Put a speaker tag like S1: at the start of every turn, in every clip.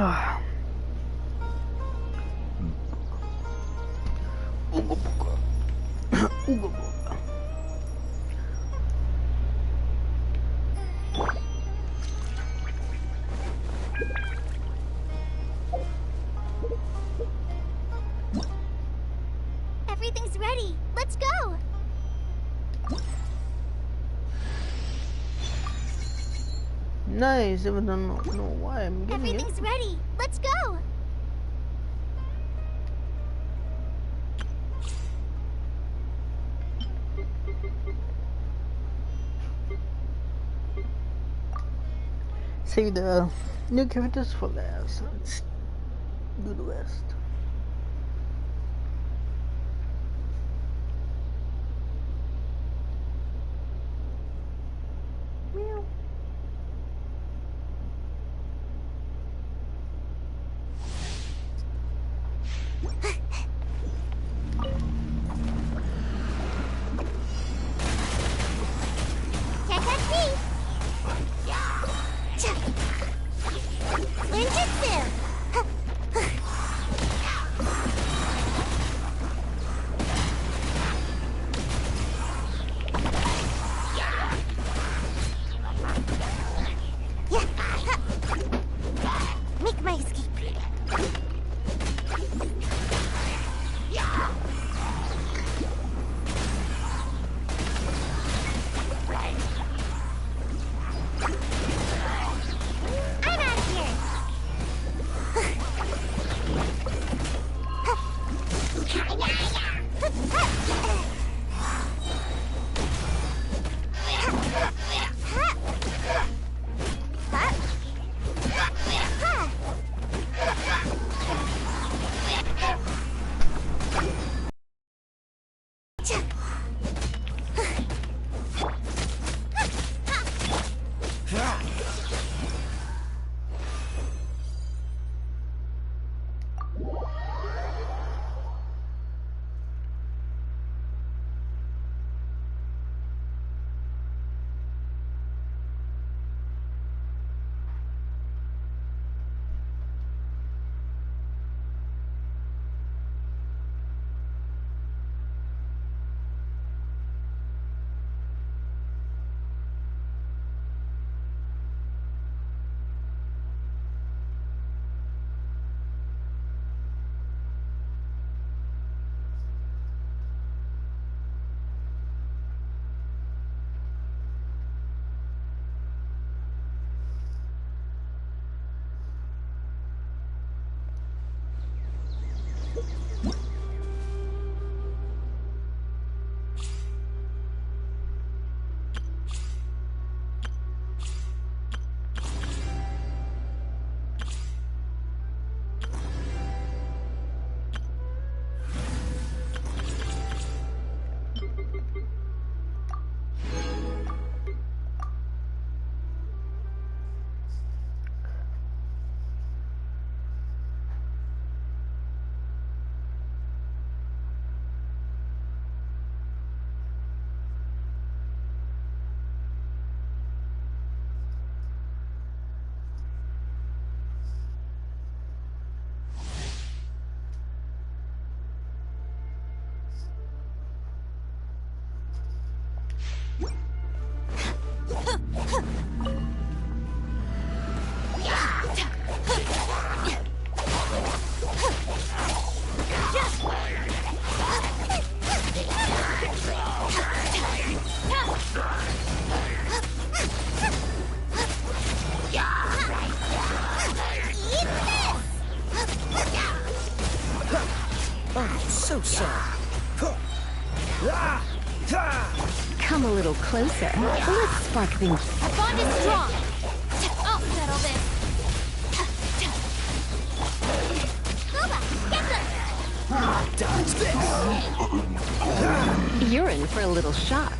S1: Uga buga. Uga buga.
S2: Everything's ready. Let's go.
S1: Nice, even don't know why I'm getting it.
S2: Everything's ready. Let's go.
S1: Save the new characters for last. Let's do the rest. Meow.
S2: Can't catch me. Ninjutsu. Make my escape. I'm out of here.
S3: So sorry.
S4: Come a little closer. Let's spark things.
S2: Our bond is strong. I'll settle this. Boba, get them.
S3: Dodge this!
S4: You're in for a little shock.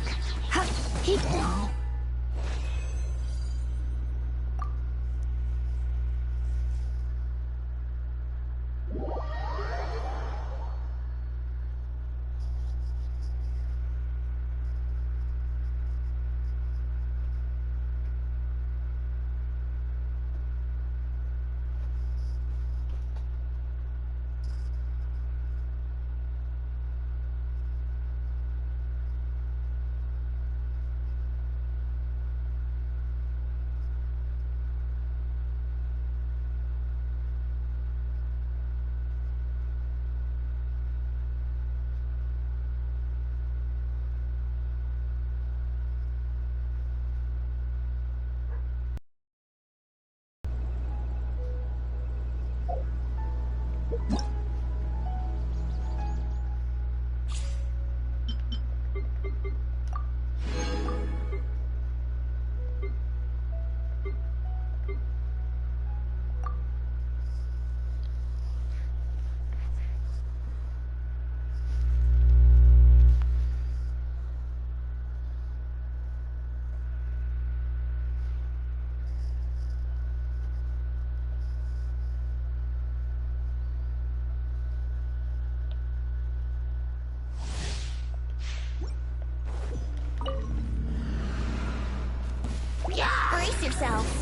S2: Brace yourselves.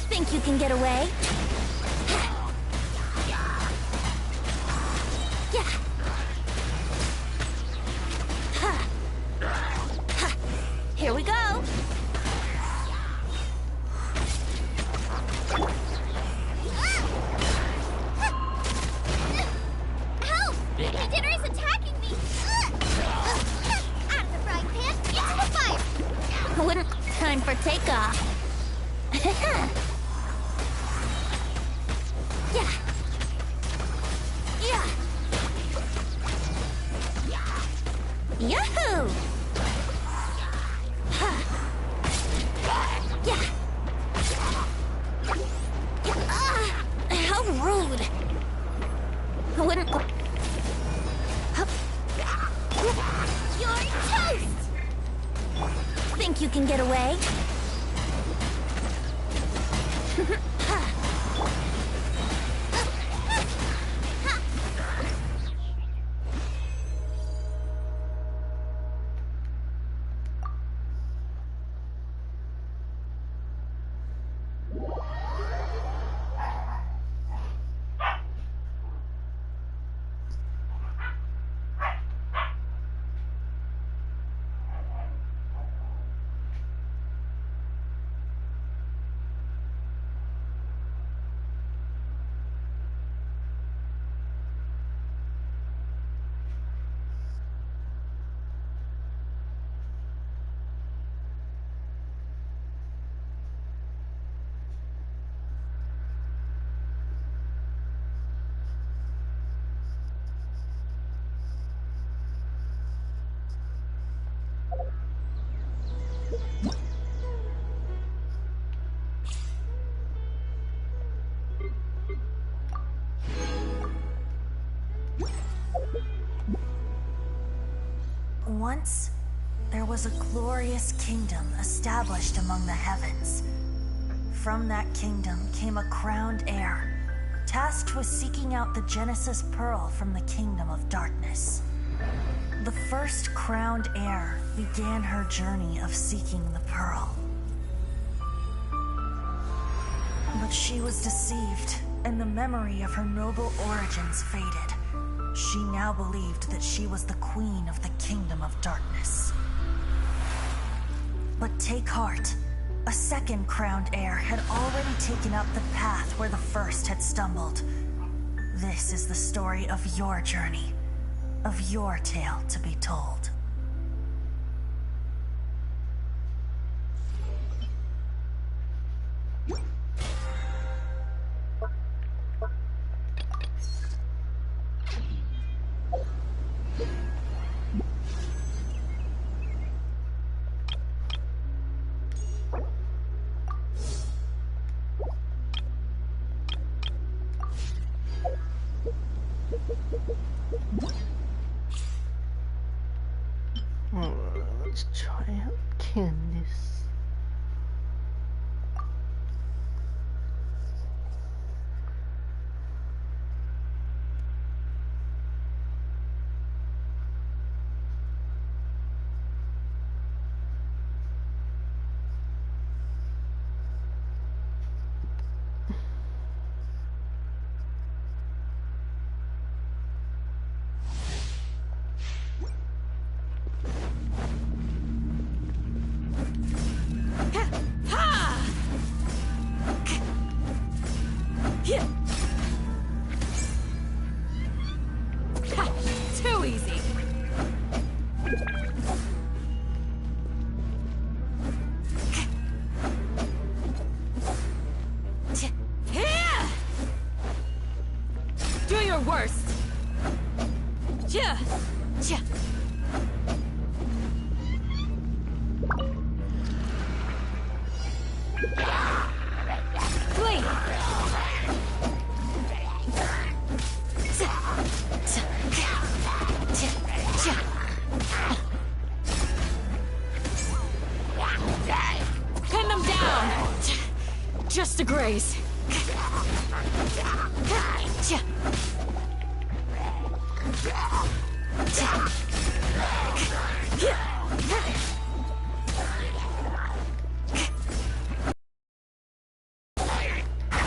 S2: Think you can get away? Yeah. Here we go. Help! My dinner is attacking me! Out of the frying pan, into the fire!
S4: Wouldn't time for takeoff.
S2: Yeah. Yeah.
S4: Yahoo!
S2: Yeah.
S4: How rude! Wouldn't.
S2: You're toast!
S4: Think you can get away?
S5: Once, there was a glorious kingdom established among the heavens. From that kingdom came a crowned heir, tasked with seeking out the Genesis Pearl from the kingdom of darkness. The first crowned heir began her journey of seeking the pearl. But she was deceived, and the memory of her noble origins faded. She now believed that she was the queen of the kingdom of darkness. But take heart. A second crowned heir had already taken up the path where the first had stumbled. This is the story of your journey, of your tale to be told.
S1: Let's try out Candice.
S2: your worst! Yeah! Yeah! Flee! Pin them down! Just a graze.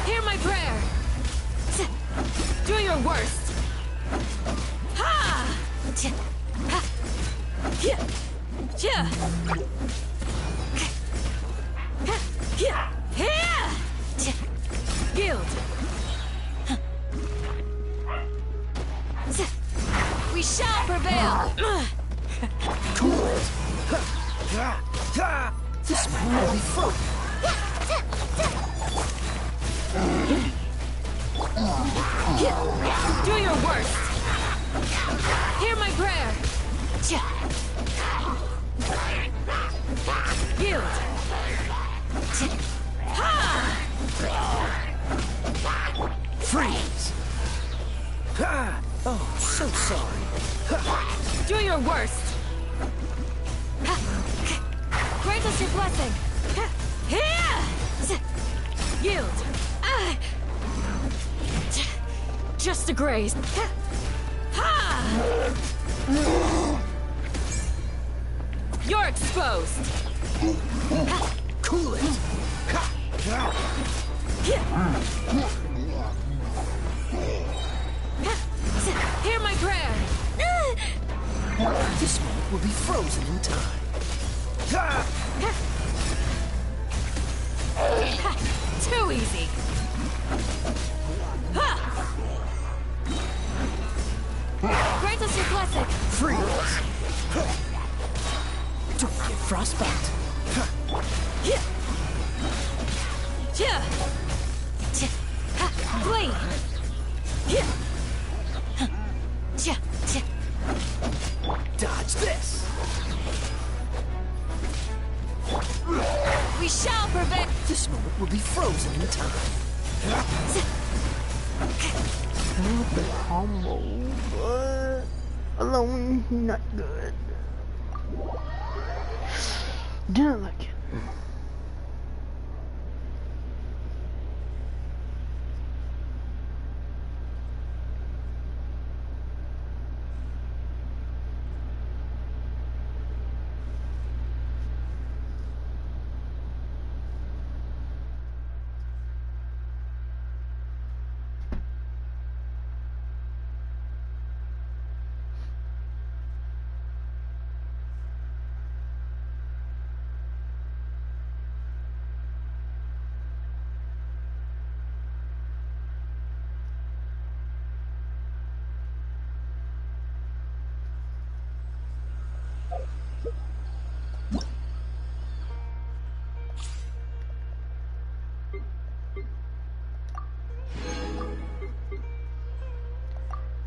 S2: Hear my prayer. Do your worst. Ha! Yield. We shall prevail.
S3: Cool it. This man will be fun.
S2: Do your worst. Hear my prayer. Yield. Ha!
S3: Freeze. Oh, so sorry.
S2: Do your worst. Grant us your blessing. Yield. Just a graze. Ha! You're exposed.
S3: Cool it.
S2: Hear my prayer.
S3: This man will be frozen in time.
S2: Too easy. Grant us your blessing.
S3: Freeze. Don't get frostbite.
S2: Flee.
S3: Dodge this.
S2: We shall prevail.
S3: This moment will be frozen in time.
S1: Not the combo, but alone not good. Didn't like it.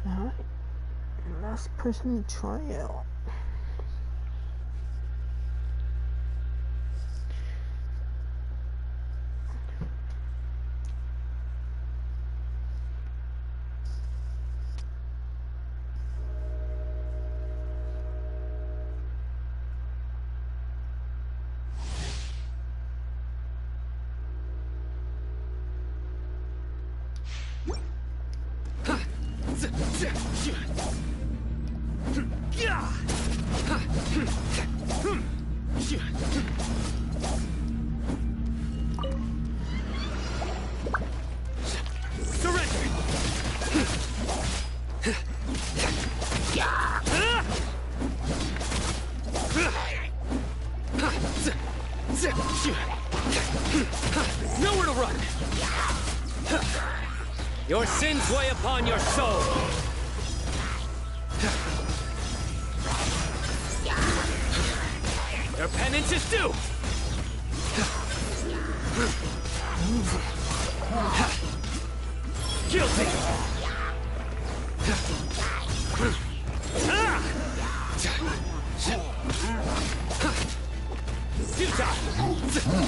S1: Alright, last person to try out.
S6: Nowhere to run! Your sins weigh upon your soul! Your penance is due! Guilty!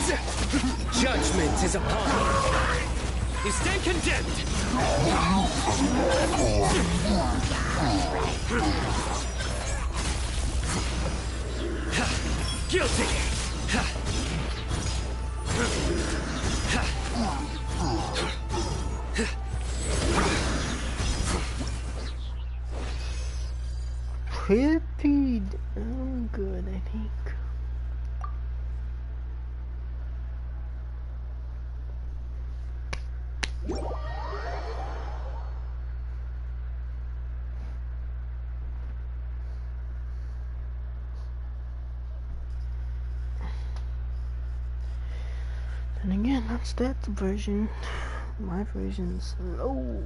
S6: Judgment is upon you. You stand condemned. Guilty.
S1: Pretty good, I think. And again, that's that version. My version's low.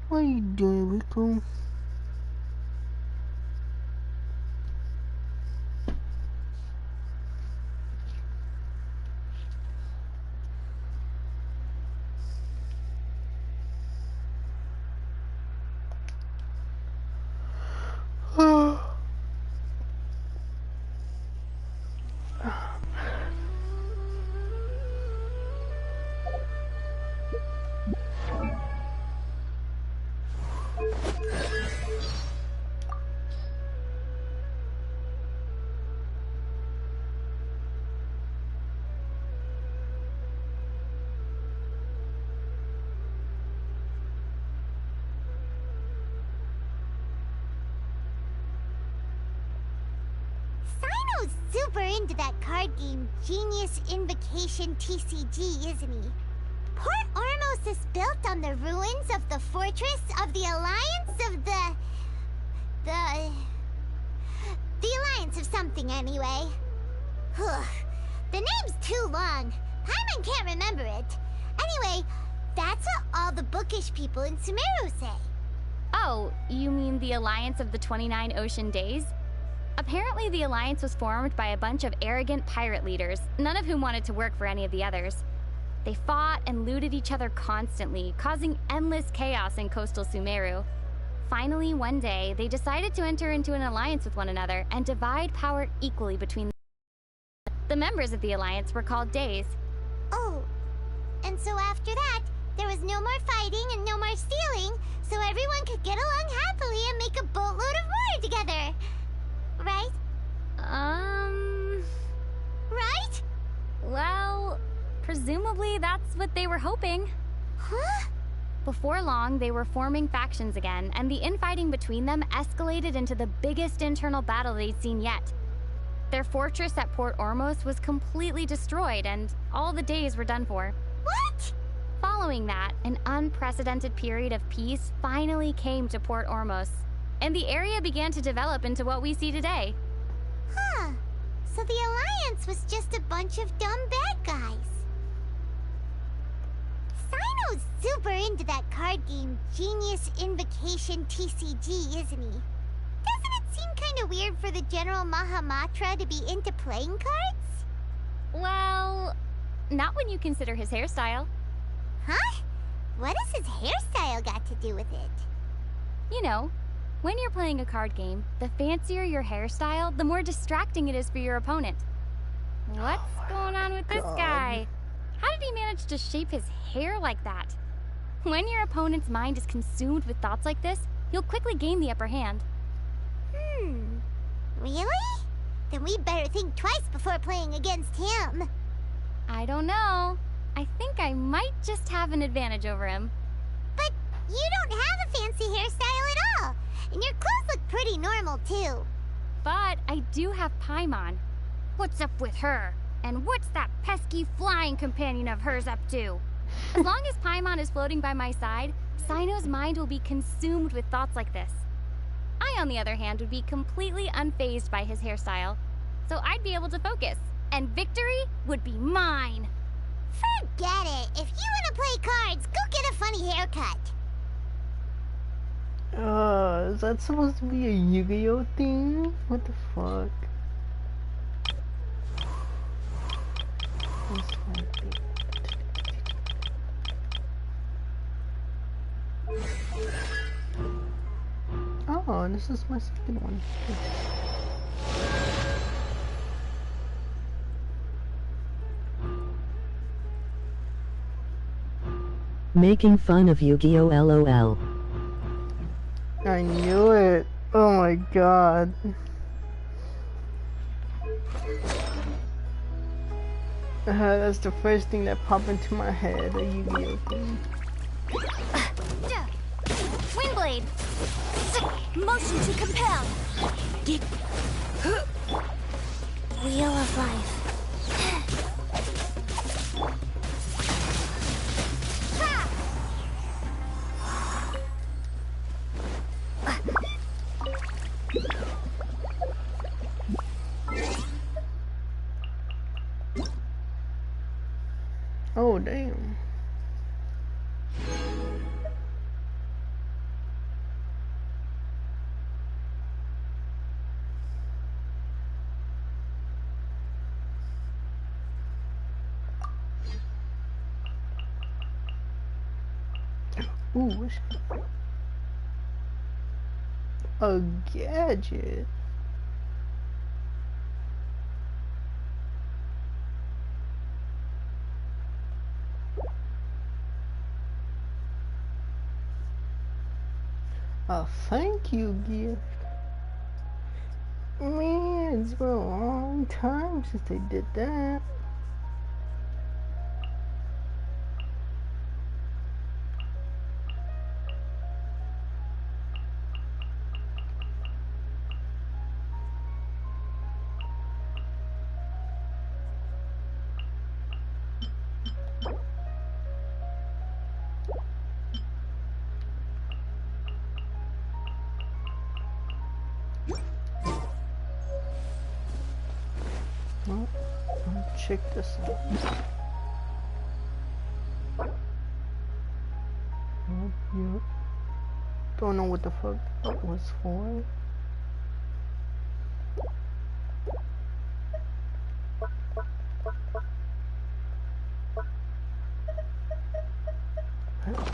S1: What are you doing, Rico?
S7: Sino's super into that card game, Genius Invocation TCG, isn't he? Port Ormos is built on the ruins of the fortress of the Alliance of the Alliance of something, anyway. The name's too long. Paimon can't remember it. Anyway, that's what all the bookish people in Sumeru say.
S4: Oh, you mean the Alliance of the 29 Ocean Days? Apparently the Alliance was formed by a bunch of arrogant pirate leaders, none of whom wanted to work for any of the others. They fought and looted each other constantly, causing endless chaos in coastal Sumeru. Finally, one day, they decided to enter into an alliance with one another and divide power equally between them. The members of the alliance were called Days.
S7: Oh, and so after that, there was no more fighting and no more stealing, so everyone could get along happily and make a boatload of war together. Right? Right?
S4: Well, presumably that's what they were hoping.
S7: Huh?
S4: Before long, they were forming factions again, and the infighting between them escalated into the biggest internal battle they'd seen yet. Their fortress at Port Ormos was completely destroyed, and all the Days were done for.
S7: What?
S4: Following that, an unprecedented period of peace finally came to Port Ormos, and the area began to develop into what we see today.
S7: Huh. So the Alliance was just a bunch of dumb bad guys. Sino's super into that card game, Genius Invocation TCG, isn't he? Doesn't it seem kind of weird for the General Mahamatra to be into playing cards?
S4: Well, not when you consider his hairstyle.
S7: Huh? What has his hairstyle got to do with it?
S4: You know, when you're playing a card game, the fancier your hairstyle, the more distracting it is for your opponent. What's going on with this guy? How did he manage to shape his hair like that? When your opponent's mind is consumed with thoughts like this, you'll quickly gain the upper hand.
S7: Really? Then we better think twice before playing against him.
S4: I don't know. I think I might just have an advantage over him.
S7: But you don't have a fancy hairstyle at all. And your clothes look pretty normal, too.
S4: But I do have Paimon. What's up with her? And what's that pesky flying companion of hers up to? As long as Paimon is floating by my side, Sino's mind will be consumed with thoughts like this. I, on the other hand, would be completely unfazed by his hairstyle. So I'd be able to focus, and victory would be mine.
S7: Forget it. If you want to play cards, go get a funny haircut.
S1: Is that supposed to be a Yu-Gi-Oh thing? What the fuck? Oh, this is my second one.
S8: Making fun of Yu-Gi-Oh! LOL.
S1: I knew it. Oh my god. That's the first thing that popped into my head, a Yu-Gi-Oh! thing.
S4: Windblade! Motion to compel!
S7: Wheel of Life.
S1: Oh, damn. Ooh, what's a gadget? A thank you gift. Man, it's been a long time since they did that. Well, let's check this out. Yep. Don't know what the fuck that was for.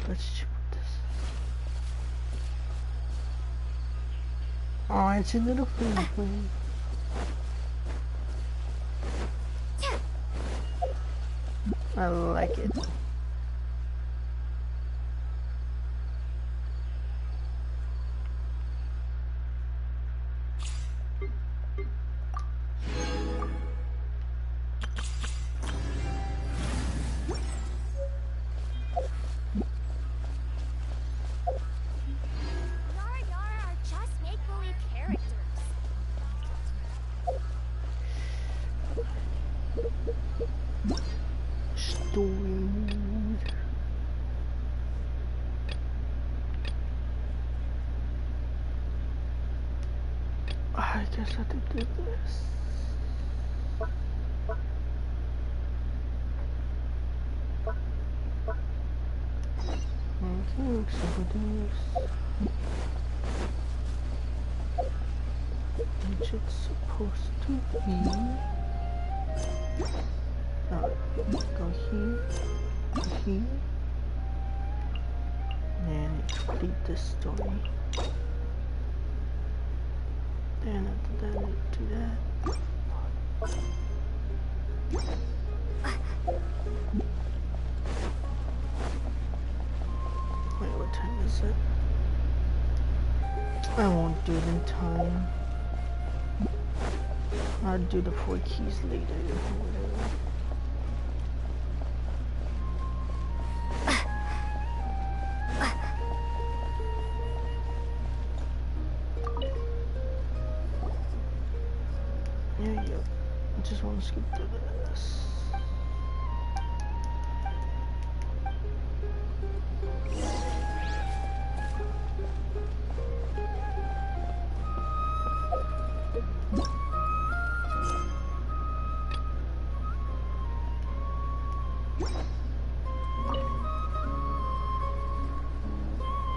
S1: Let's check this. Oh, it's a little thing. I like it. I guess I have to do this. Okay, so we do this. Which it's supposed to be. Go here, and complete this story. Then after that, I do that. Wait, what time is it? I won't do it in time. I'll do the 4 keys later. Yeah, I just want to skip through this.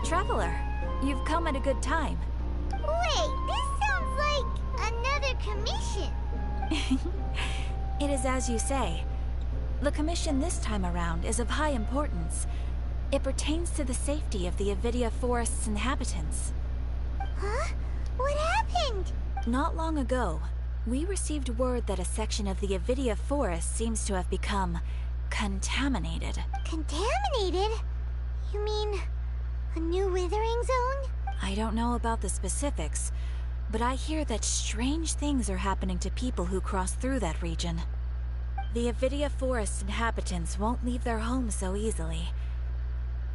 S9: Traveler, you've come at a good time.
S7: Wait, this sounds like another commission.
S9: It is as you say. The commission this time around is of high importance. It pertains to the safety of the Avidia Forest's inhabitants.
S7: Huh? What happened?
S9: Not long ago, we received word that a section of the Avidia Forest seems to have become contaminated.
S7: Contaminated? You mean a new withering zone?
S9: I don't know about the specifics, but I hear that strange things are happening to people who cross through that region. The Avidia Forest inhabitants won't leave their homes so easily.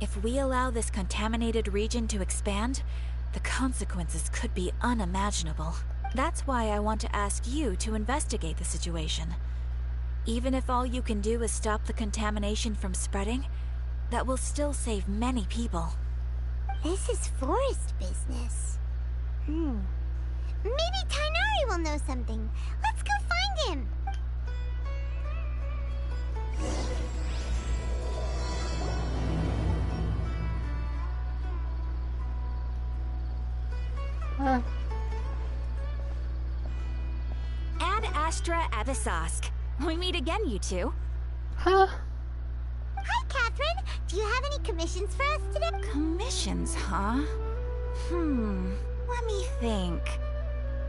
S9: If we allow this contaminated region to expand, the consequences could be unimaginable. That's why I want to ask you to investigate the situation. Even if all you can do is stop the contamination from spreading, that will still save many people.
S7: This is forest business. Maybe Tainari will know something. Let's go find him.
S1: Huh?
S9: Ad Astra Abyssosque. We meet again, you two.
S1: Huh?
S7: Hi, Catherine. Do you have any commissions for us today?
S9: Commissions, huh? Let me think.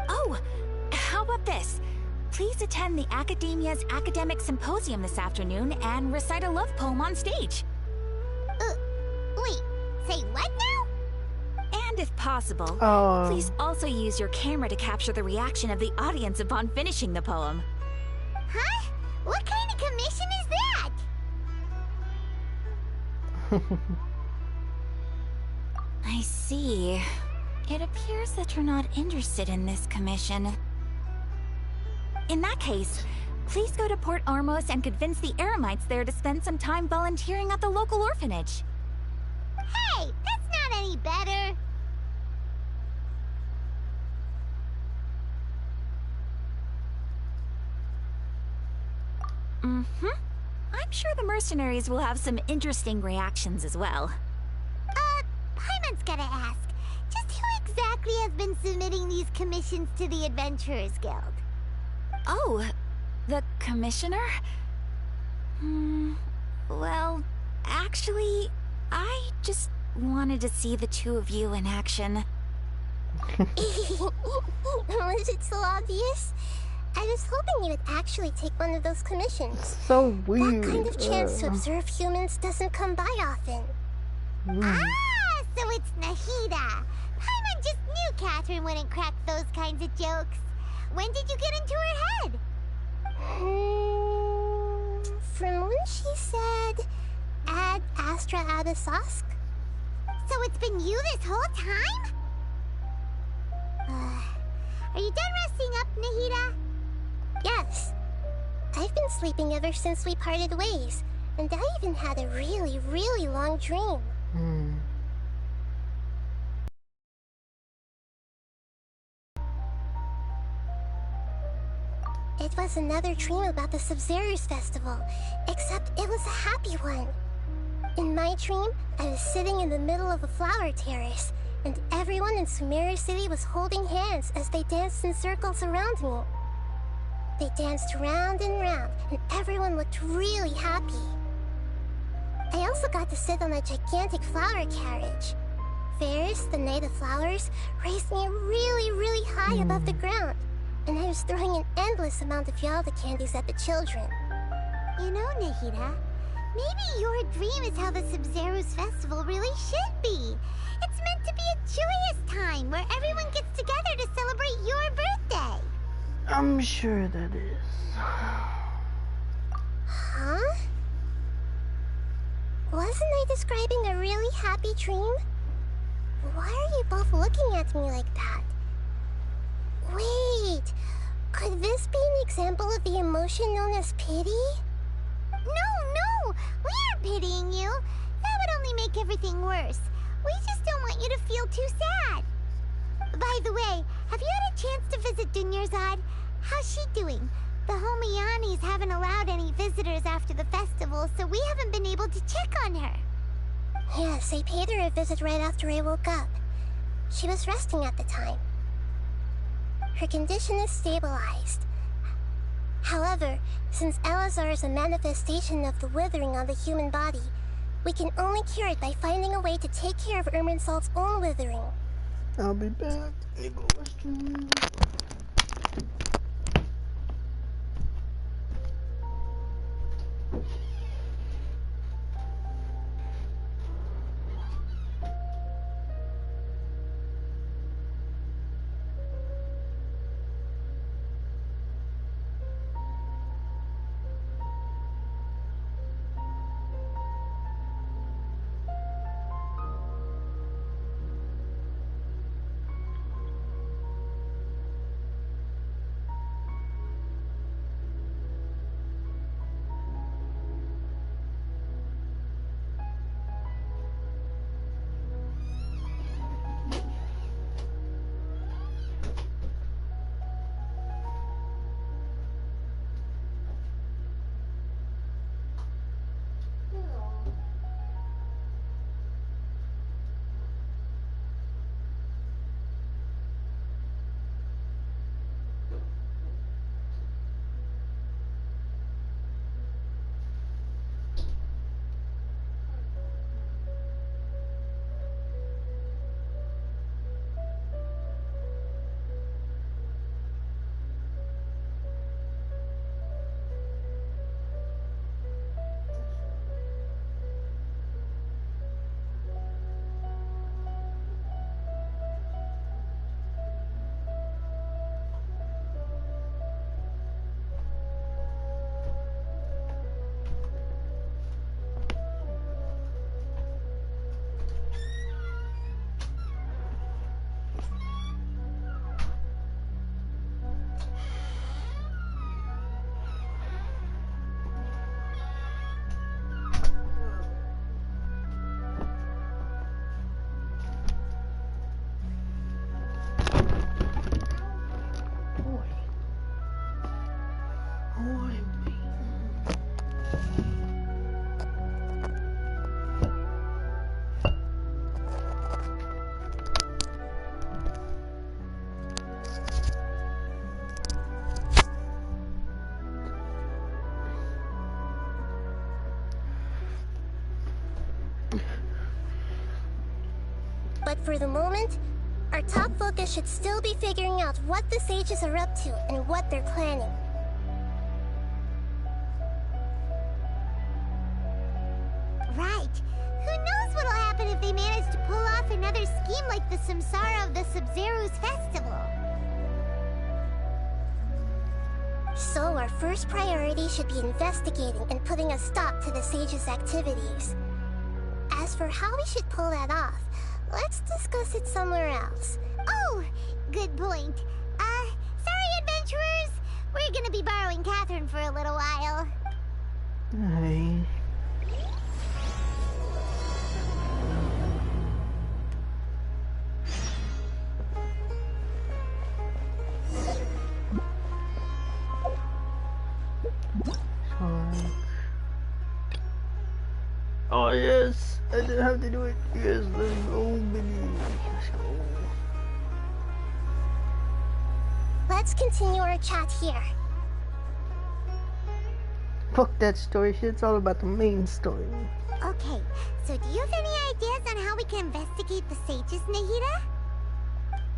S9: Oh, how about this? Please attend the Academia's Academic Symposium this afternoon and recite a love poem on stage.
S7: Wait, say what now?
S9: And if possible,
S1: Oh.
S9: please also use your camera to capture the reaction of the audience upon finishing the poem.
S7: Huh? What kind of commission is that?
S9: I see. It appears that you're not interested in this commission. In that case, please go to Port Ormos and convince the Eremites there to spend some time volunteering at the local orphanage.
S7: Hey, that's not any better.
S9: I'm sure the mercenaries will have some interesting reactions as well.
S7: Paimon's gotta ask. Just who exactly has been submitting these commissions to the Adventurers Guild?
S9: Oh, the commissioner? Well, actually, I just wanted to see the two of you in action.
S7: Was it so obvious? I was hoping you would actually take one of those commissions.
S1: So weird.
S7: That kind of chance to observe humans doesn't come by often. Ah, so it's Nahida. Paimon just knew Catherine wouldn't crack those kinds of jokes. When did you get into her head? From when she said, Ad Astra Abyssosque? So it's been you this whole time? Are you done resting up, Nahida? Yes. I've been sleeping ever since we parted ways, and I even had a really, really long dream. It was another dream about the Sub-Zerus Festival, except it was a happy one. In my dream, I was sitting in the middle of a flower terrace, and everyone in Sumeru City was holding hands as they danced in circles around me. They danced round and round, and everyone looked really happy. I also got to sit on a gigantic flower carriage. Ferris, the Knight of Flowers, raised me really, really high above the ground, and I was throwing an endless amount of Yalda candies at the children. You know, Nahida, maybe your dream is how the Sub-Zerus Festival really should be. It's meant to be a joyous time where everyone gets together to celebrate your birthday.
S1: I'm sure that is.
S7: Huh? Wasn't I describing a really happy dream? Why are you both looking at me like that? Wait, could this be an example of the emotion known as pity? No, we aren't pitying you. That would only make everything worse. We just don't want you to feel too sad. By the way, have you had a chance to visit Dunyarzad? How's she doing? The Homianis haven't allowed any visitors after the festival, so we haven't been able to check on her. Yes, I paid her a visit right after I woke up. She was resting at the time. Her condition is stabilized. However, since Elazar is a manifestation of the withering on the human body, we can only cure it by finding a way to take care of Irminsult's own withering.
S1: I'll be back. Let me go restroom.
S10: But for the moment, our top focus should still be figuring out what the sages are up to and what they're planning.
S7: Right. Who knows what'll happen if they manage to pull off another scheme like the Samsara of the Sub-Zero's festival.
S10: So our first priority should be investigating and putting a stop to the sages' activities. As for how we should pull that off, let's discuss it somewhere else.
S7: Oh, good point. Sorry, adventurers. We're gonna be borrowing Catherine for a little while.
S1: Hey. Oh yes, I didn't have to do it. Yes, let's go, baby. Let's go.
S10: Let's continue our chat here.
S1: Fuck that story shit, it's all about the main story.
S7: Okay, so do you have any ideas on how we can investigate the sages, Nahida?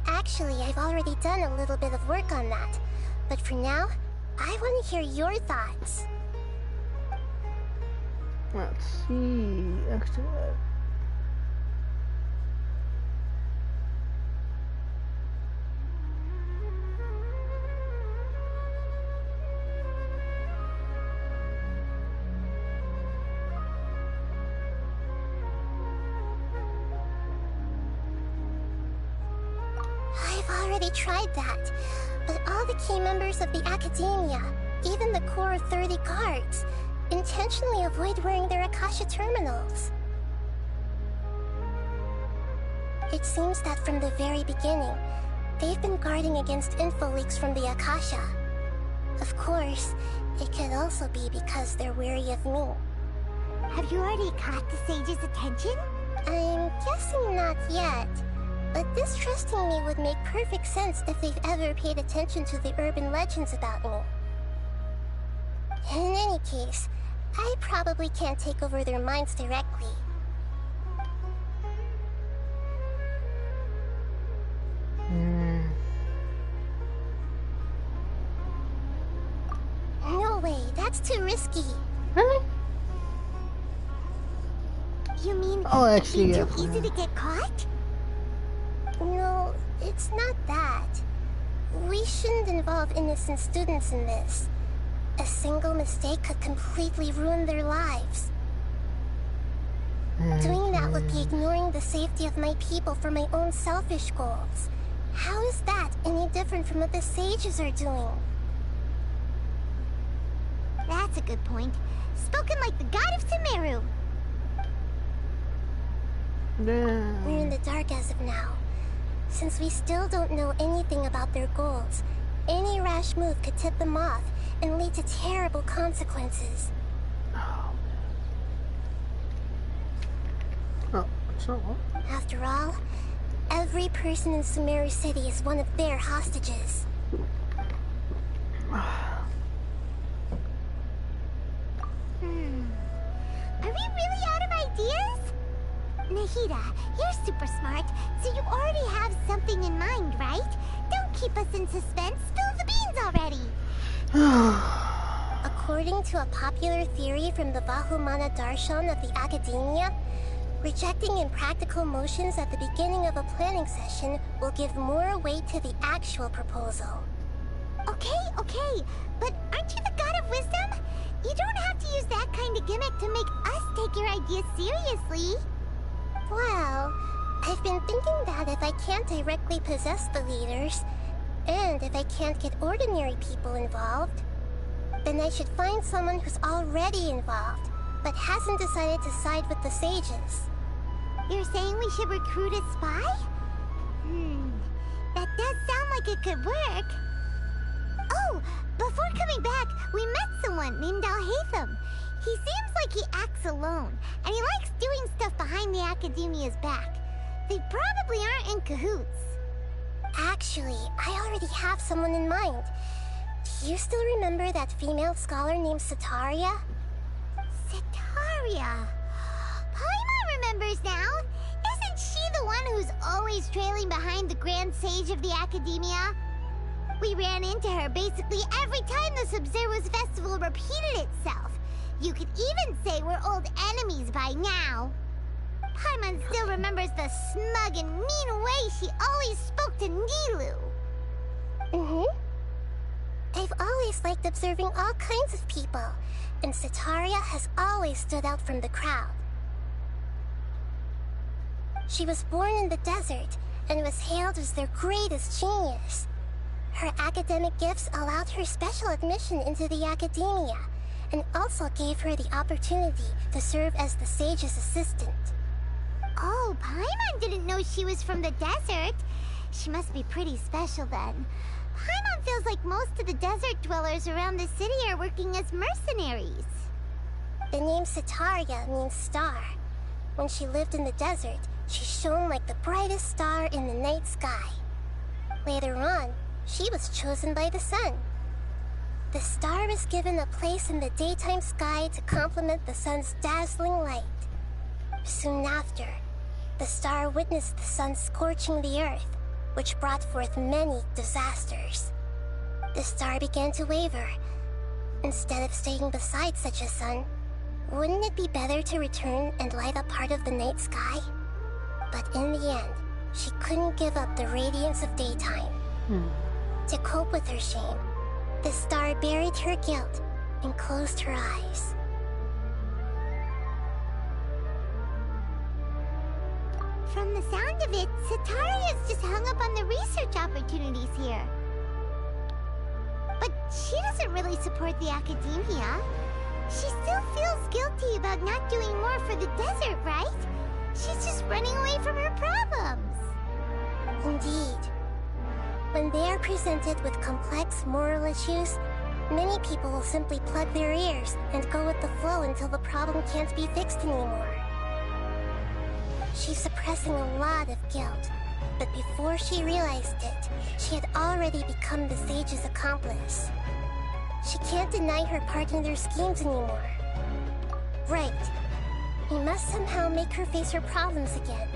S10: Actually, I've already done a little bit of work on that. But for now, I want to hear your thoughts.
S1: Let's see. Extra.
S10: I've already tried that, but all the key members of the Academia, even the core of 30 guards, intentionally avoid wearing their Akasha terminals. It seems that from the very beginning, they've been guarding against info leaks from the Akasha. Of course, it could also be because they're wary of me.
S7: Have you already caught the sage's attention?
S10: I'm guessing not yet, but distrusting me would make perfect sense if they've ever paid attention to the urban legends about me. In any case, I probably can't take over their minds directly. No way, that's too risky.
S1: Really?
S7: You mean
S1: Oh, actually,
S7: it'd be
S1: yeah.
S7: too easy to get caught?
S10: No, it's not that. We shouldn't involve innocent students in this. A single mistake could completely ruin their lives. Doing that would be ignoring the safety of my people for my own selfish goals. How is that any different from what the sages are doing?
S7: That's a good point. Spoken like the god of Sumeru.
S10: We're in the dark as of now. Since we still don't know anything about their goals, any rash move could tip them off and lead to terrible consequences.
S1: Oh, so what?
S10: After all, every person in Sumeru City is one of their hostages.
S7: Are we really out of ideas? Nahida, you're super smart, so you already have something in mind, right? Don't keep us in suspense. Spill the beans already.
S10: According to a popular theory from the Bahumana Darshan of the Academia, rejecting impractical motions at the beginning of a planning session will give more weight to the actual proposal.
S7: Okay, but aren't you the god of wisdom? You don't have to use that kind of gimmick to make us take your ideas seriously.
S10: Well, I've been thinking that if I can't directly possess the leaders, and if I can't get ordinary people involved, then I should find someone who's already involved, but hasn't decided to side with the sages.
S7: You're saying we should recruit a spy? That does sound like it could work. Oh, before coming back, we met someone named Al-Haytham. He seems like he acts alone, and he likes doing stuff behind the Academia's back. They probably aren't in cahoots.
S10: Actually, I already have someone in mind. Do you still remember that female scholar named Sataria?
S7: Sataria. Paimon remembers now. Isn't she the one who's Grand Sage of the Academia? We ran into her basically every time the Sub-Zero's festival repeated itself. You could even say we're old enemies by now. Paimon still remembers the smug and mean way she always spoke to Nilou.
S10: I've always liked observing all kinds of people, and Setaria has always stood out from the crowd. She was born in the desert and was hailed as their greatest genius. Her academic gifts allowed her special admission into the academia, and also gave her the opportunity to serve as the sage's assistant.
S7: Oh, Paimon didn't know she was from the desert. She must be pretty special then. Paimon feels like most of the desert dwellers around the city are working as mercenaries.
S10: The name Setaria means star. When she lived in the desert, she shone like the brightest star in the night sky. Later on, she was chosen by the sun. The star was given a place in the daytime sky to complement the sun's dazzling light. Soon after, the star witnessed the sun scorching the earth, which brought forth many disasters. The star began to waver. Instead of staying beside such a sun, wouldn't it be better to return and light up part of the night sky? But in the end, she couldn't give up the radiance of daytime. To cope with her shame, the star buried her guilt and closed her eyes.
S7: From the sound of it, Setaria's just hung up on the research opportunities here. But she doesn't really support the academia. She still feels guilty about not doing more for the desert, right? She's just running away from her problems.
S10: Indeed. When they are presented with complex moral issues, many people will simply plug their ears and go with the flow until the problem can't be fixed anymore. She's suppressing a lot of guilt, but before she realized it, she had already become the sage's accomplice. She can't deny her part in their schemes anymore. Right. We must somehow make her face her problems again.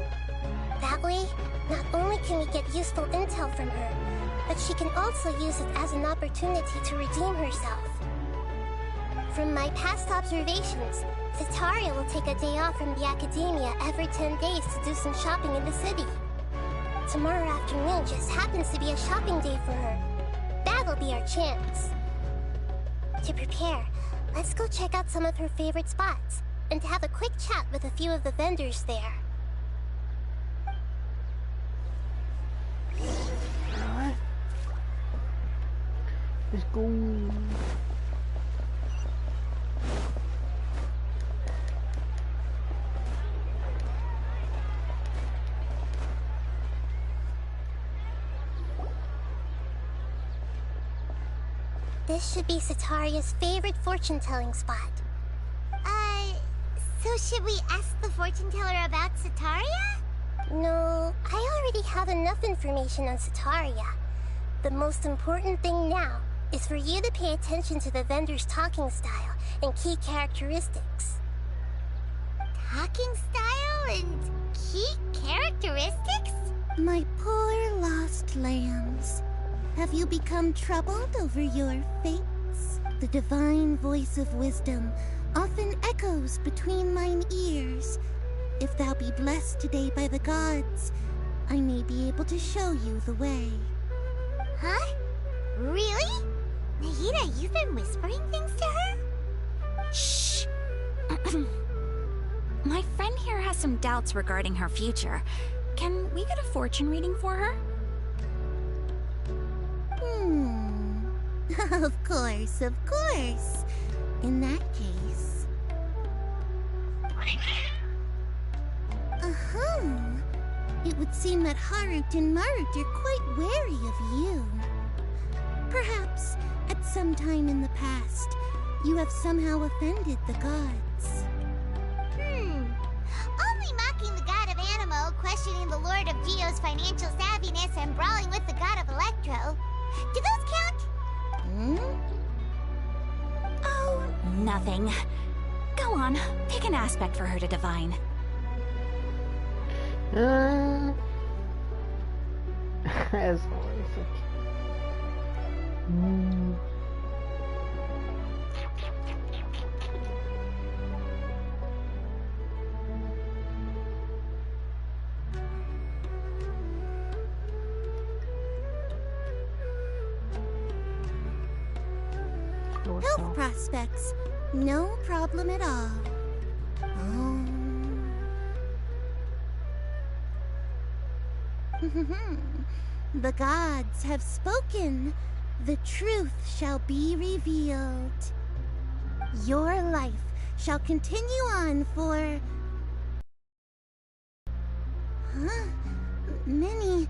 S10: That way, not only can we get useful intel from her, but she can also use it as an opportunity to redeem herself. From my past observations, Setaria will take a day off from the academia every 10 days to do some shopping in the city. Tomorrow afternoon just happens to be a shopping day for her. That'll be our chance. To prepare, let's go check out some of her favorite spots, and have a quick chat with a few of the vendors there.
S1: Alright. Let's go.
S10: This should be Setaria's favorite fortune-telling spot.
S7: So should we ask the fortune teller about Setaria?
S10: No, I already have enough information on Setaria. The most important thing now is for you to pay attention to the vendor's talking style and key characteristics.
S7: Talking style and key characteristics?
S11: My poor lost lambs. Have you become troubled over your fates? The divine voice of wisdom often echoes between mine ears. If thou be blessed today by the gods, I may be able to show you the way.
S7: Huh? Really? Nahida, you've been whispering things to her?
S9: Shh! My friend here has some doubts regarding her future. Can we get a fortune reading for her?
S11: Of course, of course. In that case... It would seem that Harut and Marut are quite wary of you. Perhaps, at some time in the past, you have somehow offended the gods.
S7: Only mocking the god of Animo, questioning the Lord of Geo's financial savviness, and brawling with the god of Electro. Do those count?
S9: Oh, nothing. Go on, pick an aspect for her to divine.
S1: As always, okay.
S11: Health prospects. No problem at all. The gods have spoken. The truth shall be revealed. Your life shall continue on for... Many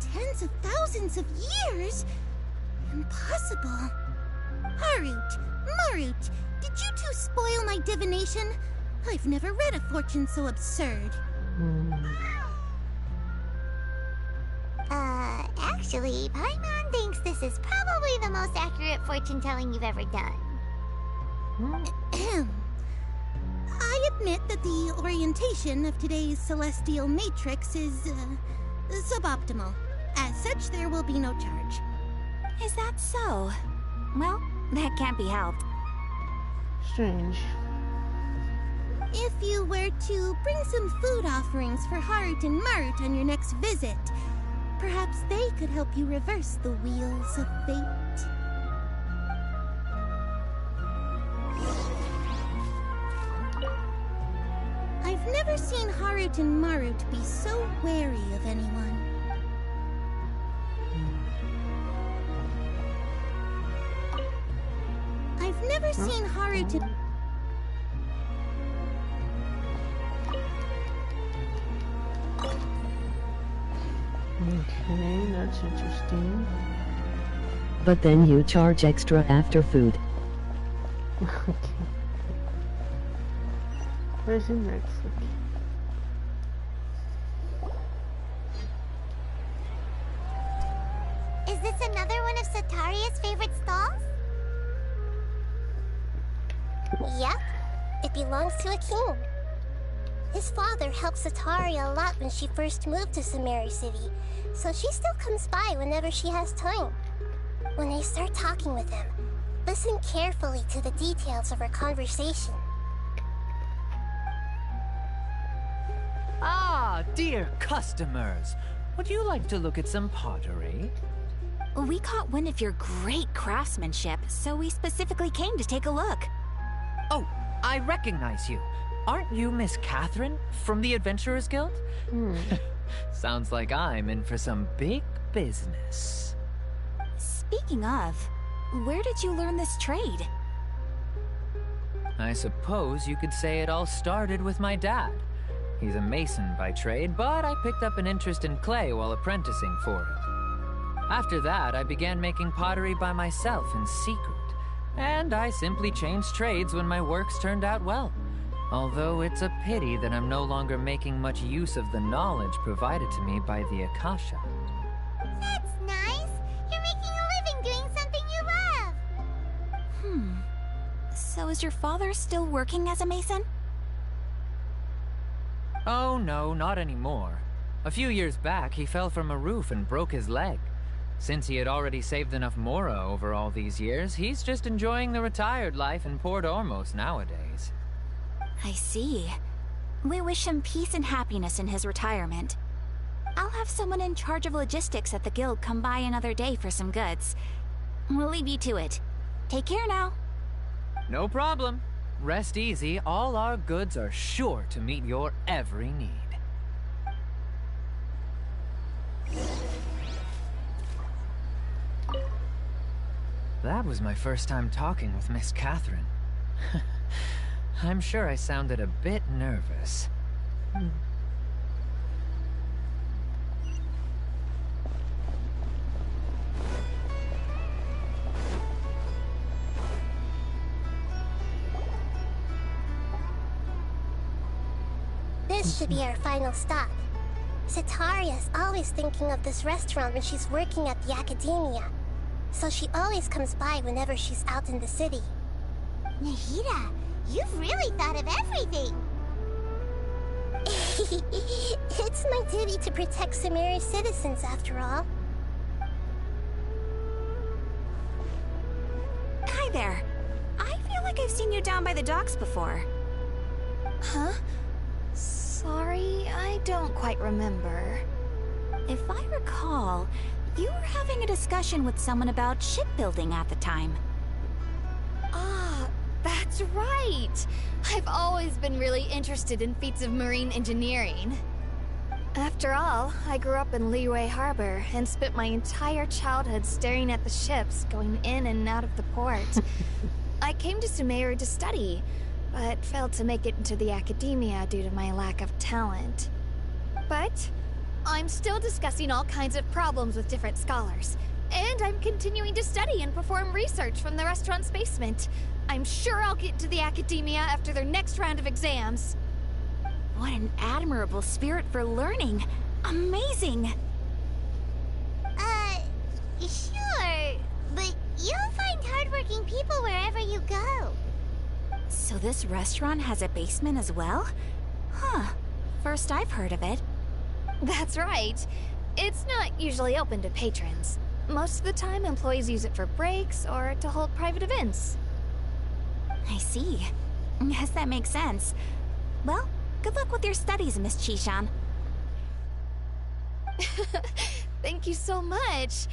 S11: tens of thousands of years? Impossible. Harut, Marut, did you two spoil my divination? I've never read a fortune so absurd.
S7: Actually, Paimon thinks this is probably the most accurate fortune-telling you've ever done.
S11: I admit that the orientation of today's celestial matrix is, suboptimal. As such, there will be no charge.
S9: Is that so? Well, that can't be helped.
S1: Strange.
S11: If you were to bring some food offerings for Harut and Marut on your next visit, perhaps they could help you reverse the wheels of fate. I've never seen Harut and Marut be so wary of anyone. I've never seen Harut and...
S1: Okay, that's interesting.
S8: But then you charge extra after food.
S1: Okay. Where's the next?
S7: Is this another one of Sataria's favorite stalls?
S10: Yep, it belongs to a king. His father helped Sataria a lot when she first moved to Samari City, so she still comes by whenever she has time. When I start talking with him, listen carefully to the details of our conversation.
S6: Ah, dear customers. Would you like to look at some pottery?
S9: We caught wind of your great craftsmanship, so we specifically came to take a look.
S6: Oh, I recognize you. Aren't you Miss Catherine from the Adventurers Guild? Sounds like I'm in for some big business.
S9: Speaking of, where did you learn this trade?
S6: I suppose you could say it all started with my dad. He's a mason by trade, but I picked up an interest in clay while apprenticing for him. After that, I began making pottery by myself in secret, and I simply changed trades when my works turned out well. Although it's a pity that I'm no longer making much use of the knowledge provided to me by the Akasha.
S7: That's nice! You're making a living doing something you love!
S9: So is your father still working as a mason?
S6: Oh no, not anymore. A few years back, he fell from a roof and broke his leg. Since he had already saved enough Mora over all these years, he's just enjoying the retired life in Port Ormos nowadays.
S9: I see. We wish him peace and happiness in his retirement. I'll have someone in charge of logistics at the guild come by another day for some goods. We'll leave you to it. Take care now.
S6: No problem. Rest easy, all our goods are sure to meet your every need. That was my first time talking with Miss Catherine. I'm sure I sounded a bit nervous.
S10: This should be our final stop. Sataria's always thinking of this restaurant when she's working at the academia, so she always comes by whenever she's out in the city.
S7: Nahida, you've really thought of everything!
S10: It's my duty to protect Samaria's citizens, after all.
S9: Hi there. I feel like I've seen you down by the docks before.
S12: Huh? Sorry, I don't quite remember.
S9: If I recall, you were having a discussion with someone about shipbuilding at the time.
S12: Ah, that's right! I've always been really interested in feats of marine engineering. After all, I grew up in Liyue Harbor and spent my entire childhood staring at the ships going in and out of the port. I came to Sumeru to study, but failed to make it into the academia due to my lack of talent. But I'm still discussing all kinds of problems with different scholars, and I'm continuing to study and perform research from the restaurant's basement. I'm sure I'll get to the academia after their next round of exams.
S9: What an admirable spirit for learning. Amazing!
S7: Sure, but you'll find hardworking people wherever you go.
S9: So this restaurant has a basement as well? Huh. First I've heard of it.
S12: That's right. It's not usually open to patrons. Most of the time, employees use it for breaks or to hold private events.
S9: I see. Guess that makes sense. Well, good luck with your studies, Miss Chishan.
S12: Thank you so much.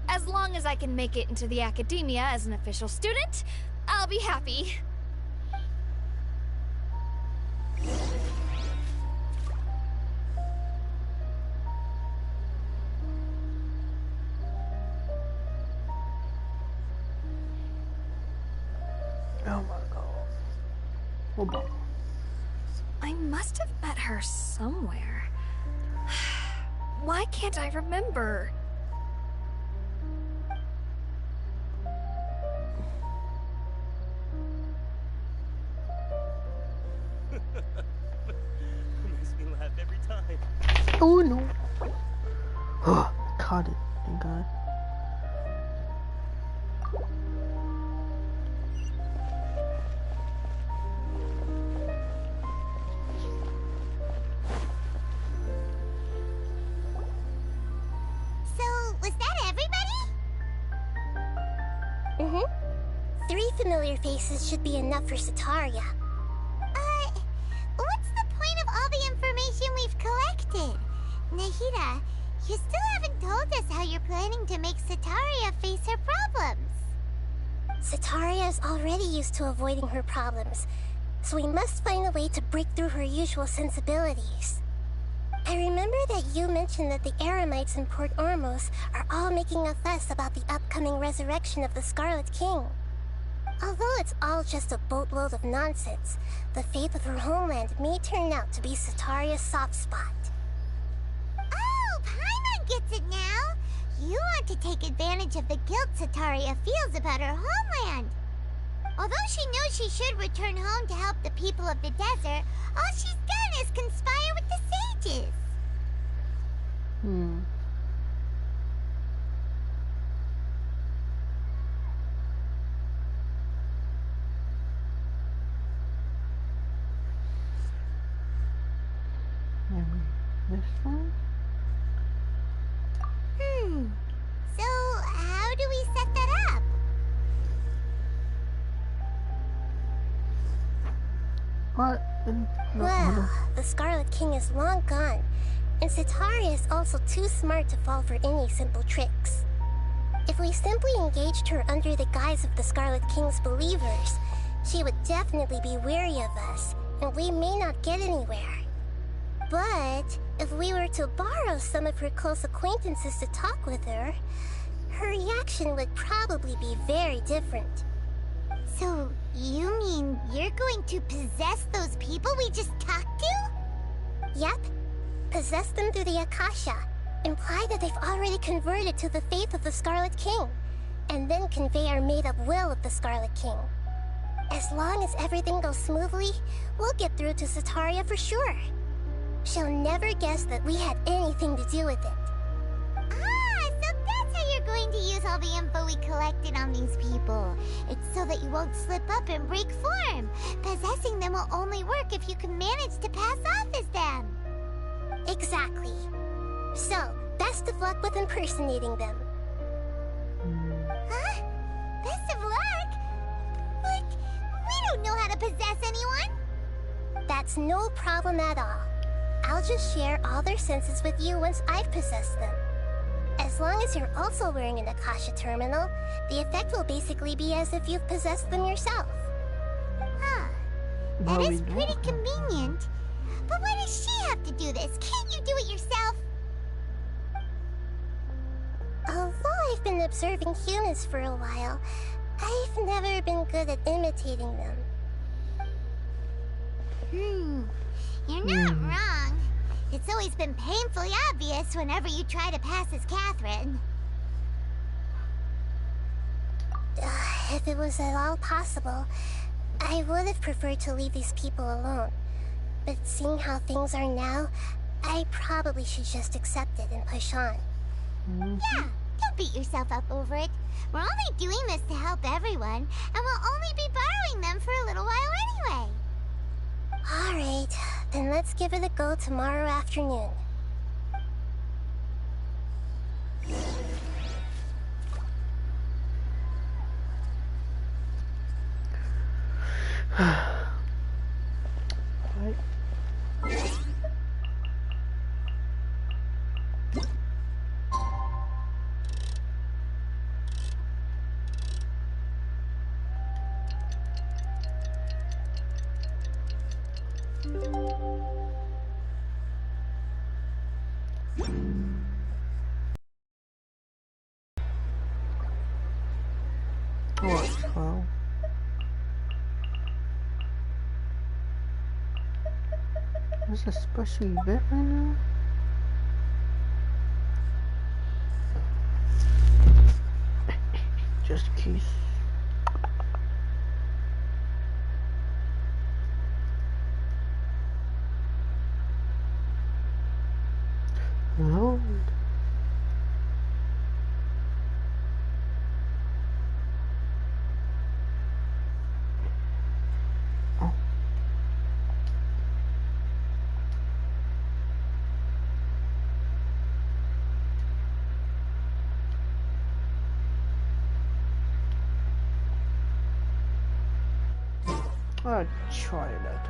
S12: As long as I can make it into the academia as an official student, I'll be happy.
S1: Oh my god. Hold on.
S12: I must have met her somewhere. Why can't I remember?
S13: Makes me laugh every time.
S1: Oh no. Caught it, thank god.
S7: So, was that everybody?
S10: Mm-hmm. 3 familiar faces should be enough for Sataria.
S7: What's the point of all the information we've collected? Nahida, you still haven't told us how you're planning to make Sataria face her problems.
S10: Sataria is already used to avoiding her problems, so we must find a way to break through her usual sensibilities. I remember that you mentioned that the Eremites in Port Ormos are all making a fuss about the upcoming resurrection of the Scarlet King. Although it's all just a boatload of nonsense, the fate of her homeland may turn out to be Sataria's soft spot.
S7: Oh, Paimon gets it now! You want to take advantage of the guilt Sataria feels about her homeland. Although she knows she should return home to help the people of the desert, all she's done is conspire with the sages.
S1: Maybe this one?
S7: So, how do we set that up?
S1: What?
S10: Well, the Scarlet King is long gone, and Sataria is also too smart to fall for any simple tricks. If we simply engaged her under the guise of the Scarlet King's believers, she would definitely be wary of us, and we may not get anywhere. But if we were to borrow some of her close acquaintances to talk with her, her reaction would probably be very different.
S7: So, you mean you're going to possess those people we just talked to?
S10: Yep. Possess them through the Akasha. Imply that they've already converted to the faith of the Scarlet King, and then convey our made-up will of the Scarlet King. As long as everything goes smoothly, we'll get through to Sataria for sure. She'll never guess that we had anything to do with it.
S7: Ah, so that's how you're going to use all the info we collected on these people. It's so that you won't slip up and break form. Possessing them will only work if you can manage to pass off as them.
S10: luck with impersonating them.
S7: Huh? Best of luck? But we don't know how to possess anyone.
S10: That's no problem at all. I'll just share all their senses with you once I've possessed them. As long as you're also wearing an Akasha terminal, the effect will basically be as if you've possessed them yourself.
S7: Huh. That is pretty convenient. But why does she have to do this? Can't you do it yourself?
S10: Although I've been observing humans for a while, I've never been good at imitating them.
S7: You're not wrong. It's always been painfully obvious whenever you try to pass as Catherine.
S10: If it was at all possible, I would have preferred to leave these people alone. But seeing how things are now, I probably should just accept it and push on.
S7: Yeah, don't beat yourself up over it. We're only doing this to help everyone, and we'll only be borrowing them for a little while anyway.
S10: Alright, then let's give it a go tomorrow afternoon.
S1: Well. There's a special event right now? Just in case. No. I'll try that.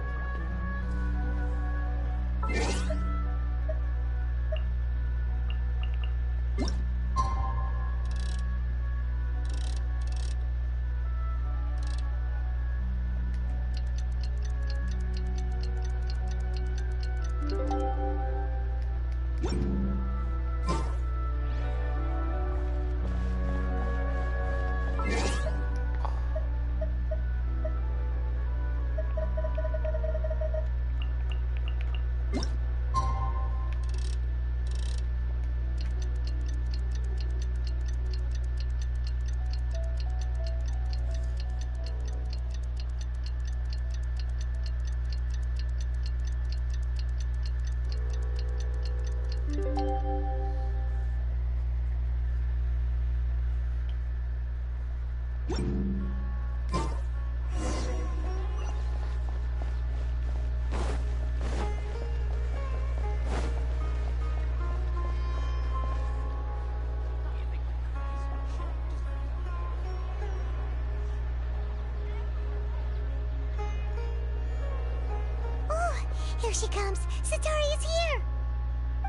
S7: Here she comes! Satori is here!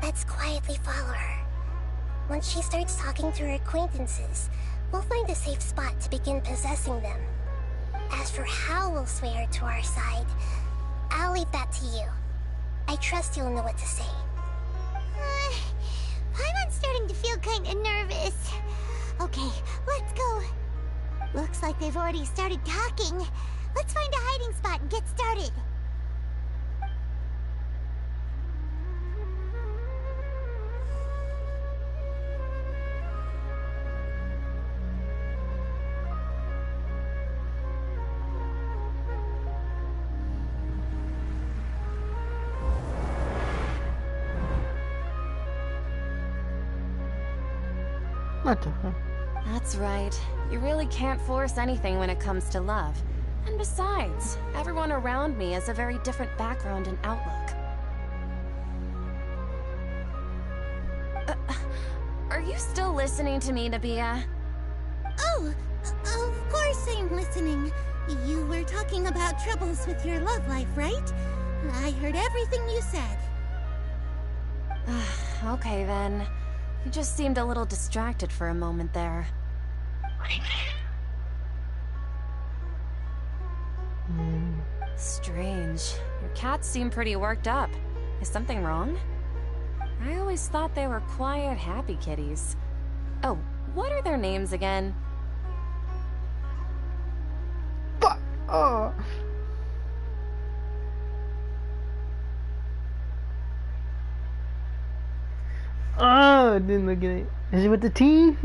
S10: Let's quietly follow her. Once she starts talking to her acquaintances, we'll find a safe spot to begin possessing them. As for how we'll sway her to our side, I'll leave that to you. I trust you'll know what to say.
S7: Paimon's starting to feel kinda nervous. Okay, let's go. Looks like they've already started talking. Let's find a hiding spot and get started.
S1: What the heck?
S14: That's right. You really can't force anything when it comes to love. And besides, everyone around me has a very different background and outlook. are you still listening to me, Nabia?
S11: Oh, of course I'm listening. You were talking about troubles with your love life, right? I heard everything you said.
S14: Okay then. You just seemed a little distracted for a moment there. Strange. Your cats seem pretty worked up. Is something wrong? I always thought they were quiet, happy kitties. Oh, what are their names again?
S1: Fuck! Oh. Oh, I didn't look at it. Is it with the T?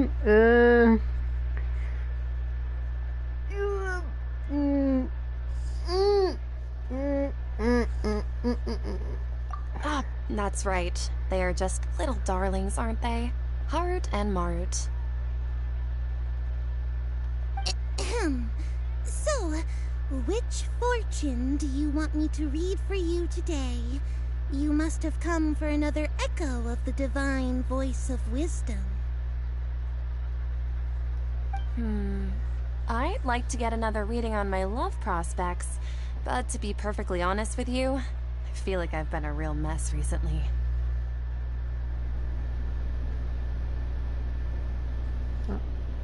S14: Ah, that's right. They are just little darlings, aren't they? Harut and Marut.
S11: So, which fortune do you want me to read for you today? You must have come for another echo of the divine voice of wisdom.
S14: I'd like to get another reading on my love prospects, but to be perfectly honest with you, I feel like I've been a real mess recently.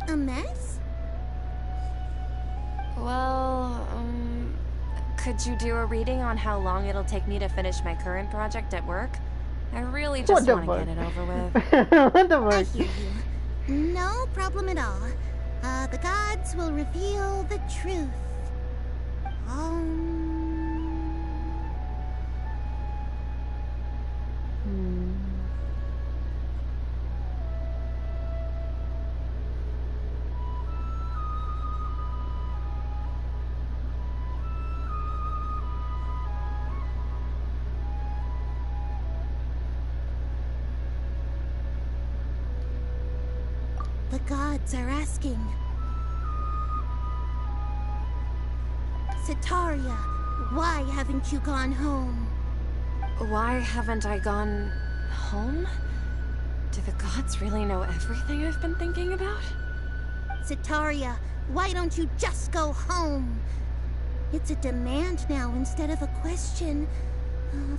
S11: A mess?
S14: Well, could you do a reading on how long it'll take me to finish my current project at work? I really just want to get it over with.
S1: What the fuck?
S11: I hear you. No problem at all. The gods will reveal the truth. The gods are asking. Sitaria, why haven't you gone home?
S14: Why haven't I gone home? Do the gods really know everything I've been thinking about?
S11: Sitaria, why don't you just go home? It's a demand now instead of a question.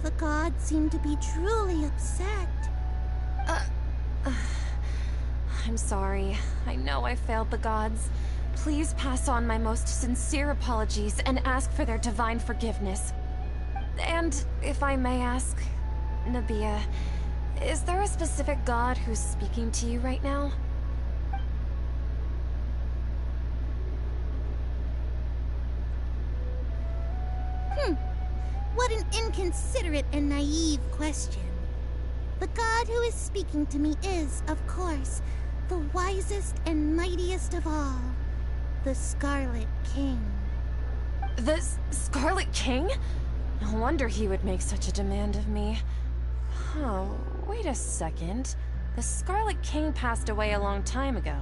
S11: The gods seem to be truly upset.
S14: I'm sorry. I know I failed the gods. Please pass on my most sincere apologies and ask for their divine forgiveness. And if I may ask, Nabia, is there a specific god who's speaking to you right now?
S11: What an inconsiderate and naive question. The god who is speaking to me is, of course, the wisest and mightiest of all, the Scarlet King.
S14: The Scarlet King? No wonder he would make such a demand of me. Oh, wait a second. The Scarlet King passed away a long time ago.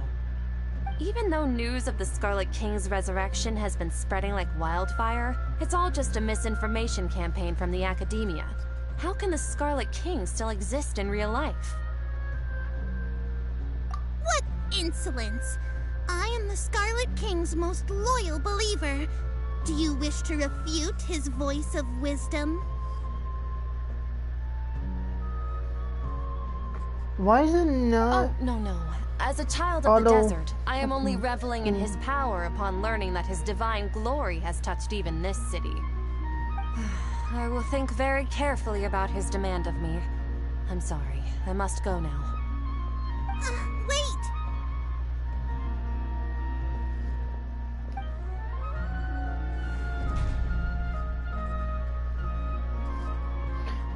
S14: Even though news of the Scarlet King's resurrection has been spreading like wildfire, it's all just a misinformation campaign from the academia. How can the Scarlet King still exist in real life?
S11: What insolence! I am the Scarlet King's most loyal believer. Do you wish to refute his voice of wisdom?
S1: Why is it not?
S14: Oh, no. As a child of the desert, I am only reveling in his power upon learning that his divine glory has touched even this city. I will think very carefully about his demand of me. I'm sorry. I must go now.
S11: Wait!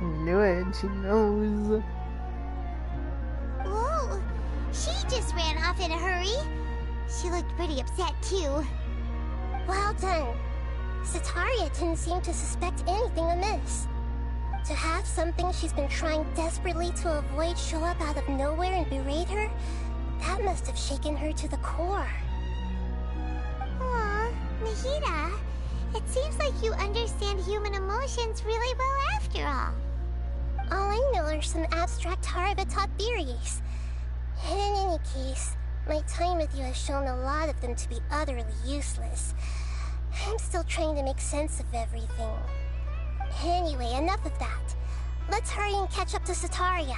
S1: Knew it. She knows.
S7: Whoa! She just ran off in a hurry. She looked pretty upset, too.
S10: Well done. Sitaria didn't seem to suspect anything amiss. To have something she's been trying desperately to avoid show up out of nowhere and berate her, that must have shaken her to the core.
S7: Aw, Nahida, it seems like you understand human emotions really well after all.
S10: All I know are some abstract Harabata theories. In any case, my time with you has shown a lot of them to be utterly useless. I'm still trying to make sense of everything. Anyway, enough of that. Let's hurry and catch up to Sataria.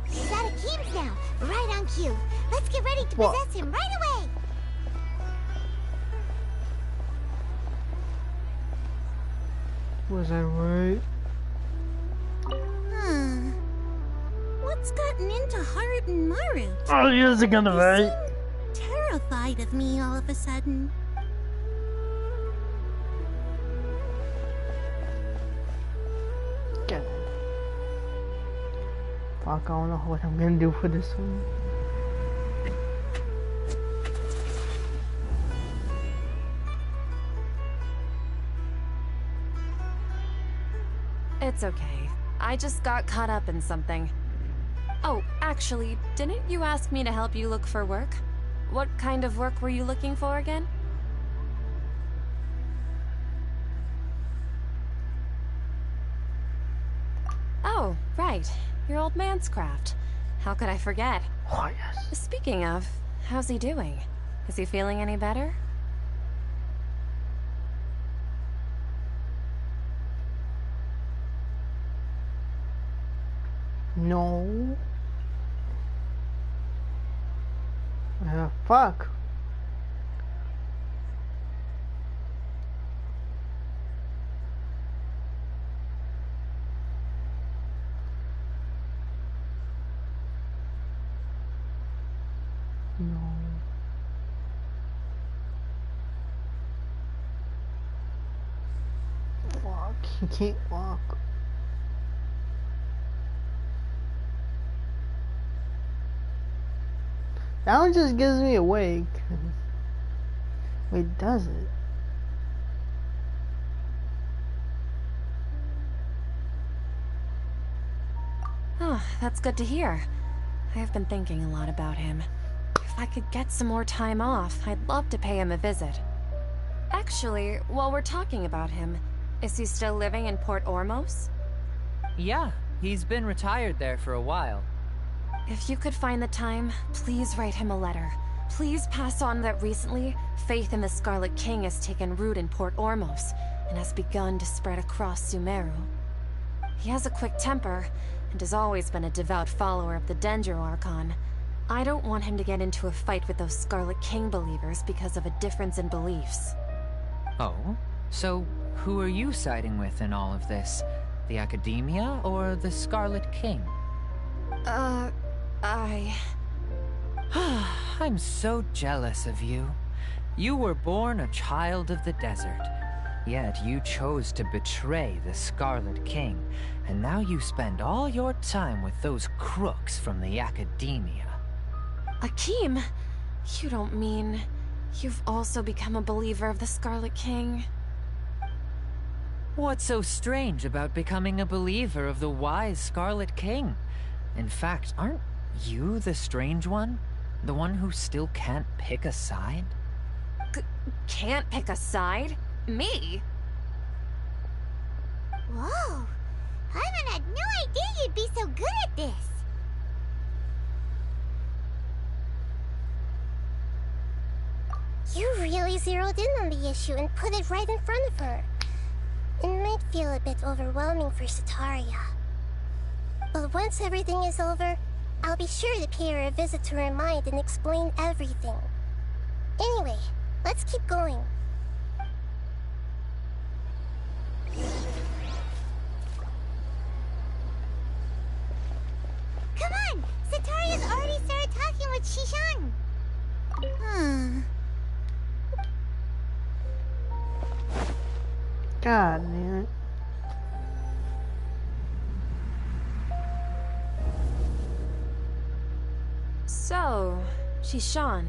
S7: He's out of Keem's now, right on cue. Let's get ready to possess him right away.
S1: Was I right?
S11: What's gotten into Haru and Maru?
S1: Oh, you're gonna right.
S11: Terrified of me all of a sudden.
S1: Fuck, I don't know what I'm gonna do for this one.
S14: It's okay. I just got caught up in something. Oh, actually, didn't you ask me to help you look for work? What kind of work were you looking for again? Oh, right. Your old man's craft. How could I forget?
S1: Oh, yes.
S14: Speaking of, how's he doing? Is he feeling any better?
S1: No. Fuck. No. Fuck, he can't walk. That one just gives me awake. Wait, does it?
S14: Oh, that's good to hear. I have been thinking a lot about him. If I could get some more time off, I'd love to pay him a visit. Actually, while we're talking about him, is he still living in Port Ormos?
S6: Yeah, he's been retired there for a while.
S14: If you could find the time, please write him a letter. Please pass on that recently, faith in the Scarlet King has taken root in Port Ormos and has begun to spread across Sumeru. He has a quick temper and has always been a devout follower of the Dendro Archon. I don't want him to get into a fight with those Scarlet King believers because of a difference in beliefs.
S6: Oh? So, who are you siding with in all of this? The Academia or the Scarlet King? I'm so jealous of you. You were born a child of the desert, yet you chose to betray the Scarlet King, and now you spend all your time with those crooks from the Academia.
S14: Akeem, you don't mean you've also become a believer of the Scarlet King?
S6: What's so strange about becoming a believer of the wise Scarlet King? In fact, aren't you the strange one? The one who still can't pick a side?
S14: Can't pick a side? Me?
S7: Whoa! Paimon had no idea you'd be so good at this!
S10: You really zeroed in on the issue and put it right in front of her. It might feel a bit overwhelming for Sataria. But once everything is over, I'll be sure to pay her a visit to her mind and explain everything. Anyway, let's keep going.
S7: Come on! Sataria's already started talking with Shishan!
S1: God damn it.
S14: So, Shishan,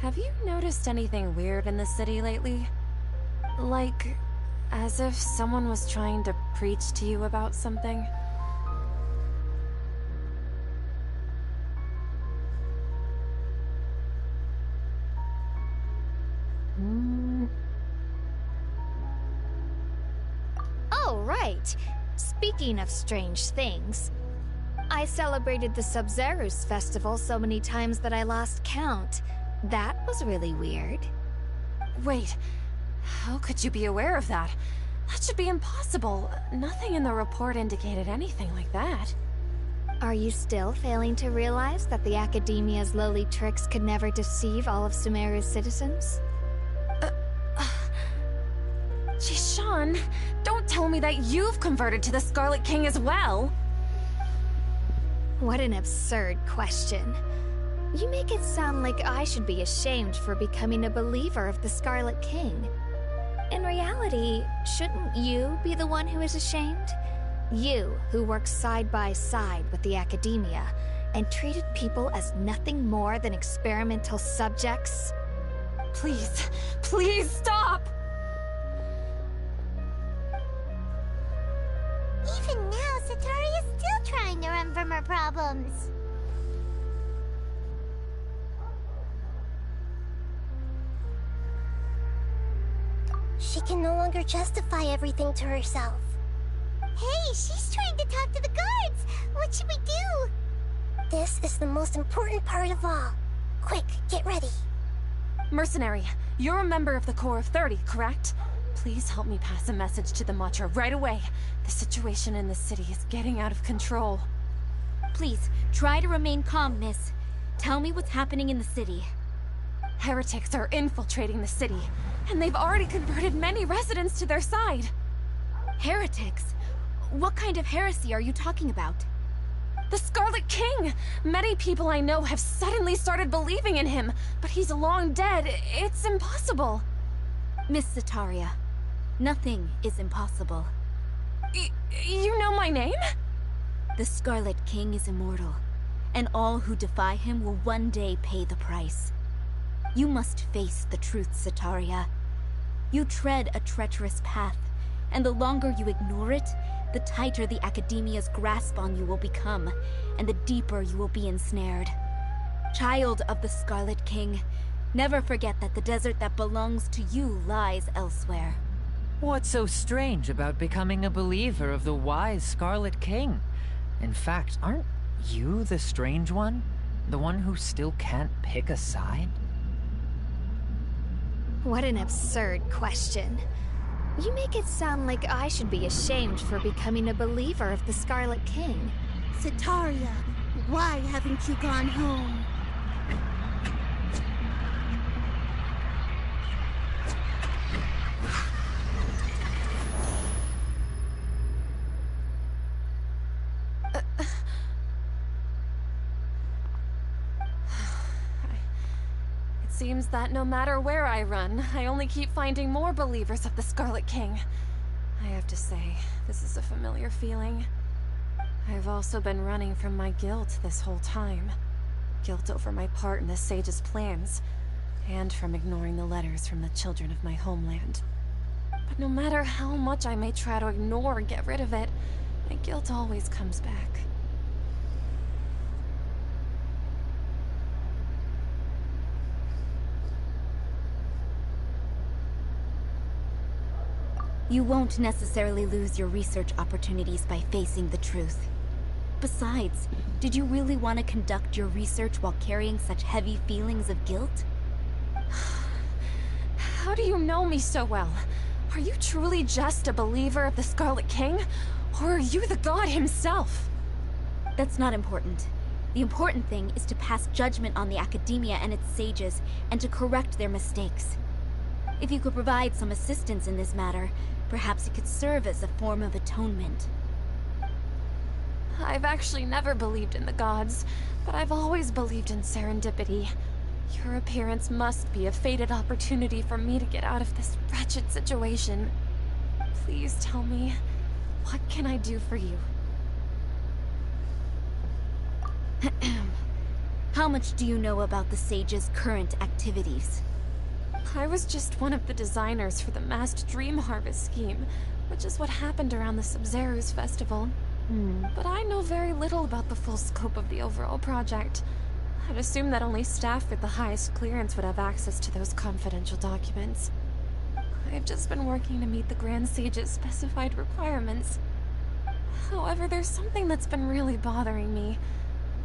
S14: have you noticed anything weird in the city lately? Like, as if someone was trying to preach to you about something?
S12: Oh, right. Speaking of strange things, I celebrated the Sub-Zerus festival so many times that I lost count. That was really weird.
S14: Wait, how could you be aware of that? That should be impossible. Nothing in the report indicated anything like that.
S12: Are you still failing to realize that the Academia's lowly tricks could never deceive all of Sumeru's citizens?
S14: Jishan, don't tell me that you've converted to the Scarlet King as well!
S12: What an absurd question. You make it sound like I should be ashamed for becoming a believer of the Scarlet King. In reality, shouldn't you be the one who is ashamed? You, who works side by side with the Academia, and treated people as nothing more than experimental subjects?
S14: Please, please stop!
S7: Even now, Satori is still trying to run from her problems.
S10: She can no longer justify everything to herself.
S7: Hey, she's trying to talk to the guards! What should we do?
S10: This is the most important part of all. Quick, get ready.
S14: Mercenary, you're a member of the Corps of 30, correct? Please help me pass a message to the Matcha right away. The situation in the city is getting out of control.
S4: Please, try to remain calm, miss. Tell me what's happening in the city.
S14: Heretics are infiltrating the city, and they've already converted many residents to their side.
S4: Heretics? What kind of heresy are you talking about?
S14: The Scarlet King! Many people I know have suddenly started believing in him, but he's long dead. It's impossible.
S4: Miss Sataria, nothing is impossible.
S14: You know my name?
S4: The Scarlet King is immortal, and all who defy him will one day pay the price. You must face the truth, Sataria. You tread a treacherous path, and the longer you ignore it, the tighter the Academia's grasp on you will become, and the deeper you will be ensnared. Child of the Scarlet King, never forget that the desert that belongs to you lies elsewhere.
S6: What's so strange about becoming a believer of the wise Scarlet King? In fact, aren't you the strange one? The one who still can't pick a side?
S12: What an absurd question. You make it sound like I should be ashamed for becoming a believer of the Scarlet King.
S11: Sataria, why haven't you gone home?
S14: Seems that no matter where I run, I only keep finding more believers of the Scarlet King. I have to say, this is a familiar feeling. I've also been running from my guilt this whole time. Guilt over my part in the Sage's plans, and from ignoring the letters from the children of my homeland. But no matter how much I may try to ignore or get rid of it, my guilt always comes back.
S4: You won't necessarily lose your research opportunities by facing the truth. Besides, did you really want to conduct your research while carrying such heavy feelings of guilt?
S14: How do you know me so well? Are you truly just a believer of the Scarlet King? Or are you the god himself?
S4: That's not important. The important thing is to pass judgment on the Academia and its sages, and to correct their mistakes. If you could provide some assistance in this matter, perhaps it could serve as a form of atonement.
S14: I've actually never believed in the gods, but I've always believed in serendipity. Your appearance must be a fated opportunity for me to get out of this wretched situation. Please tell me, what can I do for you?
S4: How much do you know about the Sage's current activities?
S14: I was just one of the designers for the masked dream harvest scheme, which is what happened around the Sub-Zerus festival. But I know very little about the full scope of the overall project. I'd assume that only staff with the highest clearance would have access to those confidential documents. I've just been working to meet the Grand Sage's specified requirements. However, there's something that's been really bothering me.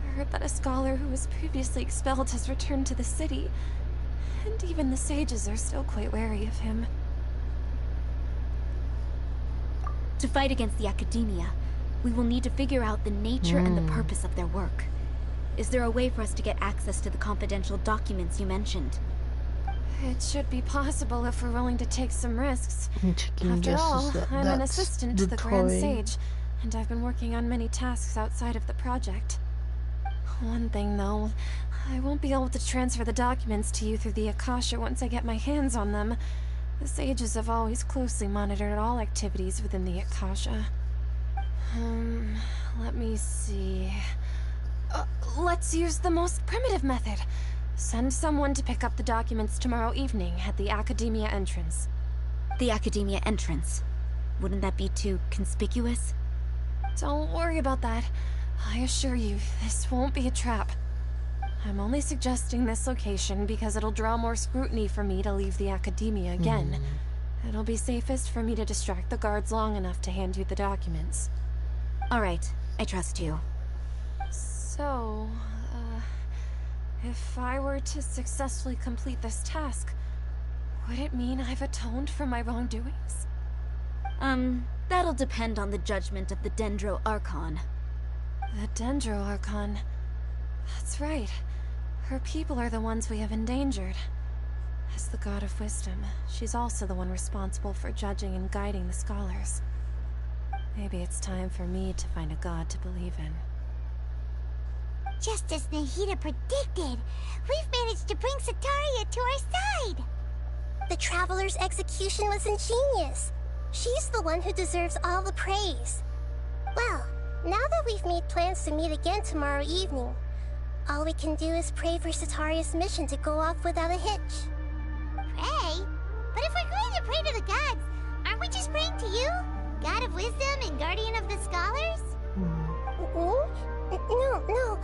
S14: I heard that a scholar who was previously expelled has returned to the city, and even the sages are still quite wary of him.
S15: To fight against the Academia, we will need to figure out the nature and the purpose of their work. Is there a way for us to get access to the confidential documents you mentioned?
S14: It should be possible if we're willing to take some risks. After all, I'm an assistant to the Grand Sage, and I've been working on many tasks outside of the project. One thing, though, I won't be able to transfer the documents to you through the Akasha once I get my hands on them. The sages have always closely monitored all activities within the Akasha. Let me see... let's use the most primitive method. Send someone to pick up the documents tomorrow evening at the Academia entrance.
S15: The Academia entrance? Wouldn't that be too conspicuous?
S14: Don't worry about that. I assure you, this won't be a trap. I'm only suggesting this location because it'll draw more scrutiny for me to leave the Academia again. It'll be safest for me to distract the guards long enough to hand you the documents.
S15: Alright, I trust you.
S14: So, if I were to successfully complete this task, would it mean I've atoned for my wrongdoings?
S15: That'll depend on the judgment of the Dendro Archon.
S14: The Dendro Archon? That's right. Her people are the ones we have endangered. As the God of Wisdom, she's also the one responsible for judging and guiding the scholars. Maybe it's time for me to find a god to believe in.
S7: Just as Nahida predicted, we've managed to bring Sataria to our side! The Traveler's execution was ingenious. She's the one who deserves all the praise. Well, now that we've made plans to meet again tomorrow evening, all we can do is pray for Sataria's mission to go off without a hitch. Pray? But if we're going to pray to the gods, aren't we just praying to you? God of Wisdom and Guardian of the Scholars? No.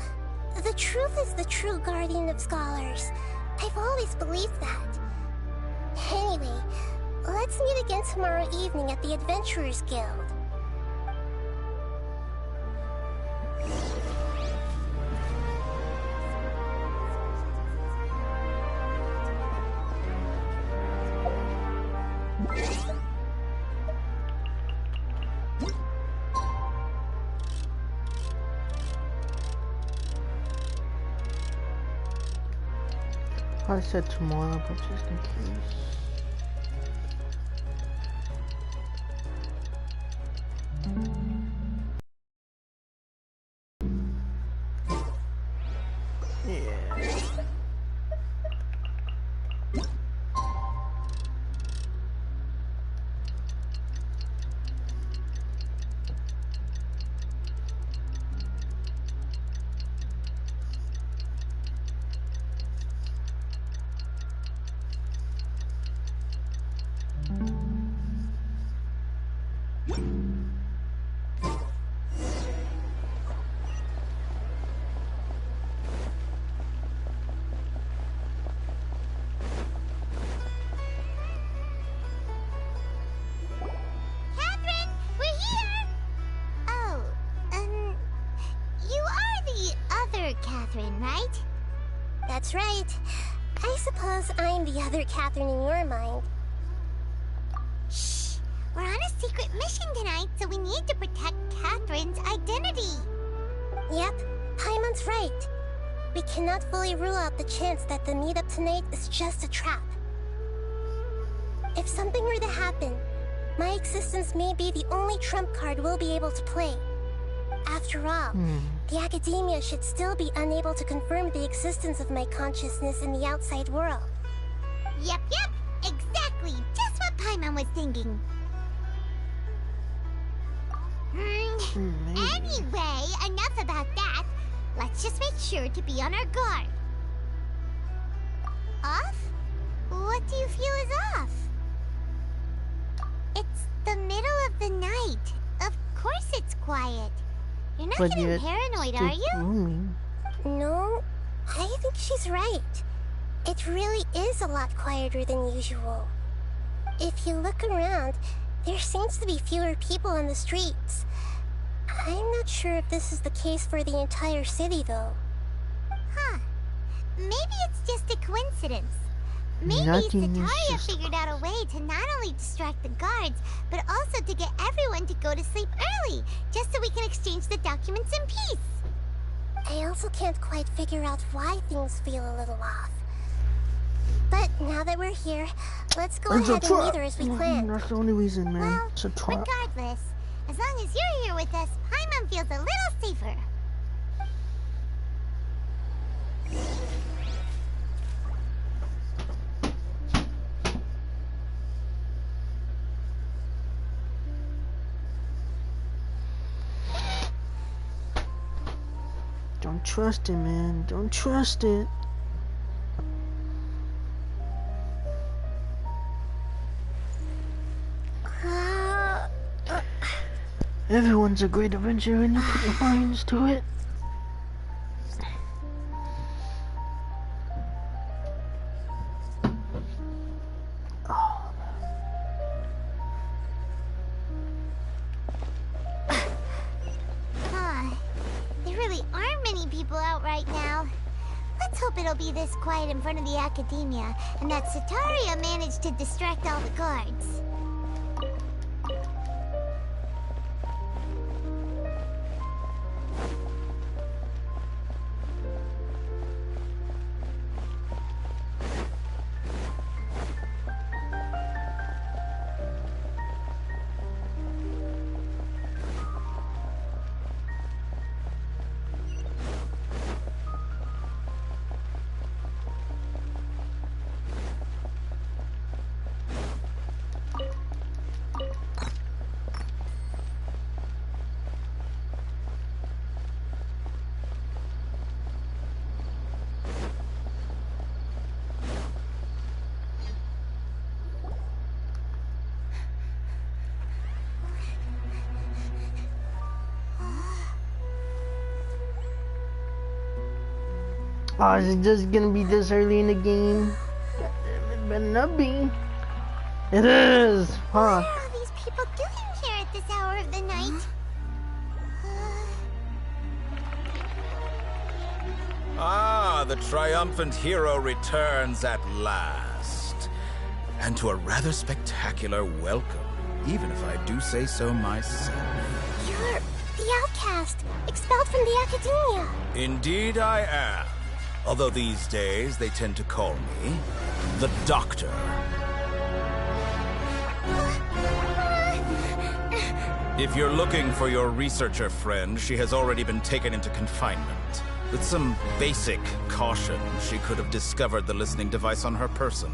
S7: The truth is the true Guardian of Scholars. I've always believed that. Anyway, let's meet again tomorrow evening at the Adventurers Guild.
S1: I said tomorrow, but just in case. Catherine, right? That's right. I suppose I'm the other Catherine in your mind. Shh! We're on a secret mission tonight, so we need to protect Catherine's identity. Yep, Paimon's right. We cannot fully rule out the chance that the meetup tonight is just a trap. If something were to happen, my existence may be the only trump card we'll be able to play. After all, the Academia should still be unable to confirm the existence of my consciousness in the outside world. Yep, exactly. Just what Paimon was thinking. Anyway, enough about that. Let's just make sure to be on our guard. Off? What do you feel is off? It's the middle of the night. Of course it's quiet. You're not getting paranoid, are you? No, I think she's right. It really is a lot quieter than usual. If you look around, there seems to be fewer people on the streets. I'm not sure if this is the case for the entire city, though.
S7: Huh. Maybe it's just a coincidence. Maybe
S16: Nothing is
S7: Sataria
S16: just-
S7: figured out a way to not only distract the guards, but also to get everyone to go to sleep early, just so we can exchange the documents in peace.
S1: I also can't quite figure out why things feel a little off. But now that we're here, let's go
S16: It's a
S1: ahead and leave
S16: trap.
S1: her as we planned.
S16: That's the only reason, man.
S7: Well,
S16: It's a trap.
S7: regardless, as long as you're here with us, Paimon feels a little safer.
S16: Don't trust it, man. Don't trust it. Everyone's a great adventure and you put your minds to it.
S7: There really aren't many people out right now. Let's hope it'll be this quiet in front of the Academia, and that Sataria managed to distract all the guards.
S16: Oh, is it just gonna be this early in the game? It better not be. It is! Huh?
S7: What are all these people doing here at this hour of the night?
S17: Ah, the triumphant hero returns at last. And to a rather spectacular welcome, even if I do say so myself.
S1: You're the outcast, expelled from the Academia.
S17: Indeed I am. Although these days they tend to call me the Doctor. If you're looking for your researcher friend, she has already been taken into confinement. With some basic caution, she could have discovered the listening device on her person.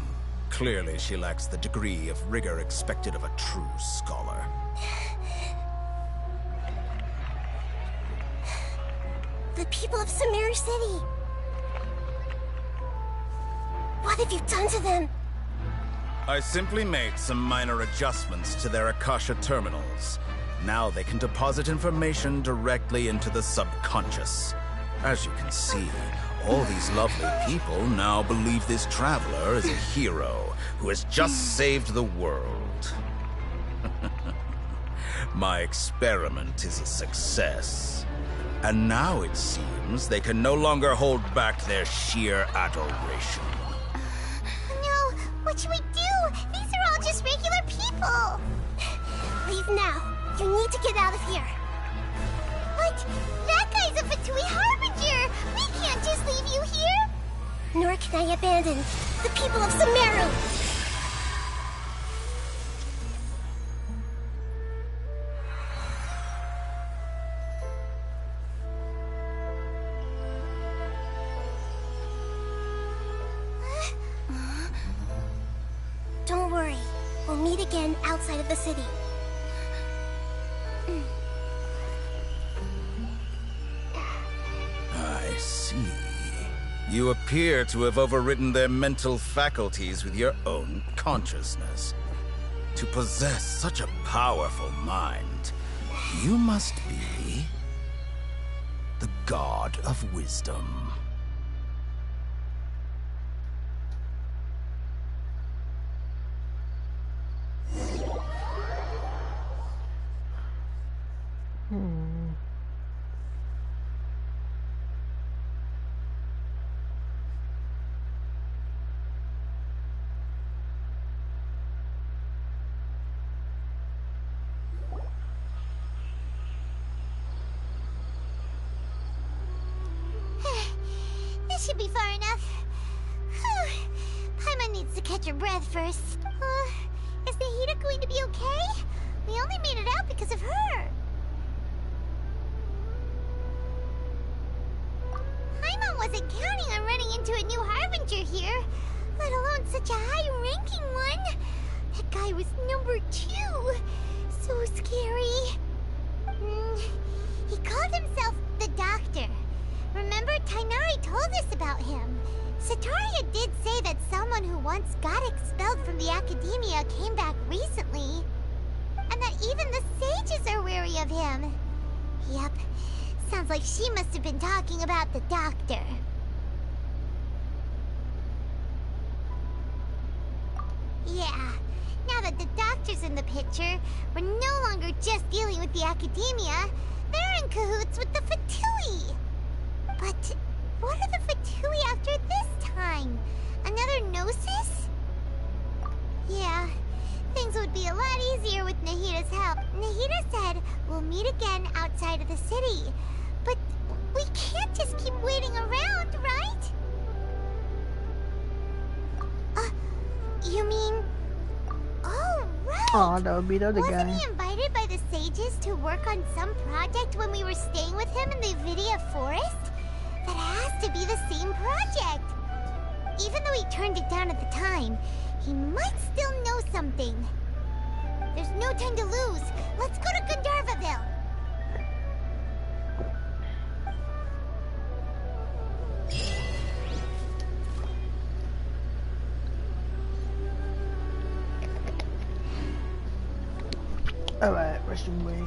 S17: Clearly, she lacks the degree of rigor expected of a true scholar.
S1: The people of Sumeru City. What have you done to them?
S17: I simply made some minor adjustments to their Akasha terminals. Now they can deposit information directly into the subconscious. As you can see, all these lovely people now believe this traveler is a hero who has just saved the world. My experiment is a success. And now it seems they can no longer hold back their sheer adoration.
S7: No, what should we do? These are all just regular people.
S1: Leave now. You need to get out of here.
S7: What? That guy's a Fatui Harbinger! We can't just leave you here!
S1: Nor can I abandon the people of Sumeru! Don't worry. We'll meet again outside of the city.
S17: I see. You appear to have overridden their mental faculties with your own consciousness. To possess such a powerful mind, you must be the God of Wisdom.
S7: should be far enough. Paimon needs to catch her breath first. Is Nahida going to be okay? We only made it out because of her. Paimon wasn't counting on running into a new Harbinger here, let alone such a high-ranking one. That guy was number 2. So scary. He called himself the Doctor. Remember, Tainari told us about him. Sataria did say that someone who once got expelled from the Academia came back recently. And that even the sages are wary of him. Yep, sounds like she must have been talking about the Doctor. Yeah, now that the Doctor's in the picture, we're no longer just dealing with the Academia. They're in cahoots with the Fatui. But what are the Fatui after this time? Another Gnosis? Yeah, things would be a lot easier with Nahida's help. Nahida said we'll meet again outside of the city. But we can't just keep waiting around, right? You mean... Oh, right!
S16: Oh, that would be the other guy.
S7: Wasn't he invited by the sages to work on some project when we were staying with him in the Avidia Forest? That has to be the same project. Even though he turned it down at the time, he might still know something. There's no time to lose. Let's go to Gandharvaville.
S16: Alright, rest away.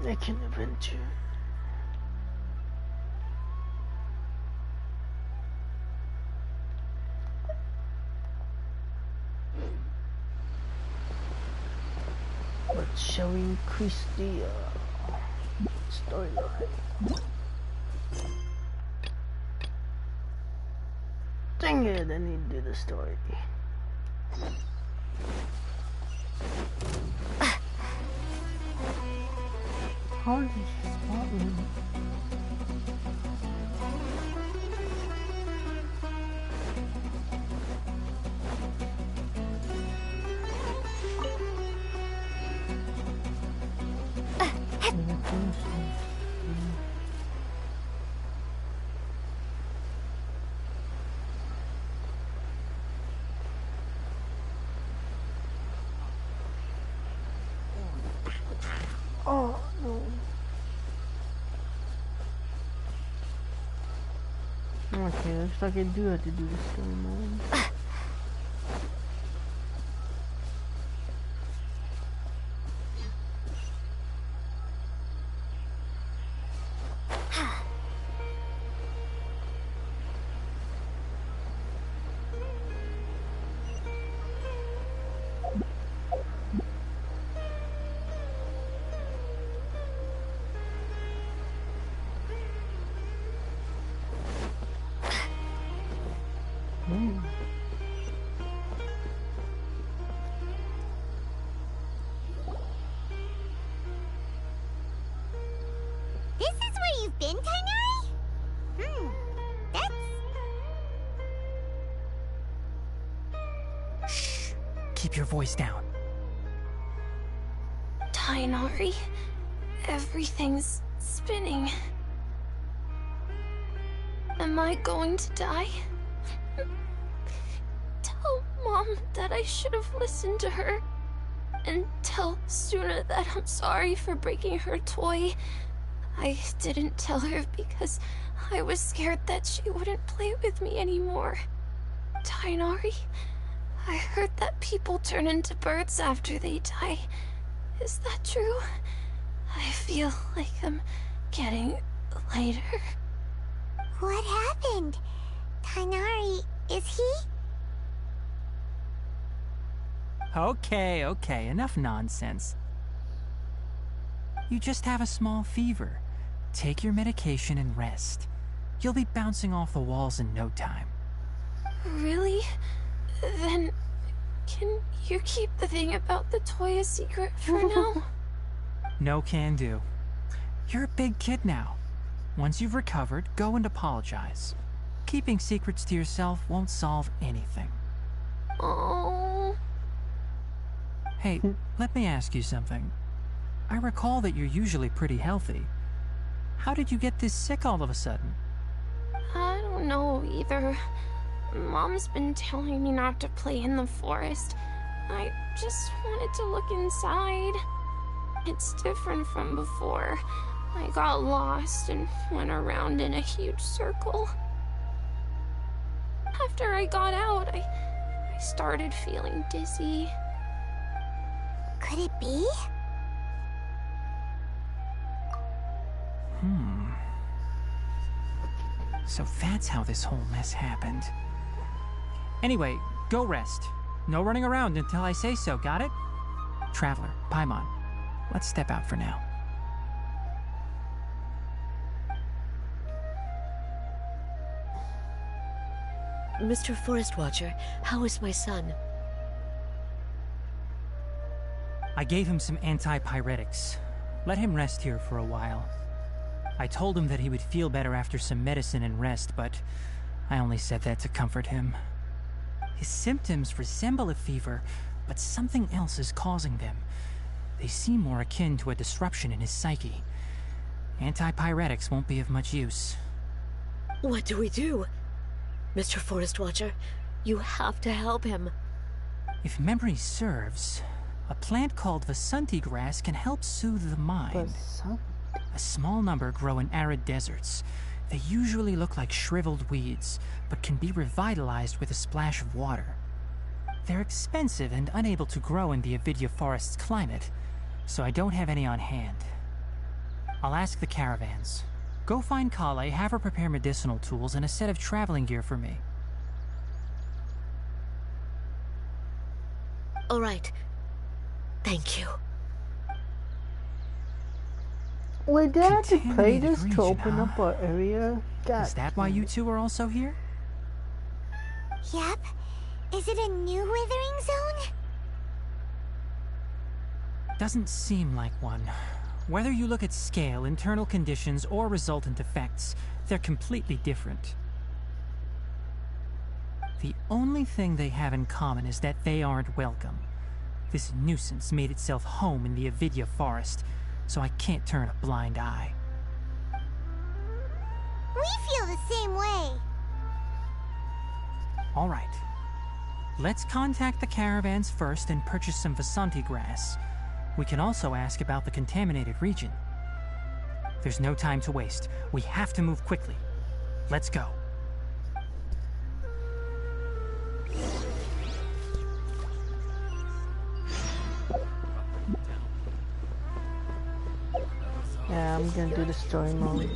S16: Making adventure. But shall we increase the storyline? Dang it, I need to do the story. Holy shit. Oh, no. Okay, looks like I do have to do the story mode.
S7: This is where you've been, Kainari? That's...
S18: Shh. Keep your voice down.
S14: Tainari, everything's spinning. Am I going to die? Tell Mom that I should have listened to her. And tell Suna that I'm sorry for breaking her toy. I didn't tell her because I was scared that she wouldn't play with me anymore. Tainari, I heard that people turn into birds after they die. Is that true? I feel like I'm getting lighter.
S7: What happened? Tainari, is he?
S18: Okay, enough nonsense. You just have a small fever. Take your medication and rest. You'll be bouncing off the walls in no time.
S14: Really? Then, can you keep the thing about the toy a secret for now?
S18: No can do. You're a big kid now. Once you've recovered, go and apologize. Keeping secrets to yourself won't solve anything.
S14: Oh.
S18: Hey, let me ask you something. I recall that you're usually pretty healthy. How did you get this sick all of a sudden?
S14: I don't know either. Mom's been telling me not to play in the forest. I just wanted to look inside. It's different from before. I got lost and went around in a huge circle. After I got out, I started feeling dizzy.
S7: Could it be?
S18: So that's how this whole mess happened. Anyway, go rest. No running around until I say so, got it? Traveler, Paimon, let's step out for now.
S8: Mr. Forest Watcher, how is my son?
S18: I gave him some antipyretics. Let him rest here for a while. I told him that he would feel better after some medicine and rest, but I only said that to comfort him. His symptoms resemble a fever, but something else is causing them. They seem more akin to a disruption in his psyche. Antipyretics won't be of much use.
S8: What do we do? Mr. Forest Watcher, you have to help him.
S18: If memory serves, a plant called Vasanti grass can help soothe the mind. A small number grow in arid deserts. They usually look like shriveled weeds, but can be revitalized with a splash of water. They're expensive and unable to grow in the Avidya forest's climate, so I don't have any on hand. I'll ask the caravans. Go find Kale, have her prepare medicinal tools and a set of traveling gear for me.
S8: All right. Thank you.
S16: Wait, did I have to play this to open up our area? God.
S18: Is that why you two are also here?
S7: Yep. Is it a new withering zone?
S18: Doesn't seem like one. Whether you look at scale, internal conditions, or resultant effects, they're completely different. The only thing they have in common is that they aren't welcome. This nuisance made itself home in the Avidya forest, so I can't turn a blind eye.
S7: We feel the same way.
S18: All right. Let's contact the caravans first and purchase some Vasanti grass. We can also ask about the contaminated region. There's no time to waste. We have to move quickly. Let's go.
S16: Yeah, I'm gonna do the story mode.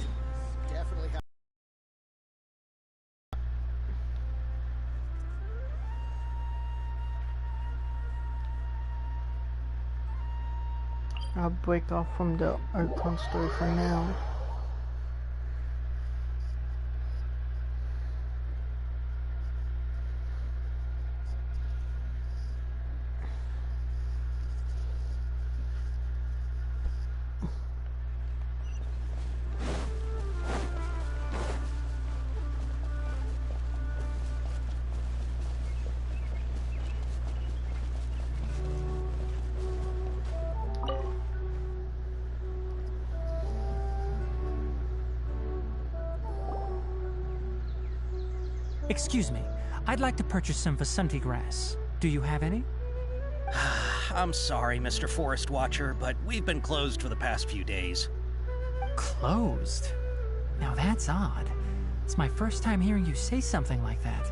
S16: I'll break off from the Archon story for now.
S18: Excuse me, I'd like to purchase some Vasanti grass. Do you have any?
S19: I'm sorry, Mr. Forest Watcher, but we've been closed for the past few days.
S18: Closed? Now that's odd. It's my first time hearing you say something like that.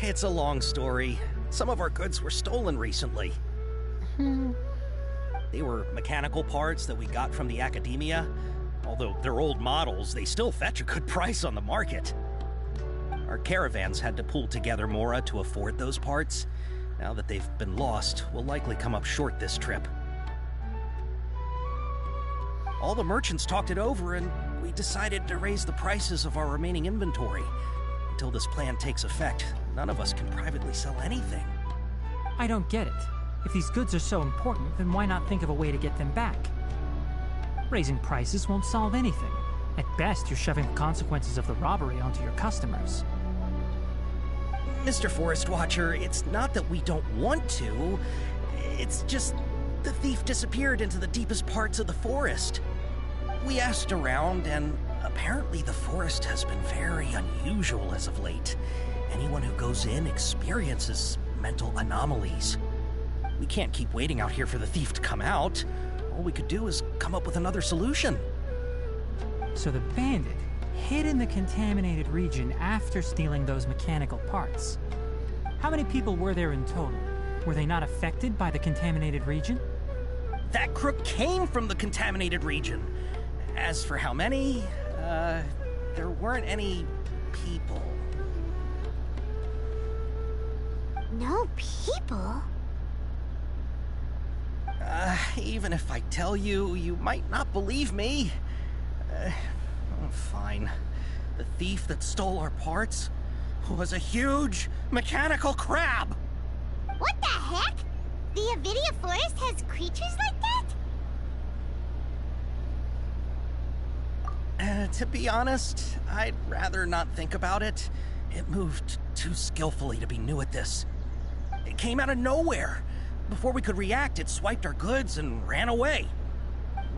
S19: It's a long story. Some of our goods were stolen recently. They were mechanical parts that we got from the Academia. Although they're old models, they still fetch a good price on the market. Our caravans had to pull together more to afford those parts. Now that they've been lost, we'll likely come up short this trip. All the merchants talked it over, and we decided to raise the prices of our remaining inventory. Until this plan takes effect, none of us can privately sell anything.
S18: I don't get it. If these goods are so important, then why not think of a way to get them back? Raising prices won't solve anything. At best, you're shoving the consequences of the robbery onto your customers.
S19: Mr. Forest Watcher, it's not that we don't want to. It's just the thief disappeared into the deepest parts of the forest. We asked around, and apparently the forest has been very unusual as of late. Anyone who goes in experiences mental anomalies. We can't keep waiting out here for the thief to come out. All we could do is come up with another solution.
S18: So the bandit hid in the contaminated region after stealing those mechanical parts. How many people were there in total? Were they not affected by the contaminated region?
S19: That crook came from the contaminated region. As for how many, there weren't any people.
S7: No people?
S19: Even if I tell you, you might not believe me. Fine. The thief that stole our parts was a huge mechanical crab!
S7: What the heck? The Avidia Forest has creatures like that?
S19: To be honest, I'd rather not think about it. It moved too skillfully to be new at this. It came out of nowhere. Before we could react, it swiped our goods and ran away.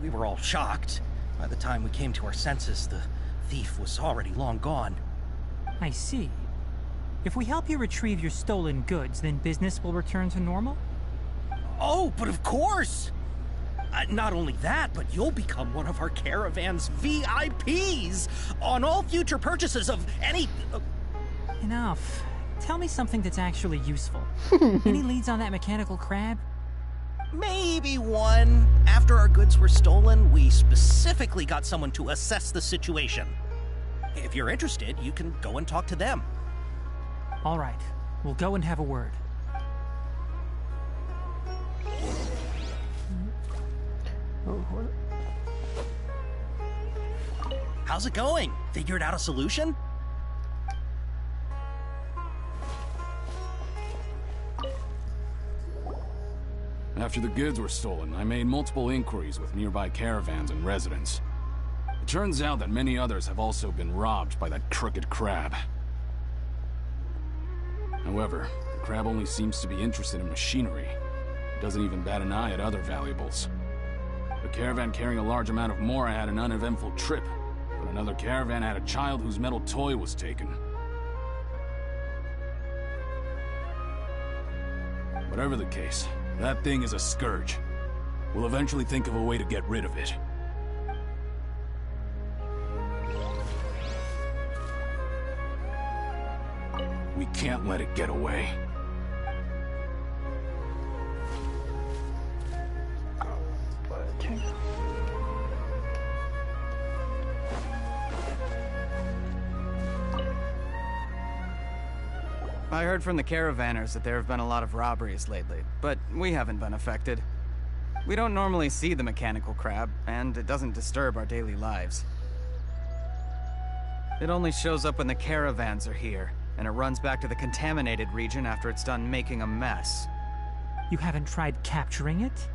S19: We were all shocked. By the time we came to our senses, the thief was already long gone.
S18: I see. If we help you retrieve your stolen goods, then business will return to normal?
S19: Oh, but of course! Not only that, but you'll become one of our caravan's VIPs on all future purchases of any...
S18: Enough. Tell me something that's actually useful. Any leads on that mechanical crab?
S19: Maybe one. After our goods were stolen, we specifically got someone to assess the situation. If you're interested, you can go and talk to them.
S18: All right. We'll go and have a word.
S19: How's it going? Figured out a solution?
S20: After the goods were stolen, I made multiple inquiries with nearby caravans and residents. It turns out that many others have also been robbed by that crooked crab. However, the crab only seems to be interested in machinery. It doesn't even bat an eye at other valuables. A caravan carrying a large amount of Mora had an uneventful trip, but another caravan had a child whose metal toy was taken. Whatever the case, that thing is a scourge. We'll eventually think of a way to get rid of it. We can't let it get away.
S2: I heard from the caravanners that there have been a lot of robberies lately, but we haven't been affected. We don't normally see the mechanical crab, and it doesn't disturb our daily lives. It only shows up when the caravans are here, and it runs back to the contaminated region after it's done making a mess.
S18: You haven't tried capturing it?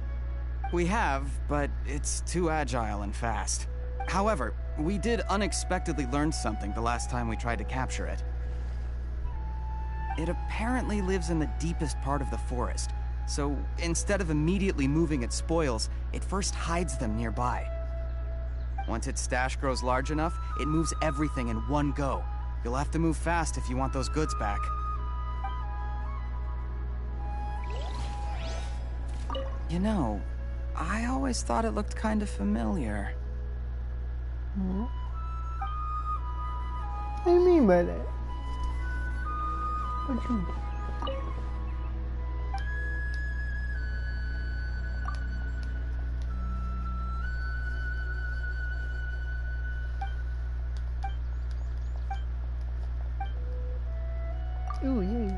S2: We have, but it's too agile and fast. However, we did unexpectedly learn something the last time we tried to capture it. It apparently lives in the deepest part of the forest, so instead of immediately moving its spoils, it first hides them nearby. Once its stash grows large enough, it moves everything in one go. You'll have to move fast if you want those goods back. You know, I always thought it looked kind of familiar.
S16: What do you mean by that? What do you mean? Ooh, yeah.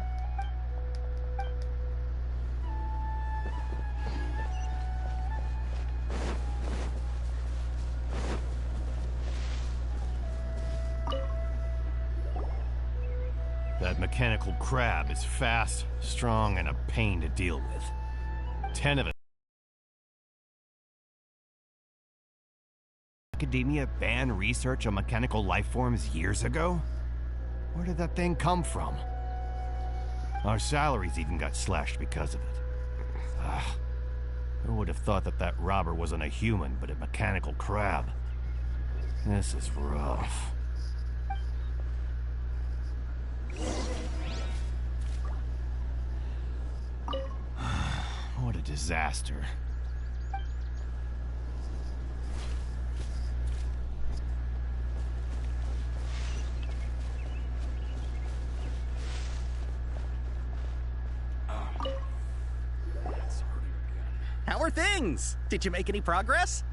S21: That mechanical crab is fast, strong, and a pain to deal with. 10 of it. Academia banned research on mechanical life forms years ago? Where did that thing come from? Our salaries even got slashed because of it. Who would have thought that that robber wasn't a human, but a mechanical crab? This is rough. What a disaster.
S19: How are things? Did you make any progress?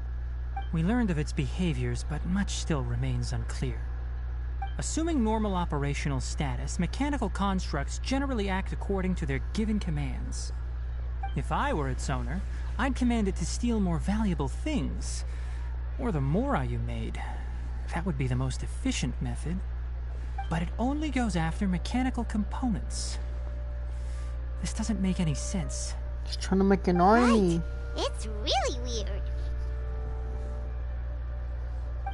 S18: We learned of its behaviors, but much still remains unclear. Assuming normal operational status, mechanical constructs generally act according to their given commands. If I were its owner, I'd command it to steal more valuable things. Or the mora you made. That would be the most efficient method. But it only goes after mechanical components. This doesn't make any sense.
S16: Just trying to make an army.
S7: Right. It's really weird.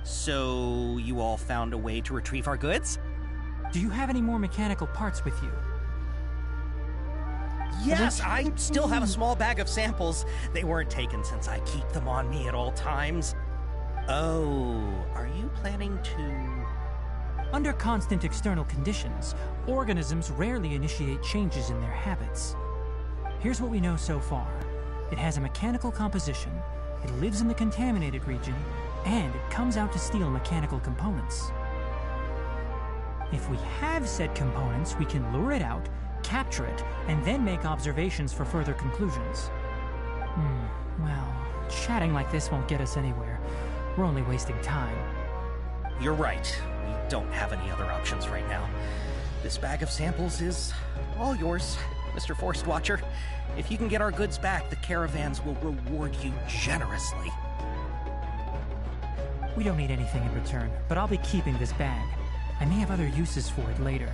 S19: So, you all found a way to retrieve our goods?
S18: Do you have any more mechanical parts with you?
S19: Yes, I still have a small bag of samples. They weren't taken since I keep them on me at all times. Oh, are you planning to...
S18: Under constant external conditions, organisms rarely initiate changes in their habits. Here's what we know so far. It has a mechanical composition, it lives in the contaminated region, and it comes out to steal mechanical components. If we have said components, we can lure it out, capture it, and then make observations for further conclusions. Well, chatting like this won't get us anywhere. We're only wasting time.
S19: You're right. We don't have any other options right now. This bag of samples is all yours, Mr. Forest Watcher. If you can get our goods back, the caravans will reward you generously.
S18: We don't need anything in return, but I'll be keeping this bag. I may have other uses for it later.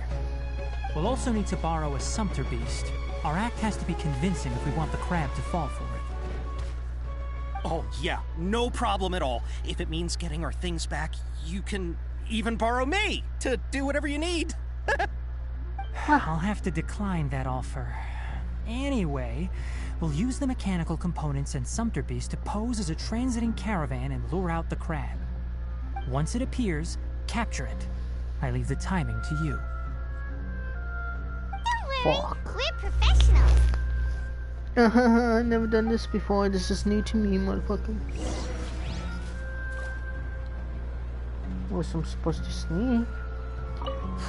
S18: We'll also need to borrow a sumpter beast. Our act has to be convincing if we want the crab to fall for it.
S19: Oh, yeah, no problem at all. If it means getting our things back, you can even borrow me to do whatever you need.
S18: I'll have to decline that offer. Anyway, we'll use the mechanical components and sumpter beast to pose as a transiting caravan and lure out the crab. Once it appears, capture it. I leave the timing to you.
S7: Don't worry, we're professionals.
S16: I've never done this before. This is new to me, motherfucker. Oh, so I'm supposed to sneak.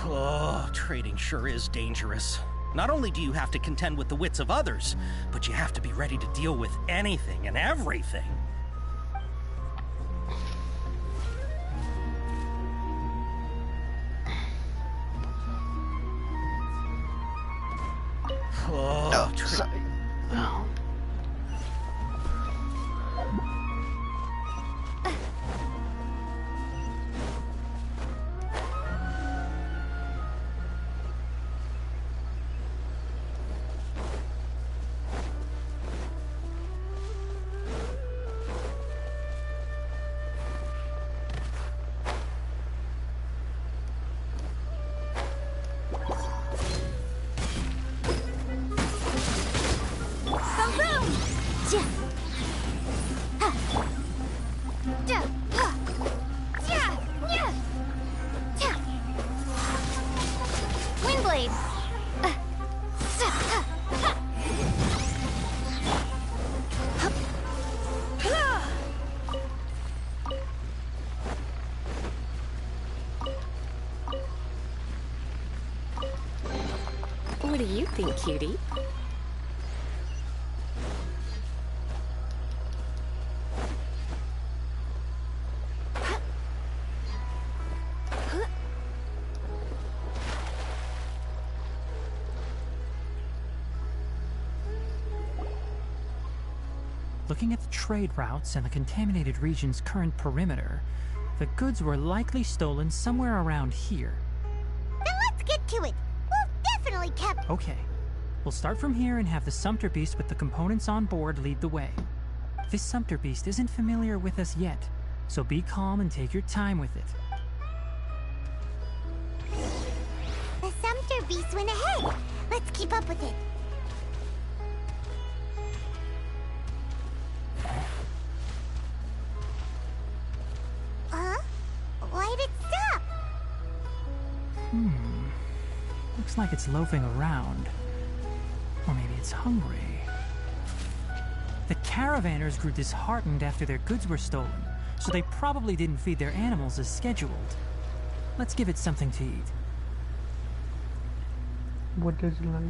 S19: Oh, trading sure is dangerous. Not only do you have to contend with the wits of others, but you have to be ready to deal with anything and everything. Oh,
S16: sorry. Oh.
S4: Windblade!
S5: What do you think, cutie?
S18: Looking at the trade routes and the contaminated region's current perimeter, the goods were likely stolen somewhere around here.
S7: Then let's get to it. We'll definitely cap-
S18: Okay. We'll start from here and have the Sumpter Beast with the components on board lead the way. This Sumpter Beast isn't familiar with us yet, so be calm and take your time with it.
S7: The Sumpter Beast went ahead. Let's keep up with it. Why'd it stop?
S18: Looks like it's loafing around. Or maybe it's hungry. The caravanners grew disheartened after their goods were stolen, so they probably didn't feed their animals as scheduled. Let's give it something to eat.
S16: What does it like?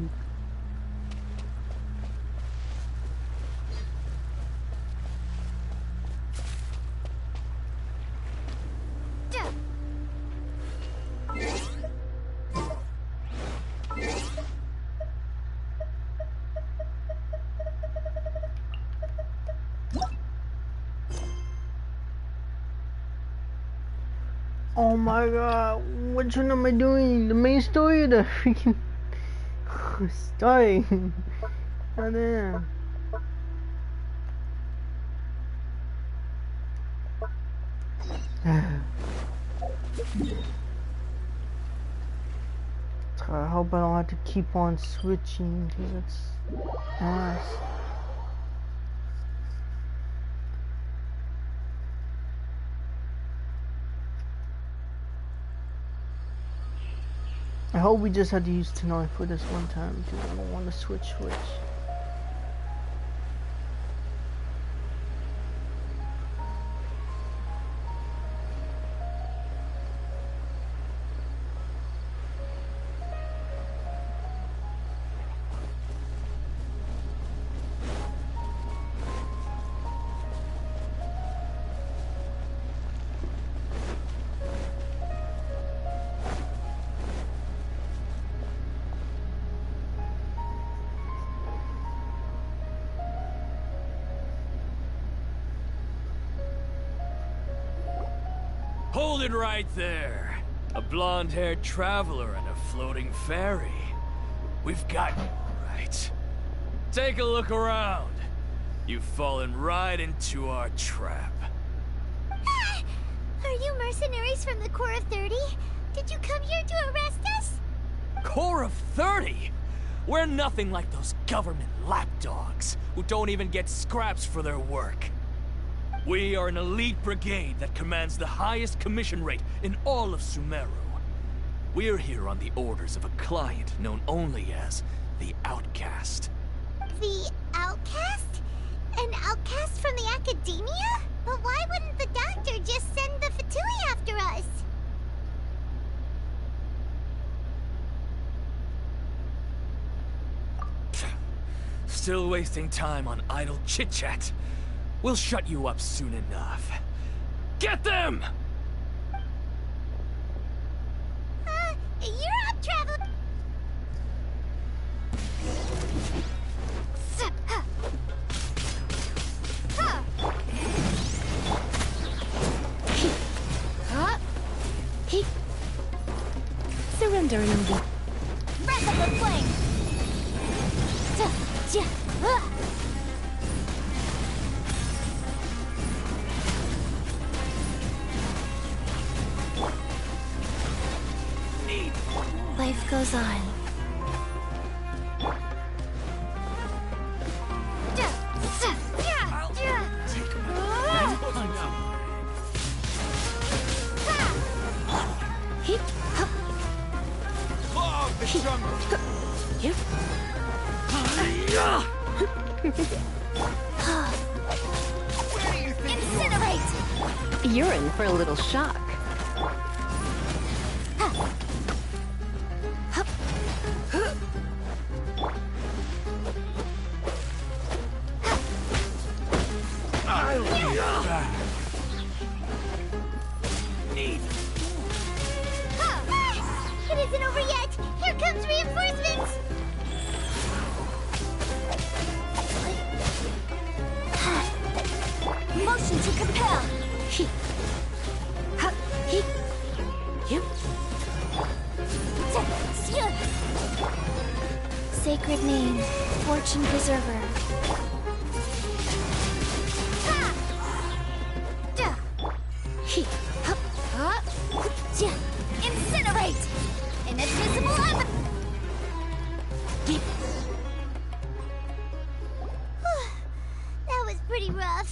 S16: Oh my god, which one am I doing? The main story or the freaking story? Oh damn. I hope I don't have to keep on switching because it's ass. I hope we just had to use Tenoi for this one time because I don't want to switch.
S22: Hold it right there. A blonde-haired traveler and a floating ferry. We've got you, all right. Take a look around. You've fallen right into our trap.
S7: Are you mercenaries from the Corps of 30? Did you come here to arrest us?
S22: Corps of 30? We're nothing like those government lapdogs who don't even get scraps for their work. We are an elite brigade that commands the highest commission rate in all of Sumeru. We're here on the orders of a client known only as the Outcast.
S7: The An outcast from the academia? But why wouldn't the doctor just send the Fatui after us?
S22: Still wasting time on idle chit-chat. We'll shut you up soon enough. Get them!
S7: You're up, traveler.
S5: Surrender and you'll be...
S7: Breath of the flame.
S15: Life goes on.
S22: Clog the jungle!
S5: Yep.
S7: Incinerate!
S5: You're in for a little shock.
S7: It isn't over yet! Here comes reinforcements! Motion to compel!
S15: Sacred name, Fortune Preserver.
S7: Incinerate! Inadmissible That was pretty rough.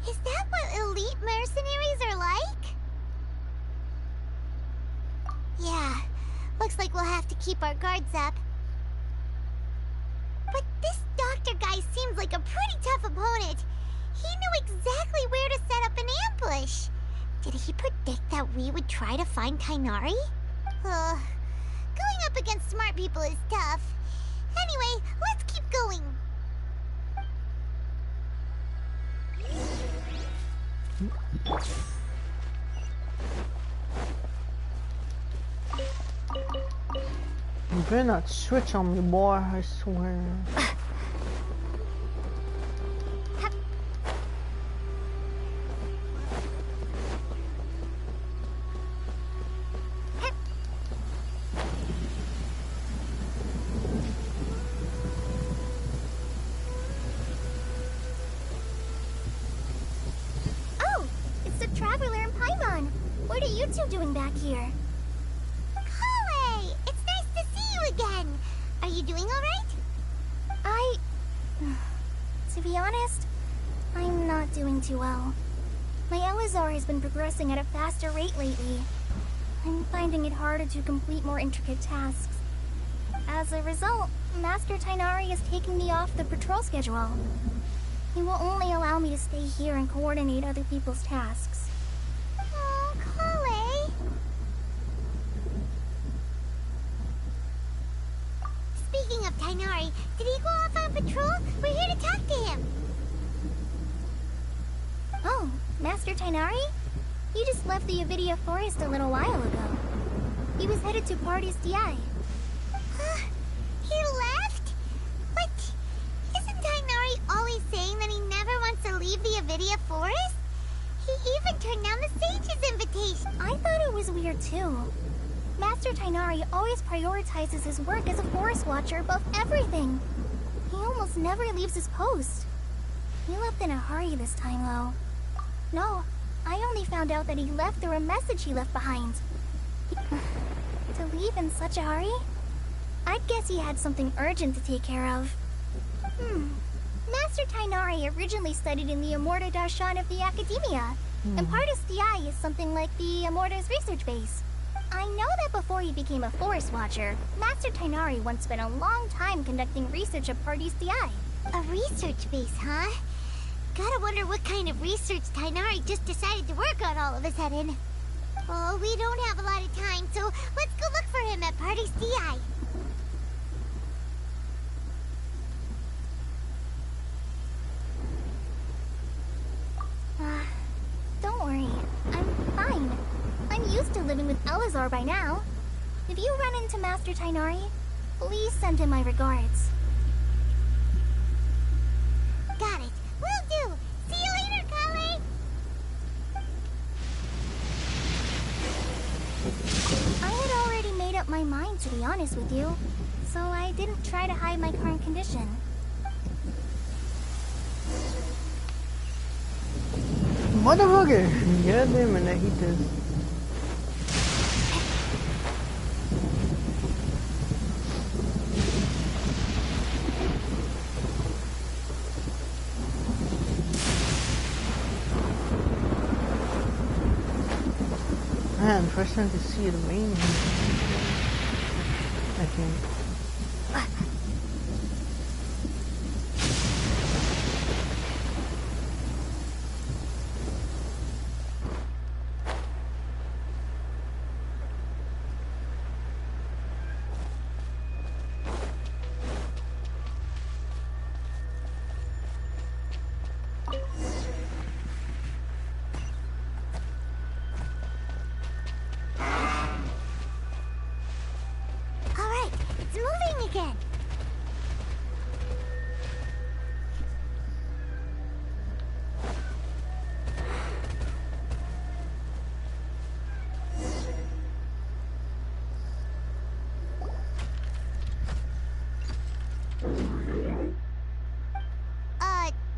S7: Is that what elite mercenaries are like? Yeah, looks like we'll have to keep our guards up. But this doctor guy seems like a pretty tough opponent. He knew exactly where to set up an ambush. Did he predict that we would try to find Tainari? Going up against smart people is tough. Anyway, let's keep going.
S16: You better not switch on me, boy, I swear.
S1: Oh, it's the Traveler and Paimon. What are you two doing back here?
S7: Kale! It's nice to see you again. Are you doing all right?
S1: To be honest, I'm not doing too well. My Elazar has been progressing at a faster rate lately. I'm finding it harder to complete more intricate tasks. As a result, Master Tainari is taking me off the patrol schedule. He will only allow me to stay here and coordinate other people's tasks.
S7: Oh, Kale. Speaking of Tainari, did he go off on patrol? We're here to talk to him.
S1: Oh, Master Tainari? He just left the Avidia Forest a little while ago. He was headed to Party's DI.
S7: He left? But isn't Tainari always saying that he never wants to leave the Avidia Forest? He even turned down the Sage's invitation.
S1: I thought it was weird too. Master Tainari always prioritizes his work as a forest watcher above everything. He almost never leaves his post. He left in a hurry this time, though. No, I only found out that he left through a message he left behind. To leave in such a hurry? I'd guess he had something urgent to take care of. Master Tainari originally studied in the Amorta Darshan of the Academia, and Partis DI is something like the Amorta's research base. I know that before he became a forest watcher, Master Tainari once spent a long time conducting research at Partis DI.
S7: A research base, huh? Gotta wonder what kind of research Tainari just decided to work on all of a sudden. Oh, we don't have a lot of time, so let's go look for him at Party's DI.
S1: Don't worry. I'm fine. I'm used to living with Elazar by now. If you run into Master Tainari, please send him my regards.
S7: Got it. Will do. See you later, Kale.
S1: I had already made up my mind, to be honest with you, so I didn't try to hide my current condition.
S16: Motherfucker! God damn it, I hate this. Man, first time to see the main. I think.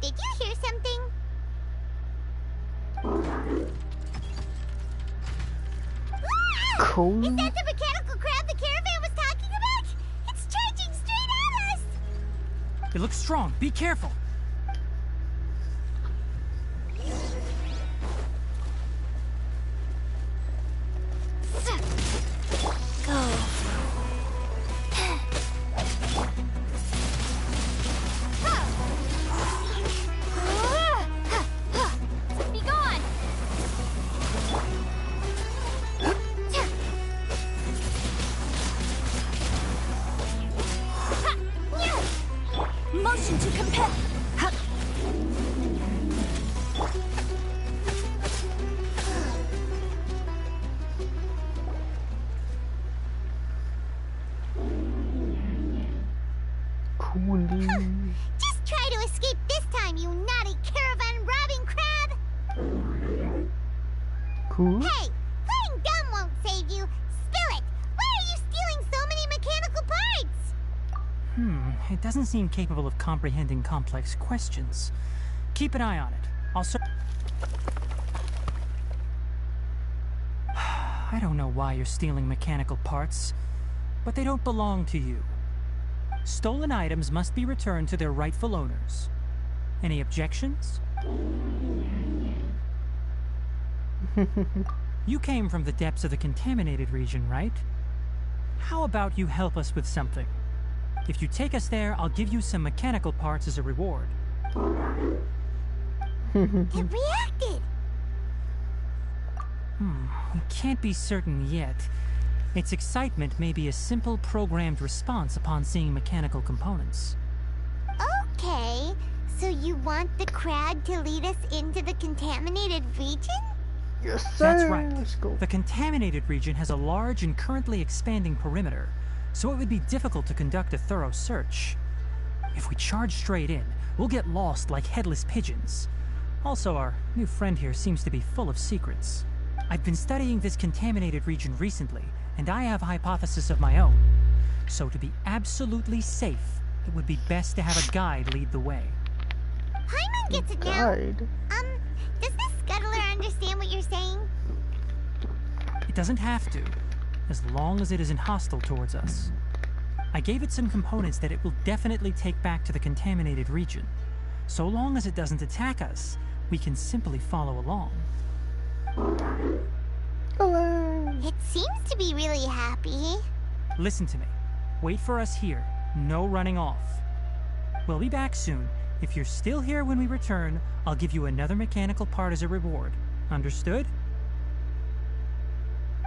S7: Did you hear something?
S16: Cool.
S7: Is that the mechanical crab the caravan was talking about? It's charging straight at us!
S18: It looks strong. Be careful.
S15: Motion to compel.
S7: Just try to escape this time, you naughty caravan robbing crab!
S16: Cool.
S7: Hey, playing dumb won't save you. Spill it! Why are you stealing so many mechanical parts?
S18: It doesn't seem capable of comprehending complex questions. Keep an eye on it. I'll I don't know why you're stealing mechanical parts, but they don't belong to you. Stolen items must be returned to their rightful owners. Any objections? You came from the depths of the contaminated region, right? How about you help us with something? If you take us there, I'll give you some mechanical parts as a reward.
S7: It reacted!
S18: We can't be certain yet. Its excitement may be a simple programmed response upon seeing mechanical components.
S7: Okay, so you want the crab to lead us into the contaminated region?
S16: Yes, sir.
S18: That's right.
S16: Let's go.
S18: The contaminated region has a large and currently expanding perimeter, so it would be difficult to conduct a thorough search. If we charge straight in, we'll get lost like headless pigeons. Also, our new friend here seems to be full of secrets. I've been studying this contaminated region recently, and I have a hypothesis of my own. So to be absolutely safe, it would be best to have a guide lead the way.
S7: Paimon gets it now. Does this scuttler understand what you're saying?
S18: It doesn't have to, as long as it isn't hostile towards us. I gave it some components that it will definitely take back to the contaminated region. So long as it doesn't attack us, we can simply follow along.
S7: It seems to be really happy.
S18: Listen to me. Wait for us here. No running off. We'll be back soon, If you're still here when we return, I'll give you another mechanical part as a reward. Understood?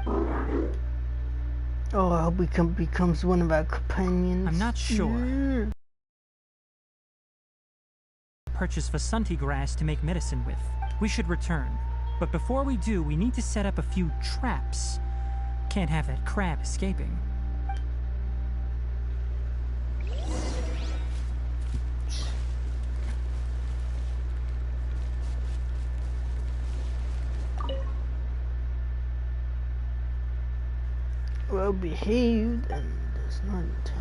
S16: Oh, I hope he becomes one of our companions.
S18: I'm not sure. Purchase Vasanti grass to make medicine with. We should return. But before we do, we need to set up a few traps. Can't have that crab escaping.
S16: Well behaved and does not intend.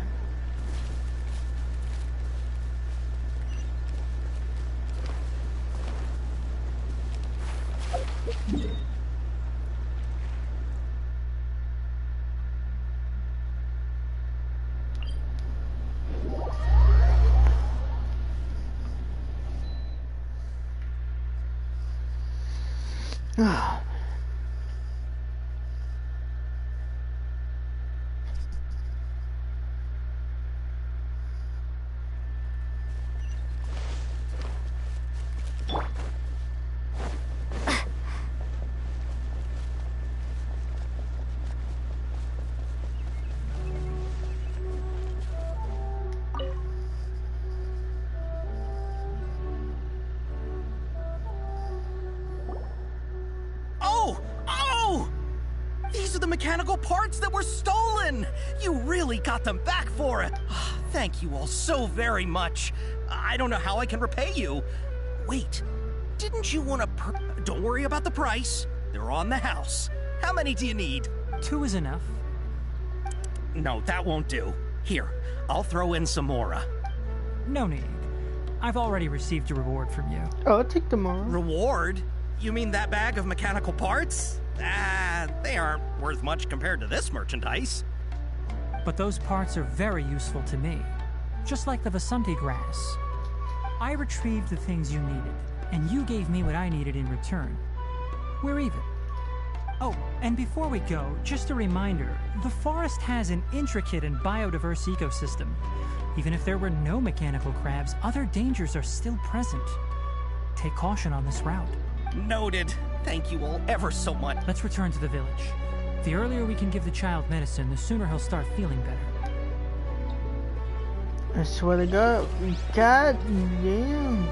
S19: These are the mechanical parts that were stolen! You really got them back for it! Thank you all so very much. I don't know how I can repay you. Wait, didn't you want to Don't worry about the price. They're on the house. How many do you need?
S18: 2 is enough.
S19: No, that won't do. Here, I'll throw in some more.
S18: No need. I've already received a reward from you.
S16: Oh, I'll take tomorrow.
S19: Reward? You mean that bag of mechanical parts? They aren't worth much compared to this merchandise.
S18: But those parts are very useful to me. Just like the Vasanti grass. I retrieved the things you needed, and you gave me what I needed in return. We're even. Oh, and before we go, just a reminder, the forest has an intricate and biodiverse ecosystem. Even if there were no mechanical crabs, other dangers are still present. Take caution on this route.
S19: Noted. Thank you all ever so much.
S18: Let's return to the village. The earlier we can give the child medicine, the sooner he'll start feeling better.
S16: I swear to God. God damn.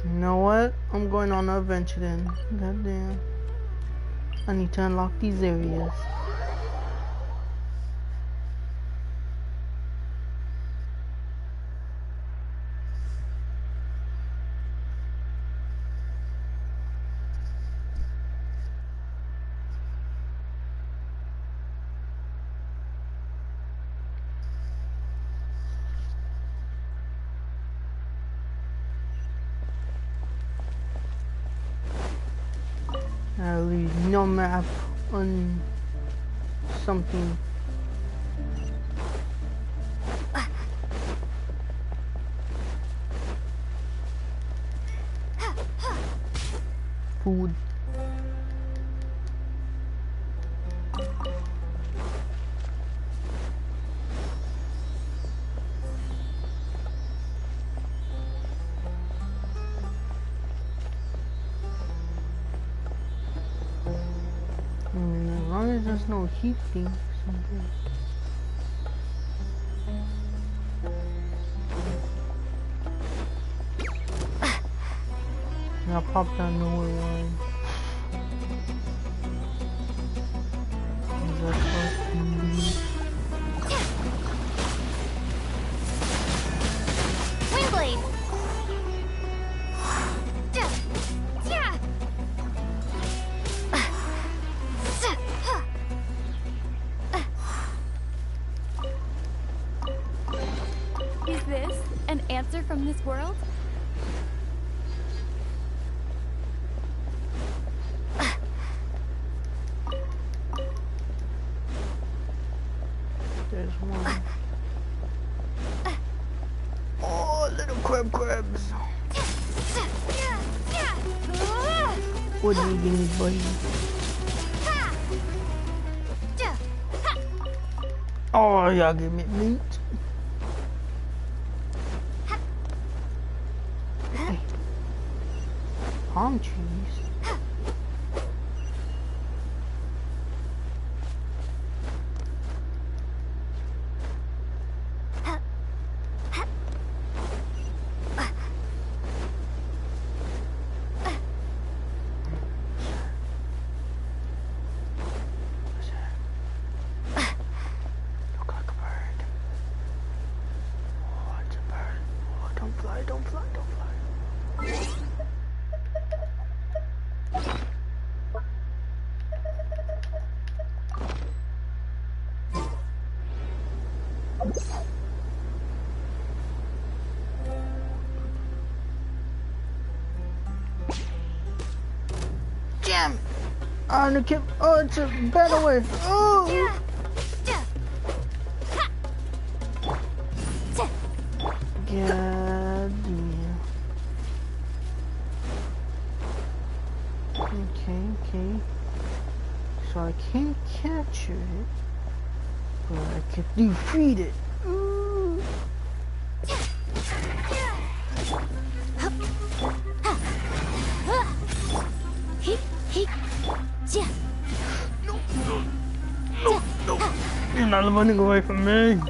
S16: You know what? I'm going on an adventure then. Goddamn. I need to unlock these areas. I'll leave no map on something. Food. As long as there's no heat thing or something. I'll pop down nowhere line. Is that close to me?
S4: Windblade! Is this an answer from this world?
S16: come on. Oh, little crabs. What do you need, buddy? Oh, y'all give me meat. Hey. Palm trees. Jam! On the kip. Oh, it's a bad away. Oh! God damn. Okay. So I can't capture it, but I can defeat it. Ooh. No. You're not running away from me.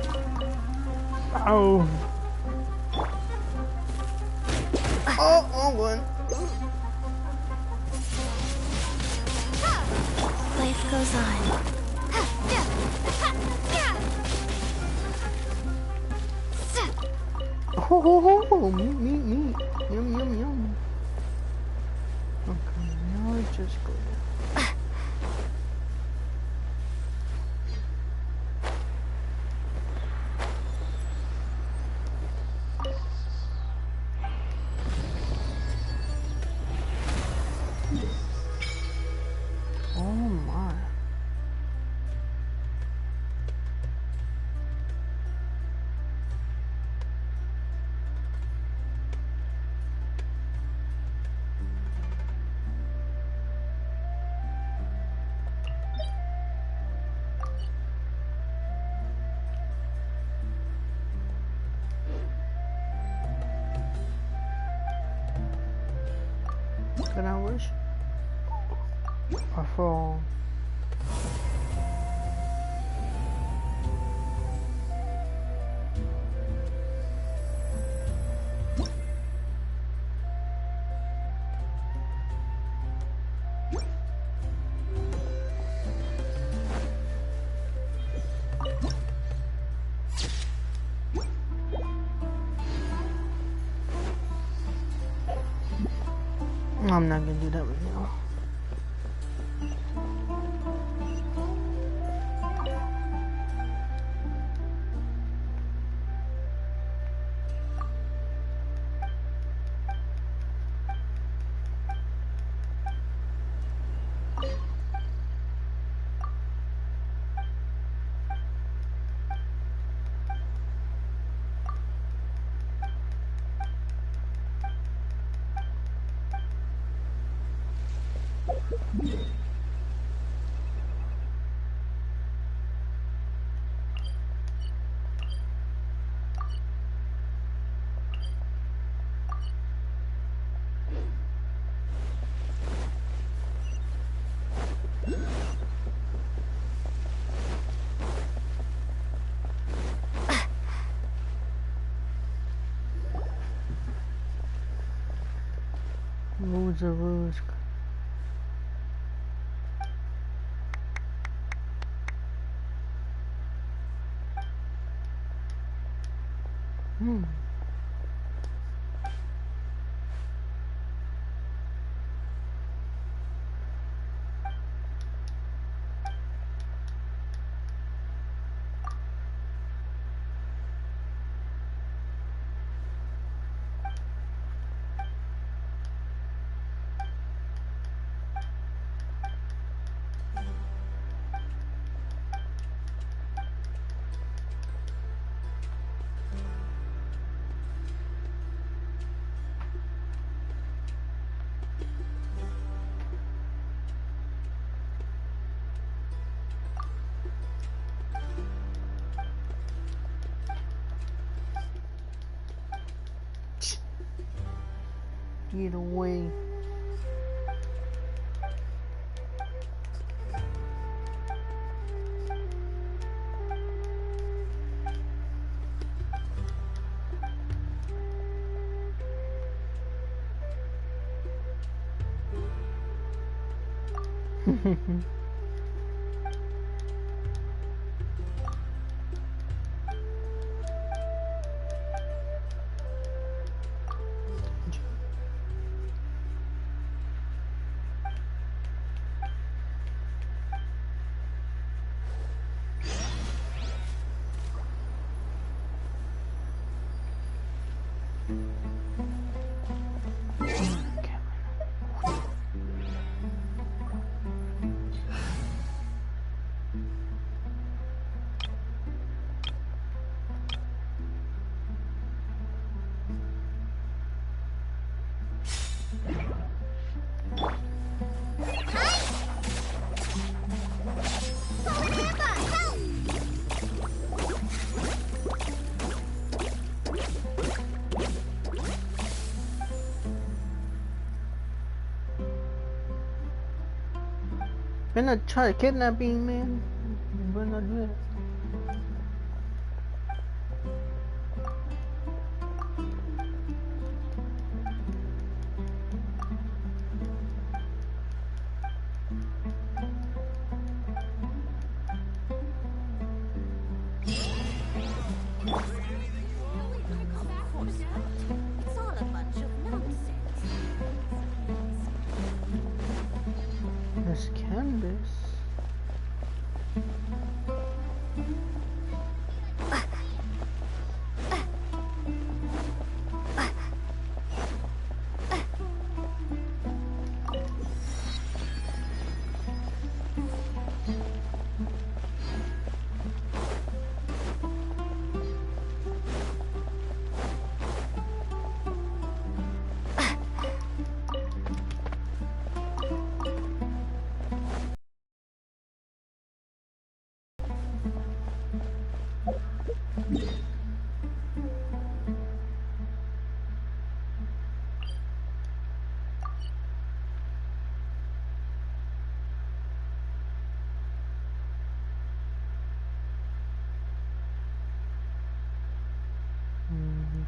S16: Ow. Oh, one.
S11: Life goes on.
S16: Oh, meat. Yum. Okay, now I just go down. Oh my. Can I wish? I fall. I'm not gonna do that right now. Loads of roads. Get away. Better not try to kidnap me, man. You better not do that.
S11: It's all a bunch of nonsense.
S16: This canvas.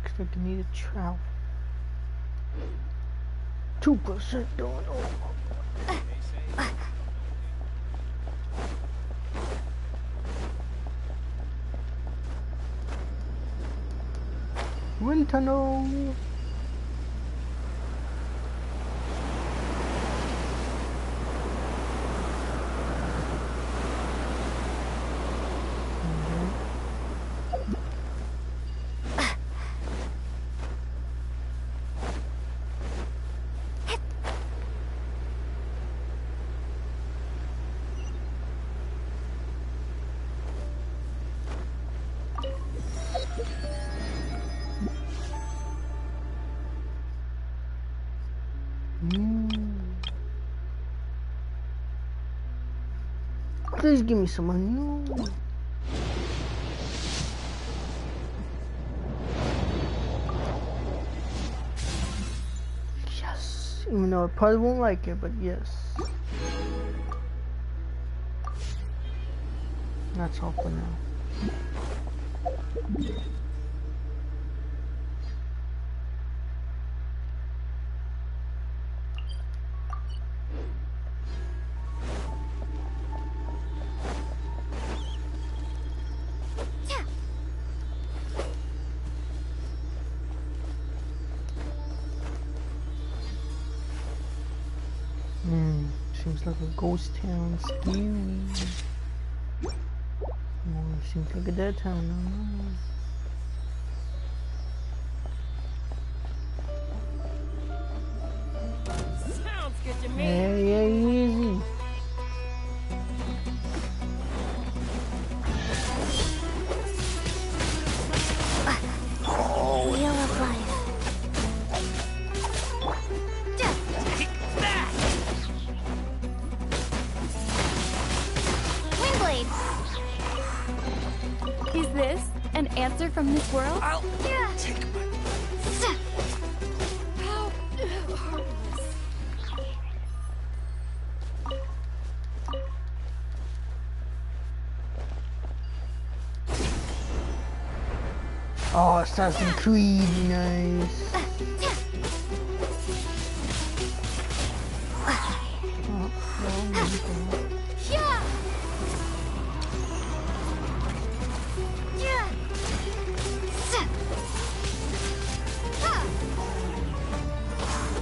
S16: Expecting me to travel. 2% going over. Wind tunnel. Please give me some money. Yes. Even though I probably won't like it, but yes. That's all for now. Seems like a ghost town. Scary. Oh, seems like a dead town.
S11: Sounds good to me.
S16: Hey, easy.
S11: Oh, wheel of life.
S4: Is this an answer from this world?
S19: I'll take my...
S16: Oh, Assassin's Creed, nice.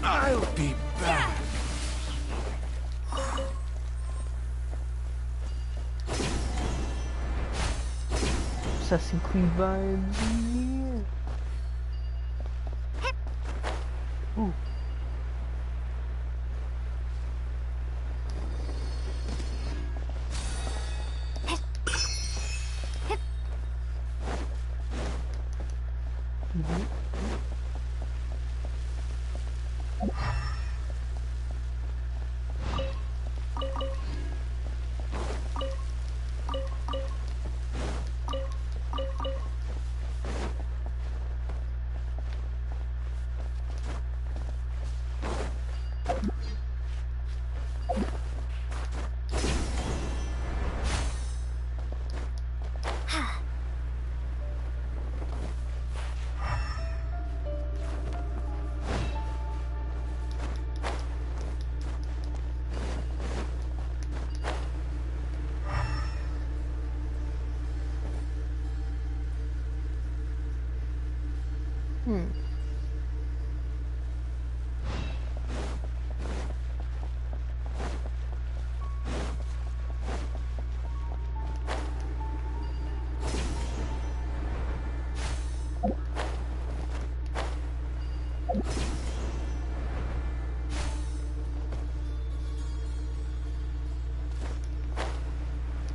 S20: I'll be back.
S16: Assassin's Creed vibes, yeah. Ooh.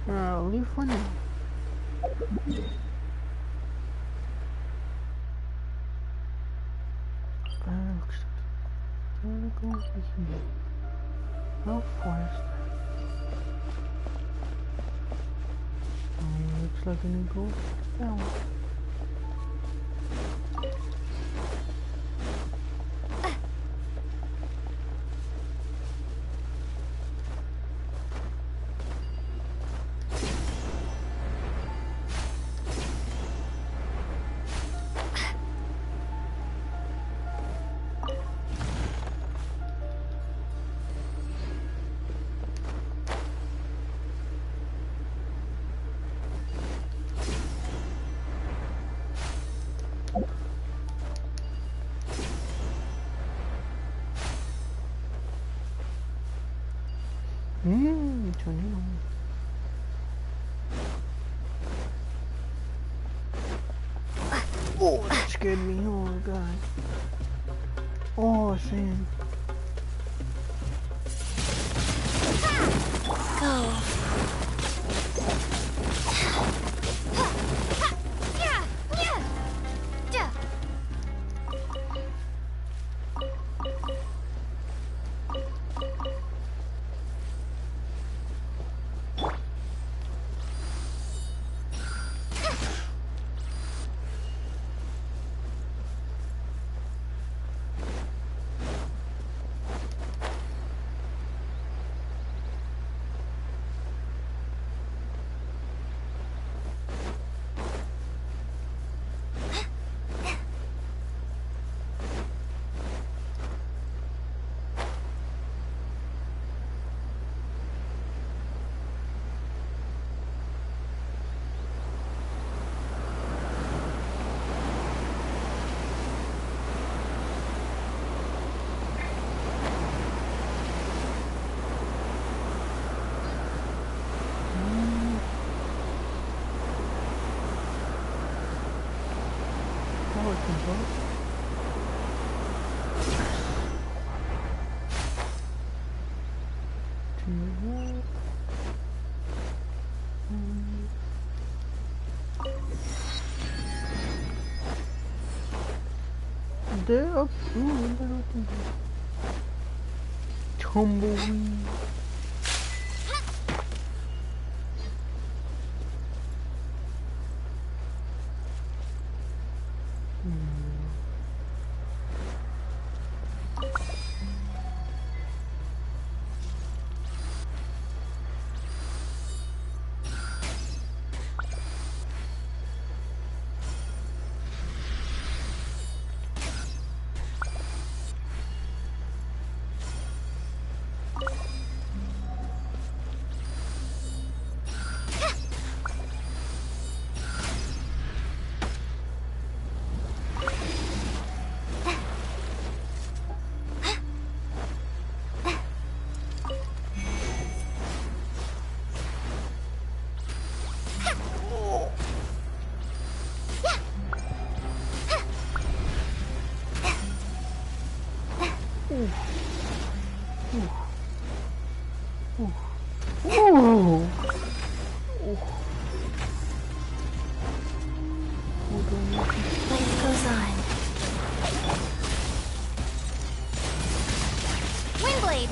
S16: I'll leave for now. Go over here. No forest. Looks like I need to go down. Tornado. Oh, that scared me. Oh god. Oh, sand.
S7: Go.
S16: They're up. Ooh, they're up. Tumbleweed.
S15: Life goes on.
S4: Windblade!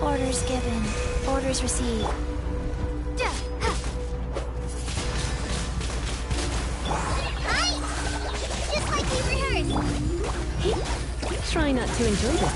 S15: Orders given. Orders received.
S7: Just like we rehearsed.
S8: Try not to enjoy that.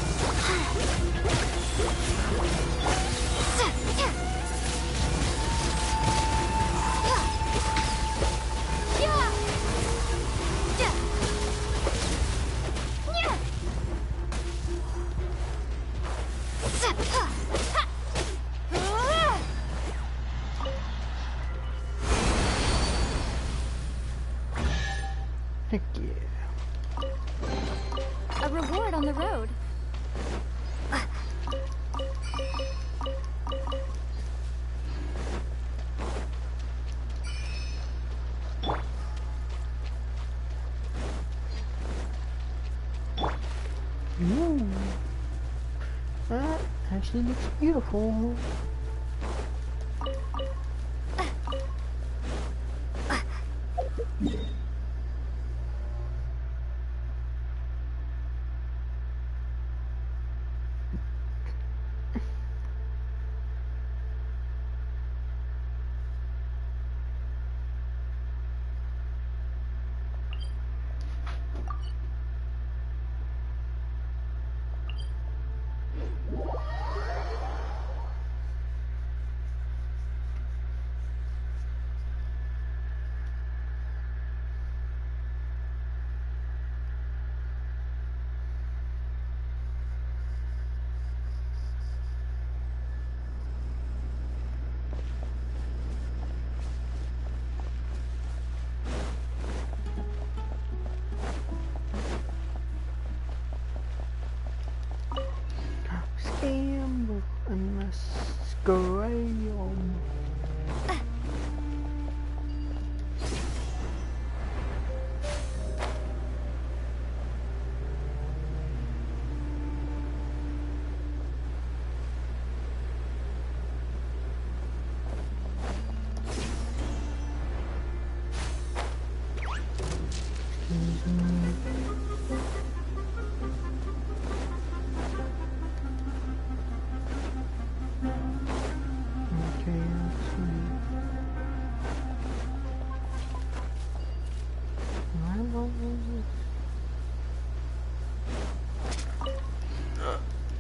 S16: Heck yeah.
S4: A reward on the road.
S16: Ooh. That actually looks beautiful. Scam unless Graham.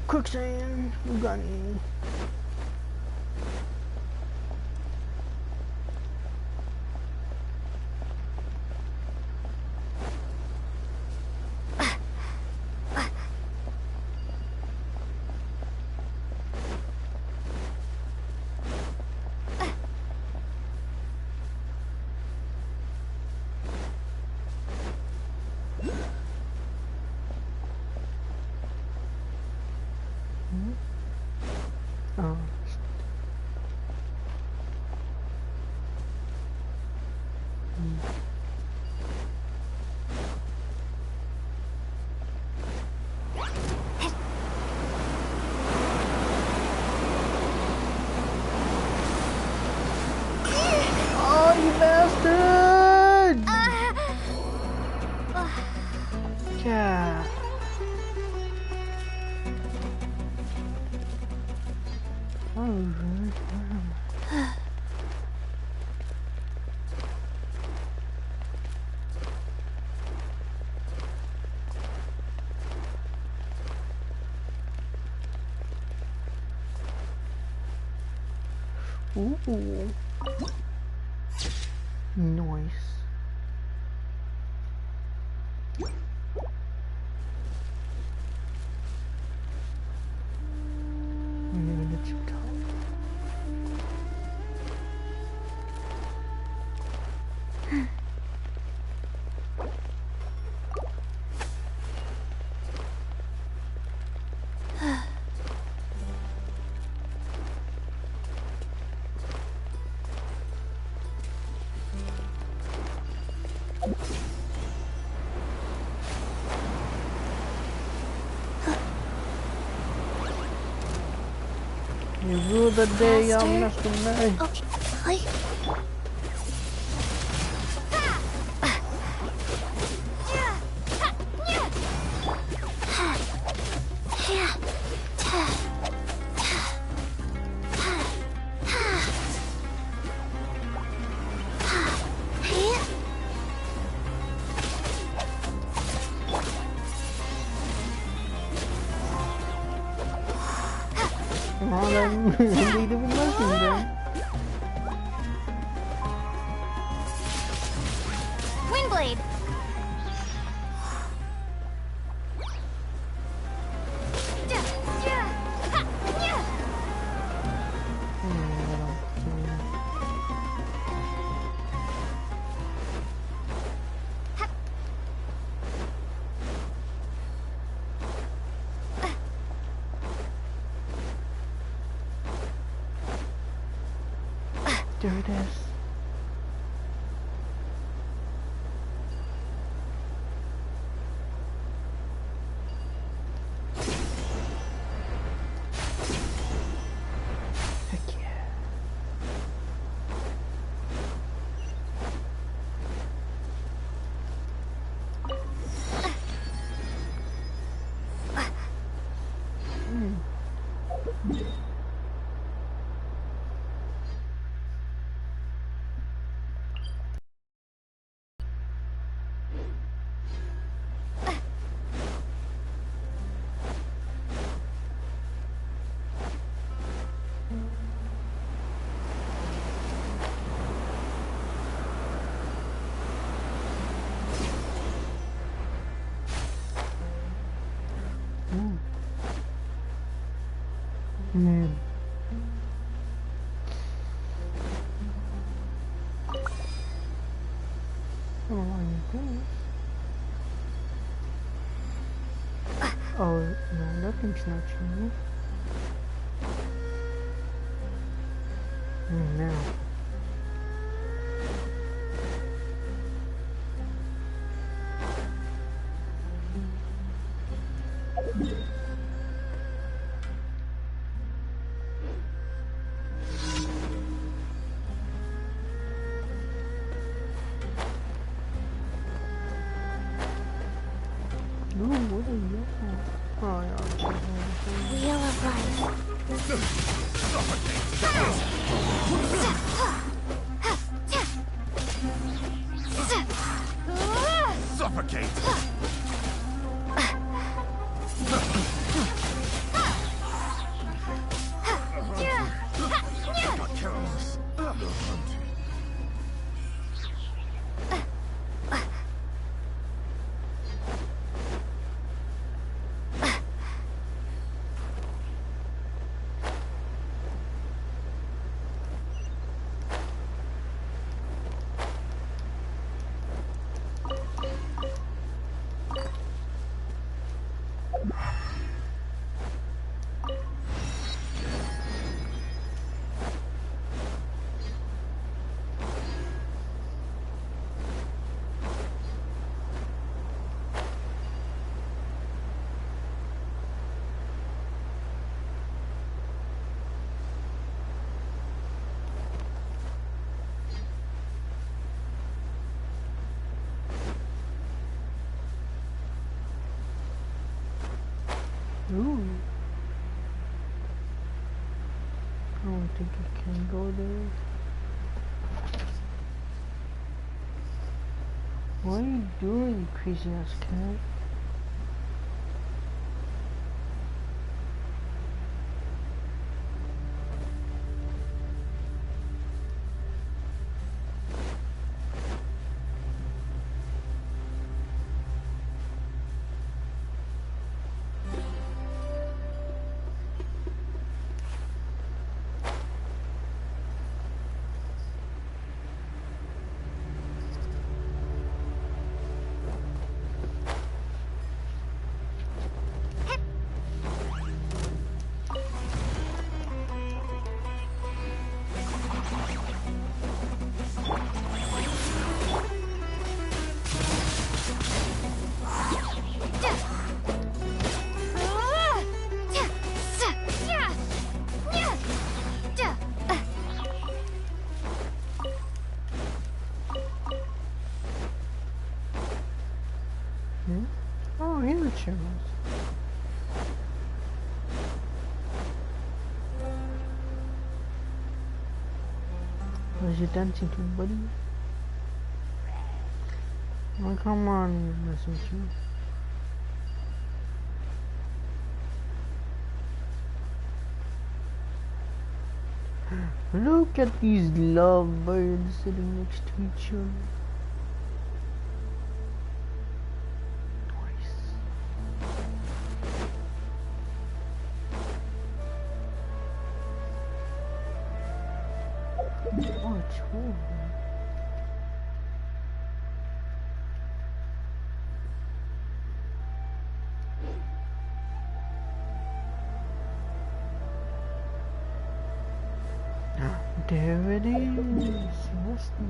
S16: Quicksand, Gunny. Oh. Oh, you bastard! Yeah. Ooh. Nice. You rule the day, young Mr. May.
S10: Okay.
S4: Windblade!
S16: There it is. Heck yeah. Man. I don't know why you do this. Oh, no, nothing's not changing. Now. Ooh, what are you? Oh, yeah.
S10: Wheel of Life.
S17: Suffocate! Got careless.
S16: Ooh. I don't think I can go there. What are you doing, you crazy ass cat? channels. What are you dancing to, buddy? Oh, come on, listen to. Look at these lovebirds sitting next to each other. There it is, Rusty.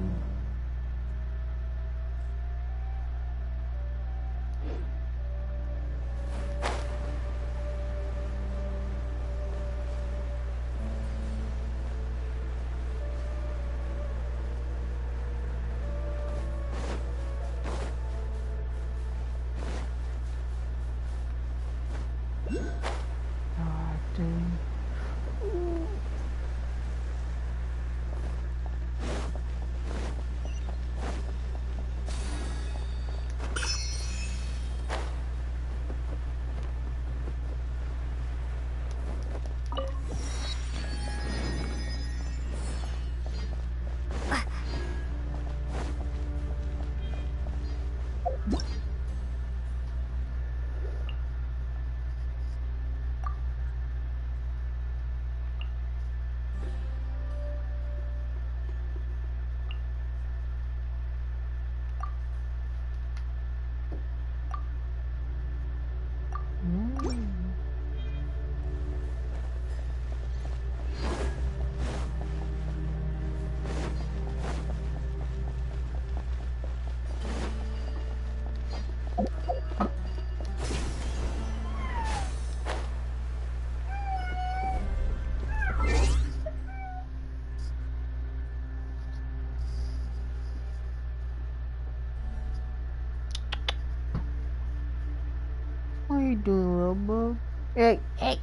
S16: What are you doing, little bug? Hey, hey!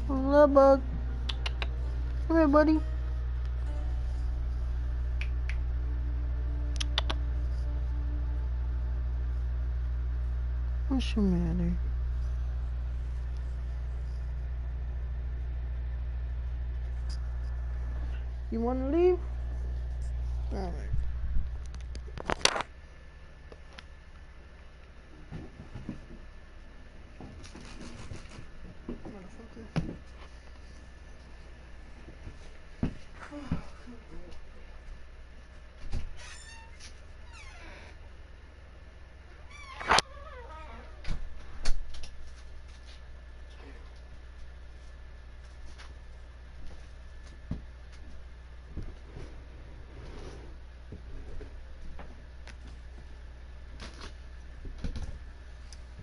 S16: Little bug. Come here, buddy. What's the matter? You wanna leave? Alright.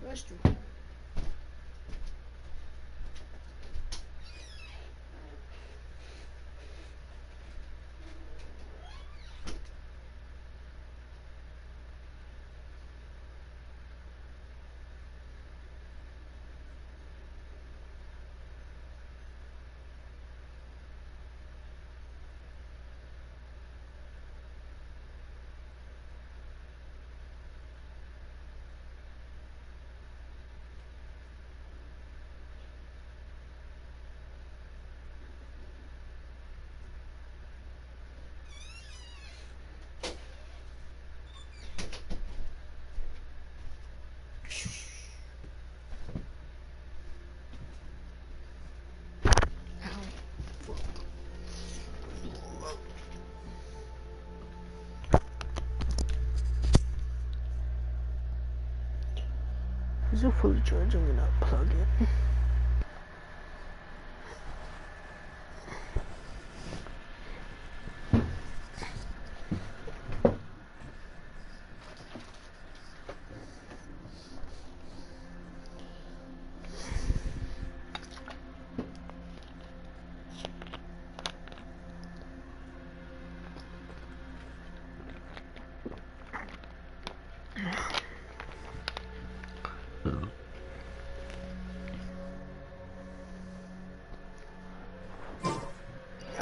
S16: That's true. Is it fully charged? I'm gonna plug it.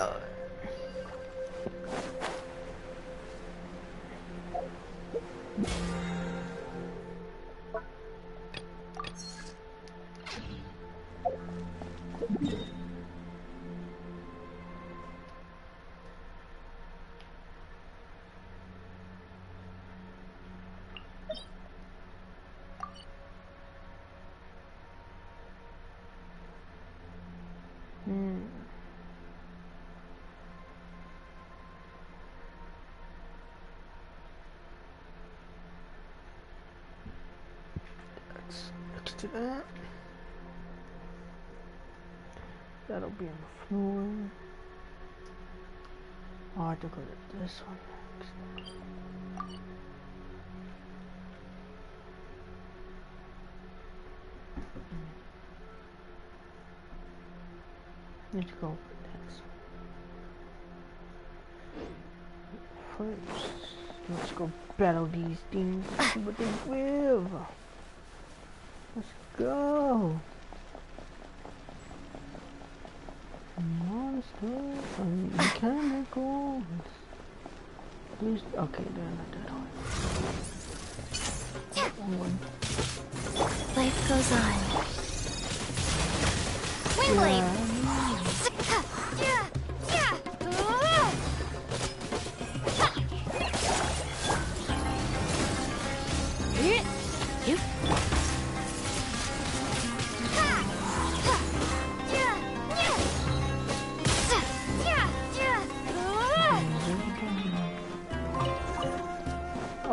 S16: God. Next to that. That'll be on the floor. Oh, I have to go to this one next. Let's go for this. First, let's go battle these things. See what they will. Let's go. Monsters and chemicals. These, okay, they're not that hard.
S15: Life goes on.
S7: Windblade!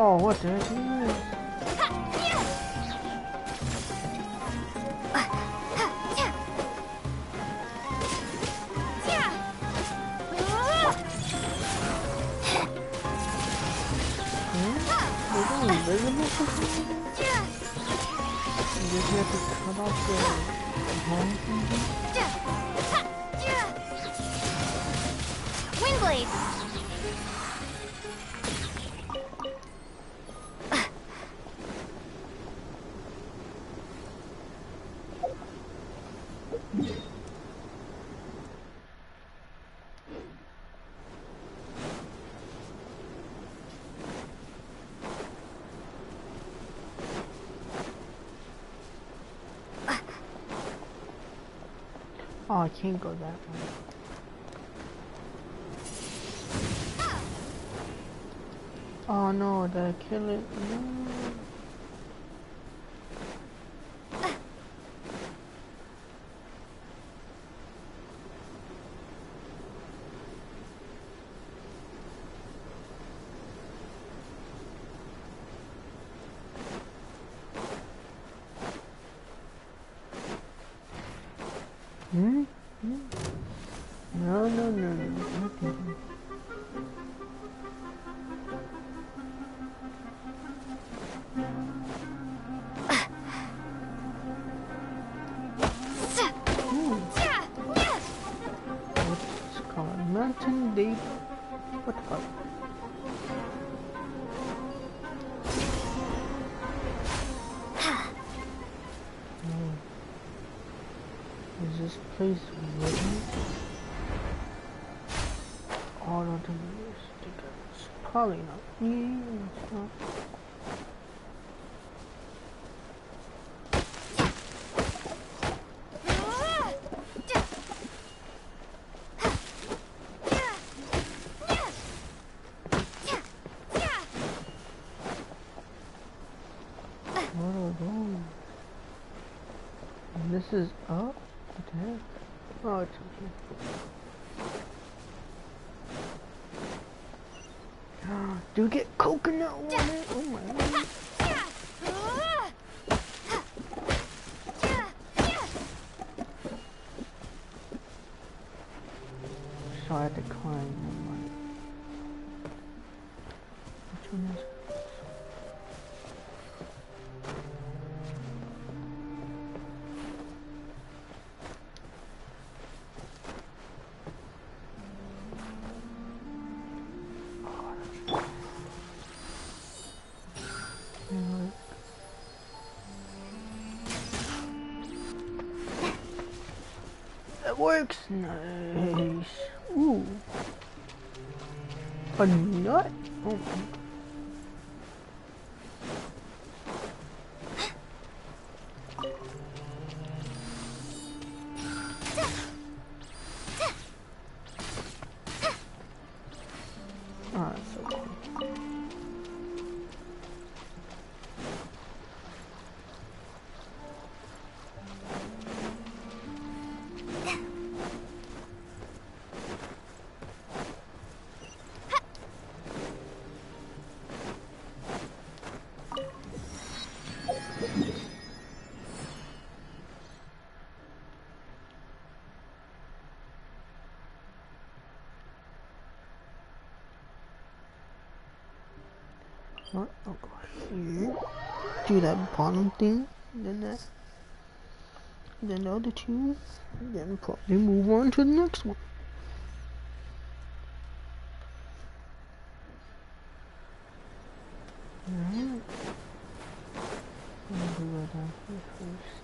S16: Oh, what the heck is this? Invisible for something? You just have to cut off the hand thing?
S7: Windblade!
S16: Oh, I can't go that way. Oh no, did I kill it? No. No. What's it called? Mountain Deep. What the fuck? Is this place ready? Auto delivery sticker. It's probably not. Yeah, it's not. What are those? And this is up? What the heck? Oh, it's okay. Do you get coconut water? Oh my god. So I had to climb. Which one is it? works. Nice. Ooh. A nut? Oh my god. Ah, that's so cool. What? I'll go here. Do that bottom thing, then that, then the other two, then probably move on to the next one. Alright. I'll go down here first.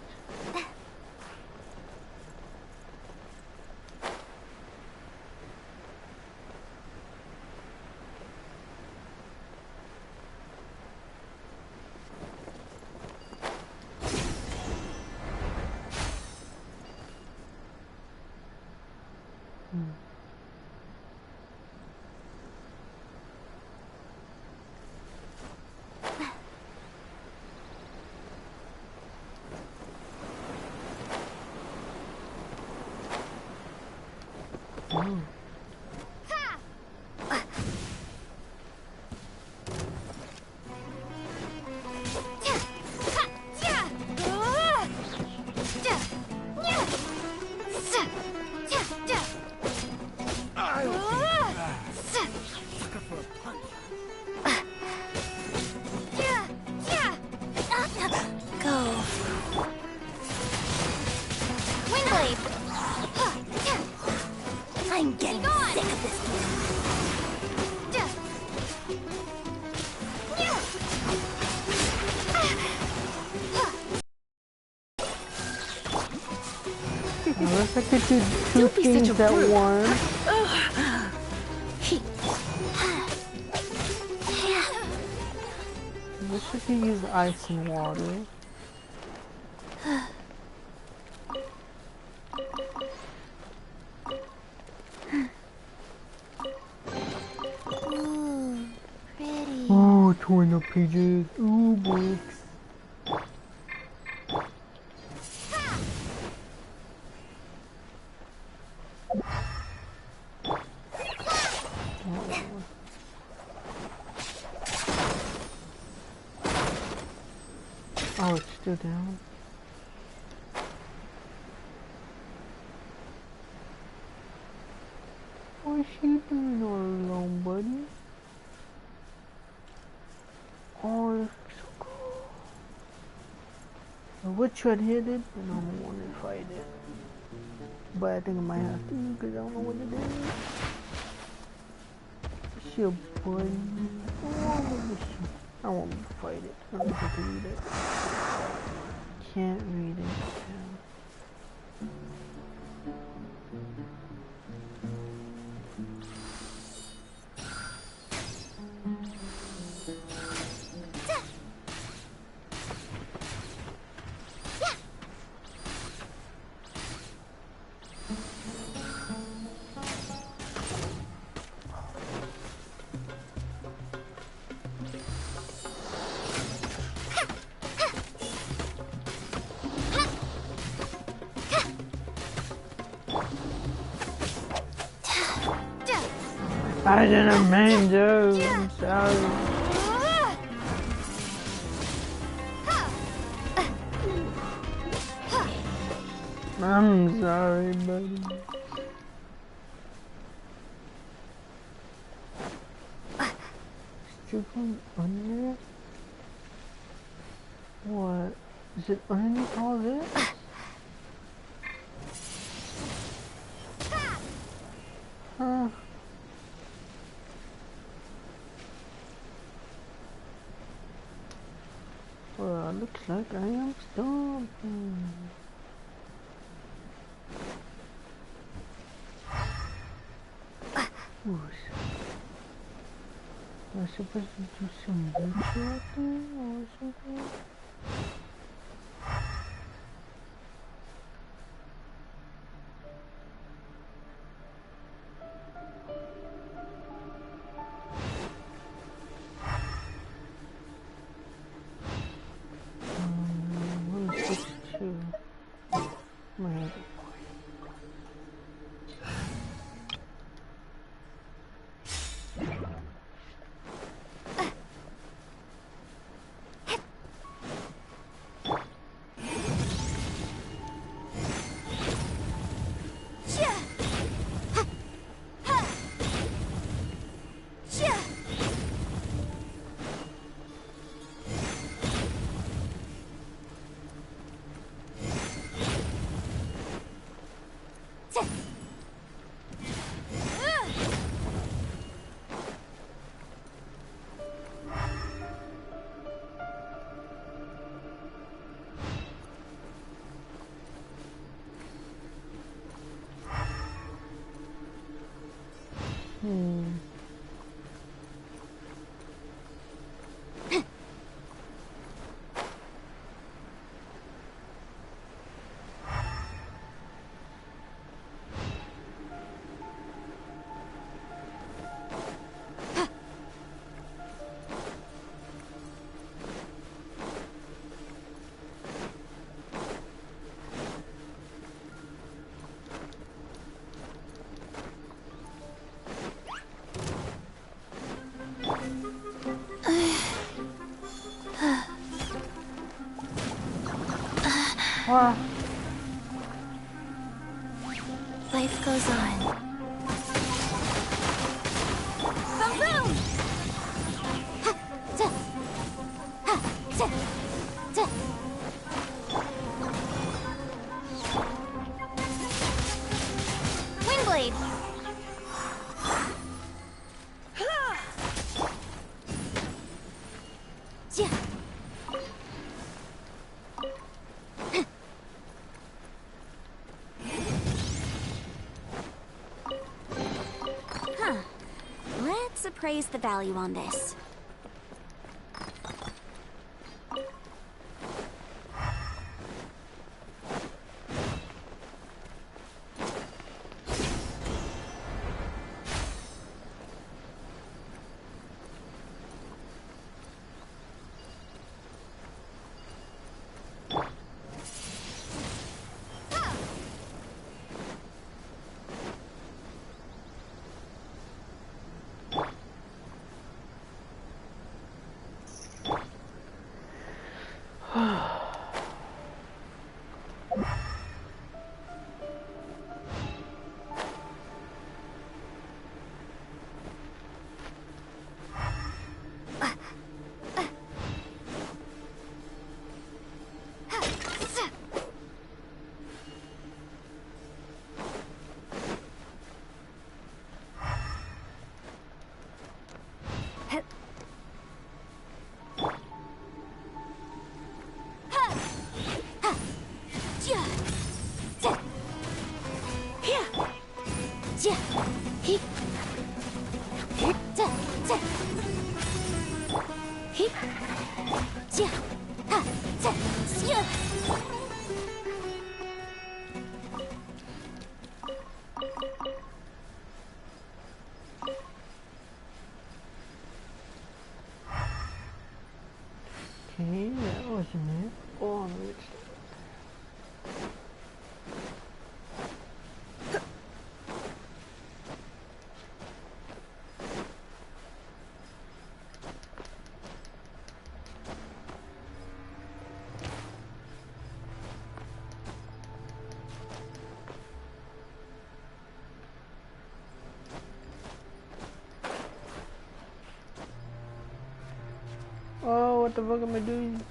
S16: Oh.
S10: I'm getting sick of this
S16: I wish I could do two things at once. I wish I could use ice and water.
S10: Ooh, pretty.
S16: Ooh, torn up pages. Ooh, books. Oh, it's still down. What's you doing all alone, buddy? Oh, that's so cool. I would try to hit it, but I don't want to fight it. But I think I might have to because I don't know what to do. It's your buddy. I want to fight it. I don't know how to read it. Can't read it. I didn't mean to. I'm sorry. I'm sorry, buddy. Still going under? What? Is it underneath all this? Huh? Well, looks like I am stomping. Am I supposed to do some ritual thing or something? What is this too? My head.
S10: Wow. Life goes on.
S7: Some room!
S4: Windblade!
S15: Huh. Let's appraise the value on this.
S16: Okay, that wasn't it. Oh, it's oh, what the fuck am I doing?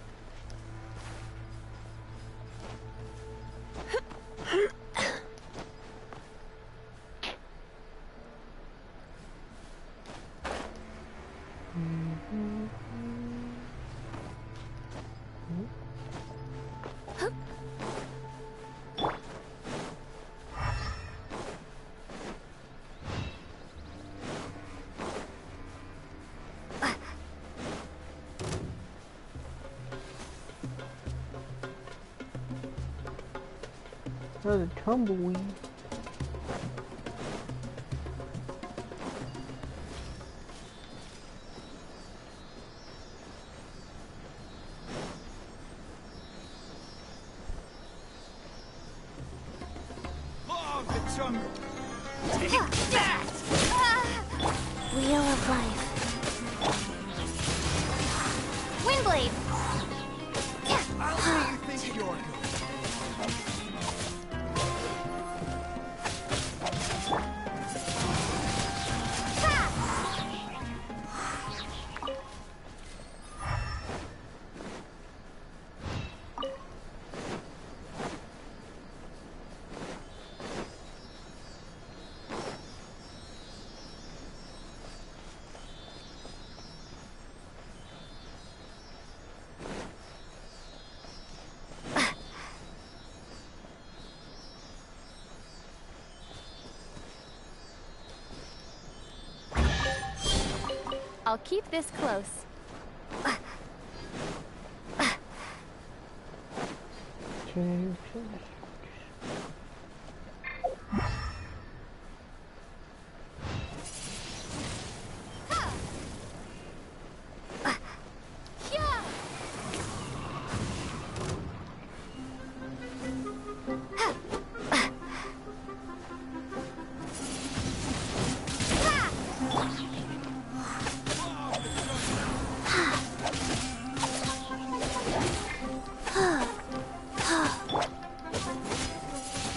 S16: Another tumbleweed.
S3: Log the jungle. Take
S1: that! Wheel of life. Windblade!
S3: I'll let you think you're good.
S4: I'll keep this close.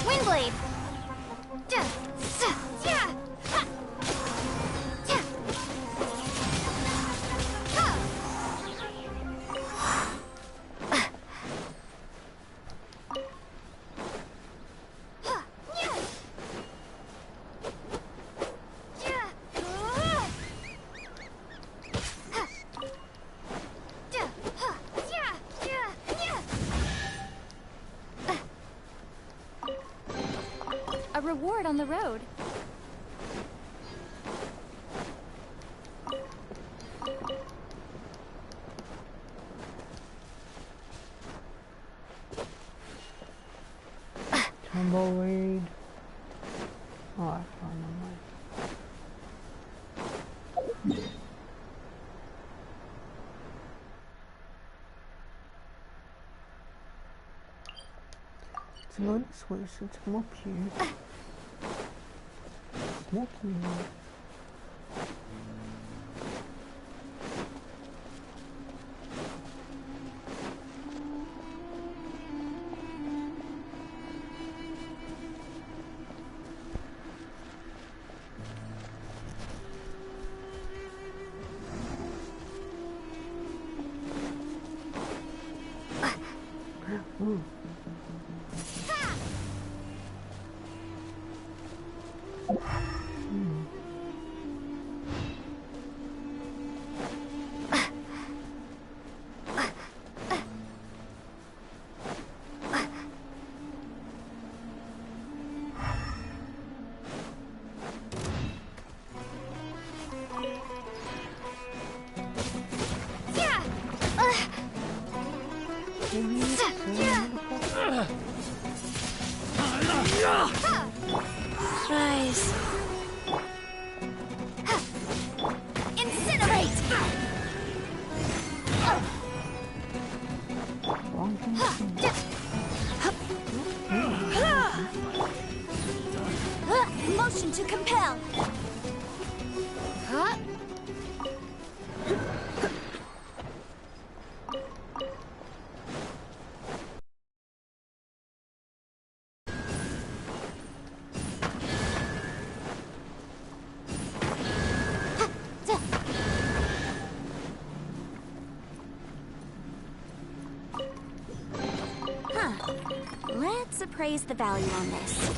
S1: Windblade!
S4: A reward on the road.
S16: Tumbleweed. Oh, I found one. Let's go this way since I'm up here. Smoking. Ooh.
S1: Rise. Incinerate! Motion to compel.
S15: Let's appraise the value on this.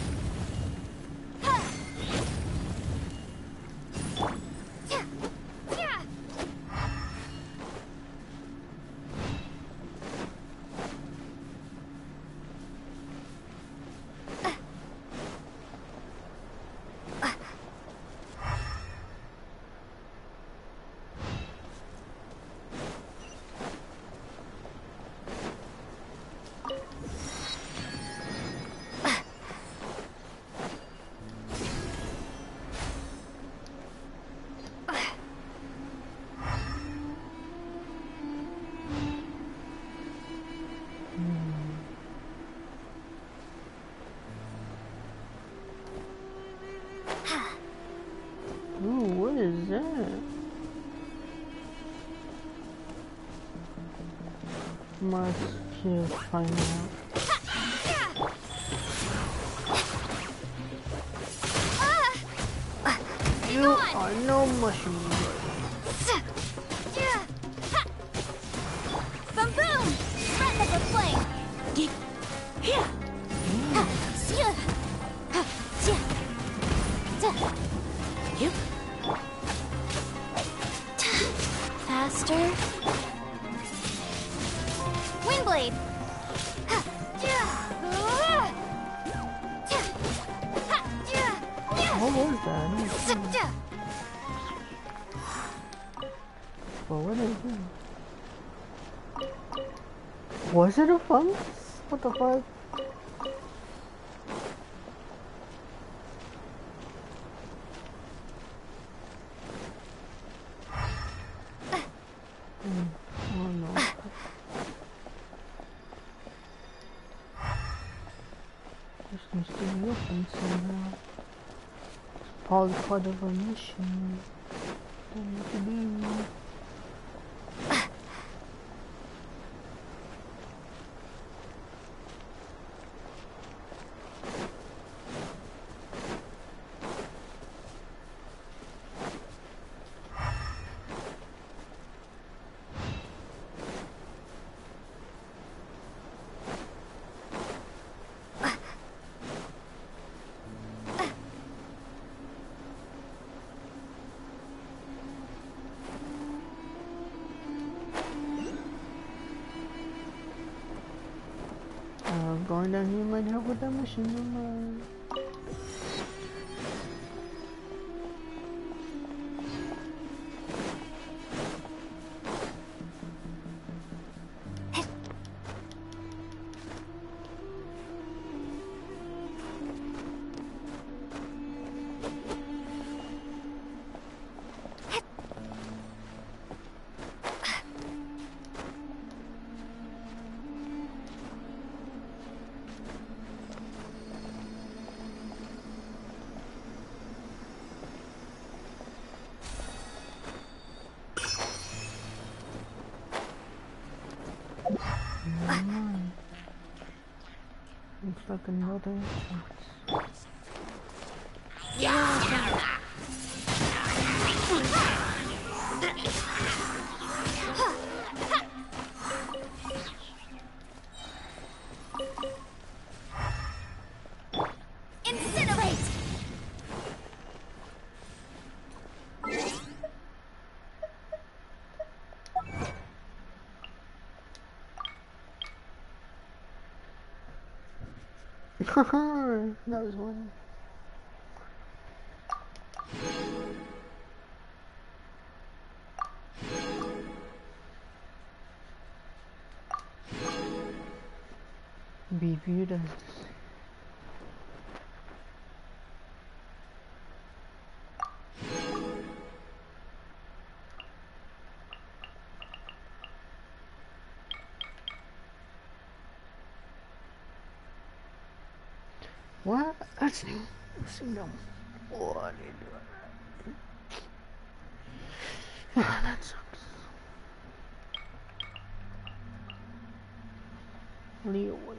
S16: Must just find out. You are no machine.
S7: Boom boom! Breath of the flame! Faster. Windblade!
S16: What was that? Well, what is it? Was it a fungus? What the fuck? Oh no. This needs to be open somehow. It's probably part of a mission. Don't need to do. Going down here might help with that mission. Looks like another entrance.
S7: Incinerate!
S16: That was one. Be viewed as what? That's new. That's new. What are you doing? That sucks. Leeway.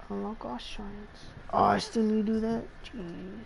S16: Unlock all science. Oh, I still need to do that? Jeez.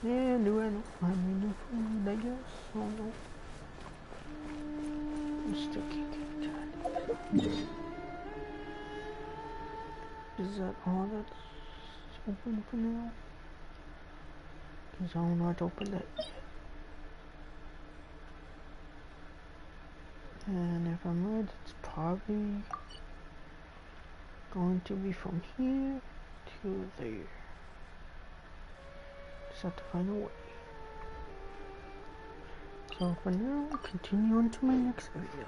S16: Yeah, do I know? I mean, the food, I guess. Oh no. I'm still kicking that. Is that all that's open for now? Because I don't know how to open that yet. And if I'm right, it's probably going to be from here to there. Just have to find a way. So for now, I'll continue on to my next area.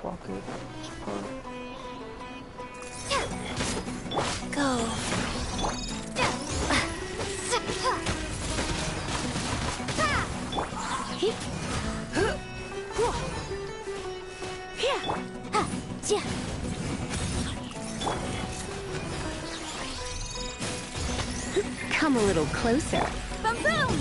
S16: Fuck it.
S10: Go.
S5: Come a little closer.
S10: Boom boom!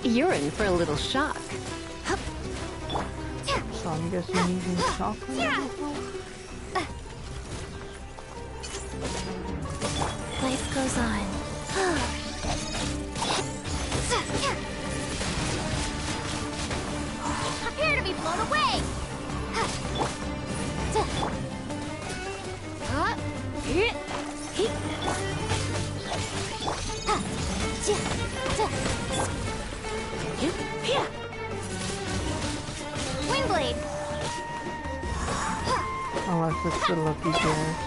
S5: You're in for a little shock.
S16: So I'm guessing using shock.
S10: Life goes on. Prepare to be blown away! Windblade!
S16: Unless it's the lucky gas.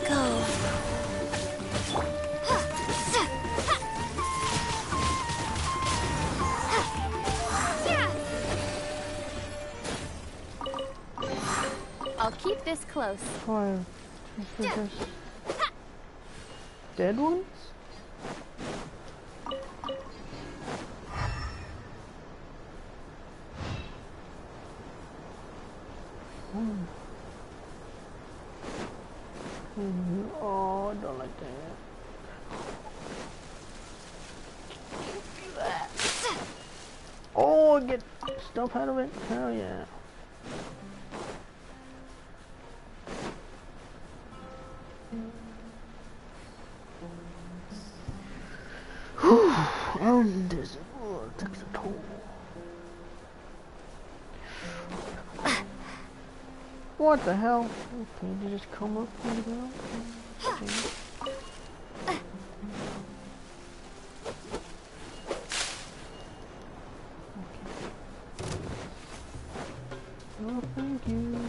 S10: Go.
S4: I'll keep this close.
S16: Why? Dead ones? Oh, I don't like that. Oh, get stuff out of it. Hell yeah. And this takes a toll. What the hell? Okay, did you just come up from the ground? Okay. Oh, thank you.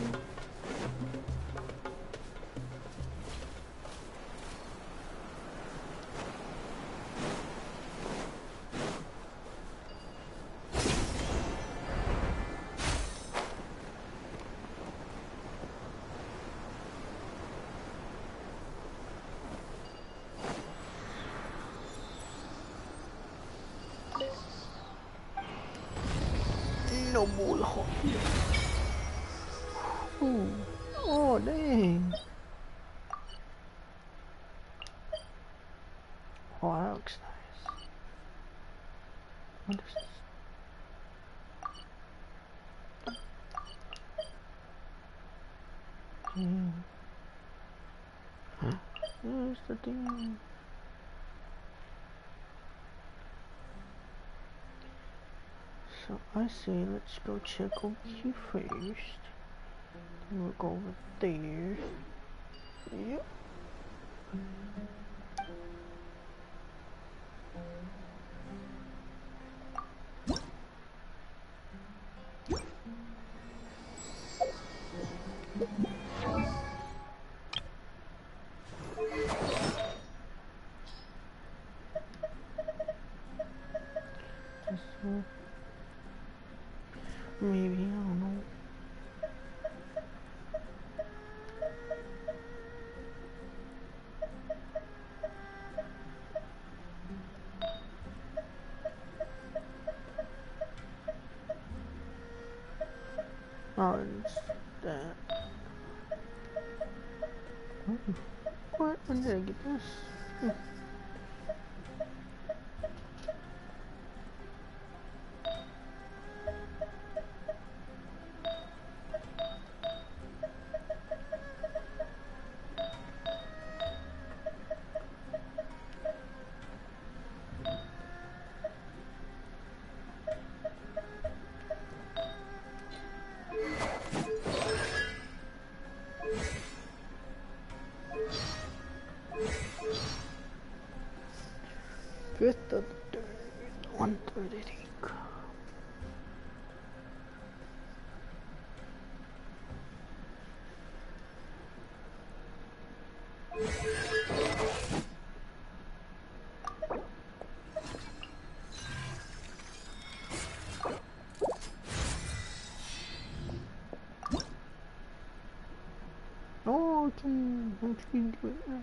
S16: No more hot. Ooh. Oh, dang. Oh, that looks nice. What is this? There's the thing. So I say let's go check over here first. Then we'll go over there. Yep. Maybe, I don't know. Oh, it's that. What? When did I get this? Oh, I can actually do it now.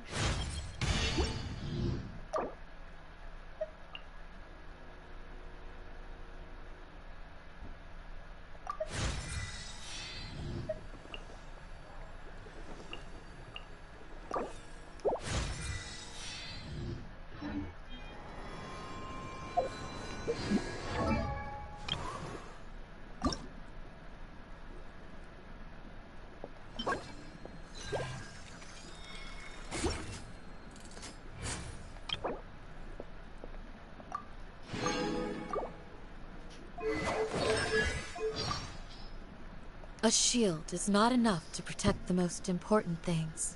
S9: A shield is not enough to protect the most important things.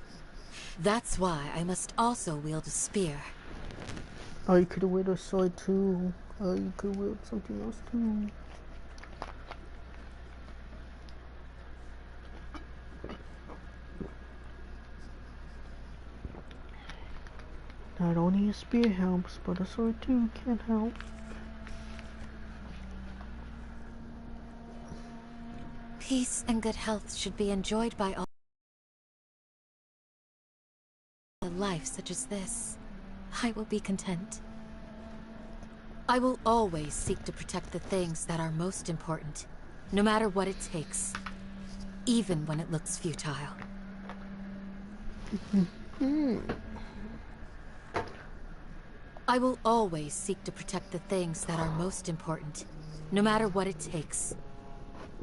S9: That's why I must also wield a spear.
S16: Oh, you could have wielded a sword too. You could wield something else too. Not only a spear helps, but a sword too can help.
S9: Peace and good health should be enjoyed by all. A life such as this, I will be content. I will always seek to protect the things that are most important, no matter what it takes, even when it looks futile. I will always seek to protect the things that are most important, no matter what it takes,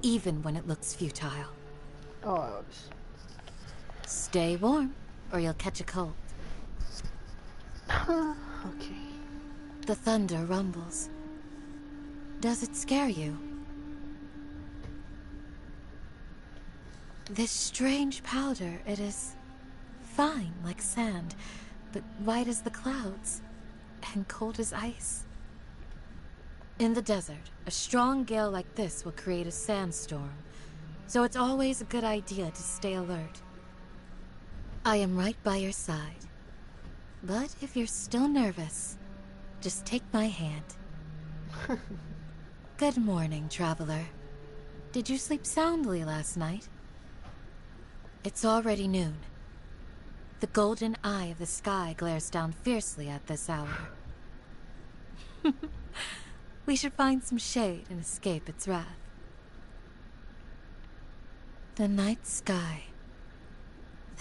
S9: even when it looks futile.
S16: Oh,
S9: stay warm, or you'll catch a cold.
S16: Okay.
S9: The thunder rumbles. Does it scare you? This strange powder, it is fine like sand, but white as the clouds, and cold as ice. In the desert, a strong gale like this will create a sandstorm, so it's always a good idea to stay alert. I am right by your side, but if you're still nervous, just take my hand. Good morning, traveler. Did you sleep soundly last night? It's already noon. The golden eye of the sky glares down fiercely at this hour. We should find some shade and escape its wrath. The night sky.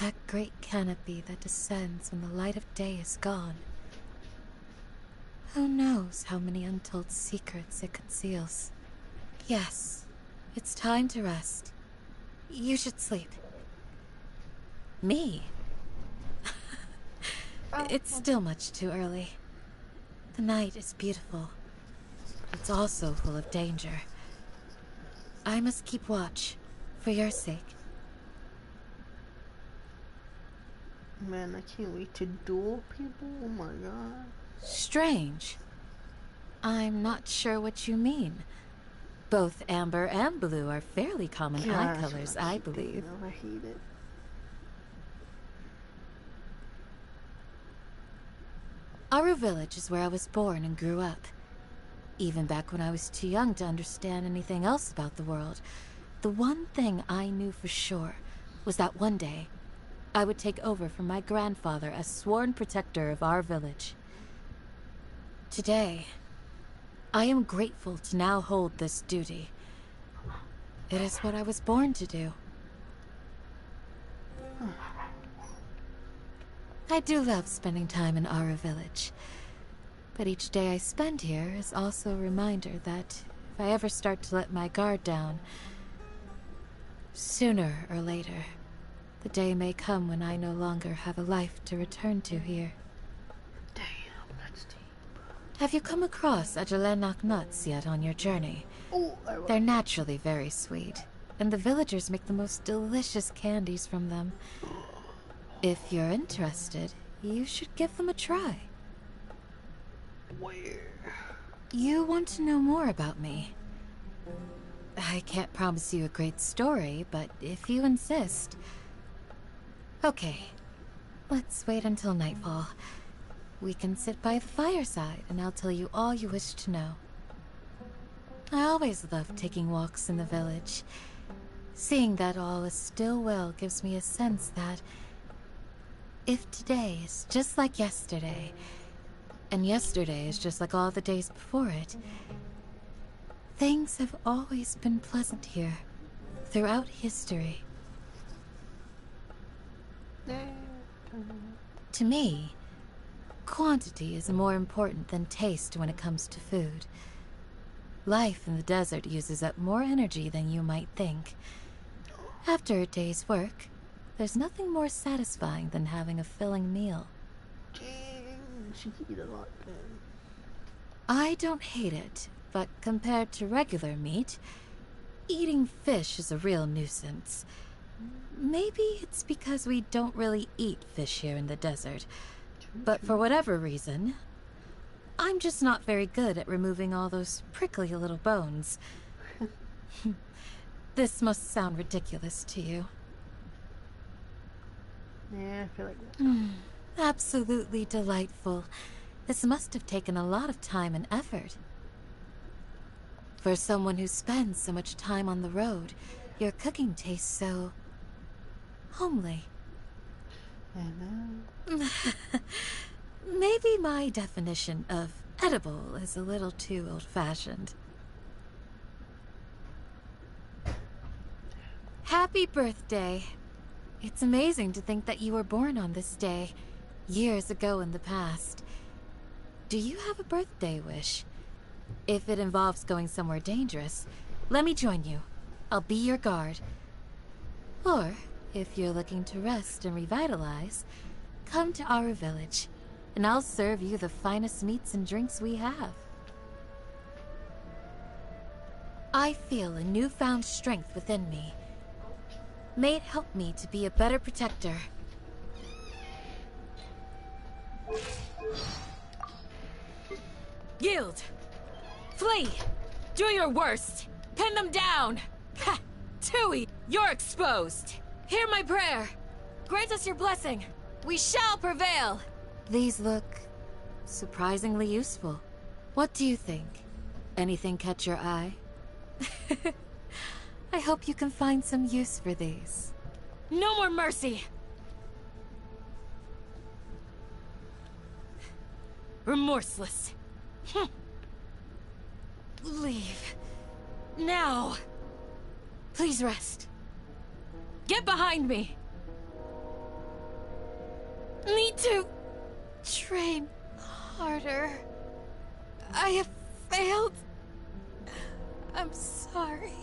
S9: That great canopy that descends when the light of day is gone. Who knows how many untold secrets it conceals? Yes, it's time to rest. You should sleep. Me? It's still much too early. The night is beautiful. It's also full of danger. I must keep watch, for your sake.
S16: Man, I can't wait to duel people. Oh my god.
S9: Strange. I'm not sure what you mean. Both amber and blue are fairly common eye colors, I believe.
S16: I hate it.
S9: Our village is where I was born and grew up. Even back when I was too young to understand anything else about the world, the one thing I knew for sure was that one day I would take over from my grandfather as sworn protector of our village. Today, I am grateful to now hold this duty. It is what I was born to do. I do love spending time in our village, but each day I spend here is also a reminder that if I ever start to let my guard down, sooner or later, the day may come when I no longer have a life to return to here.
S16: Damn, that's deep.
S9: Have you come across Ajalenak nuts yet on your journey?
S16: Oh,
S9: they're naturally very sweet, and the villagers make the most delicious candies from them. If you're interested, you should give them a try.
S16: Where?
S9: You want to know more about me? I can't promise you a great story, but if you insist... Okay, let's wait until nightfall. We can sit by the fireside, and I'll tell you all you wish to know. I always love taking walks in the village. Seeing that all is still well gives me a sense that if today is just like yesterday, and yesterday is just like all the days before it, things have always been pleasant here, throughout history. To me, quantity is more important than taste when it comes to food. Life in the desert uses up more energy than you might think. After a day's work, there's nothing more satisfying than having a filling meal.
S16: She can eat a lot then.
S9: I don't hate it, but compared to regular meat, eating fish is a real nuisance. Maybe it's because we don't really eat fish here in the desert, but for whatever reason, I'm just not very good at removing all those prickly little bones. This must sound ridiculous to you.
S16: Yeah, I feel like that.
S9: Absolutely delightful. This must have taken a lot of time and effort. For someone who spends so much time on the road, your cooking tastes so... homely. Maybe my definition of edible is a little too old-fashioned. Happy birthday. It's amazing to think that you were born on this day, years ago in the past. Do you have a birthday wish? If it involves going somewhere dangerous, let me join you. I'll be your guard. Or, if you're looking to rest and revitalize, come to our village, and I'll serve you the finest meats and drinks we have. I feel a newfound strength within me. May it help me to be a better protector.
S14: Yield! Flee! Do your worst! Pin them down! Ha! Tui, you're exposed! Hear my prayer! Grant us your blessing! We shall prevail!
S9: These look surprisingly useful. What do you think? Anything catch your eye? I hope you can find some use for these.
S14: No more mercy! Remorseless. Leave. Now. Please rest. Get behind me.
S9: Need to train harder. I have failed. I'm sorry.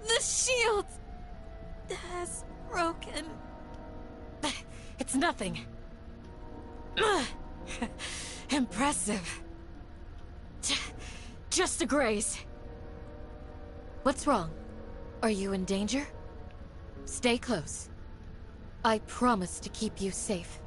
S9: The shield has broken.
S14: It's nothing. Impressive. Just a graze.
S9: What's wrong? Are you in danger? Stay close. I promise to keep you safe.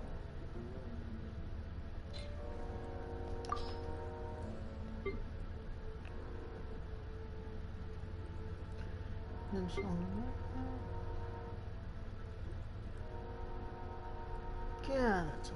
S16: God.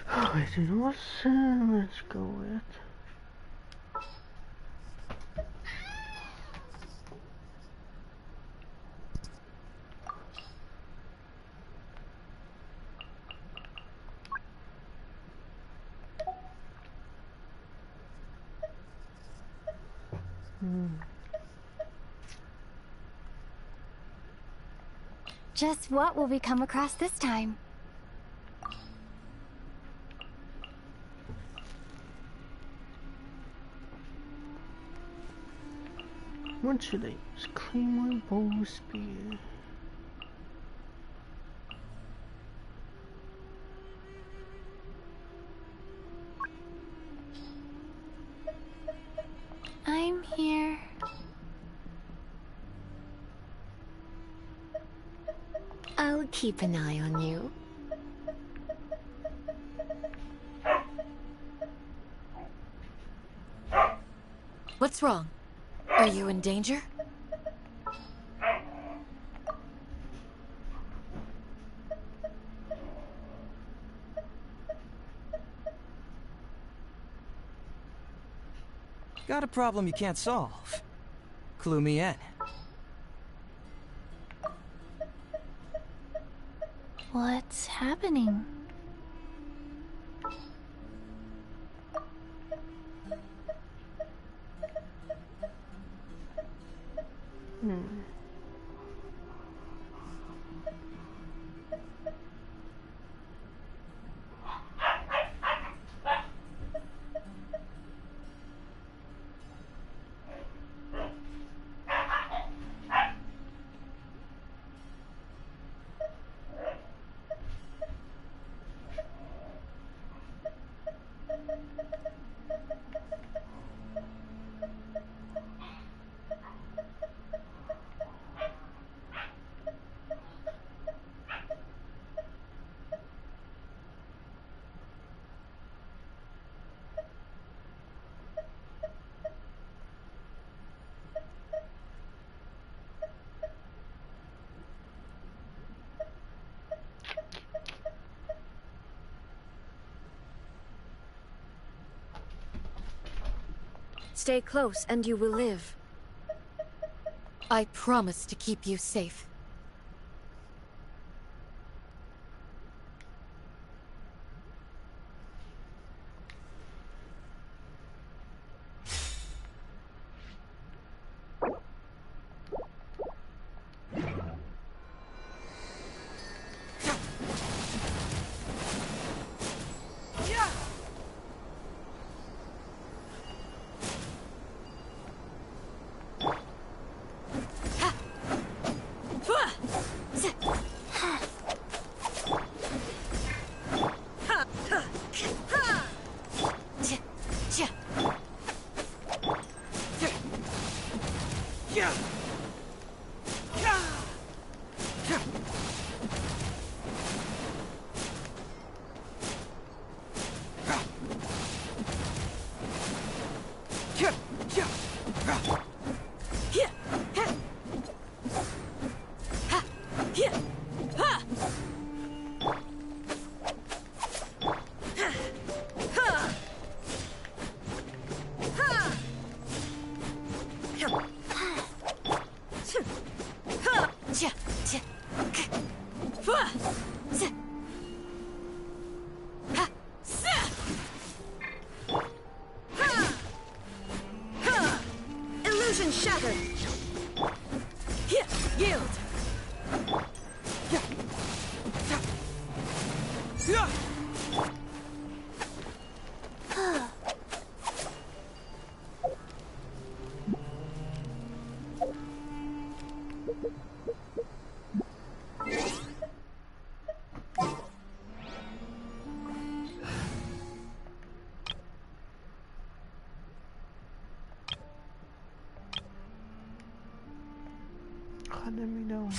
S16: Alright, you know what? Let's go with.
S4: Just what will we come across this time?
S16: What should I use? Claymore, bow, spear.
S4: I'm here.
S5: I'll keep an eye on you.
S9: What's wrong? Are you in danger?
S6: Got a problem you can't solve? Clue me in.
S4: What's happening?
S8: Stay close and you will live.
S9: I promise to keep you safe.
S8: Illusion shattered. Yield.
S16: Let me know.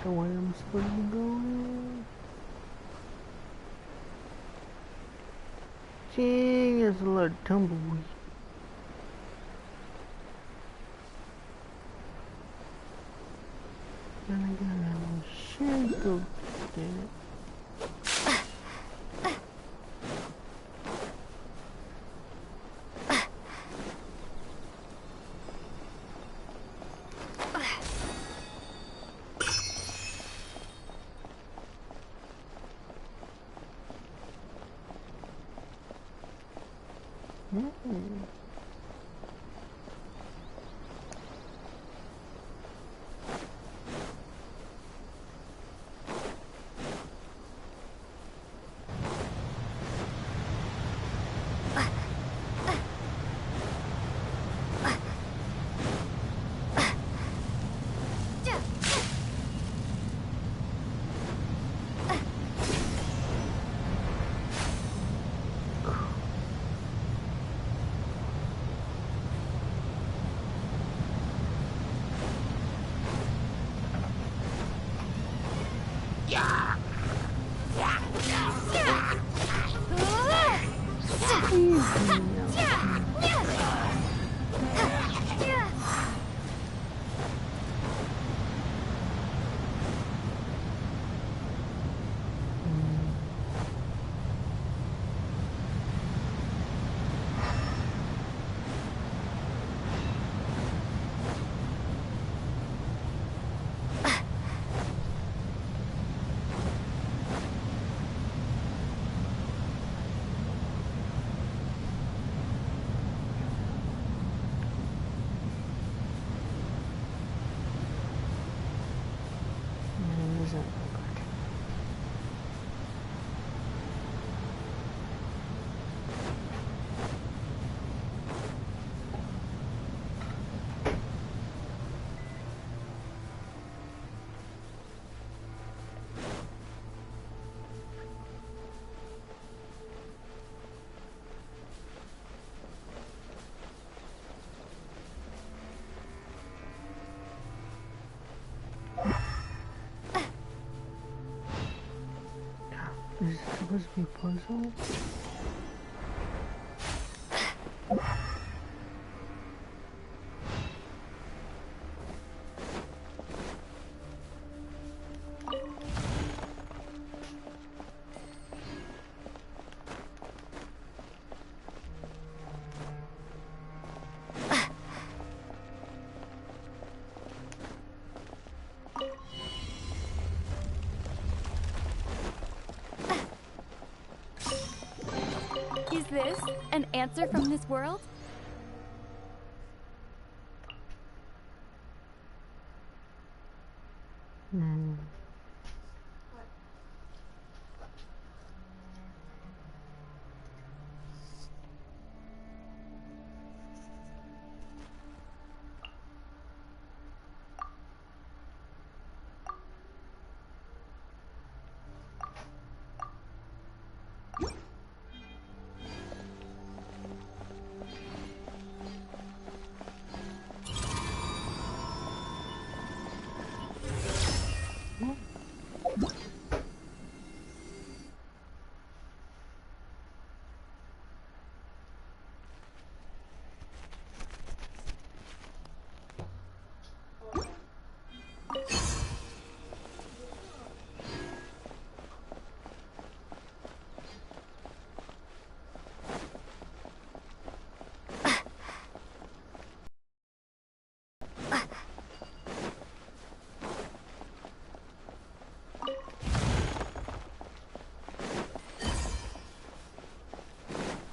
S16: The way I'm supposed to go. Dang, there's a lot of tumbleweed. And I gotta shit go, damn it. Is it supposed to be a puzzle?
S4: Is this an answer from this world?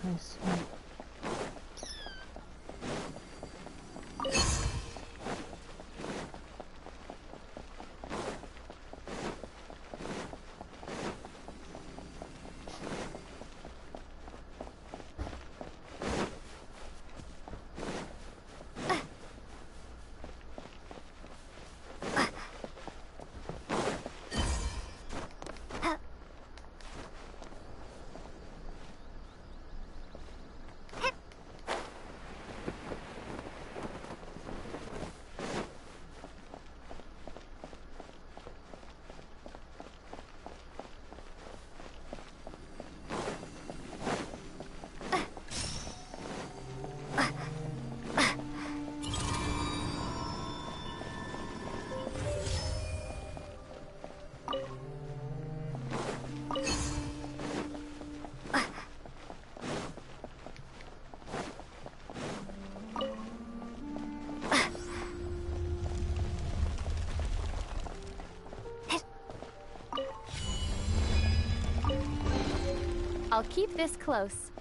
S4: I see. I'll keep this close.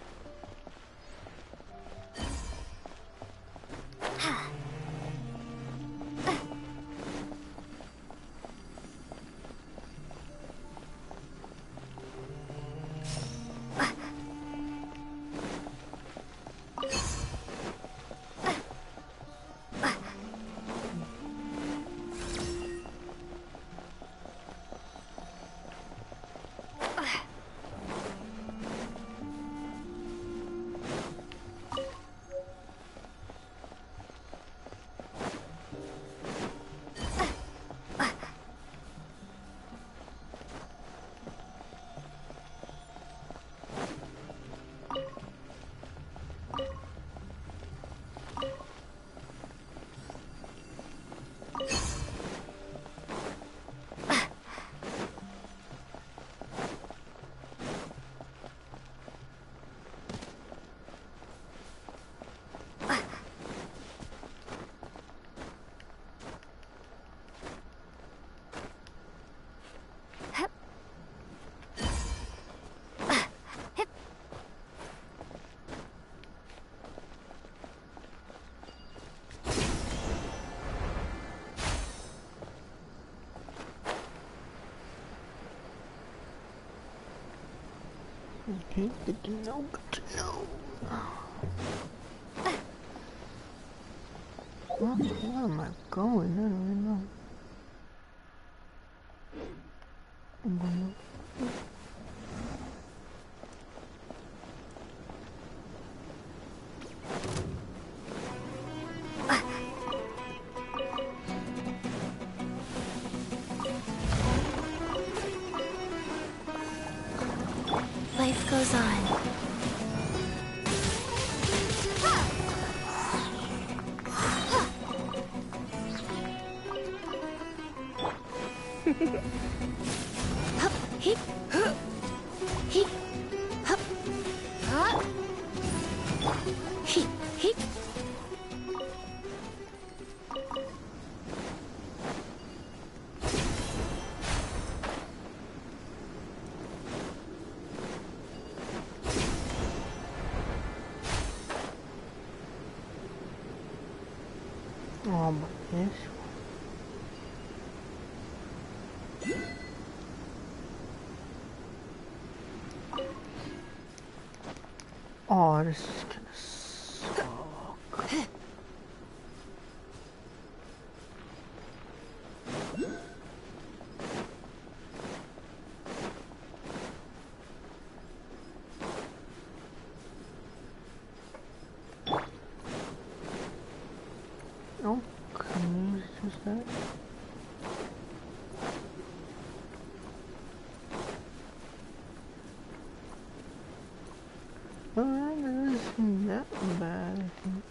S16: Okay, good to know, good to know. Where am I going? I don't even know. I'm going
S15: Life goes on.
S16: Oh my goodness. Oh, this is gonna suck. Oh, can you use that? Alright, that isn't that bad, I think.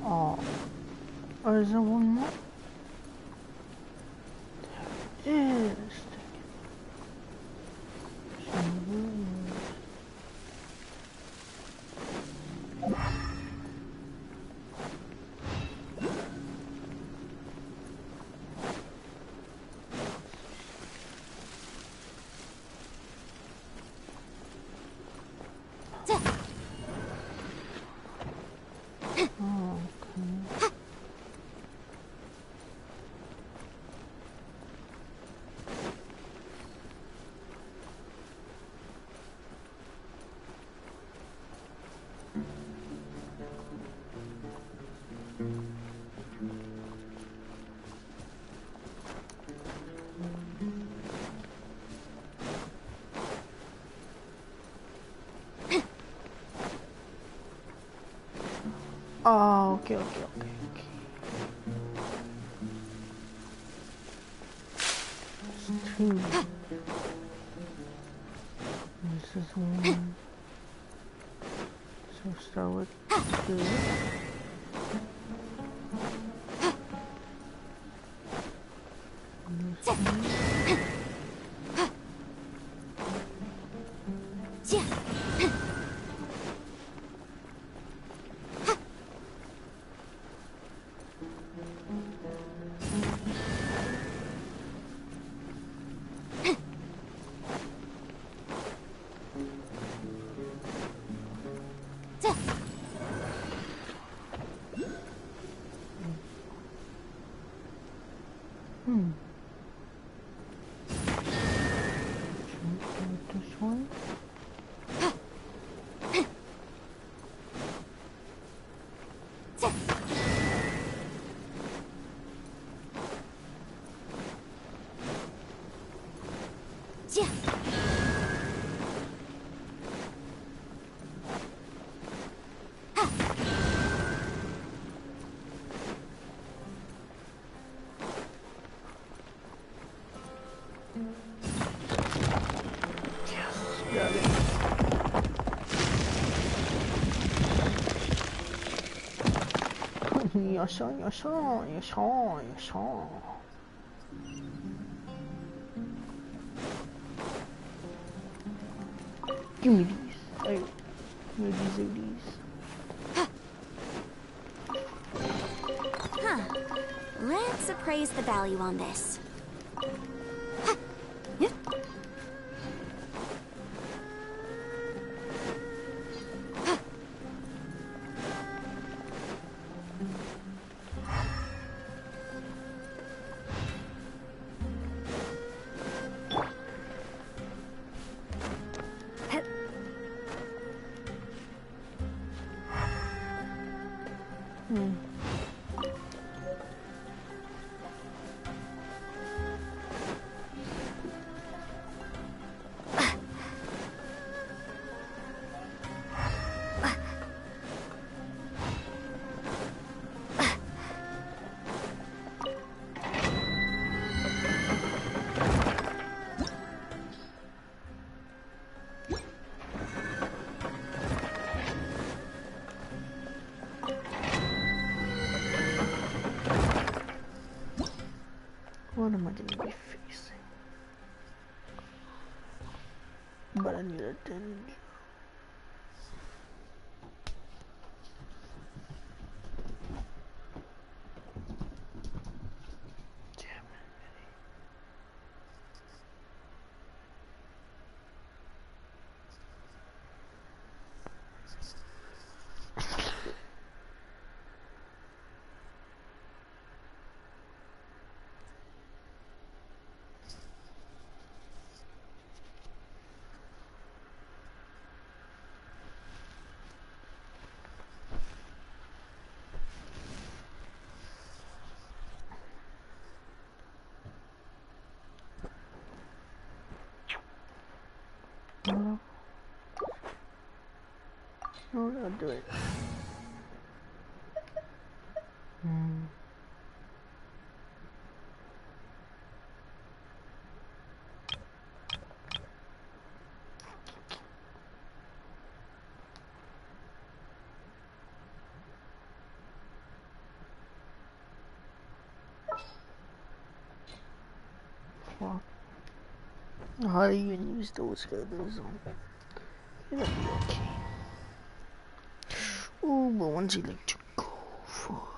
S16: Oh, or is there one more? There is. Oh, okay. It's two. This is one. So start with two. This one. Yasha. Give me these. Hey, give me these.
S15: Huh. Let's appraise the value on this. What am I gonna be facing? But I need a dungeon. No, I'll do it. Fuck. How do you even use those feathers on? It'll be okay. Ooh, but once you like to go, fuck.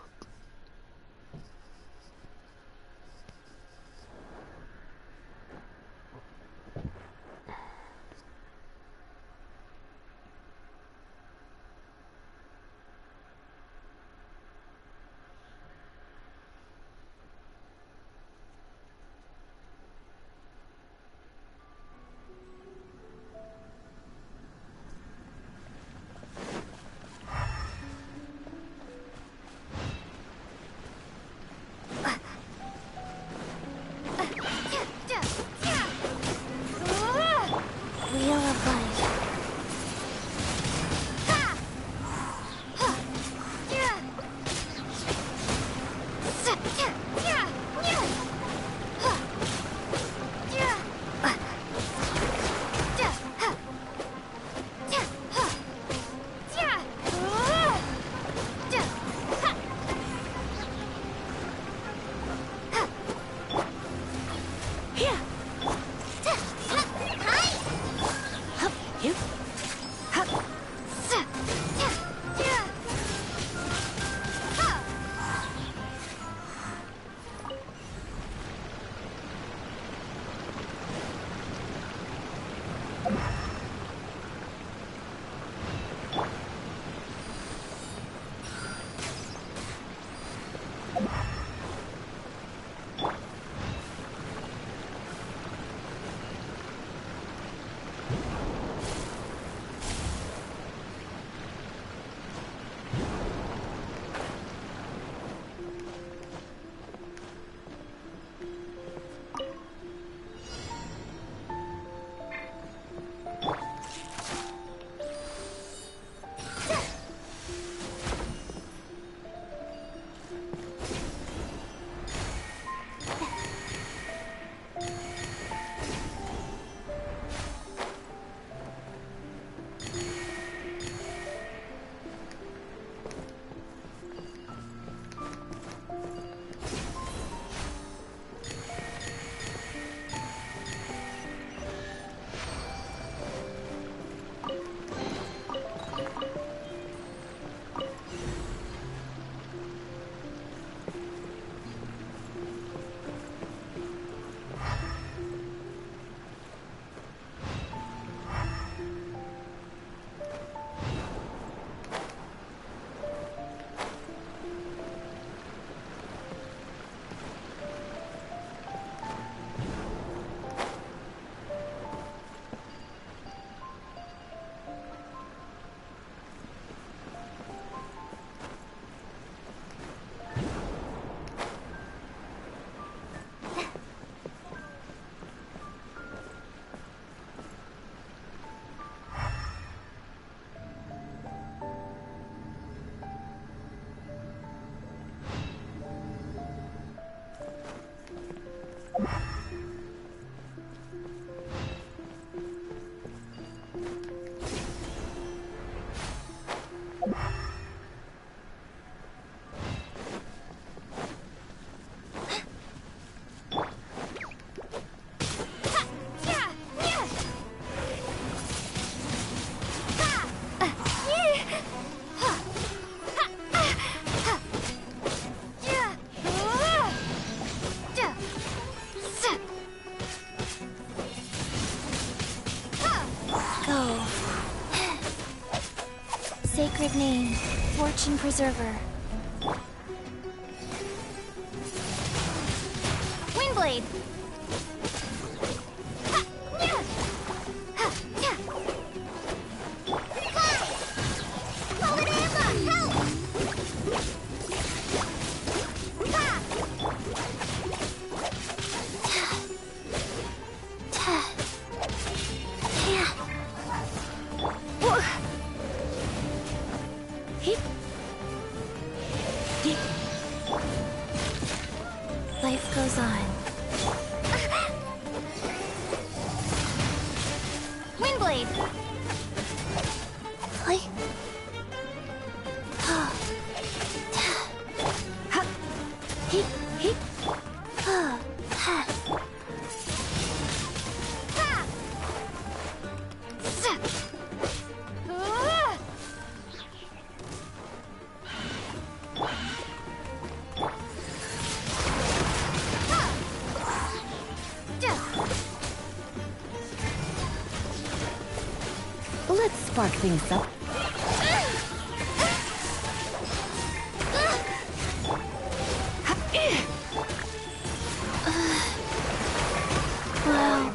S15: sacred name, Fortune Preserver.
S4: Windblade!
S15: Life goes on.
S4: Windblade!
S15: Play.
S5: Let's spark things up.
S15: Wow.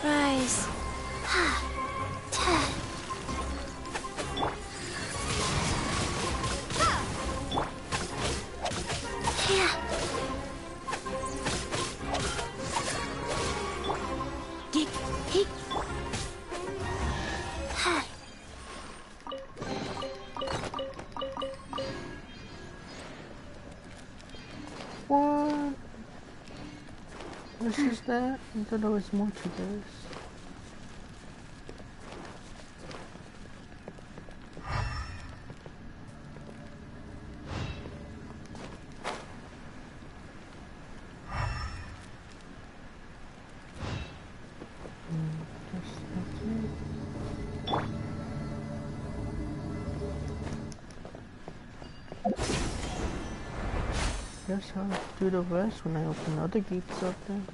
S15: Rise.
S16: What? This is that? I thought there was more to this. Guess I'll do the rest when I open other gates up then.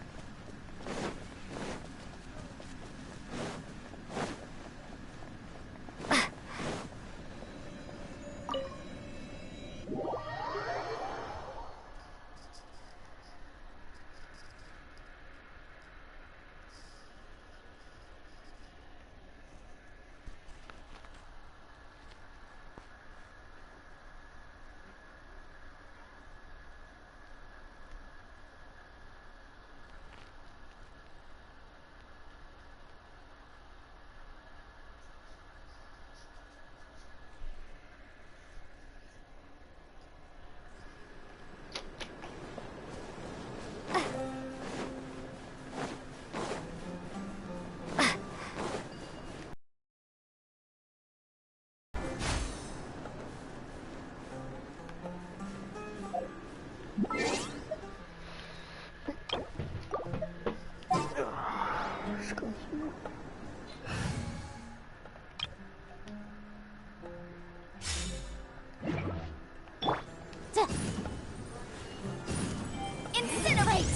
S4: Incinerate!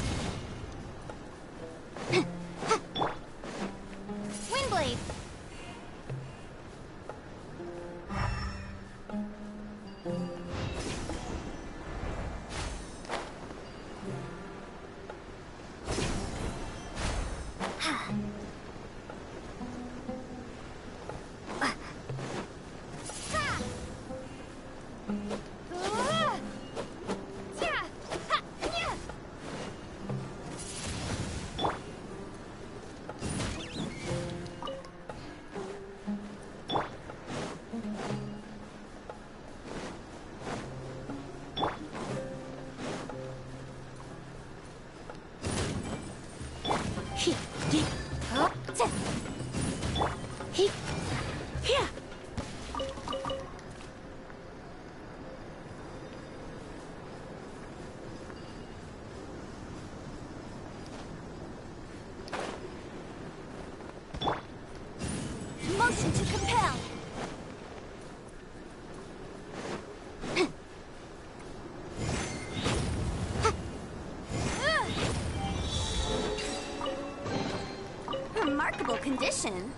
S4: Windblade!
S15: remarkable condition.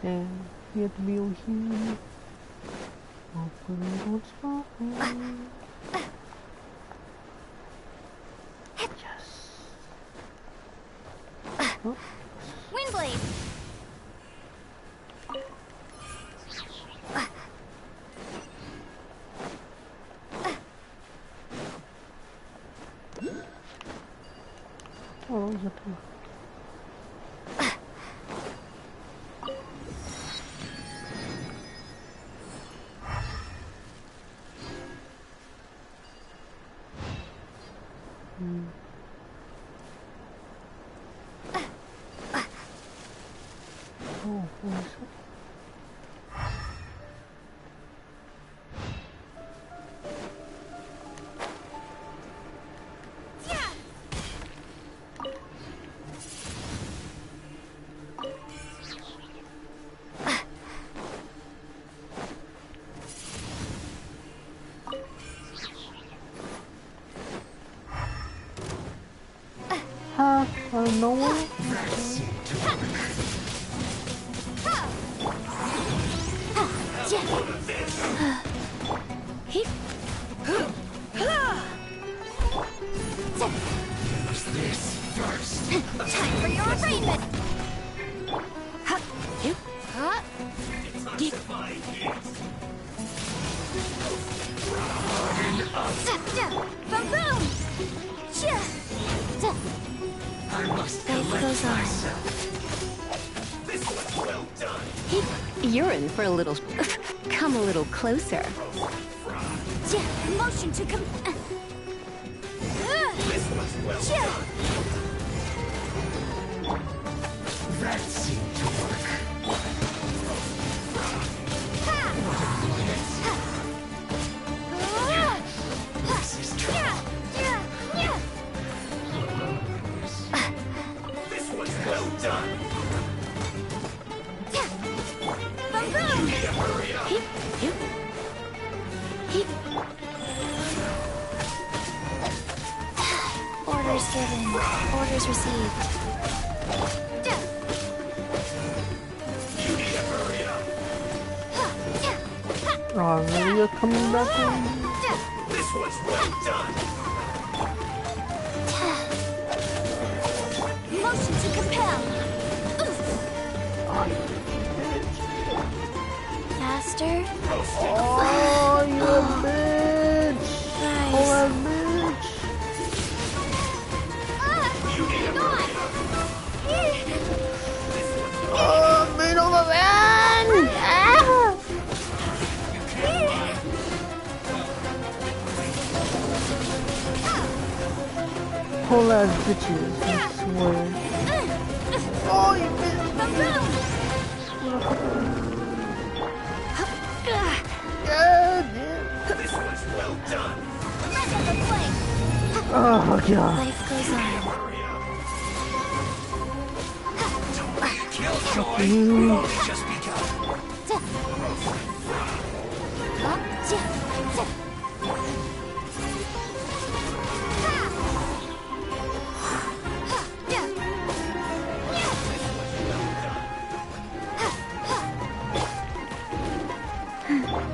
S16: And you have to be over here. Open the door spot. Yes. Oh.
S15: Windblade!
S16: Oh, that was a two. Out of nowhere?
S3: Use this first.
S15: Time for your arraignment! Boom boom!
S3: I must collect myself. This was well done.
S5: You're in for a little... Come a little closer.
S15: Motion to come...
S3: This was well done. That seemed to work. This is true. This was well done.
S15: Boom boom!
S3: You need to hurry up.
S15: Orders given. Orders received.
S3: You need to hurry up.
S16: Oh, really? You're coming back in?
S3: This was well done.
S15: Motion to compel. Faster.
S16: Oh, you bitch!
S15: Nice.
S16: Oh, that bitch!
S3: You need to hurry up.
S16: Oh, man, oh, my man! Ah! Whole ass bitches, I swear. Oh, you bitch! Yeah! Oh god.
S15: Life goes on.
S16: You.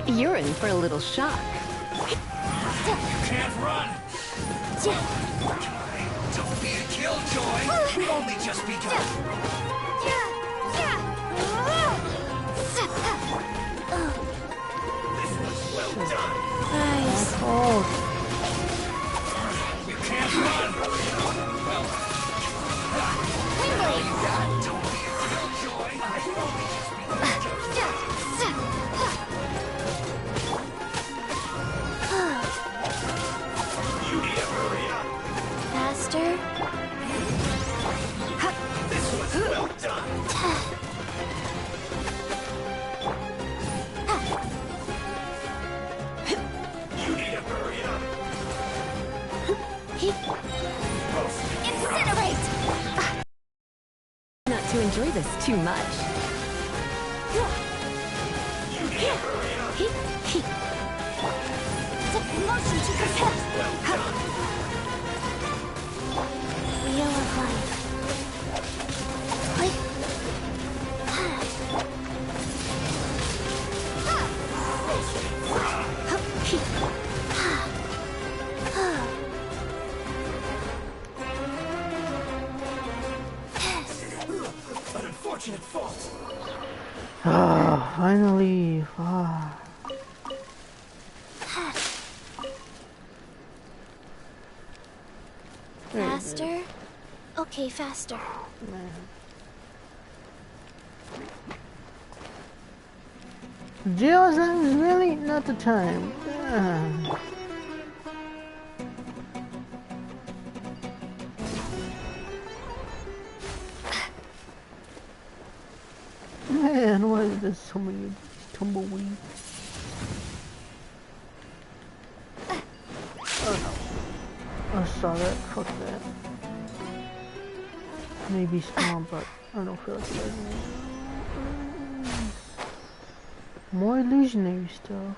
S5: You're in for a little shock.
S22: You can't run! Don't be a killjoy! We've only just begun! This was well done!
S15: Nice.
S16: Oh.
S22: You can't run! Well... Don't be a killjoy! We've only just begun! You need to hurry up!
S15: Faster.
S22: This was well done! You need to hurry up!
S15: Incinerate!
S5: Not to enjoy this too much.
S22: You need to hurry up!
S15: Motion to protect.
S22: Well done!
S15: Wheel of life.
S22: An unfortunate fault!
S16: Ah, finally. Ah.
S15: Faster? Okay, faster.
S16: Jail is really not the time. Ah. Man, why is there so many tumbleweeds? Oh no. I saw that. Fuck that. Maybe small, but I don't feel like it. More illusionary stuff.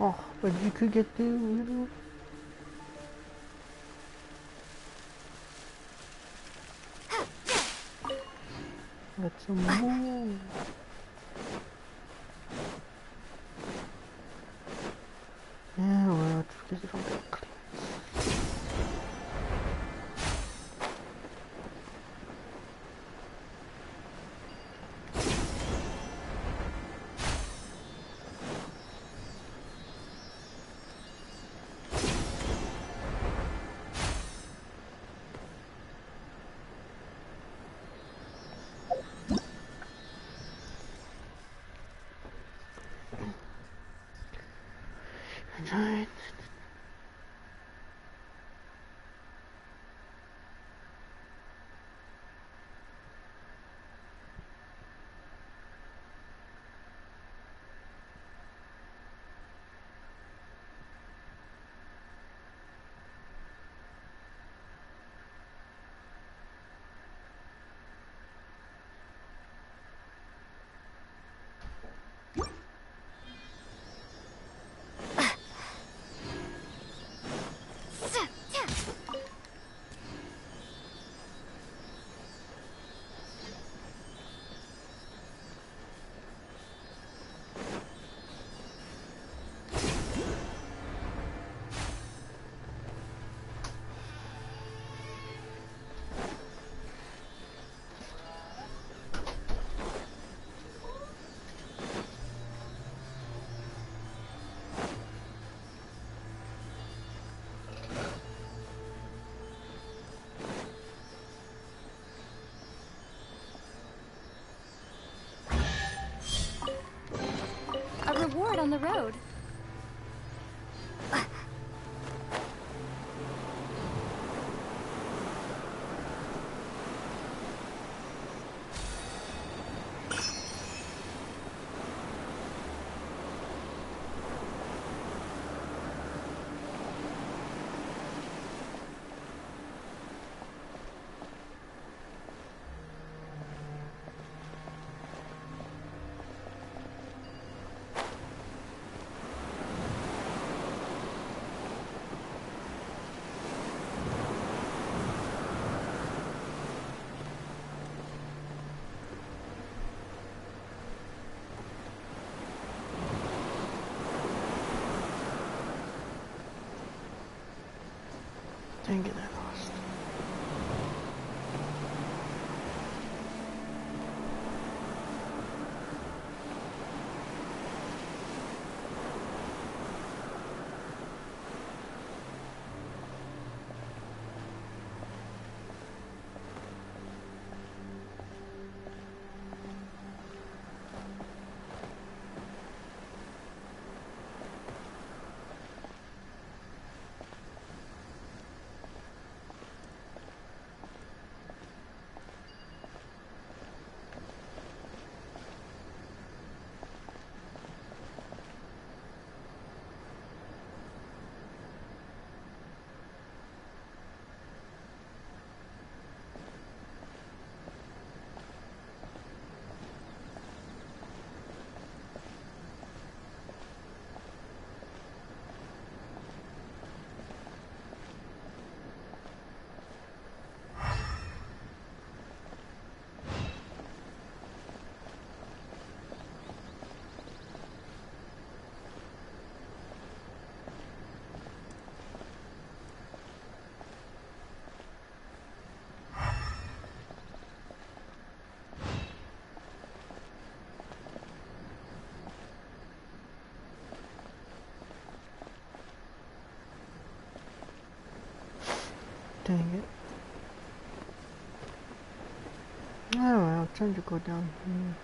S16: Oh, but you could get the little... Let's move. Yeah, well, it's because it don't get clear. Right.
S4: A reward on the road. Dang it, I lost. Dang it. Oh well, time to go down here.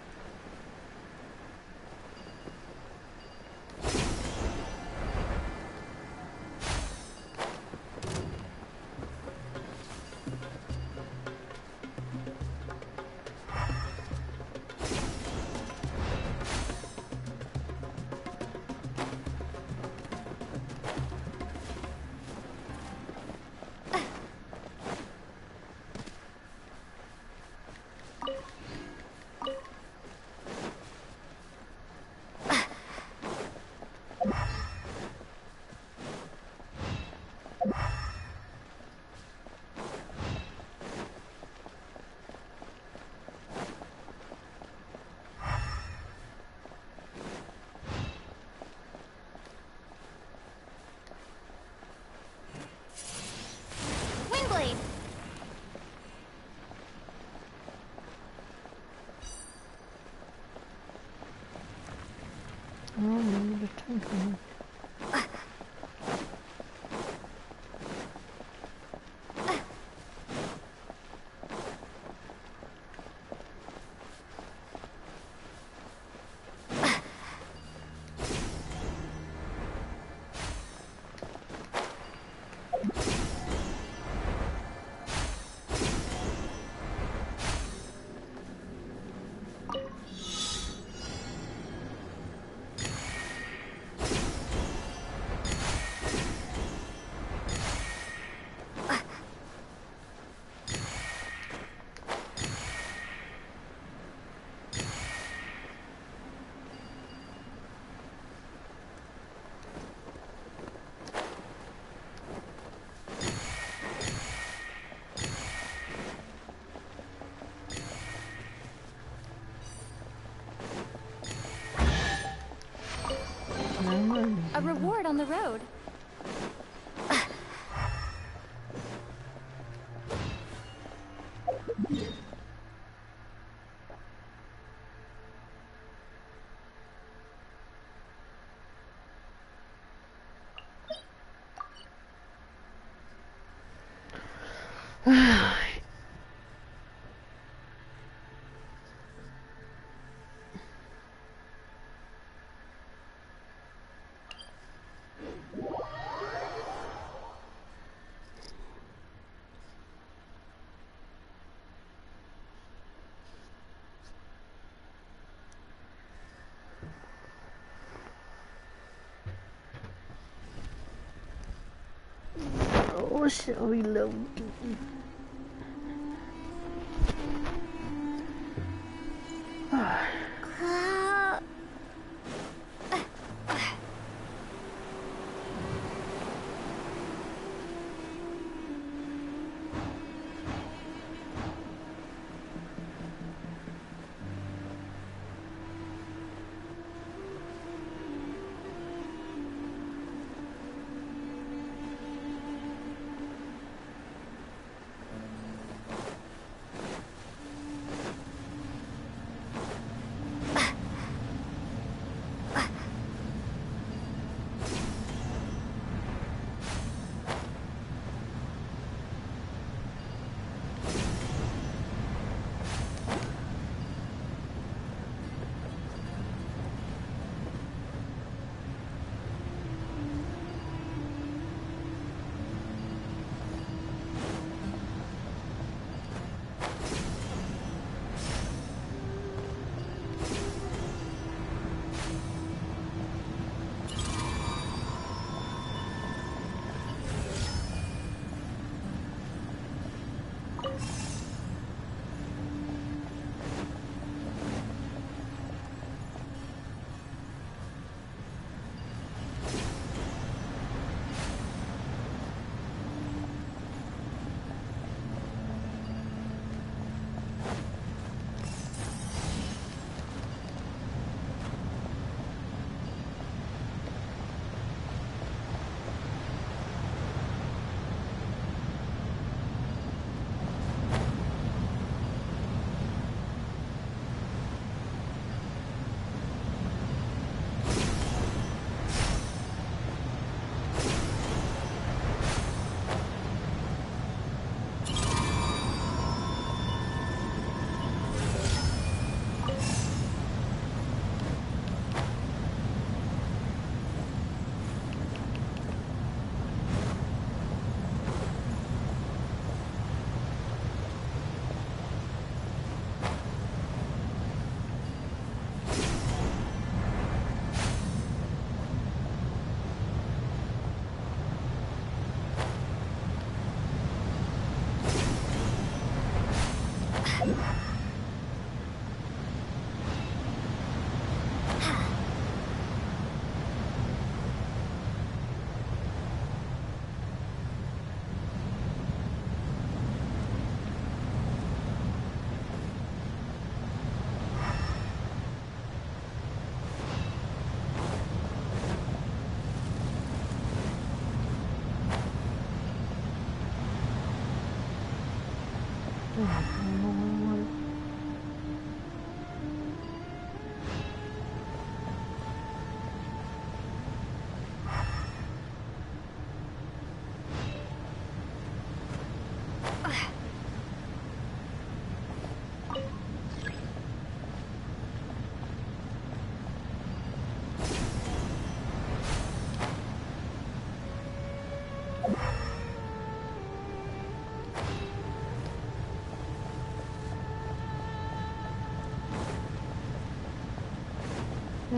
S4: A reward on the road.
S16: Oh, shall we love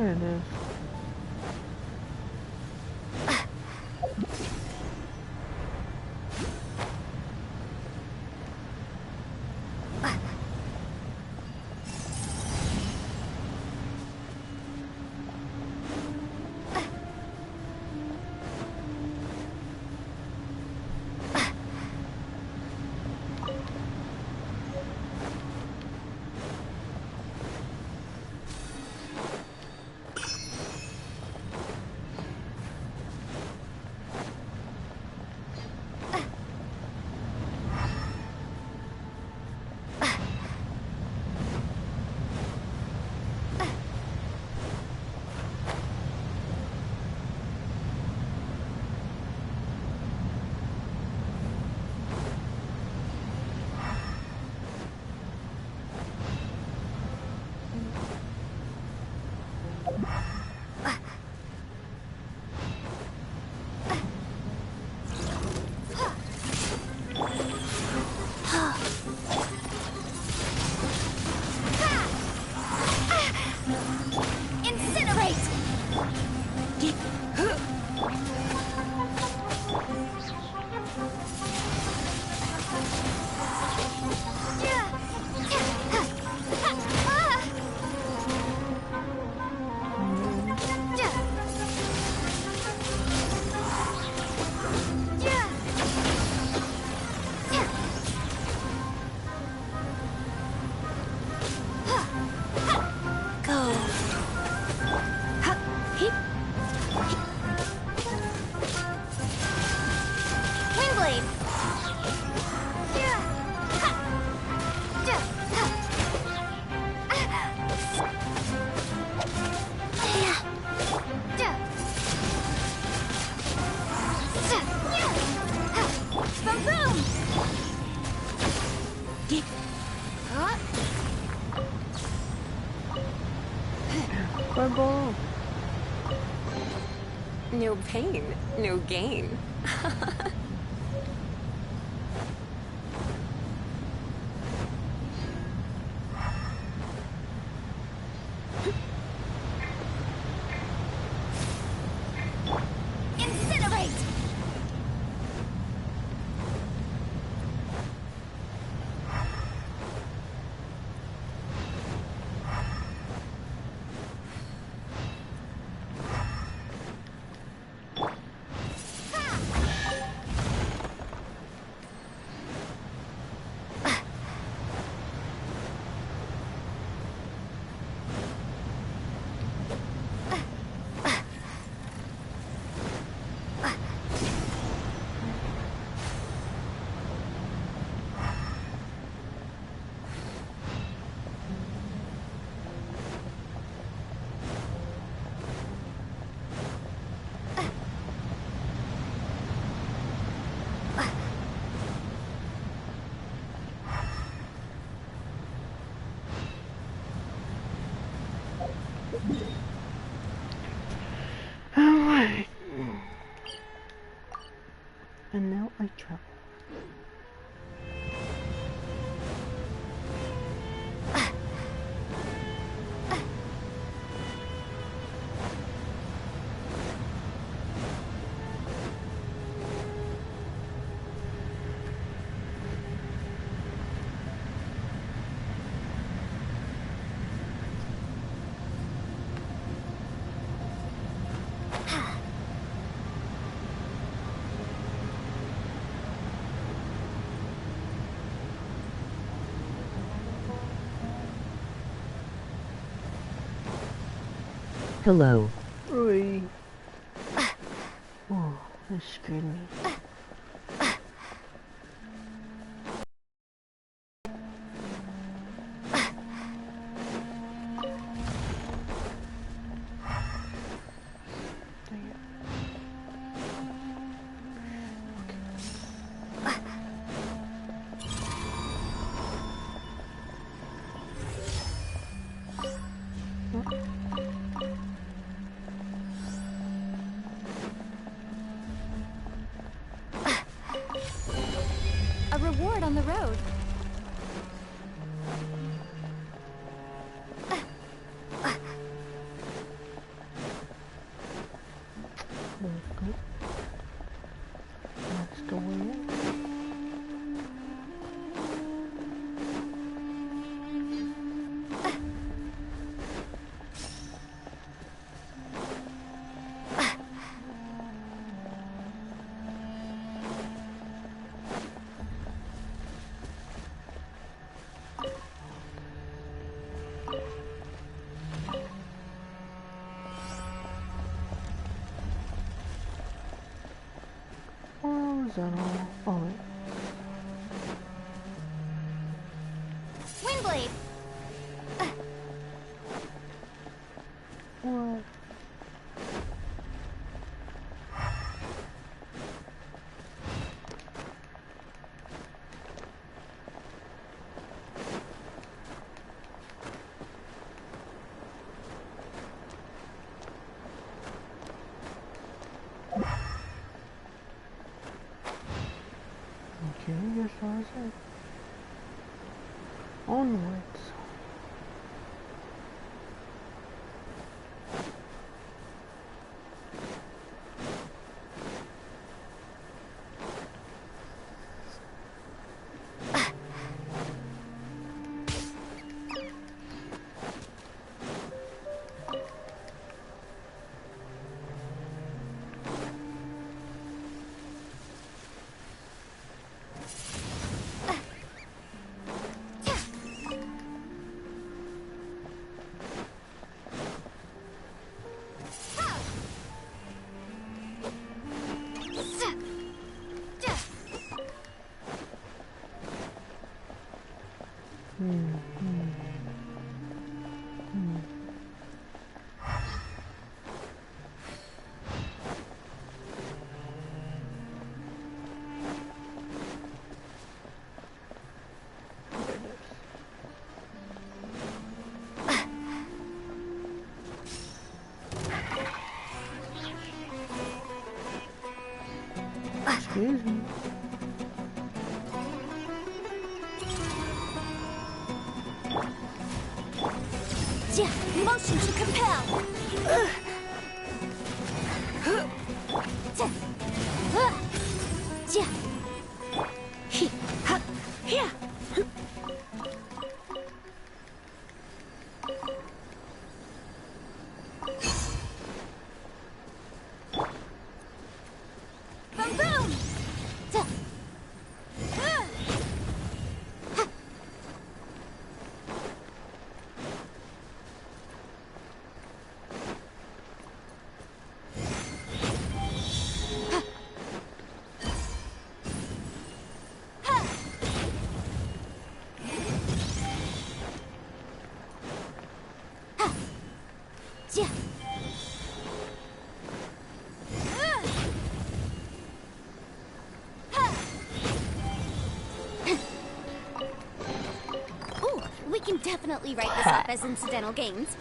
S16: There it is.
S5: No pain, no gain.
S16: Alright. And now I travel.
S12: Hello.
S16: Oi. Oh, that scared me. Let's go. That's the way. Is that all? Alright.
S4: Windblade!
S16: What? Okay, yes, I said. Onwards. Excuse me.
S7: Motion to compel. Boom boom.
S15: Ooh, we can definitely write this up as incidental gains.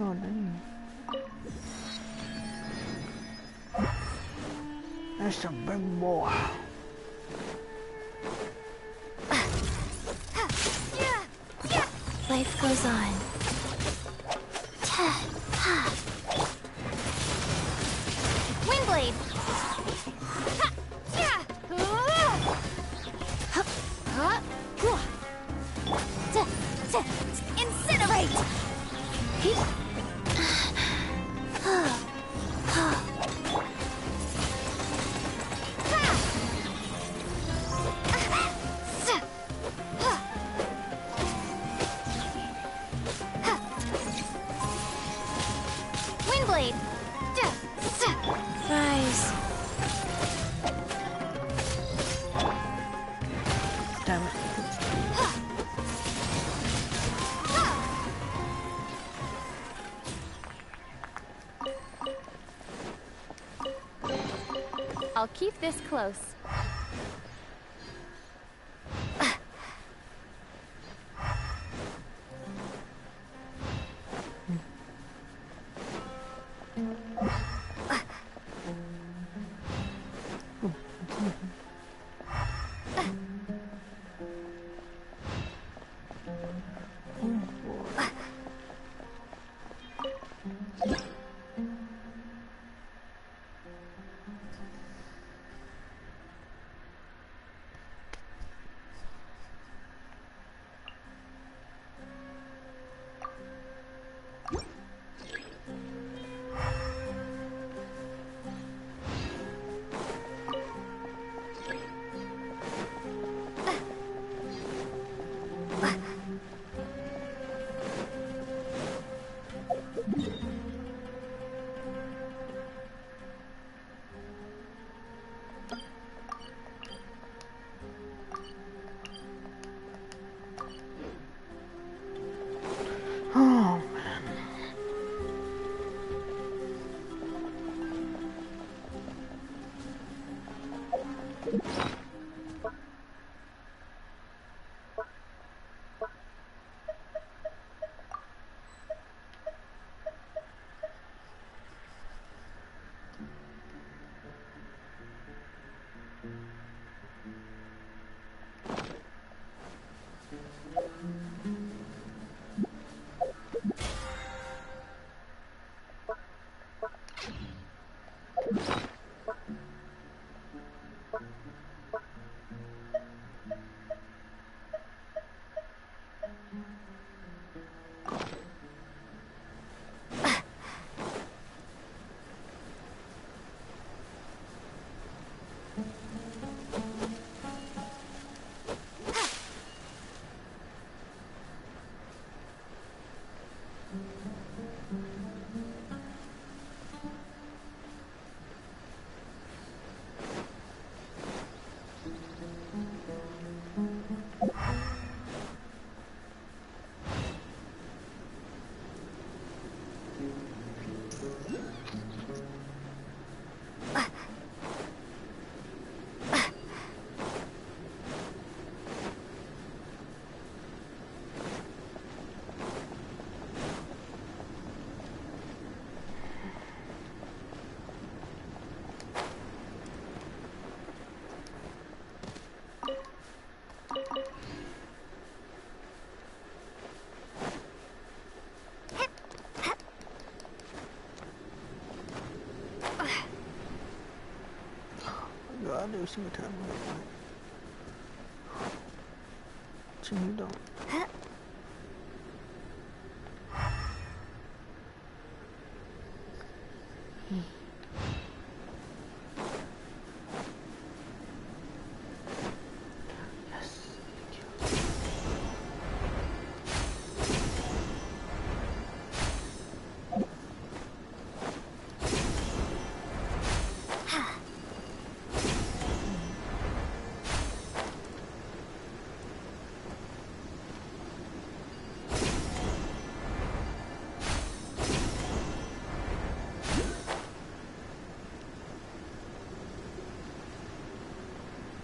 S16: Oh, no. That's a big boy.
S10: Life goes on.
S4: Windblade! Incinerate! Windblade!
S10: Rise
S4: I'll keep this close.
S16: Oh, God, there's some time to you don't.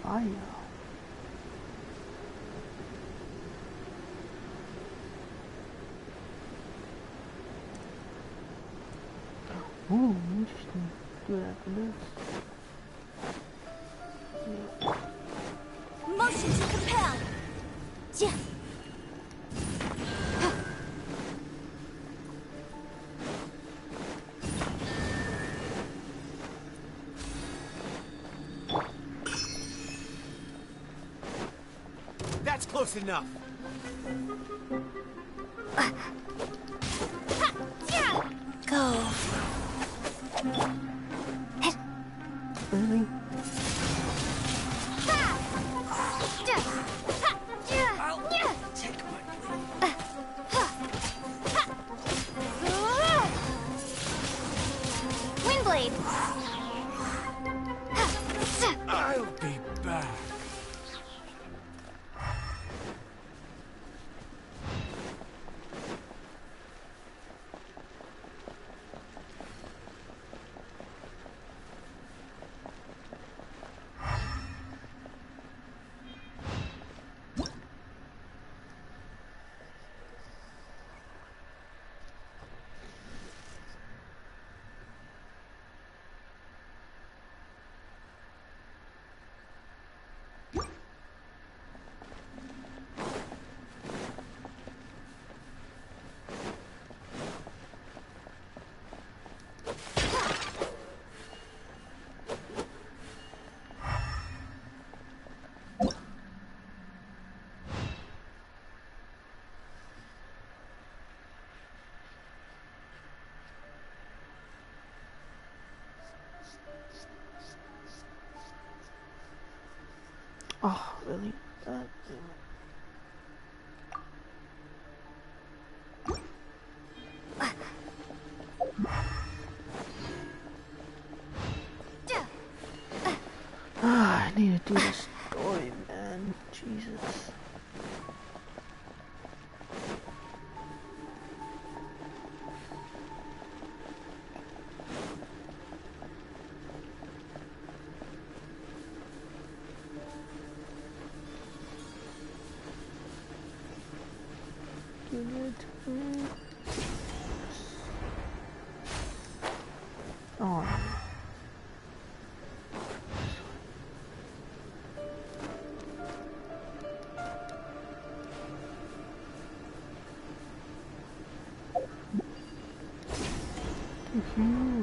S16: Fire. Ooh, interesting. Do that for this.
S7: Motion to compel. Yeah.
S3: That's close enough.
S7: Go.
S16: Really?
S4: Windblade.
S22: I'll be back.
S16: Oh, really? God damn it. I need to do this story, man. Jesus. Oh. Mm-hmm.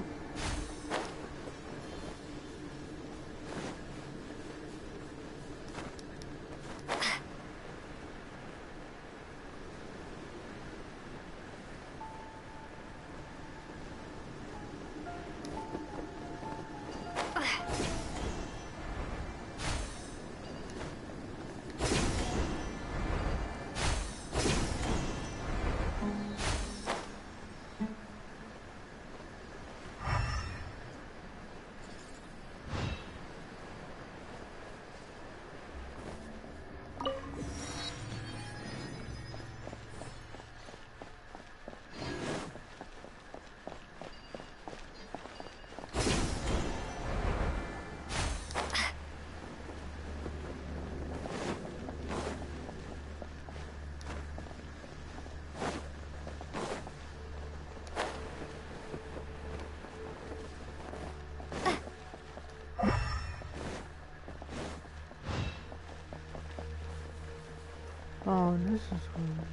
S16: Oh, this is weird.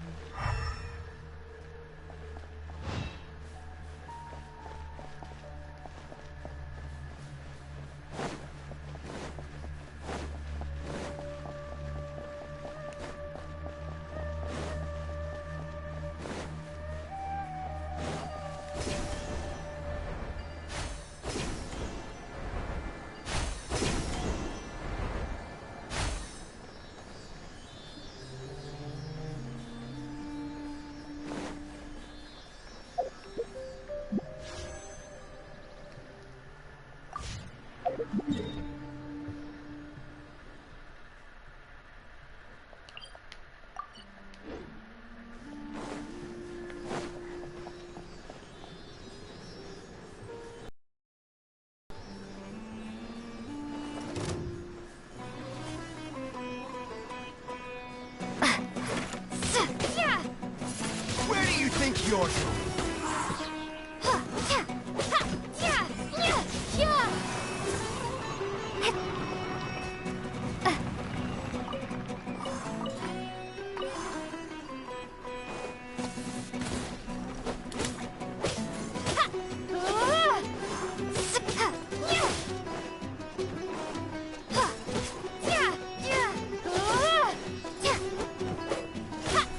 S3: Where do you think you're going?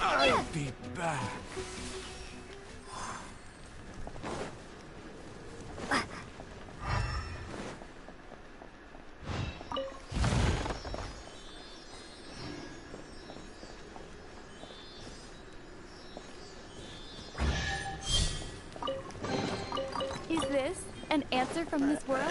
S3: I'll be back.
S4: Is this an answer from this world?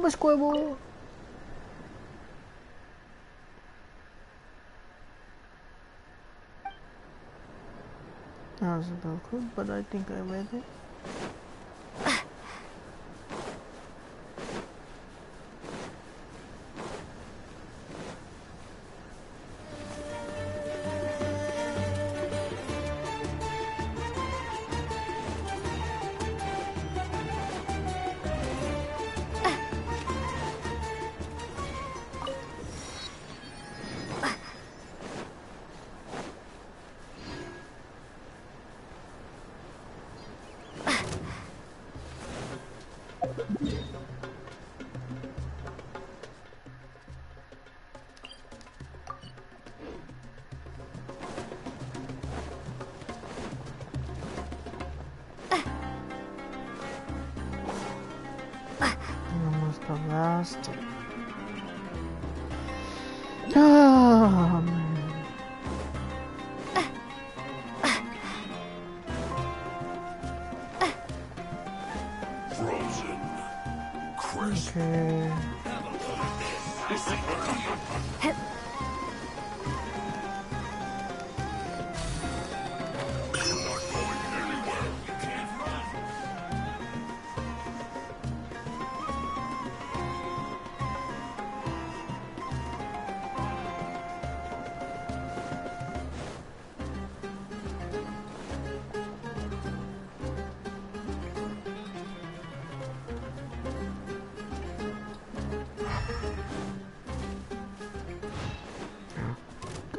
S16: Squibble. That was a bit good, but I think I read it. Almost the last. Oh, man.
S3: Frozen. Crisp.
S16: Okay.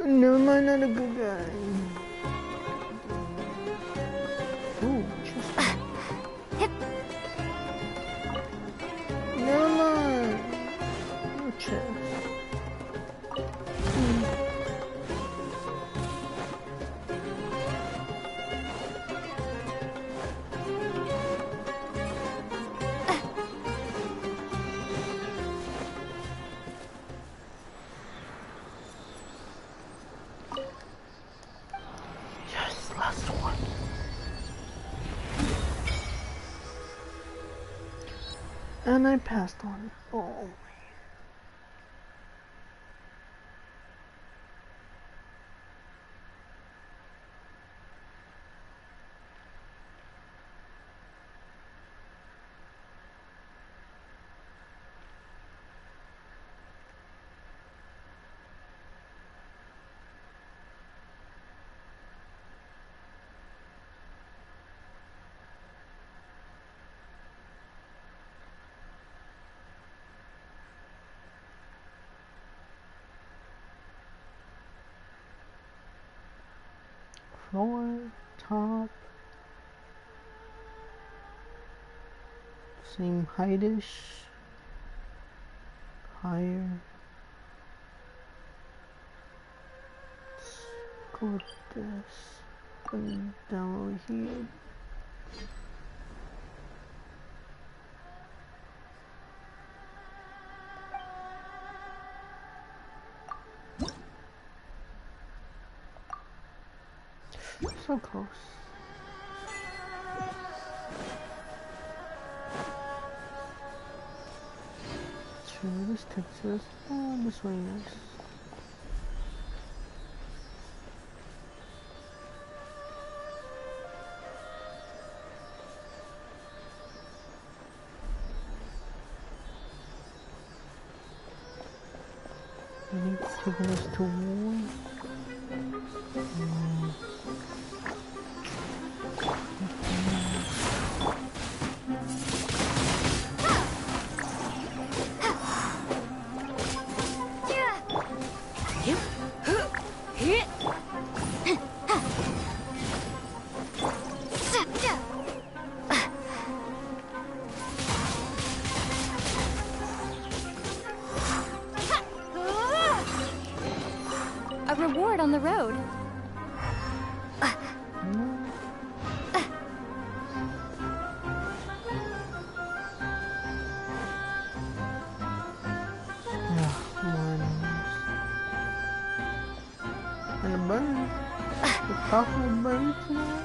S16: No, I'm not a good guy. Ooh, just... Never mind. No chest. Yes, last one. And I passed on. Oh. Floor, top, same heightish, higher. Let's go with this, put it down over here. So close. Sure, this takes us. Oh, this way, nice. Maybe taking us to war.
S4: A reward on the road.
S16: Yeah. birds. The powerful birds now.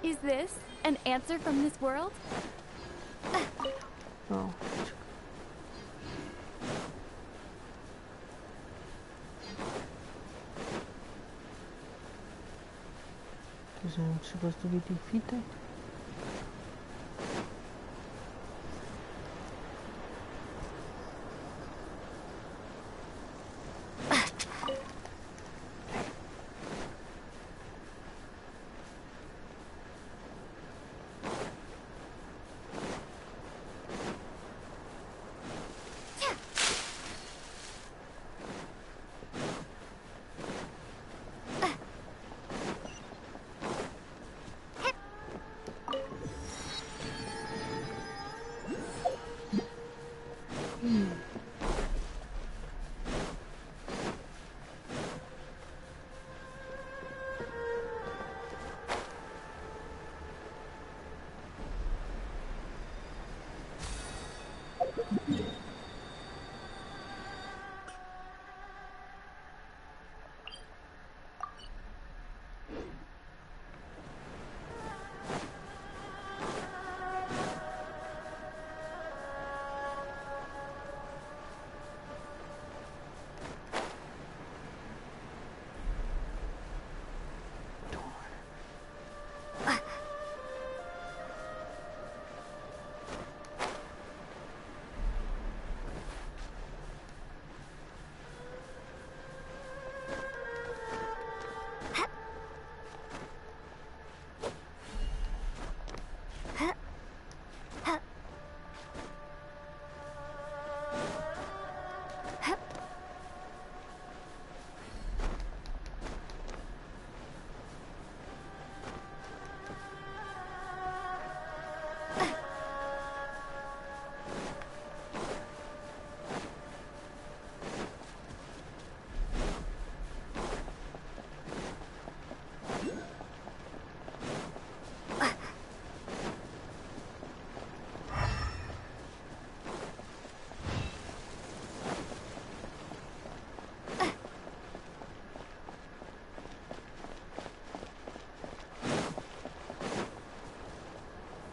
S4: Is this an answer from this world?
S16: Oh. Is I'm supposed to be defeated?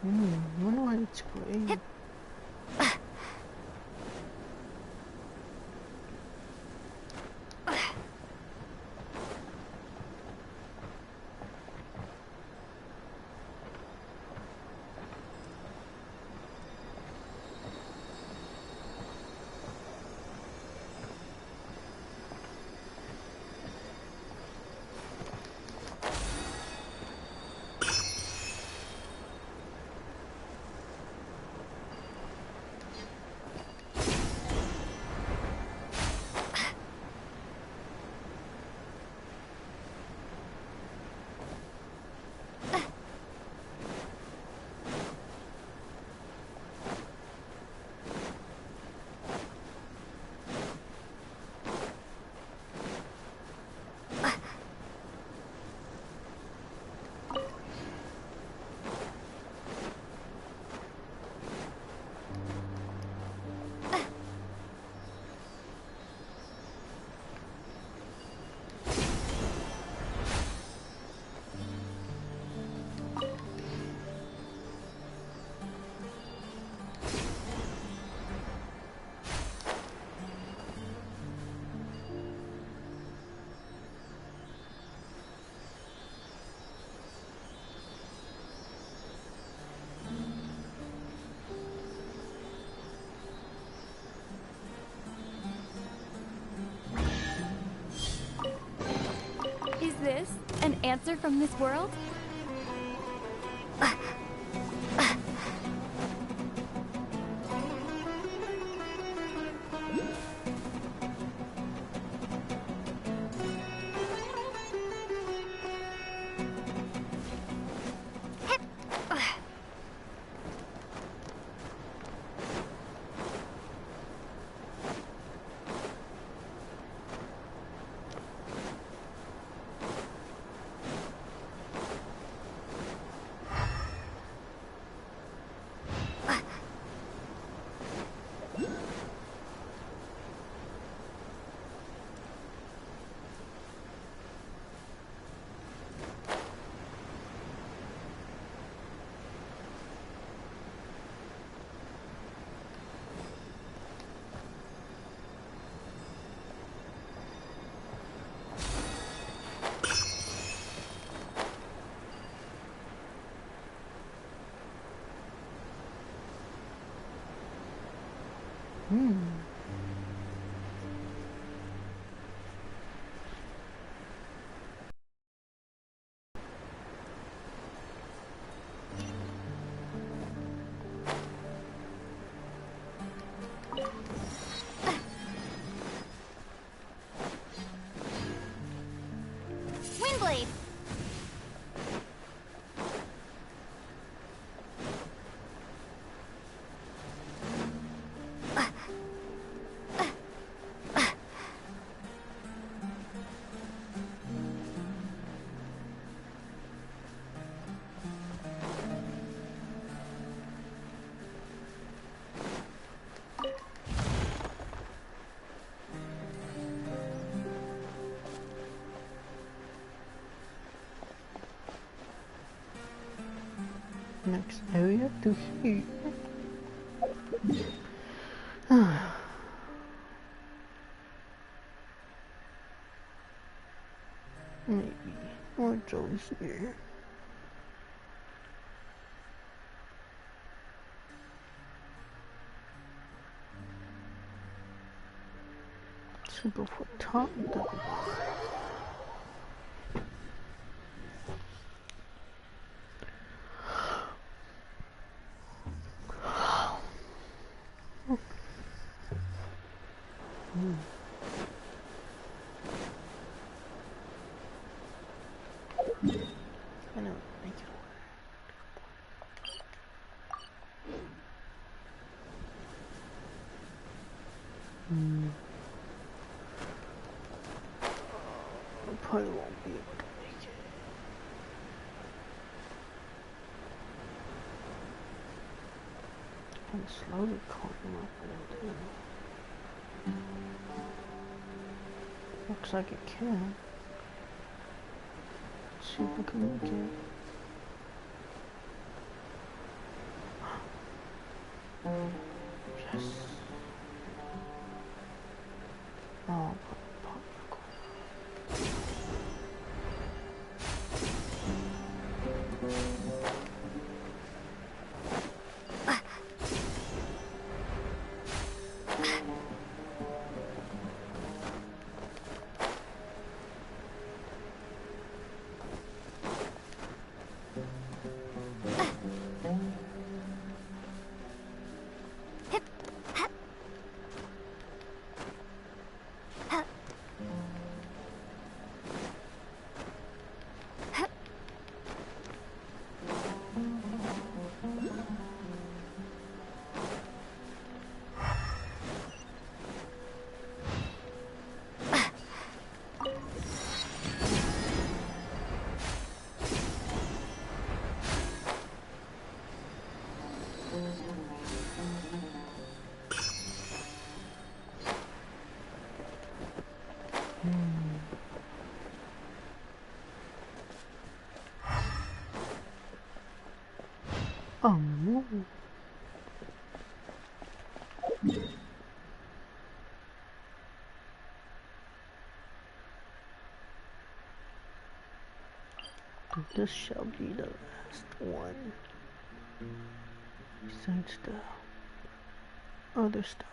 S16: I wonder why it's great.
S4: Is this an answer from this world? Windblade!
S16: Next area to here. Maybe more Joe's here. Super for top though. Probably won't be able to make it. I'm slowly climbing up there. Looks like it can. Let's see if I can make it. Yes. Oh, oh no. This shall be the last one. Besides the other stuff.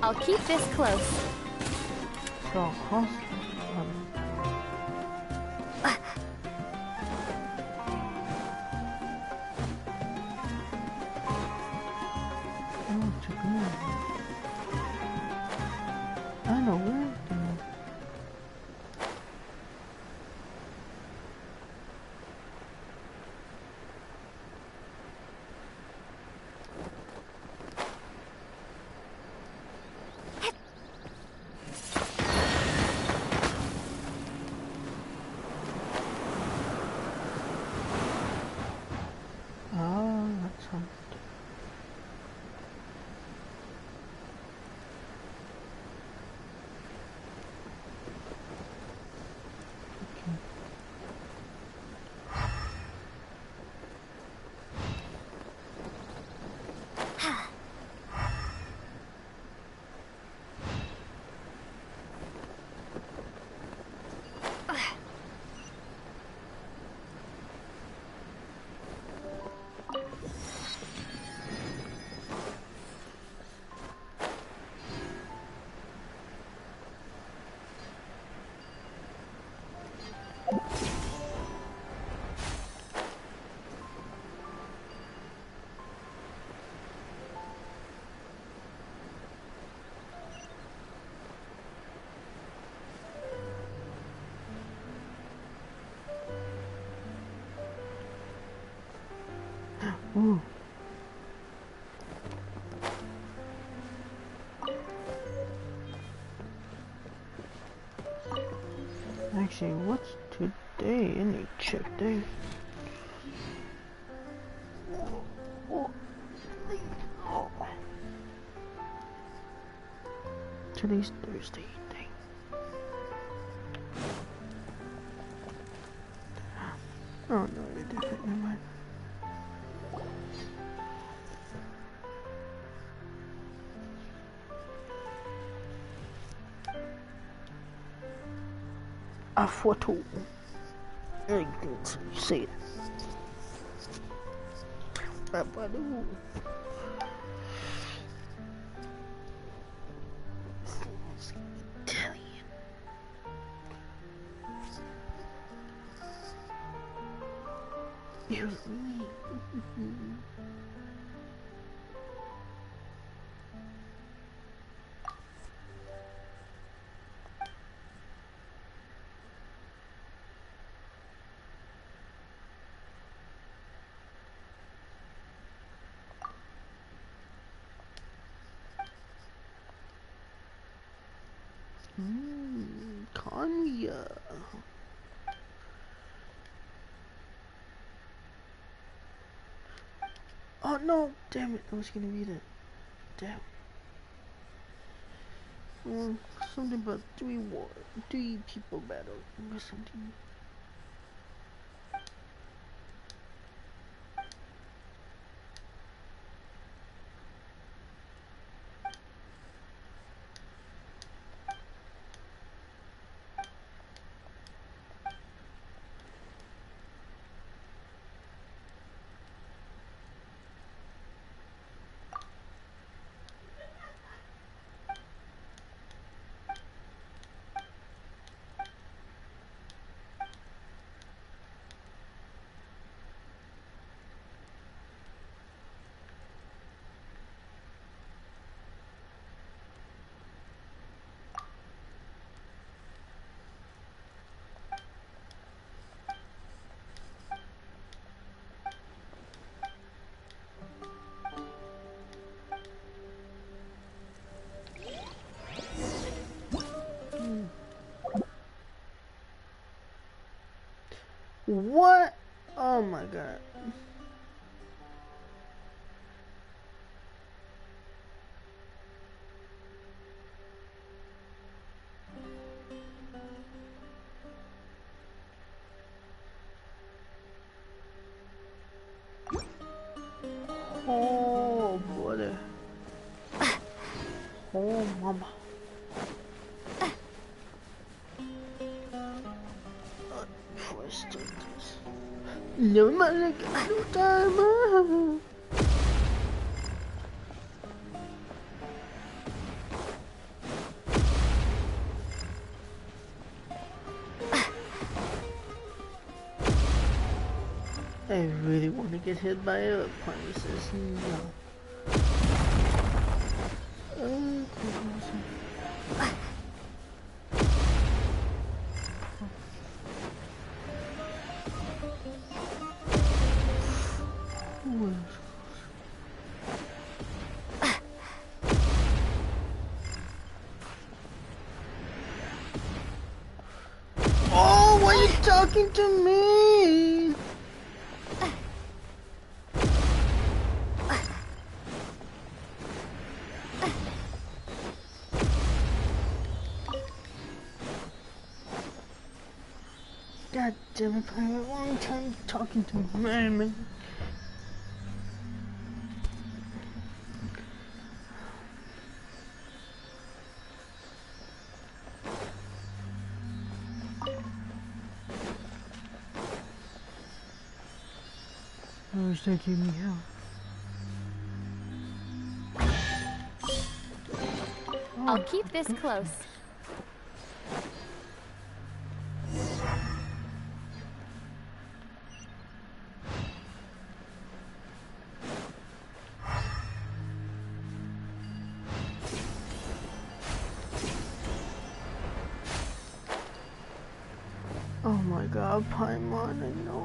S4: I'll keep this close.
S16: So close. I know where. Ooh. Actually, what's today? I need to check day. Today's Thursday. Oh no, you're different. Never mind. A photo. I can say it. A photo. Italian. Here's me. Kanya. Oh no, damn it, I was gonna read it. Damn. Something about three people battle or something. What? Oh my god. Oh, buddy. Oh, mama. No man, no time. I really want to get hit by a princess. No. Oh, why are you talking to me? God damn it, I have a long time talking to man. I wish they gave me help.
S4: I'll keep this close.
S16: Oh my god, Paimon, I know.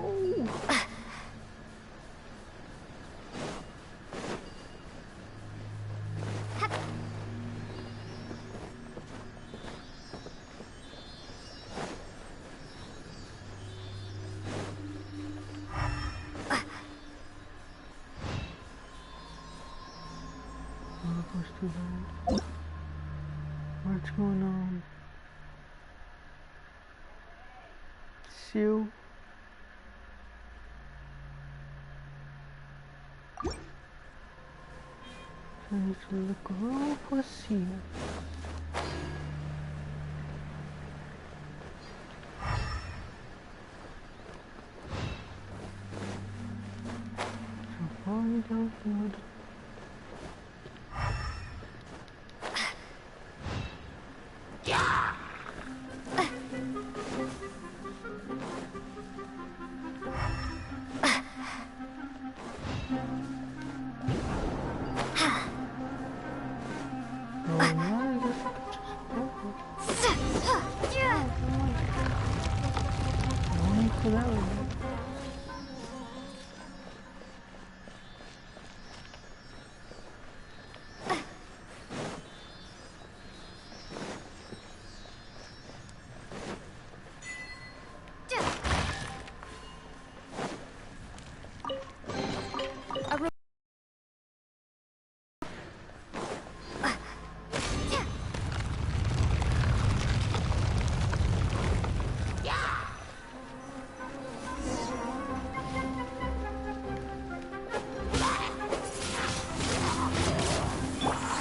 S16: What's going on? Seal. I need to look around for Seal. So far we don't know.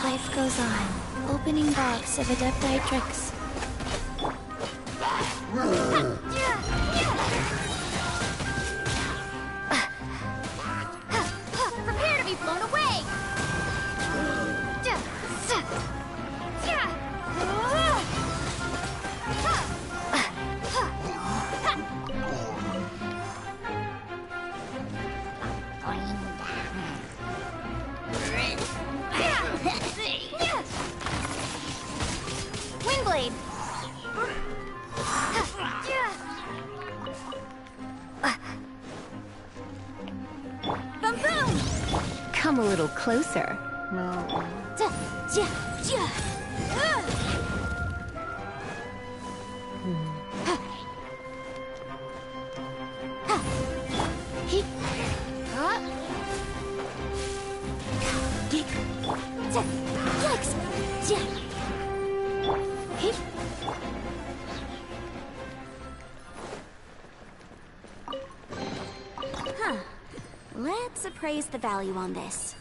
S15: Life goes on, opening box of Adepti tricks.
S4: Prepare to be blown away! Windblade! Boom boom!
S5: Come a little closer.
S16: No.
S15: Huh. Let's appraise the value on this.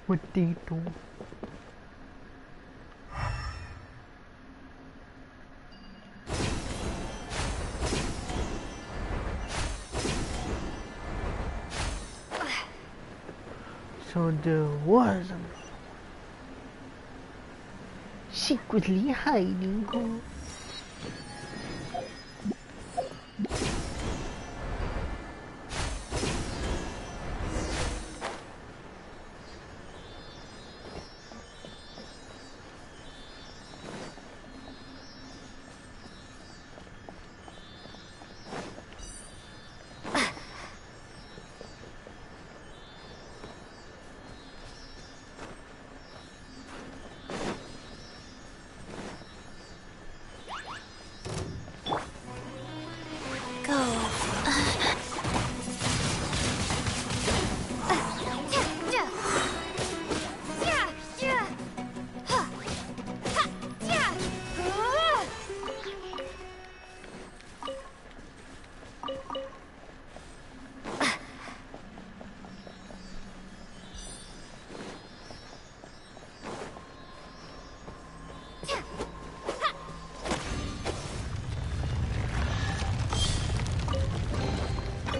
S16: What do you do? So there was secretly hiding her.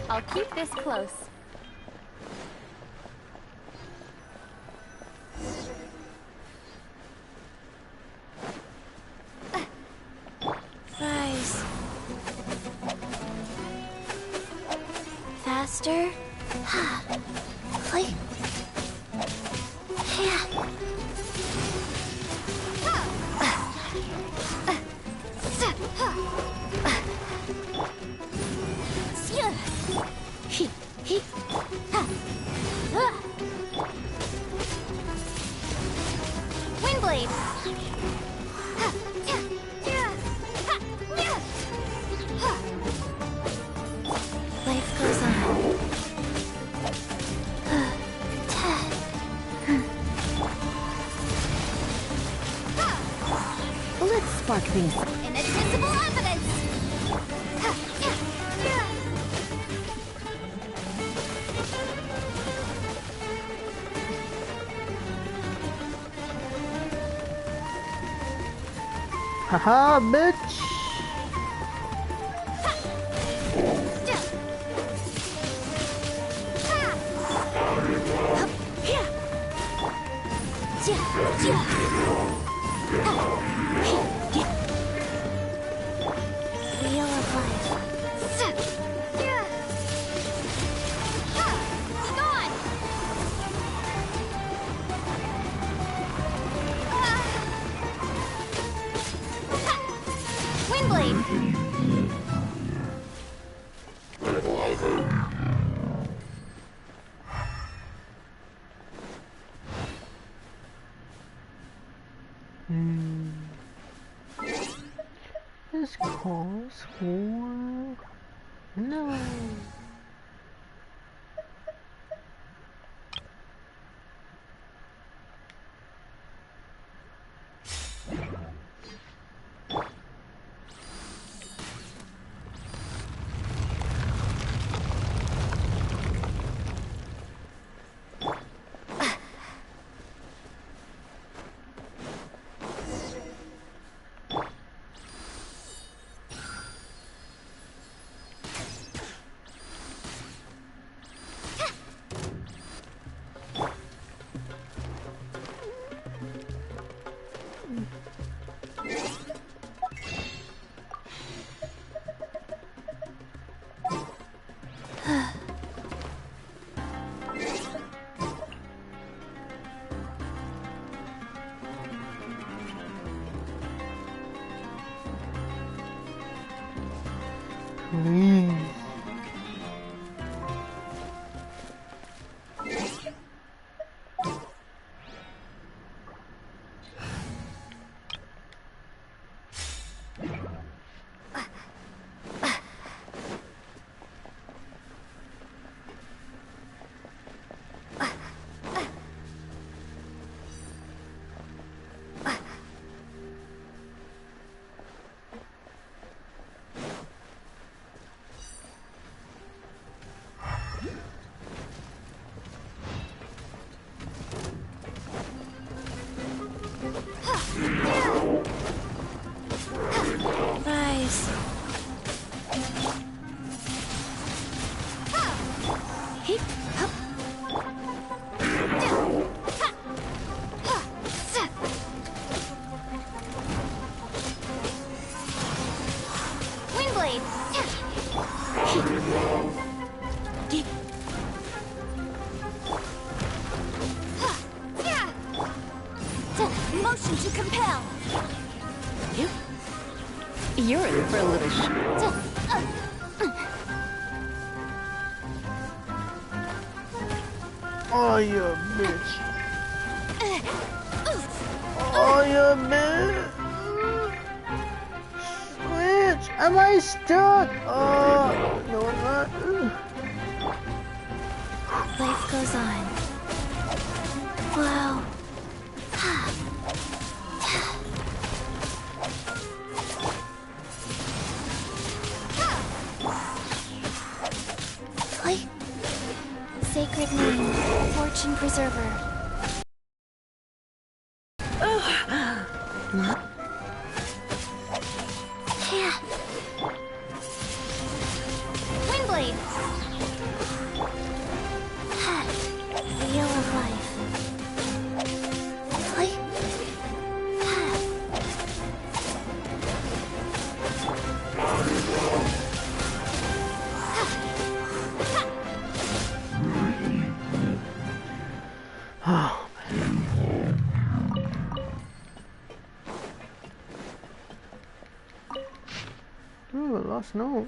S4: I'll keep this close.
S10: Rise. Faster. Like. Yeah.
S4: Windblade!
S10: Life goes on.
S5: Let's spark things.
S4: Inadmissible evidence!
S16: Haha, bitch!
S10: Wheel of life.
S4: Gone! Windblade!
S16: This calls for no. Please.
S5: You're in for a little shock.
S16: Oh, you bitch. Oh, you bitch. Switch. Am I stuck? Oh, no, I'm not.
S15: Life goes on. Wow. Sacred name, Fortune Preserver. Windblade. Wheel of Life.
S16: Oh, man. Ooh, a lost note.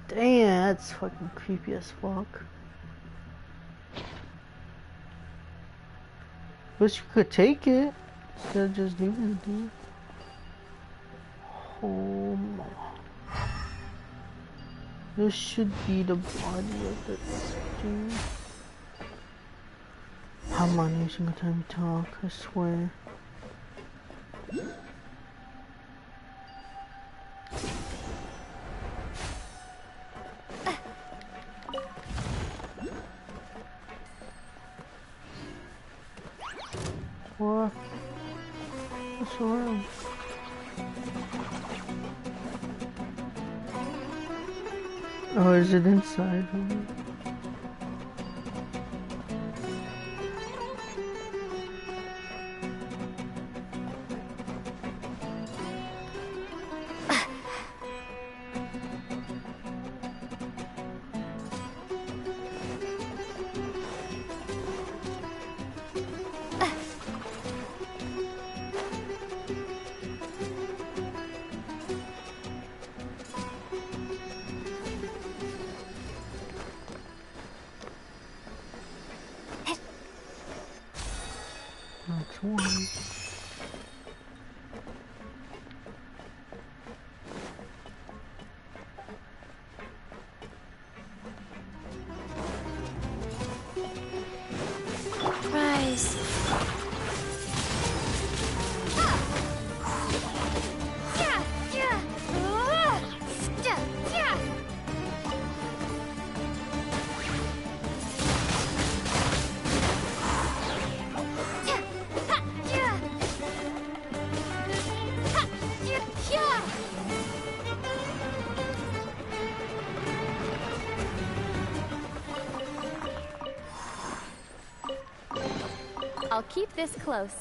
S16: Damn, that's fucking creepy as fuck. Wish you could take it instead of just leaving it there. Oh my. This should be the body of the dude. How am I using a time to talk? I swear. What? What's wrong? Oh, is it inside? That's one.
S15: Rise.
S4: I'll keep this close.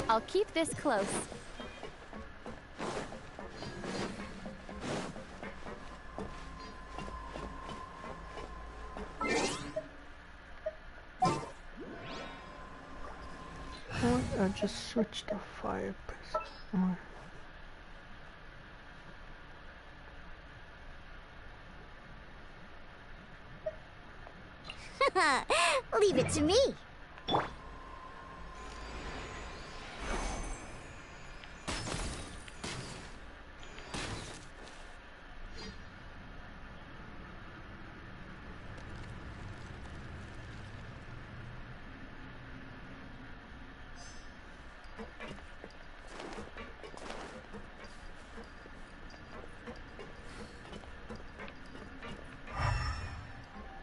S4: I'll keep this close.
S16: I just switched the fire press on.
S7: Leave it to me.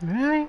S16: Really?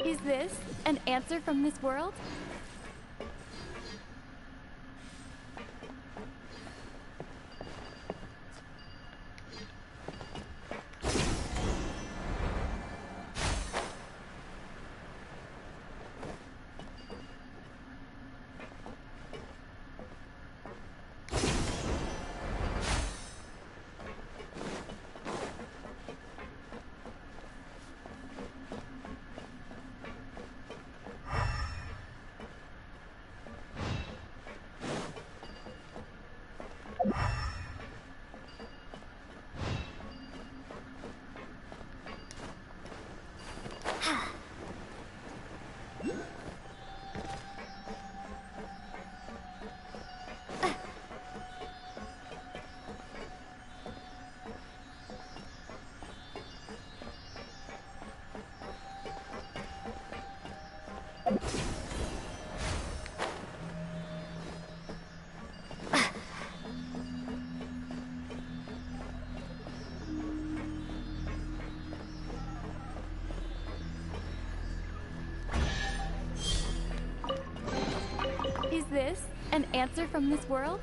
S4: Is this an answer from this world? this an answer from this world?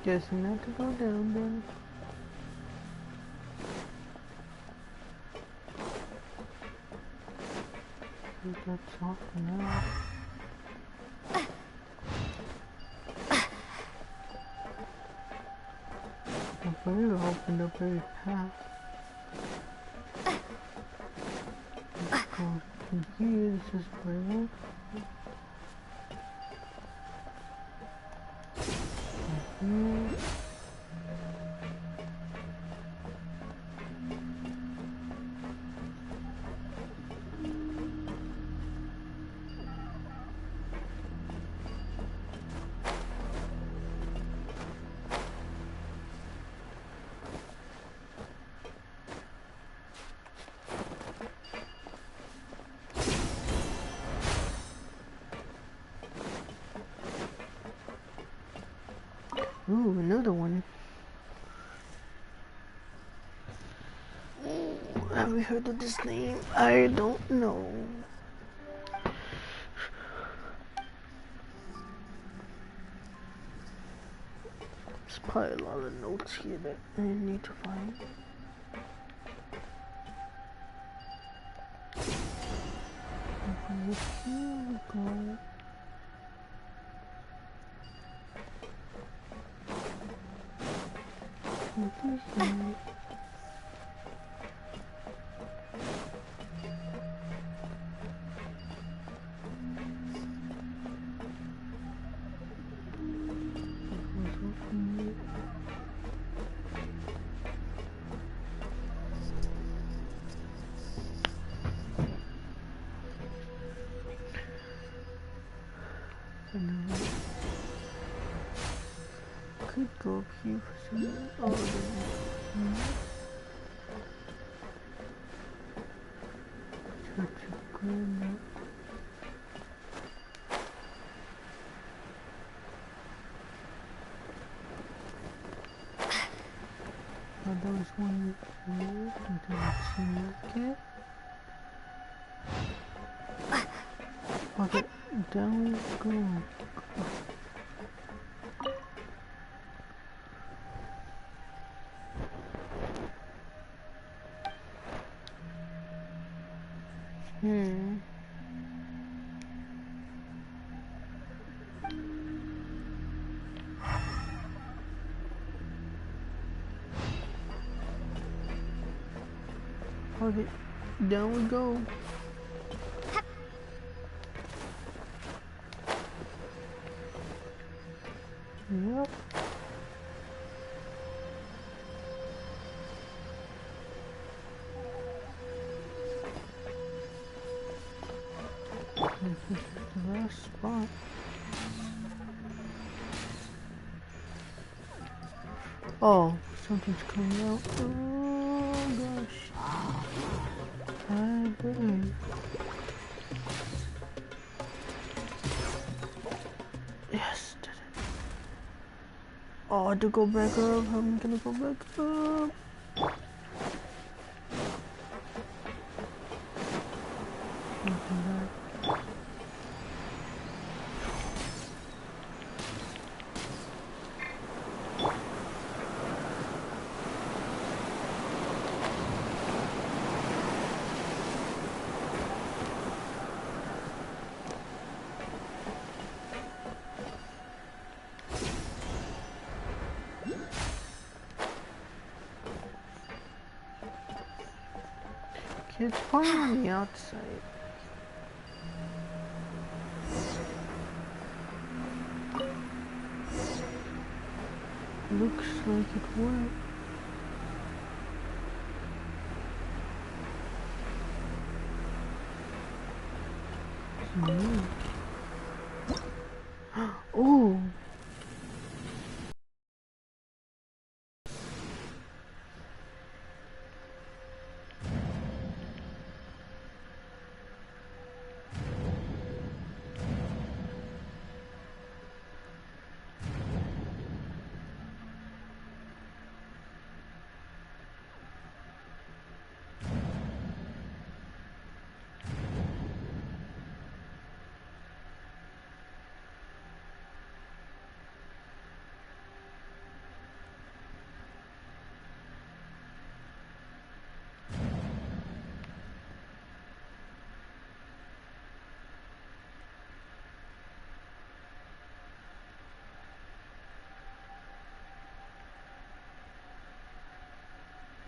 S16: Guessing not to go down then. That's off now. I better open up every path. Let's go from here. This is where ooh, another one. Have we heard of this name? I don't know. There's probably a lot of notes here that I need to find. Here we go. Could go up here for some other Church of Grandma. Oh, there was one here. I didn't see it yet. Okay, down we go. Okay, down we go. Yep. This is the last spot. Oh, something's coming out. Oh gosh. I believe. Oh, to go back up. I'm gonna go back up. It's probably on the outside. Looks like it worked. Oh.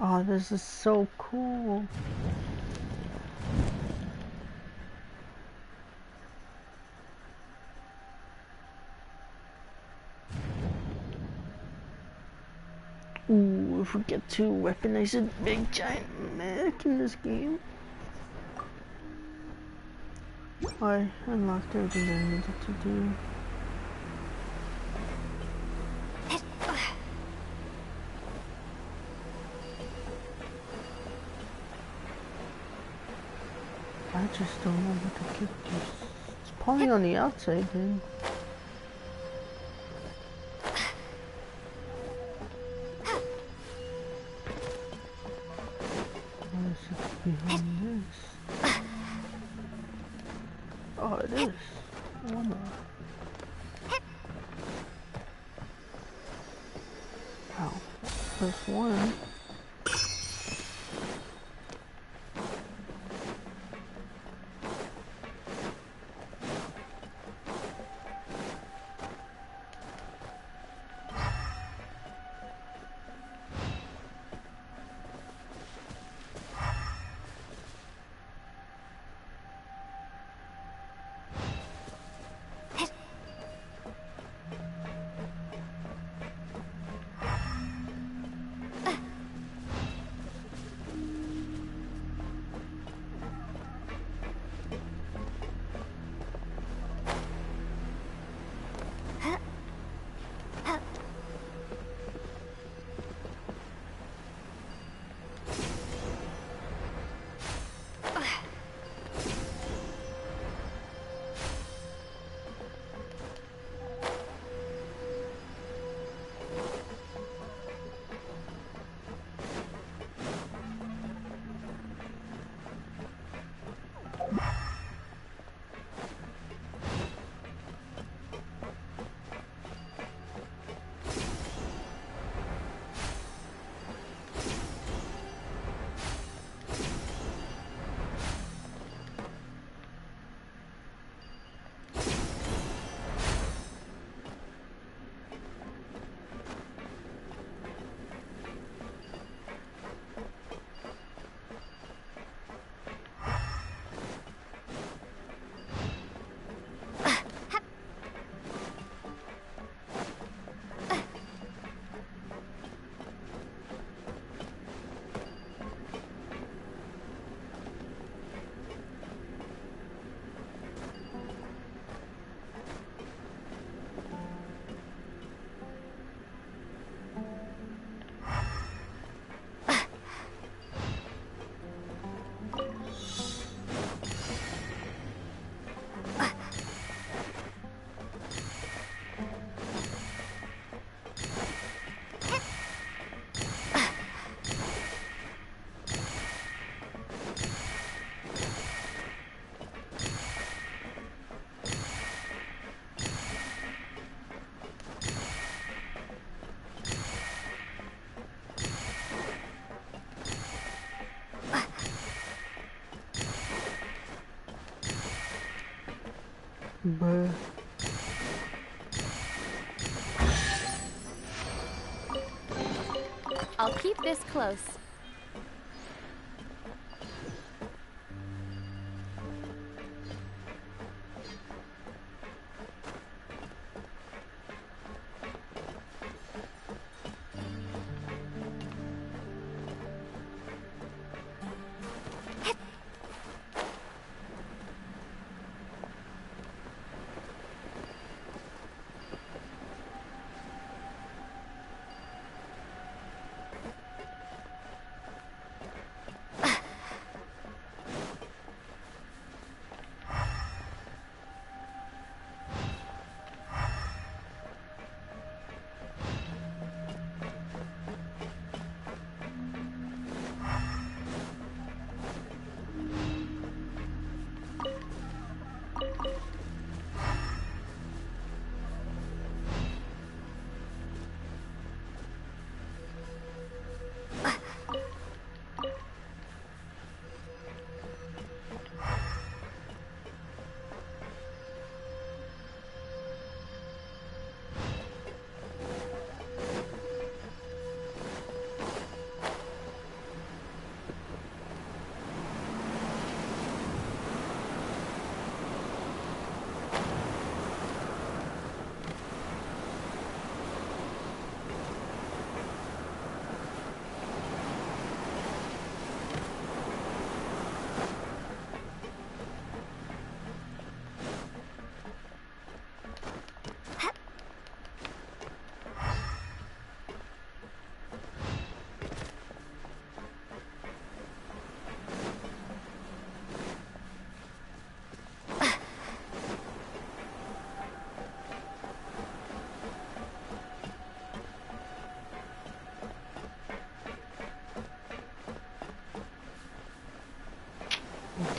S16: Oh, this is so cool. Ooh, if we get to weaponize a big giant mech in this game. I unlocked everything I needed to do. I just don't know what to get this. It's probably on the outside then. What is it behind this? Oh, it is. Oh no. Wow. First one. Bruh.
S4: I'll keep this close.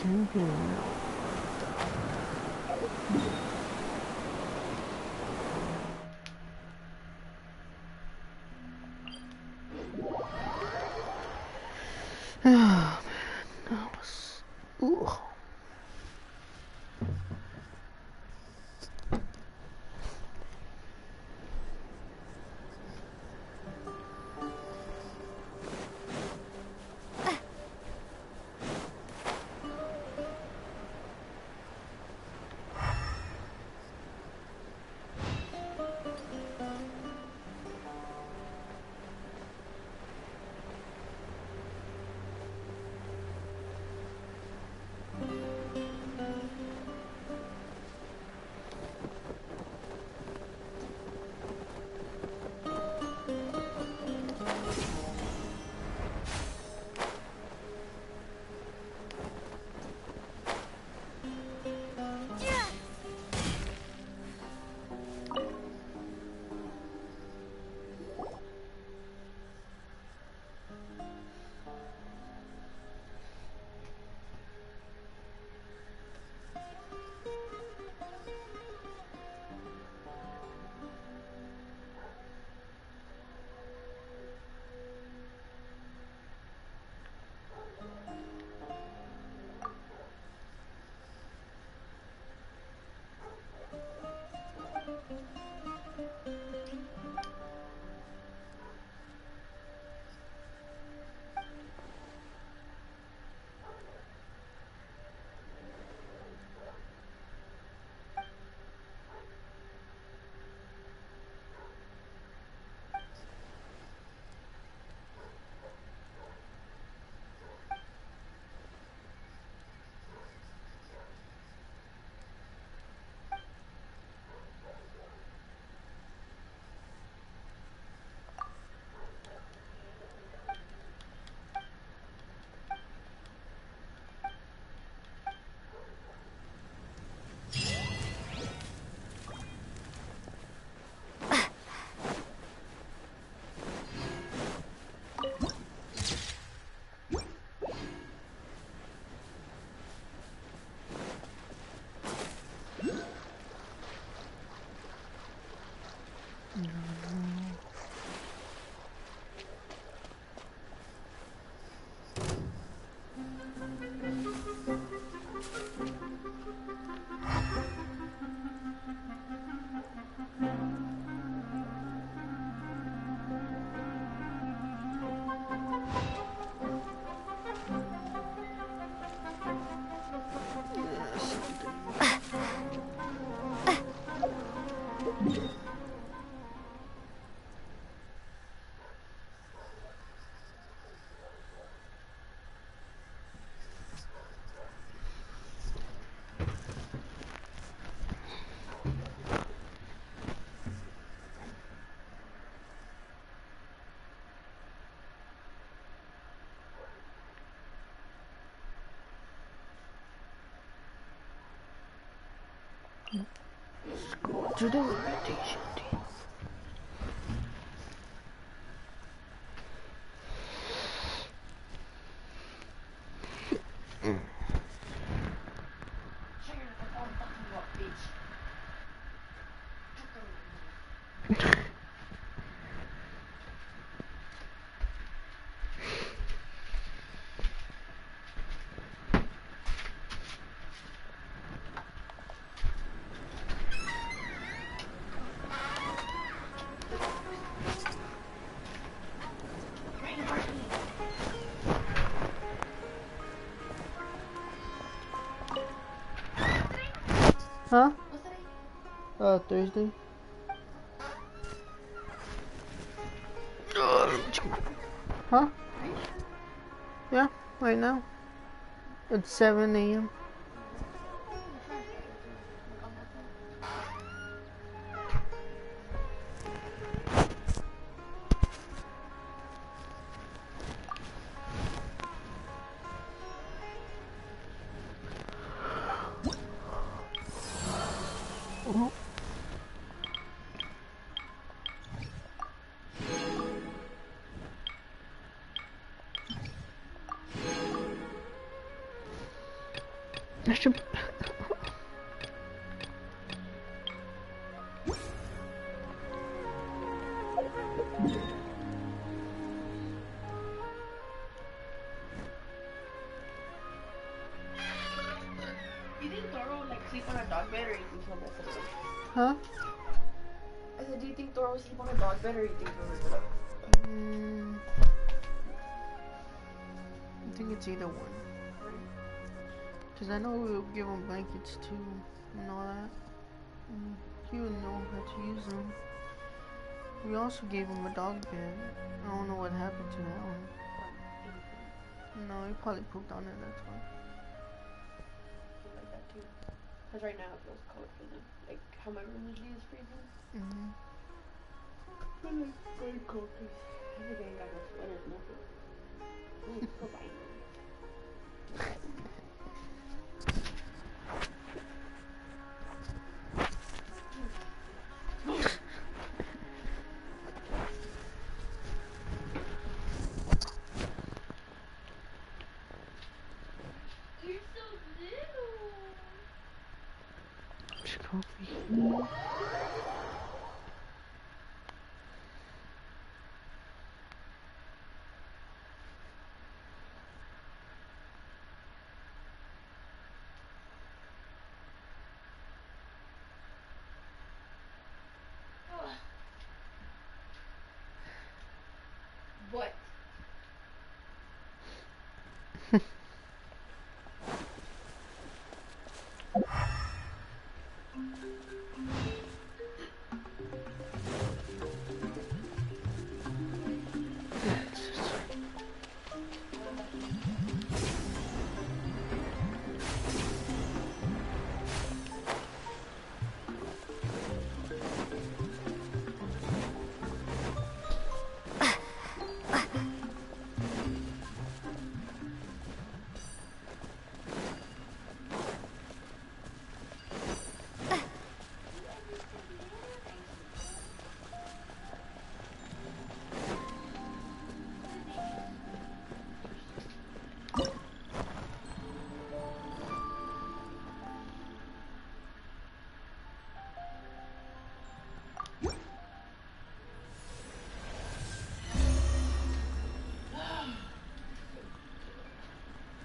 S16: Oh man, that was... Ooh. Let's go to the reputation team. Huh? Thursday. Huh? Yeah, right now. It's 7 a.m. I should.
S12: You think Thor would like sleep on a dog bed, or you think he'll mess it up?
S16: Huh?
S12: I said, do you think Thor would sleep on a dog bed, or you think he'll mess it up?
S16: I think it's either one. Cause I know we'll give him blankets too and all that. And he would know how to use them. We also gave him a dog bed. I don't know what happened to that one. No, he probably pooped on it, that's why.
S12: Like that too. Cause right now it feels cold for them. Like how my room usually is freezing. But like very cold cause everybody ain't got no sweaters, nothing. Ooh, so violent.
S7: You're so little.
S16: Let's go over here.
S12: What?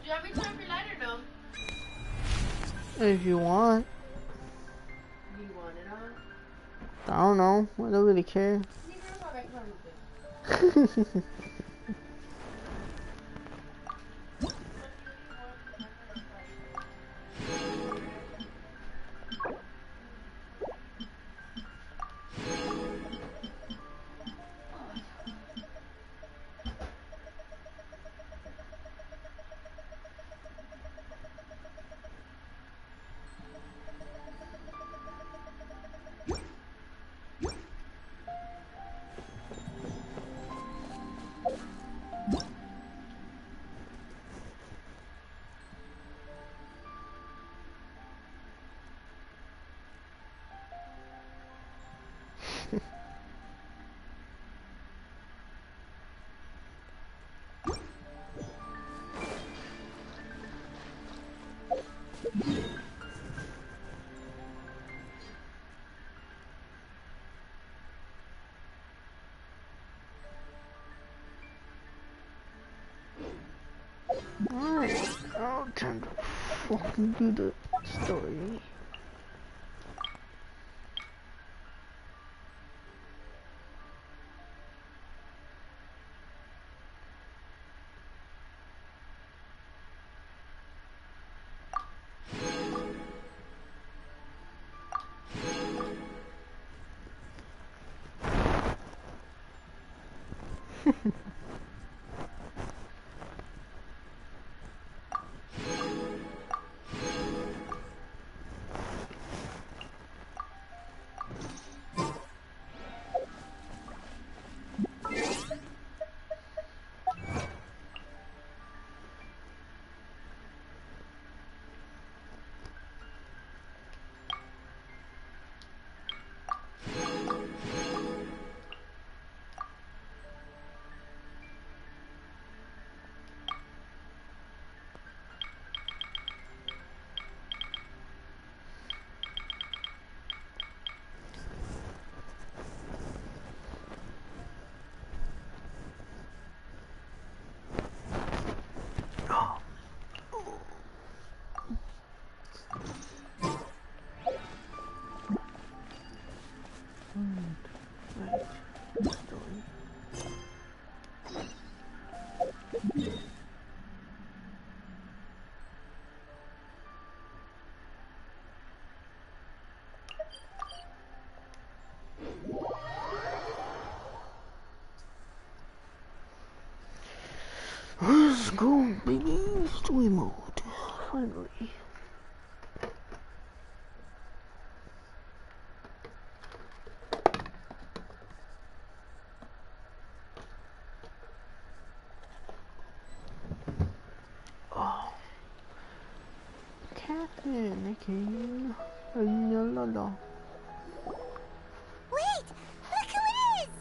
S12: Do you want me to turn off your light or no?
S16: If you want.
S12: Do you want it on?
S16: I don't know. I don't really care. Alright, I'll time to fucking do the story. Let's go, baby. Story mode. Finally. Oh. Panicking. La la la.
S7: Wait! Look who it is!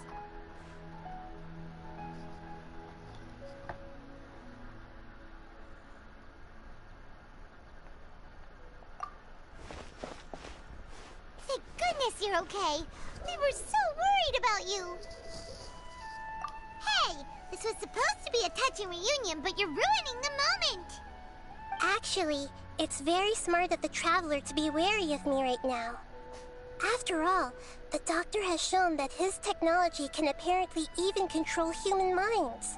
S7: Thank goodness you're okay. We were so worried about you. Hey, this was supposed to be a touching reunion, but you're ruining the moment.
S1: Actually, it's very smart of the Traveler to be wary of me right now. After all, the Doctor has shown that his technology can apparently even control human minds.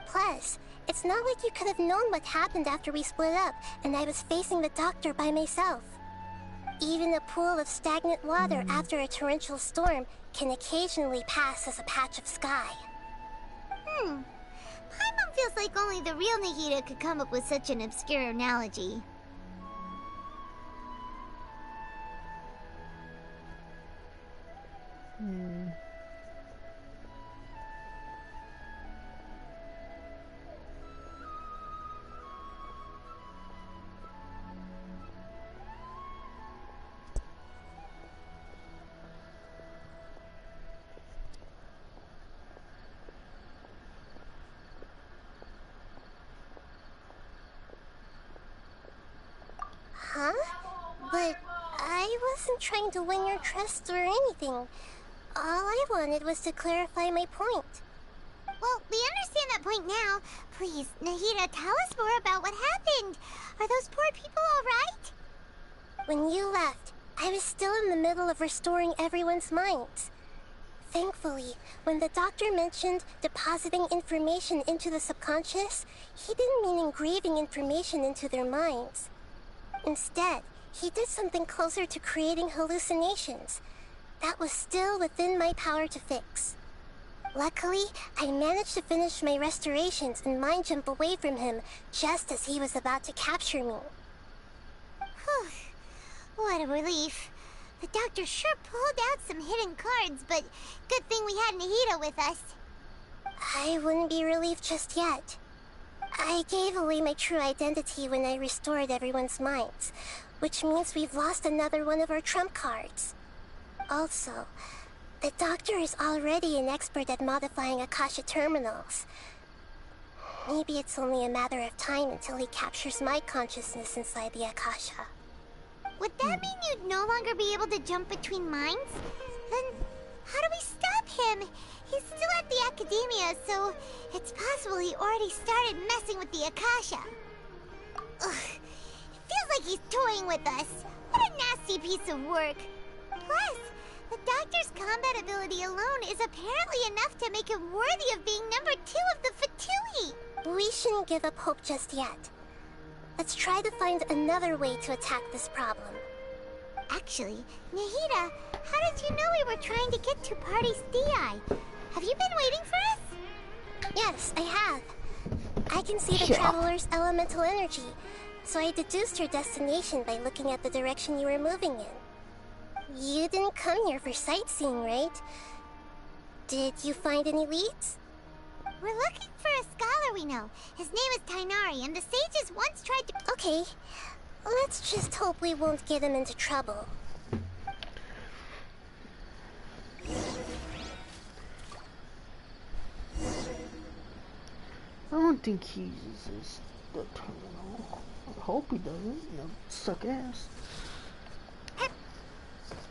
S1: Plus, it's not like you could have known what happened after we split up and I was facing the Doctor by myself. Even a pool of stagnant water after a torrential storm can occasionally pass as a patch of sky.
S7: Paimon feels like only the real Nahida could come up with such an obscure analogy.
S1: Huh? But I wasn't trying to win your trust or anything. All I wanted was to clarify my point.
S7: Well, we understand that point now. Please, Nahida, tell us more about what happened. Are those poor people all right?
S1: When you left, I was still in the middle of restoring everyone's minds. Thankfully, when the Doctor mentioned depositing information into the subconscious, he didn't mean engraving information into their minds. Instead, he did something closer to creating hallucinations. That was still within my power to fix. Luckily, I managed to finish my restorations and mind jump away from him just as he was about to capture me.
S7: Whew. What a relief. The Doctor sure pulled out some hidden cards, but good thing we had Nahida with us.
S1: I wouldn't be relieved just yet. I gave away my true identity when I restored everyone's minds, which means we've lost another one of our trump cards. Also, the Doctor is already an expert at modifying Akasha terminals. Maybe it's only a matter of time until he captures my consciousness inside the Akasha.
S7: Would that mean you'd no longer be able to jump between minds? Then how do we stop him? He's still at the Academia, so it's possible he already started messing with the Akasha. Ugh. It feels like he's toying with us. What a nasty piece of work. Plus, the doctor's combat ability alone is apparently enough to make him worthy of being number 2 of the Fatui.
S1: We shouldn't give up hope just yet. Let's try to find another way to attack this problem.
S7: Actually, Nahida, how did you know we were trying to get to Party Stiai? Have you been waiting for us?
S1: Yes, I have. I can see the Traveler's elemental energy, so I deduced her destination by looking at the direction you were moving in. You didn't come here for sightseeing, right? Did you find any leads?
S7: We're looking for a scholar we know. His name is Tainari, and the sages once tried to...
S1: Okay, let's just hope we won't get him into trouble.
S16: I don't think he uses the terminal. I hope he doesn't. You know, suck ass.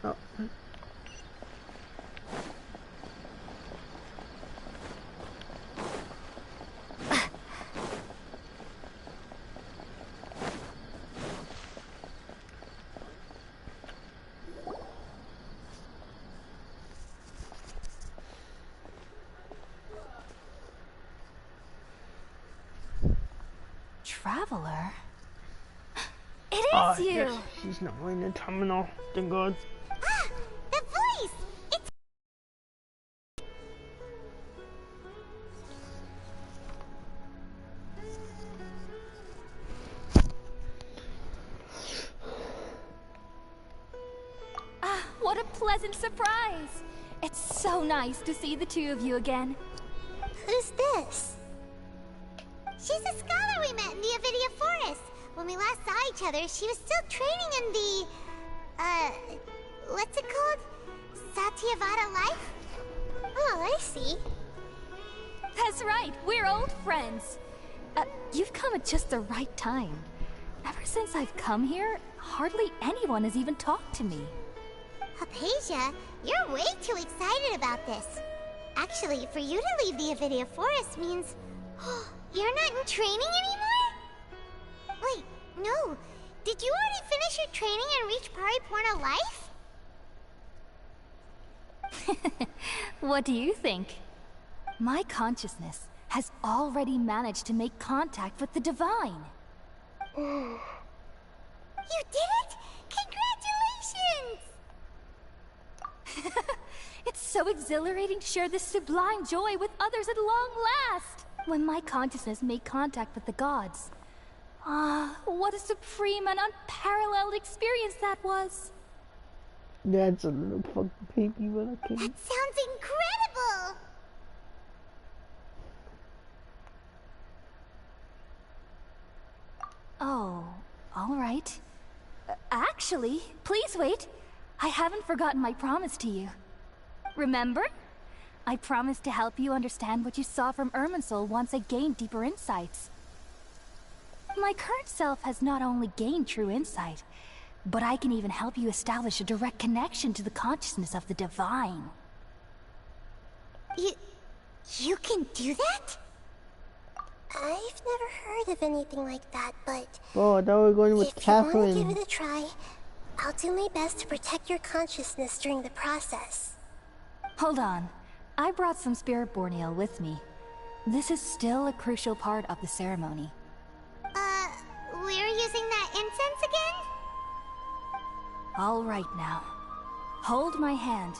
S16: Oh.
S15: Traveler? It is you!
S16: Yes, she's not wearing the terminal. Thank God.
S7: Ah! The voice! It's...
S15: Ah, what a pleasant surprise! It's so nice to see the two of you again.
S1: Who's this?
S7: She's a scholar we met in the Avidia Forest. When we last saw each other, she was still training in the... what's it called? Satyavada life?
S1: Oh, I see.
S15: That's right, we're old friends. You've come at just the right time. Ever since I've come here, hardly anyone has even talked to me.
S7: Hypatia, you're way too excited about this. Actually, for you to leave the Avidia Forest means... You're not in training anymore? Wait, no. Did you already finish your training and reach Pariporna life?
S15: What do you think? My consciousness has already managed to make contact with the divine.
S7: You did it? Congratulations!
S15: It's so exhilarating to share this sublime joy with others at long last! When my consciousness made contact with the gods. Ah, what a supreme and unparalleled experience that was!
S16: That's a little fucking baby when I came.
S7: That sounds incredible!
S15: Oh, alright. Actually, please wait. I haven't forgotten my promise to you. Remember? I promised to help you understand what you saw from Irminsul once I gained deeper insights. My current self has not only gained true insight, but I can even help you establish a direct connection to the consciousness of the divine.
S7: You can do that?
S1: I've never heard of anything like that, but...
S16: Oh, I thought we were going with Catherine.
S1: If you want to give it a try, I'll do my best to protect your consciousness during the process.
S15: Hold on. I brought some spirit borneal with me. This is still a crucial part of the ceremony.
S7: We're using that incense again?
S15: All right now. Hold my hand.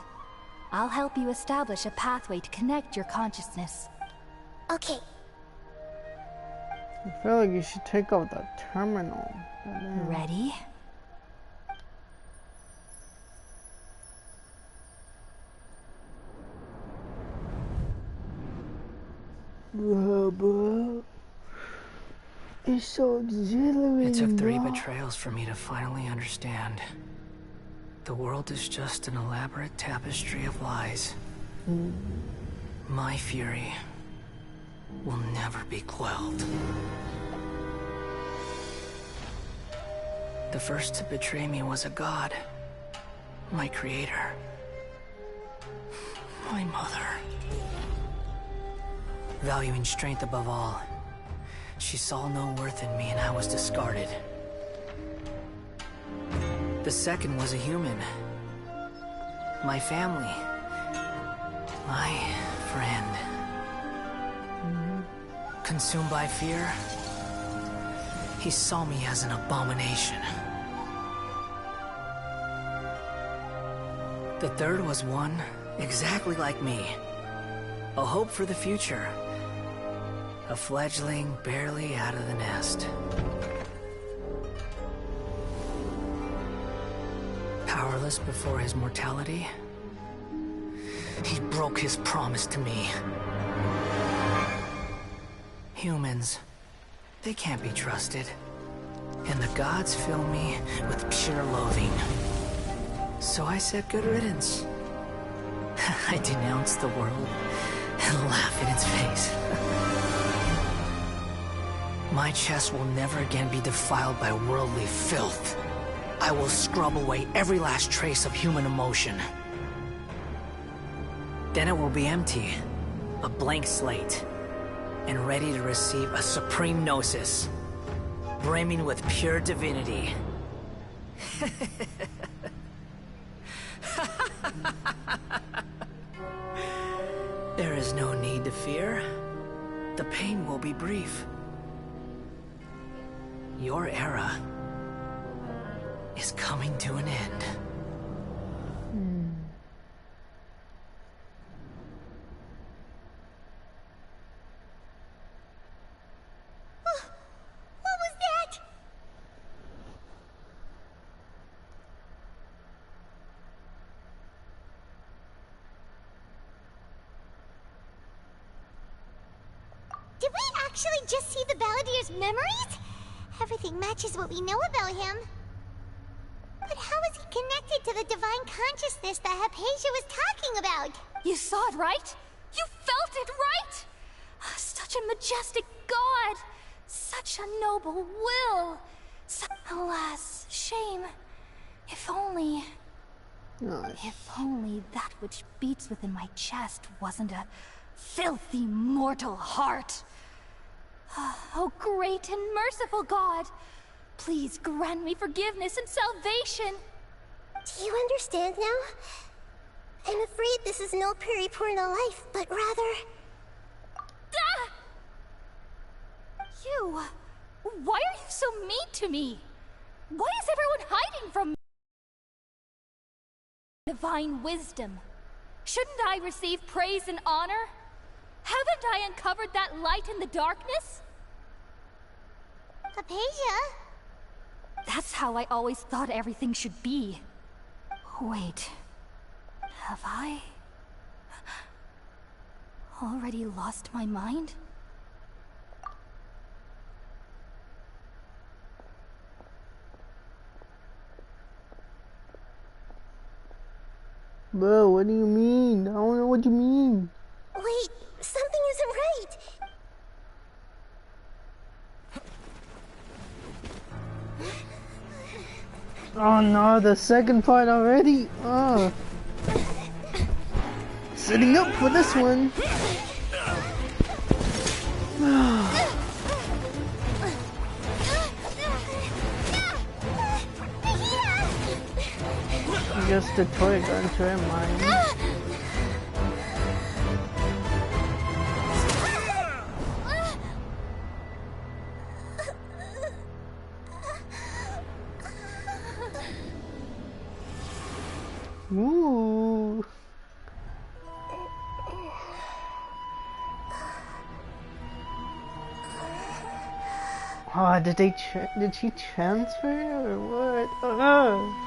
S15: I'll help you establish a pathway to connect your consciousness.
S1: Okay.
S16: I feel like you should take out the terminal.
S15: Ready?
S16: Bro. It's so exhilarating.
S2: It took 3 betrayals for me to finally understand. The world is just an elaborate tapestry of lies. My fury will never be quelled. The first to betray me was a god. My creator. My mother. Valuing strength above all, She saw no worth in me and I was discarded. The second was a human. My family. My friend. Consumed by fear, he saw me as an abomination. The third was one exactly like me. A hope for the future. A fledgling barely out of the nest. Powerless before his mortality, he broke his promise to me. Humans, they can't be trusted. And the gods fill me with pure loathing. So I said good riddance. I denounced the world and laughed in its face. My chest will never again be defiled by worldly filth. I will scrub away every last trace of human emotion. Then it will be empty, a blank slate, and ready to receive a supreme gnosis, brimming with pure divinity. There is no need to fear. The pain will be brief. Your era is coming to an end.
S7: What was that? Did we actually just see the Balladeer's memories? Everything matches what we know about him. But how is he connected to the divine consciousness that Hypatia was talking about?
S15: You saw it, right? You felt it, right? Such a majestic god! Such a noble will! Alas, shame. If only... If only that which beats within my chest wasn't a filthy mortal heart. Oh, great and merciful God! Please grant me forgiveness and salvation!
S10: Do you understand now? I'm afraid this is no periporno life, but rather...
S15: Ah! You... Why are you so mean to me? Why is everyone hiding from me? Divine wisdom. Shouldn't I receive praise and honor? Haven't I uncovered that light in the darkness?
S7: Hypatia?
S15: That's how I always thought everything should be. Wait. Have I... already lost my mind?
S16: Bro, what do you mean? I don't know what you mean.
S10: Wait, something isn't right.
S16: Oh no, the second part already? Oh. Setting up for this one. Just a toy gun to her mind. Ooh. Oh, did she transfer or what? Oh.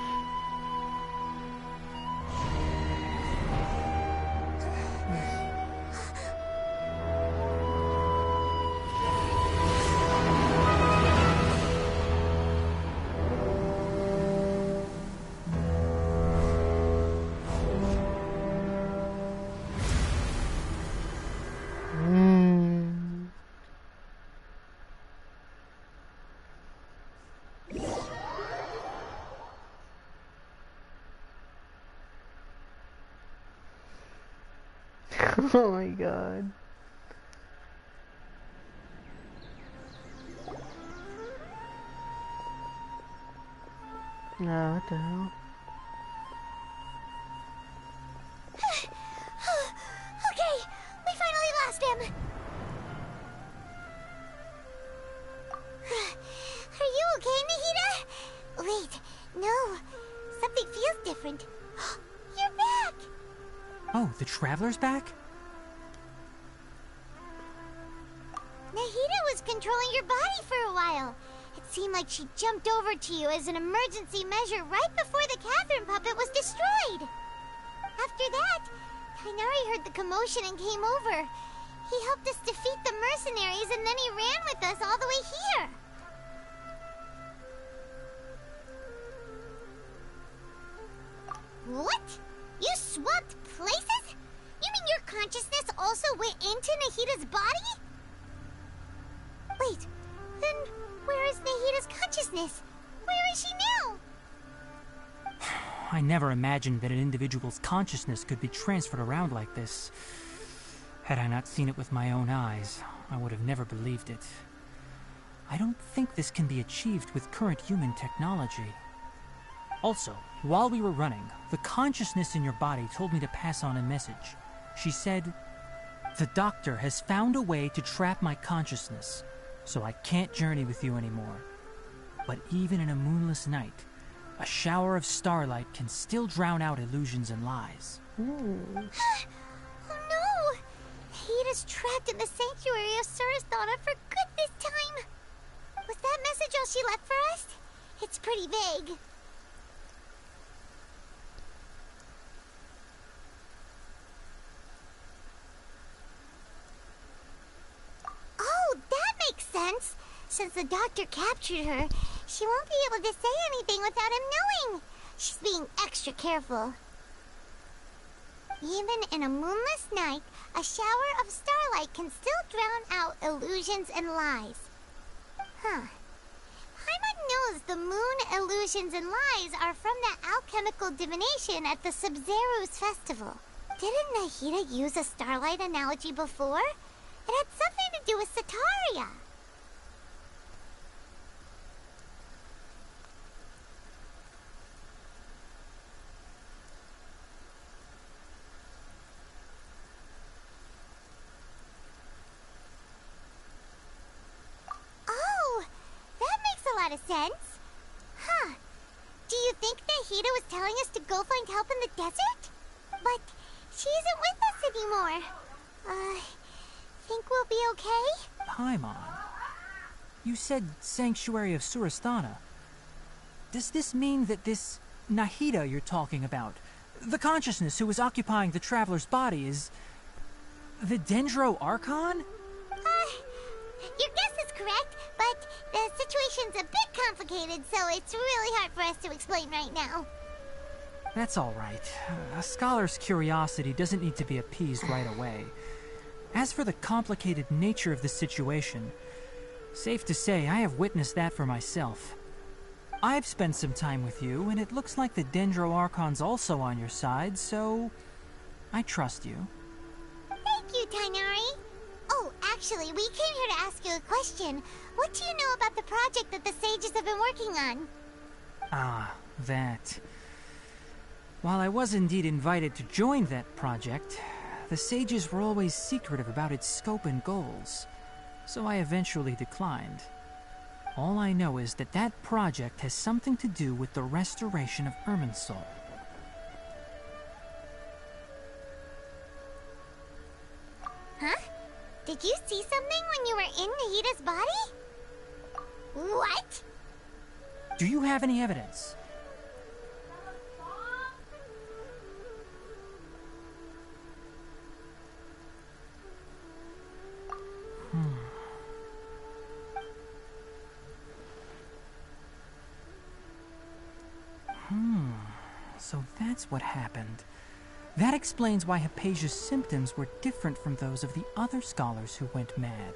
S16: Oh my god. Nah, what the hell?
S7: Okay, we finally lost him. Are you okay, Nahida? Wait, no. Something feels different. You're back!
S18: Oh, the Traveler's back?
S7: Nahida was controlling your body for a while. It seemed like she jumped over to you as an emergency measure right before the Catherine puppet was destroyed. After that, Kainari heard the commotion and came over. He helped us defeat the mercenaries and then he ran with us all the way here. What? You swapped places? You mean your consciousness also went into Nahida's body? Wait, then where is Nahida's consciousness? Where is she now?
S18: I never imagined that an individual's consciousness could be transferred around like this. Had I not seen it with my own eyes, I would have never believed it. I don't think this can be achieved with current human technology. Also, while we were running, the consciousness in your body told me to pass on a message. She said, "The doctor has found a way to trap my consciousness, so I can't journey with you anymore. But even in a moonless night, a shower of starlight can still drown out illusions and lies."
S7: Oh no! Nahida's trapped in the sanctuary of Surasthana for good this time. Was that message all she left for us? It's pretty vague. Oh, that makes sense. Since the doctor captured her, she won't be able to say anything without him knowing. She's being extra careful. Even in a moonless night, a shower of starlight can still drown out illusions and lies. Huh. Paimon knows the moon illusions and lies are from that alchemical divination at the Sub-Zero's festival. Didn't Nahida use a starlight analogy before? It had something to do with Sataria. Oh, that makes a lot of sense. Huh. Do you think Nahida was telling us to go find help in the desert? But she isn't with us anymore. Think we'll be okay?
S18: Paimon, you said Sanctuary of Surasthana. Does this mean that this Nahida you're talking about, the consciousness who was occupying the Traveler's body, is the Dendro Archon?
S7: Your guess is correct, but the situation's a bit complicated, so it's really hard for us to explain right now.
S18: That's all right. A scholar's curiosity doesn't need to be appeased right away. As for the complicated nature of the situation, safe to say I have witnessed that for myself. I've spent some time with you, and it looks like the Dendro Archon's also on your side, so I trust you.
S7: Thank you, Tainari. Oh, actually, we came here to ask you a question. What do you know about the project that the sages have been working on?
S18: Ah, that. While I was indeed invited to join that project, the sages were always secretive about its scope and goals, so I eventually declined. All I know is that that project has something to do with the restoration of Irminsul.
S7: Huh? Did you see something when you were in Nahida's body? What?
S18: Do you have any evidence? So that's what happened. That explains why Hypatia's symptoms were different from those of the other scholars who went mad.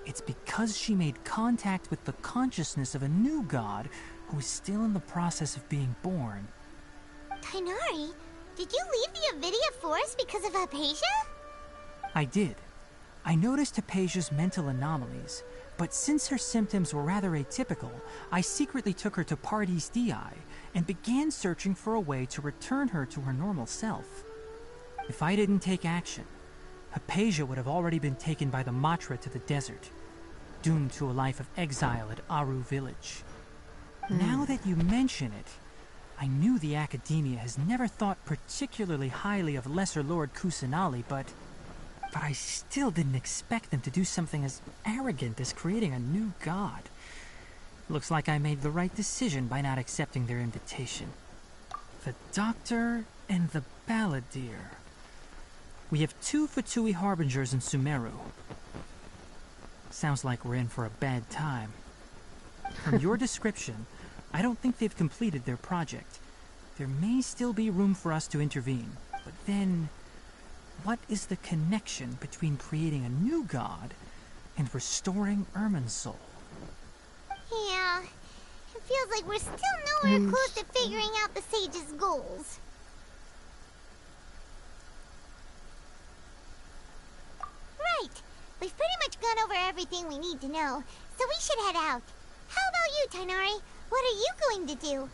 S18: It's because she made contact with the consciousness of a new god who is still in the process of being born.
S7: Tainari, did you leave the Avidia Forest because of Hypatia?
S18: I did. I noticed Hypatia's mental anomalies, But since her symptoms were rather atypical, I secretly took her to Party's DI and began searching for a way to return her to her normal self. If I didn't take action, Hypatia would have already been taken by the Matra to the desert, doomed to a life of exile at Aru village. Now that you mention it, I knew the Academia has never thought particularly highly of Lesser Lord Kusanali, but I still didn't expect them to do something as arrogant as creating a new god. Looks like I made the right decision by not accepting their invitation. The Doctor and the Balladeer. We have 2 Fatui Harbingers in Sumeru. Sounds like we're in for a bad time. From your description, I don't think they've completed their project. There may still be room for us to intervene, but then what is the connection between creating a new god and restoring Irminsul?
S7: Yeah, it feels like we're still nowhere close to figuring out the sage's goals. Right, we've pretty much gone over everything we need to know, so we should head out. How about you, Tighnari? What are you going to do?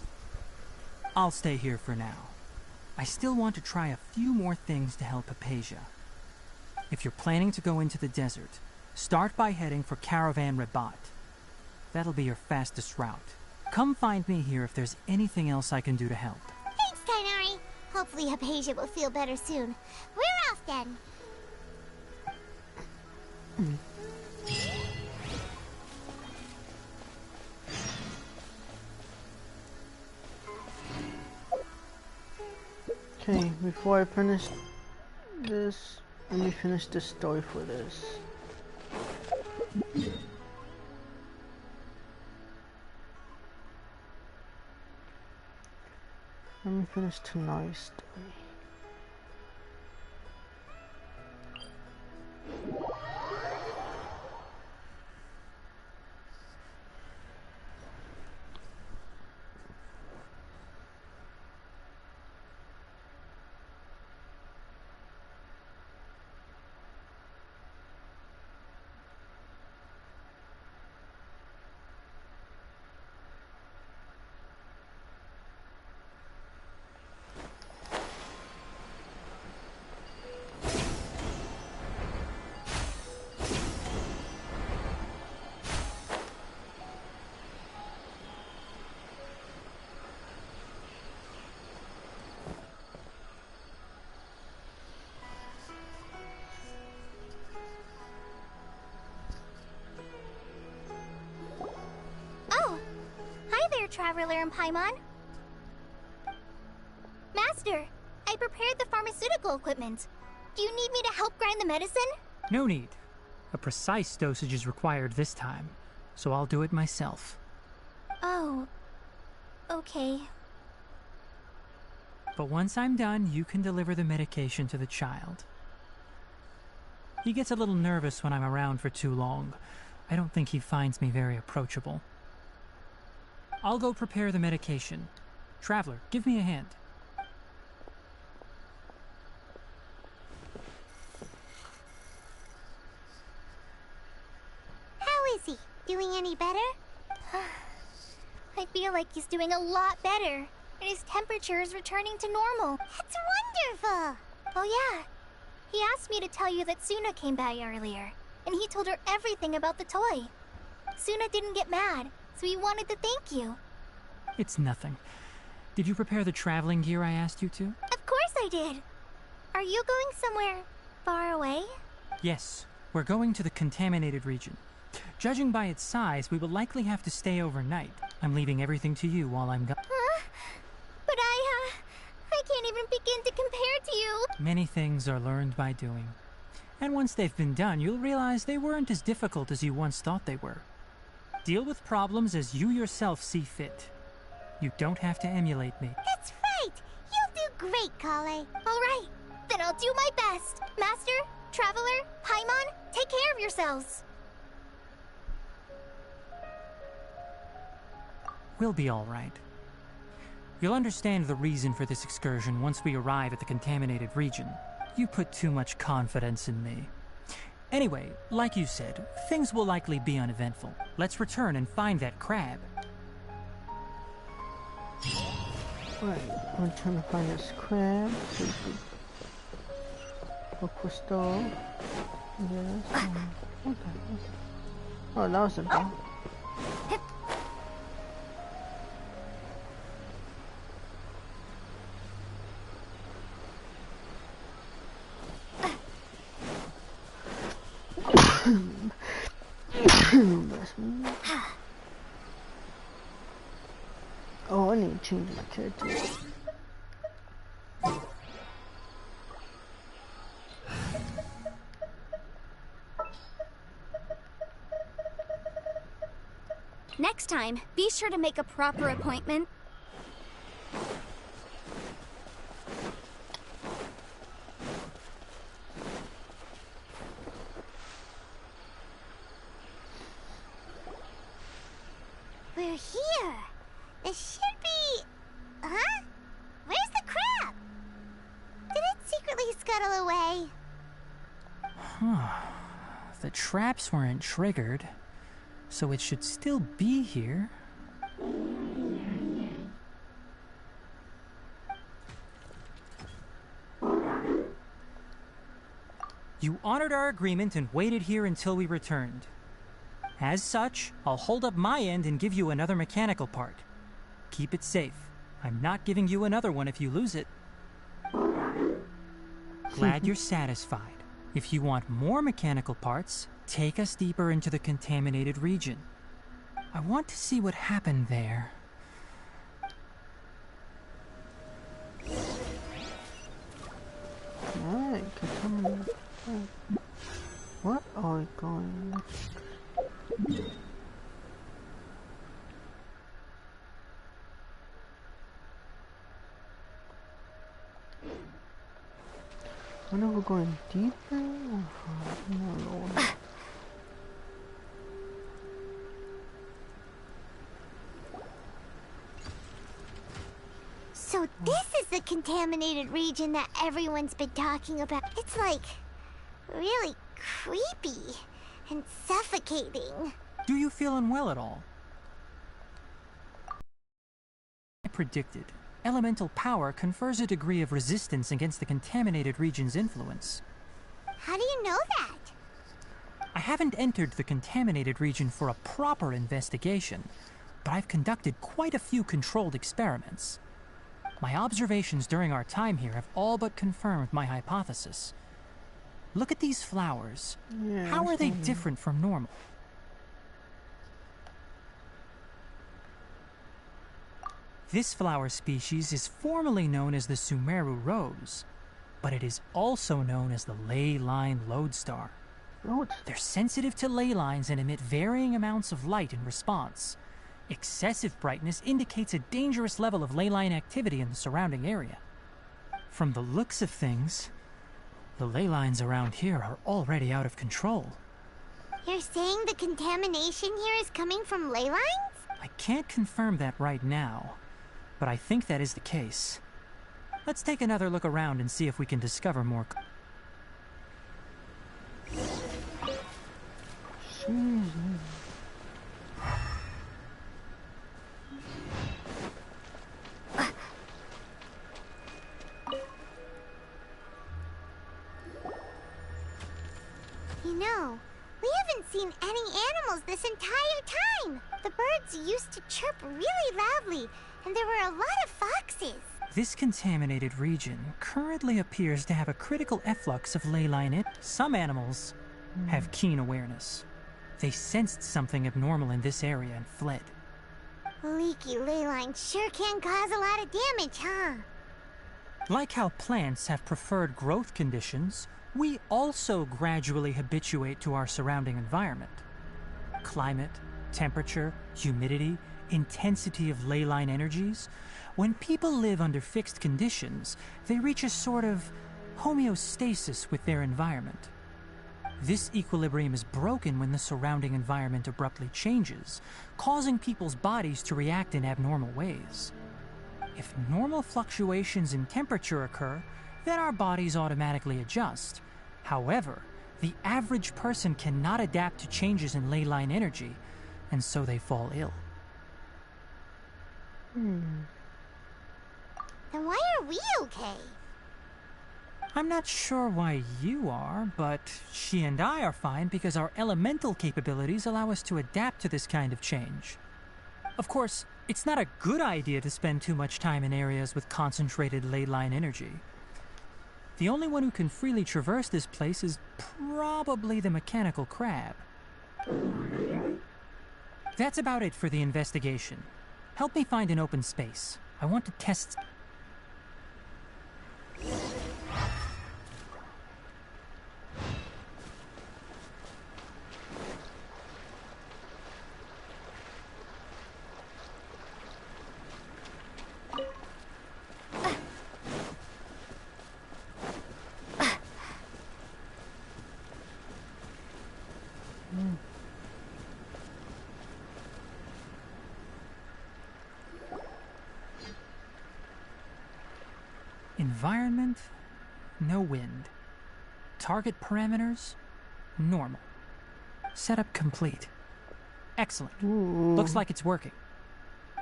S18: I'll stay here for now. I still want to try a few more things to help Hypatia. If you're planning to go into the desert, start by heading for Caravan Rabat. That'll be your fastest route. Come find me here if there's anything else I can do to help.
S7: Thanks, Tighnari. Hopefully Hypatia will feel better soon. We're off then.
S16: Okay, before I finish this, let me finish the story for this. Let me finish tonight's story.
S7: Traveler and Paimon. Master, I prepared the pharmaceutical equipment. Do you need me to help grind the medicine?
S18: No need. A precise dosage is required this time, so I'll do it myself.
S7: Oh, okay.
S18: But once I'm done, you can deliver the medication to the child. He gets a little nervous when I'm around for too long. I don't think he finds me very approachable. I'll go prepare the medication. Traveler, give me a hand.
S7: How is he? Doing any better? I feel like he's doing a lot better, and his temperature is returning to normal. That's wonderful! Oh yeah, he asked me to tell you that Suna came by earlier, and he told her everything about the toy. Suna didn't get mad, so he wanted to thank you.
S18: It's nothing. Did you prepare the traveling gear I asked you to?
S7: Of course I did. Are you going somewhere far away?
S18: Yes, we're going to the contaminated region. Judging by its size, we will likely have to stay overnight. I'm leaving everything to you while I'm gone.
S7: But I can't even begin to compare to you.
S18: Many things are learned by doing. And once they've been done, you'll realize they weren't as difficult as you once thought they were. Deal with problems as you yourself see fit. You don't have to emulate me.
S7: That's right! You'll do great, Kale. Alright, then I'll do my best. Master, Traveler, Paimon, take care of yourselves.
S18: We'll be all right. You'll understand the reason for this excursion once we arrive at the contaminated region. You put too much confidence in me. Anyway, like you said, things will likely be uneventful. Let's return and find that crab.
S16: Right, I'm trying to find this crab. A crystal. Yes. What the? Oh, that was a dog. Oh, I need to change my character.
S13: Next time, be sure to make a proper appointment.
S7: We're here. It should be... Huh? Where's the crab? Did it secretly scuttle away?
S18: Huh. The traps weren't triggered, so it should still be here. You honored our agreement and waited here until we returned. As such, I'll hold up my end and give you another mechanical part. Keep it safe. I'm not giving you another one if you lose it. Glad you're satisfied. If you want more mechanical parts, take us deeper into the contaminated region. I want to see what happened there.
S16: Alright, contaminated. What are we going? I wonder if we're going deeper or more lower.
S7: So this is the contaminated region that everyone's been talking about. It's like really creepy and suffocating.
S18: Do you feel unwell at all? I predicted. Elemental power confers a degree of resistance against the contaminated region's influence.
S7: How do you know that?
S18: I haven't entered the contaminated region for a proper investigation, but I've conducted quite a few controlled experiments. My observations during our time here have all but confirmed my hypothesis. Look at these flowers.
S16: Yeah,
S18: how are they different from normal? This flower species is formally known as the Sumeru rose, but it is also known as the ley line lodestar. They're sensitive to ley lines and emit varying amounts of light in response. Excessive brightness indicates a dangerous level of ley line activity in the surrounding area. From the looks of things, the ley lines around here are already out of control.
S7: You're saying the contamination here is coming from ley lines?
S18: I can't confirm that right now, but I think that is the case. Let's take another look around and see if we can discover more.
S7: You know, we haven't seen any animals this entire time. The birds used to chirp really loudly, and there were a lot of foxes.
S18: This contaminated region currently appears to have a critical efflux of ley line. Some animals have keen awareness. They sensed something abnormal in this area and fled.
S7: Leaky ley lines sure can cause a lot of damage, huh?
S18: Like how plants have preferred growth conditions, we also gradually habituate to our surrounding environment. Climate, temperature, humidity, intensity of ley line energies. When people live under fixed conditions, they reach a sort of homeostasis with their environment. This equilibrium is broken when the surrounding environment abruptly changes, causing people's bodies to react in abnormal ways. If normal fluctuations in temperature occur, then our bodies automatically adjust. However, The average person cannot adapt to changes in ley line energy, and so they fall ill.
S7: Then why are we okay?
S18: I'm not sure why you are, but she and I are fine because our elemental capabilities allow us to adapt to this kind of change. Of course, it's not a good idea to spend too much time in areas with concentrated ley line energy. The only one who can freely traverse this place is probably the mechanical crab. That's about it for the investigation. Help me find an open space. I want to test... Environment, no wind. Target parameters, normal. Setup complete. Excellent. Looks like it's working.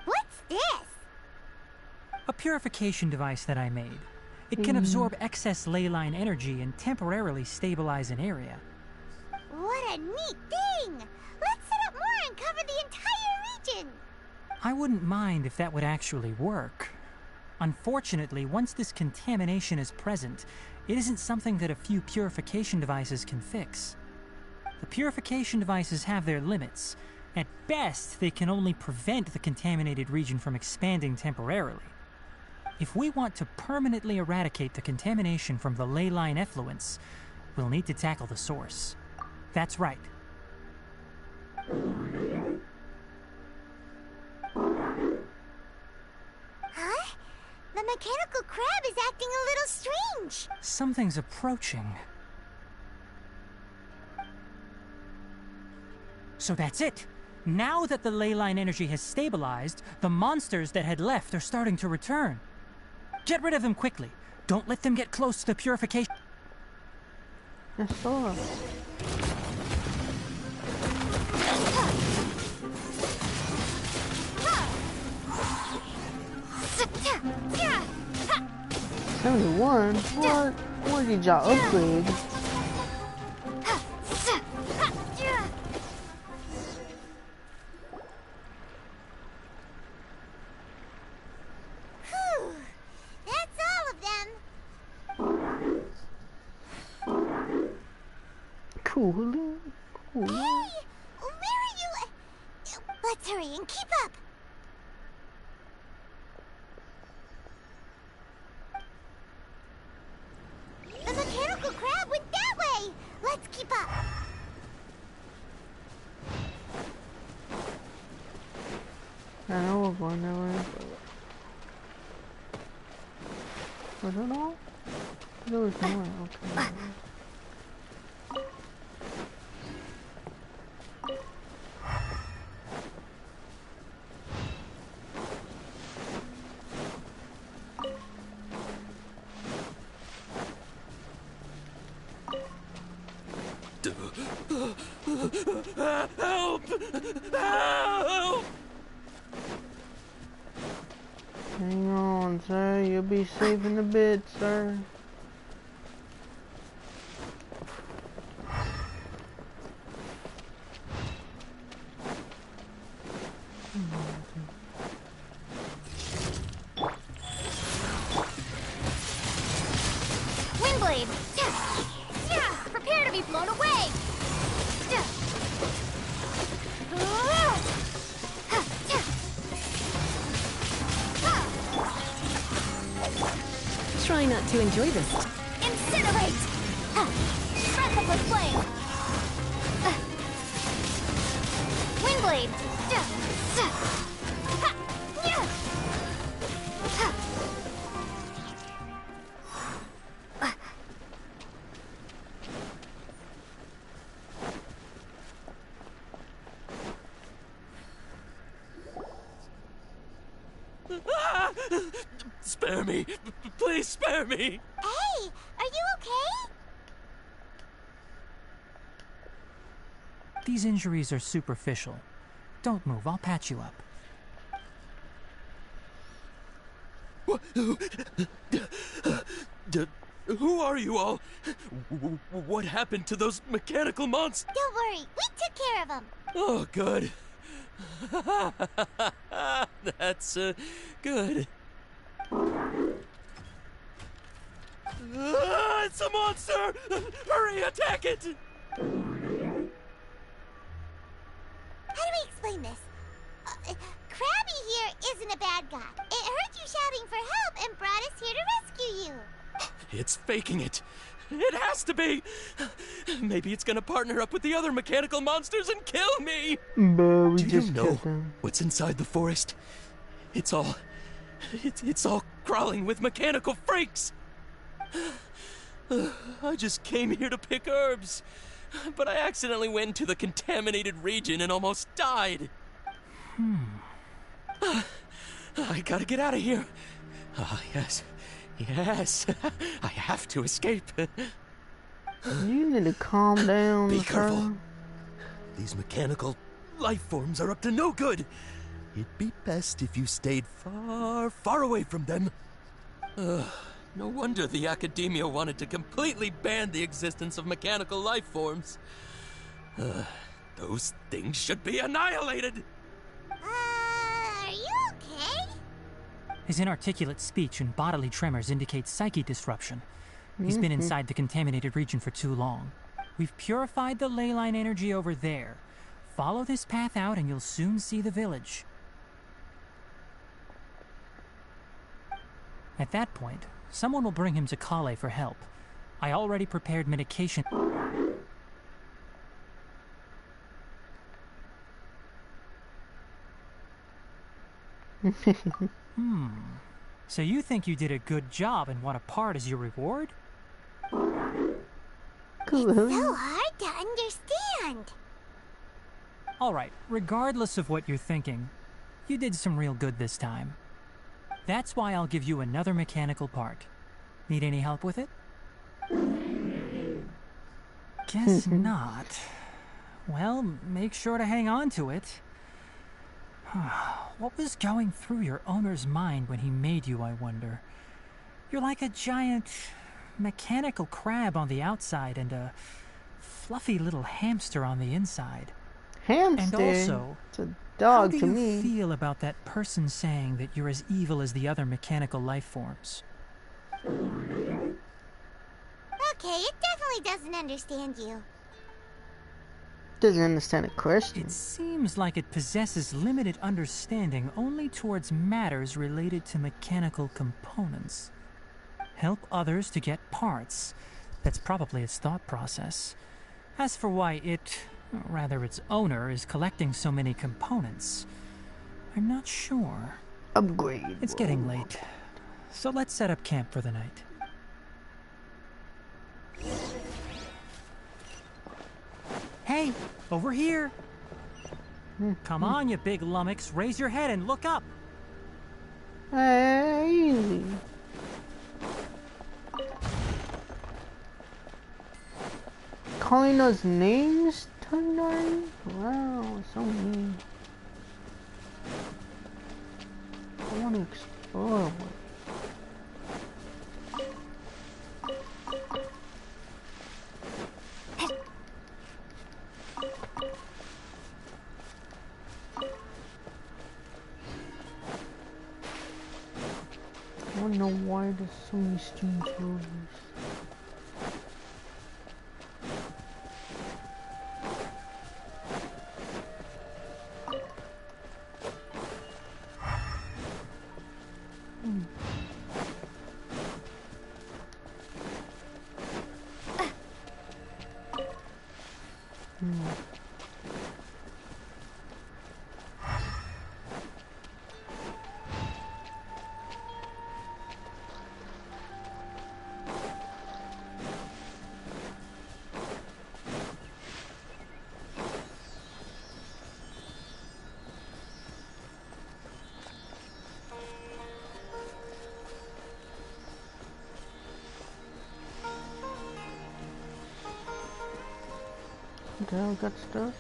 S7: What's this?
S18: A purification device that I made. It can absorb excess ley line energy and temporarily stabilize an area.
S7: What a neat thing! Let's set up more and cover the entire region!
S18: I wouldn't mind if that would actually work. Unfortunately, once this contamination is present, it isn't something that a few purification devices can fix. The purification devices have their limits. At best, they can only prevent the contaminated region from expanding temporarily. If we want to permanently eradicate the contamination from the ley line effluents, we'll need to tackle the source. That's right.
S7: Huh? The mechanical crab is acting a little strange.
S18: Something's approaching. So that's it. Now that the ley line energy has stabilized, the monsters that had left are starting to return. Get rid of them quickly. Don't let them get close to the purification.
S16: Yes, sir. $71? What? What did y'all upgrade?
S7: That's all of them.
S16: Cool.
S7: Hey! Where are you? Let's hurry and keep up. The mechanical crab went that way. Let's keep up.
S16: I know we're going that way, but... Was it all? There was more, okay.
S22: Help! Help!
S16: Hang on, sir. You'll be safe in a bit, sir.
S4: Windblade! Prepare to be blown away!
S5: Try not to enjoy this.
S4: Incinerate! Breath of the flame! Windblade!
S22: Spare me! Please spare me!
S7: Hey, are you okay?
S18: These injuries are superficial. Don't move, I'll patch you up.
S22: Who are you all? What happened to those mechanical monsters?
S7: Don't worry, we took care of them.
S22: Oh, good. That's, good. It's a monster! Hurry, attack it!
S7: How do we explain this? Krabby here isn't a bad guy. It heard you shouting for help and brought us here to rescue you.
S22: It's faking it. It has to be. Maybe it's gonna partner up with the other mechanical monsters and kill me.
S16: But we
S22: Do
S16: just
S22: you know
S16: killed them.
S22: what's inside the forest? It's all crawling with mechanical freaks. I just came here to pick herbs, but I accidentally went into the contaminated region and almost died. I gotta get out of here. Ah, yes. Yes. I have to escape.
S16: You need to calm down.
S22: Be careful.
S16: Carl.
S22: These mechanical life forms are up to no good. It'd be best if you stayed far, far away from them. No wonder the Academia wanted to completely ban the existence of mechanical life forms. Those things should be annihilated.
S7: Are you okay?
S18: His inarticulate speech and bodily tremors indicate psyche disruption. He's been inside the contaminated region for too long. We've purified the ley line energy over there. Follow this path out and you'll soon see the village. At that point, someone will bring him to Kale for help. I already prepared medication. So you think you did a good job and want a part as your reward?
S7: It's so hard to understand.
S18: Alright, regardless of what you're thinking, you did some real good this time. That's why I'll give you another mechanical part. Need any help with it? Guess not. Well, make sure to hang on to it. What was going through your owner's mind when he made you, I wonder? You're like a giant mechanical crab on the outside and a fluffy little hamster on the inside.
S16: Hamster?
S18: And also,
S16: it's a dog
S18: how
S16: to
S18: do
S16: me.
S18: you feel about that person saying that you're as evil as the other mechanical life forms?
S7: Okay, it definitely doesn't understand you.
S16: Doesn't understand a question.
S18: It seems like it possesses limited understanding only towards matters related to mechanical components. Help others to get parts. That's probably its thought process. As for why it, or rather its owner, is collecting so many components, I'm not sure.
S16: Upgrade.
S18: It's getting late, so let's set up camp for the night. Hey, over here! Come on, you big lummox, raise your head and look up!
S16: Hey. Calling us names tonight? Wow, so mean. I want to explore. I don't know why there's so many strange rovers. hell got stuck?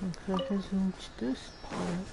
S16: Looks like it's reached this part.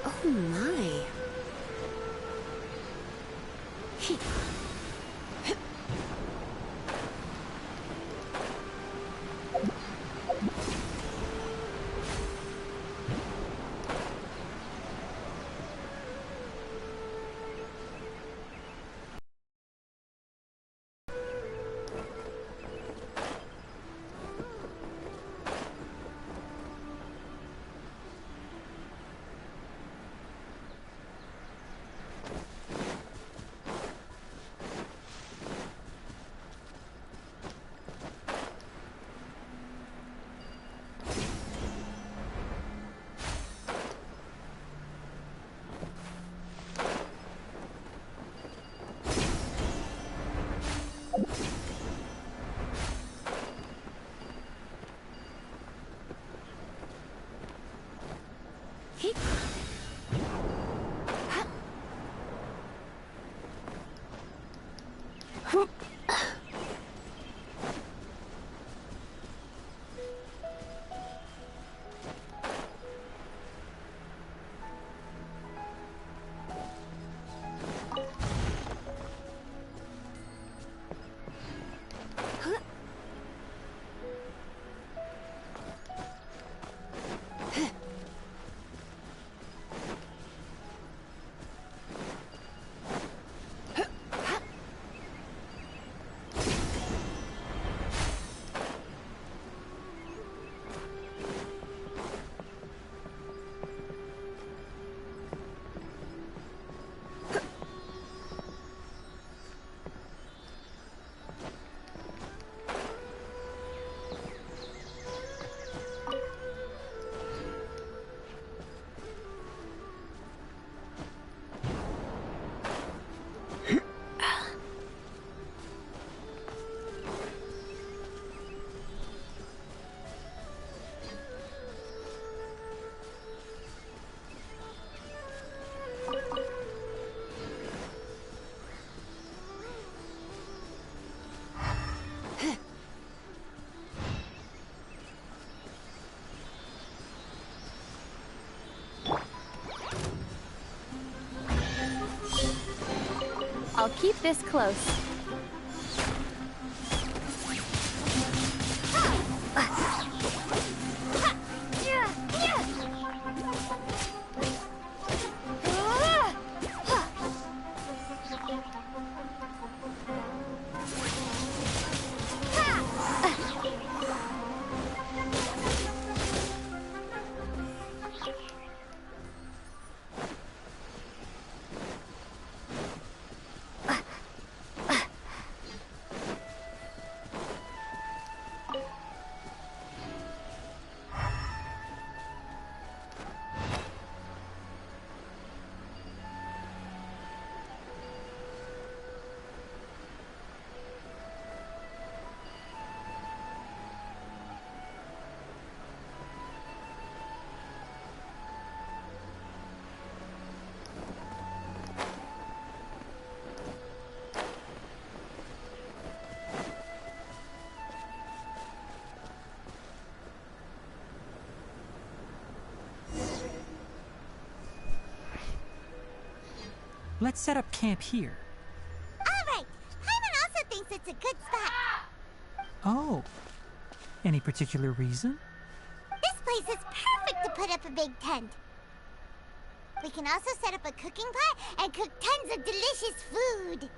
S5: Oh my.
S4: I'll keep this close.
S18: Let's set up camp here.
S7: Alright, Paimon also thinks it's a good spot.
S18: Oh. Any particular reason?
S7: This place is perfect to put up a big tent. We can also set up a cooking pot and cook tons of delicious food.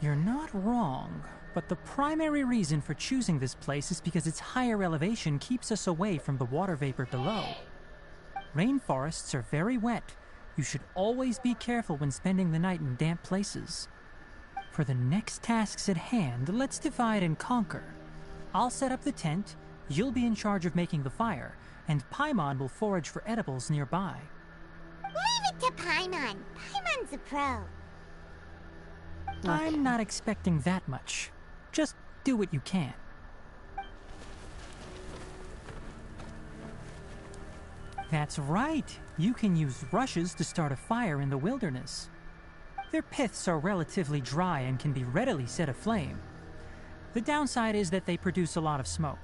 S18: You're not wrong, but the primary reason for choosing this place is because its higher elevation keeps us away from the water vapor below. Rainforests are very wet. You should always be careful when spending the night in damp places. For the next tasks at hand, let's divide and conquer. I'll set up the tent, you'll be in charge of making the fire, and Paimon will forage for edibles nearby.
S7: Leave it to Paimon. Paimon's a pro.
S18: I'm not expecting that much. Just do what you can. That's right. You can use rushes to start a fire in the wilderness. Their piths are relatively dry and can be readily set aflame. The downside is that they produce a lot of smoke.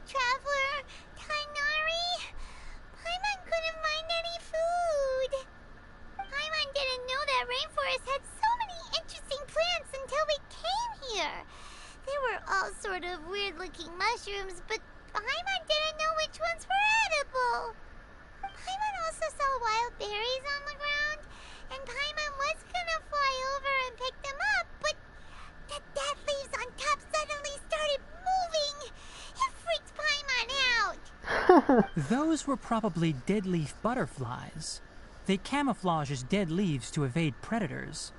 S7: Traveler, Tainari, Paimon couldn't find any food. Paimon didn't know that rainforest had so many interesting plants until we came here. They were all sort of weird-looking mushrooms, but Paimon didn't know which ones were edible. Paimon also saw wild berries on the ground, and Paimon was gonna fly over and pick them up, but the dead leaves on top suddenly started moving. It freaked Paimon out.
S18: Those were probably dead leaf butterflies. They camouflage as dead leaves to evade predators.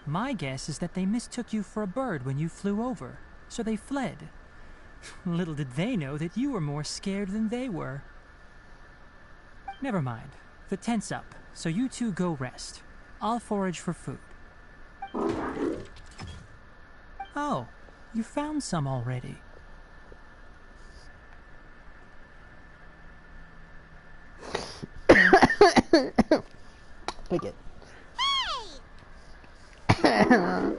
S18: My guess is that they mistook you for a bird when you flew over, so they fled. Little did they know that you were more scared than they were. Never mind. The tent's up, so you two go rest. I'll forage for food. Oh, you found some already.
S16: Pick it.
S7: Paimon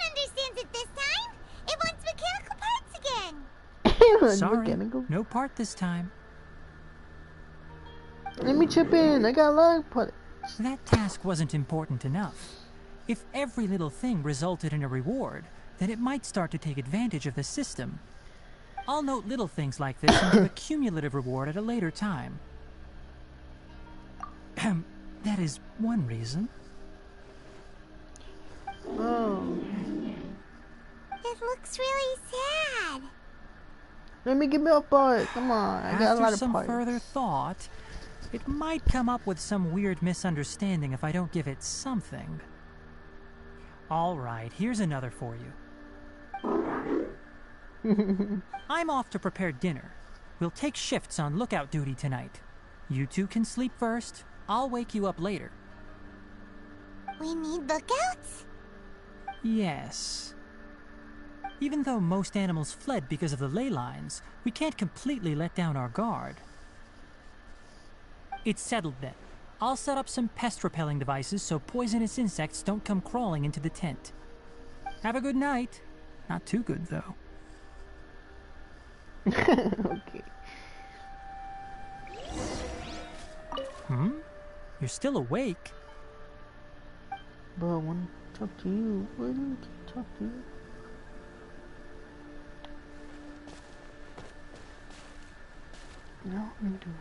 S7: understands it this time. It wants mechanical parts again.
S18: Sorry,
S16: Mechanical?
S18: no part this time.
S16: Let me chip in. I got a lot of parts.
S18: That task wasn't important enough. If every little thing resulted in a reward, then it might start to take advantage of the system. I'll note little things like this and give a cumulative reward at a later time. That is one reason.
S16: Oh.
S7: It looks really sad.
S16: Let me give me a part. Come on. I got a lot
S18: After
S16: of
S18: some
S16: parts.
S18: further thought, it might come up with some weird misunderstanding if I don't give it something. All right, here's another for you. I'm off to prepare dinner. We'll take shifts on lookout duty tonight. You two can sleep first. I'll wake you up later.
S7: We need lookouts?
S18: Yes. Even though most animals fled because of the ley lines, we can't completely let down our guard. It's settled then. I'll set up some pest-repelling devices so poisonous insects don't come crawling into the tent. Have a good night. Not too good, though.
S16: Okay.
S18: You're still awake?
S16: Bro, I want to talk to you. Why don't I talk to you? No, I'm doing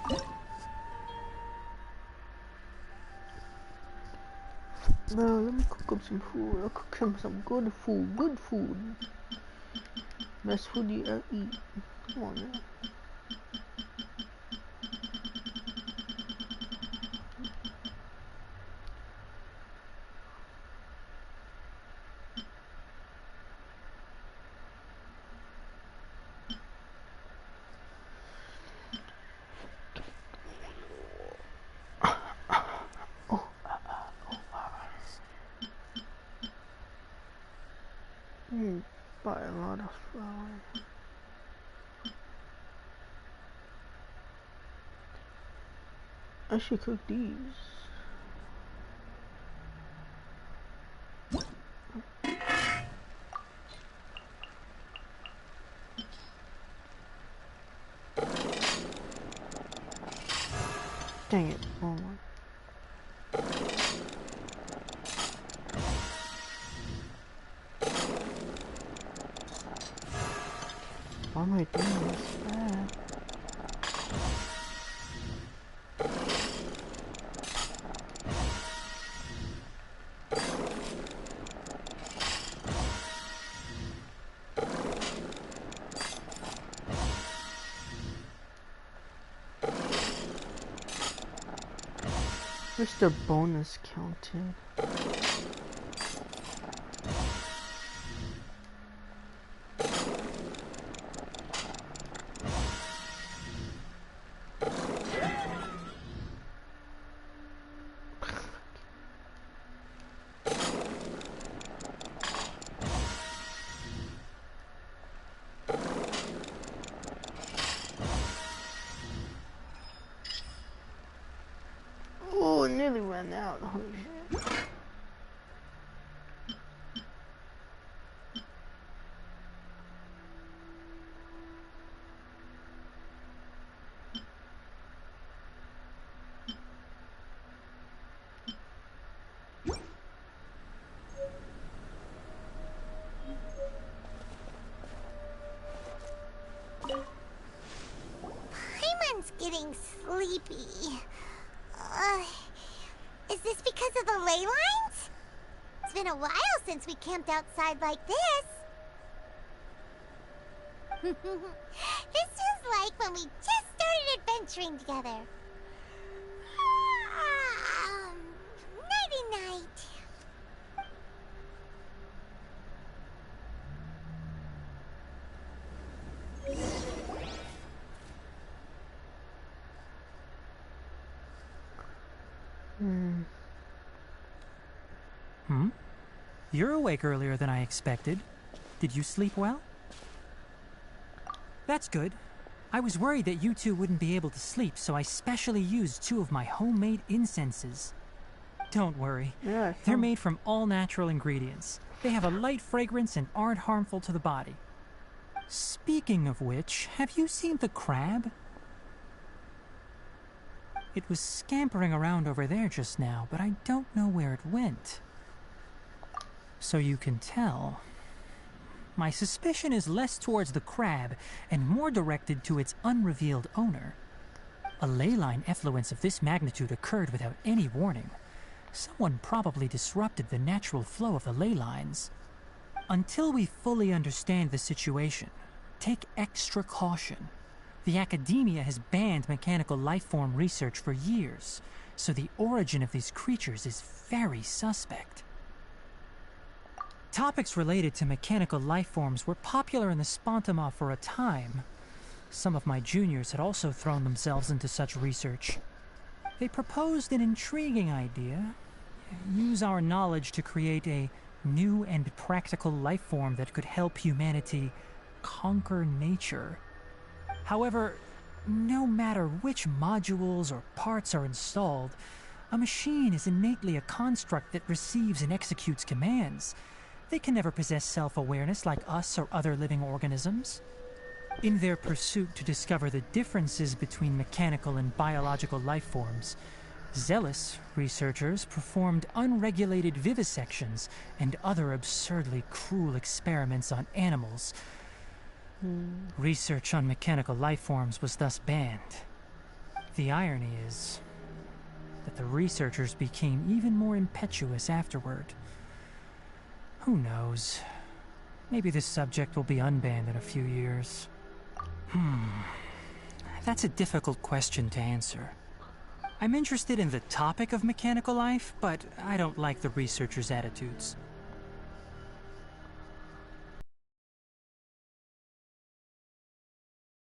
S16: it. Bro, let me cook up some food. I'll cook him some good food. Good food. Best food you ever eat. Come on, man. Buy a lot of flour. I should cook these. Dang it. Oh my. Why am I doing this bad? Where's the bonus counted? Oh, it nearly ran out. Holy shit.
S7: Paimon's getting sleepy. Is this because of the ley lines? It's been a while since we camped outside like this. This feels like when we just started adventuring together. Nighty-night.
S18: You're awake earlier than I expected. Did you sleep well? That's good. I was worried that you two wouldn't be able to sleep, so I specially used 2 of my homemade incenses. Don't worry.
S16: Yeah,
S18: they're made from all natural ingredients. They have a light fragrance and aren't harmful to the body. Speaking of which, have you seen the crab? It was scampering around over there just now, but I don't know where it went. So you can tell. My suspicion is less towards the crab and more directed to its unrevealed owner. A ley line effluence of this magnitude occurred without any warning. Someone probably disrupted the natural flow of the ley lines. Until we fully understand the situation, take extra caution. The academia has banned mechanical lifeform research for years, so the origin of these creatures is very suspect. Topics related to mechanical lifeforms were popular in the Spontima for a time. Some of my juniors had also thrown themselves into such research. They proposed an intriguing idea. Use our knowledge to create a new and practical lifeform that could help humanity conquer nature. However, no matter which modules or parts are installed, a machine is innately a construct that receives and executes commands. They can never possess self-awareness like us or other living organisms. In their pursuit to discover the differences between mechanical and biological life forms, zealous researchers performed unregulated vivisections and other absurdly cruel experiments on animals. Research on mechanical life forms was thus banned. The irony is that the researchers became even more impetuous afterward. Who knows? Maybe this subject will be unbanned in a few years. That's a difficult question to answer. I'm interested in the topic of mechanical life, but I don't like the researchers' attitudes.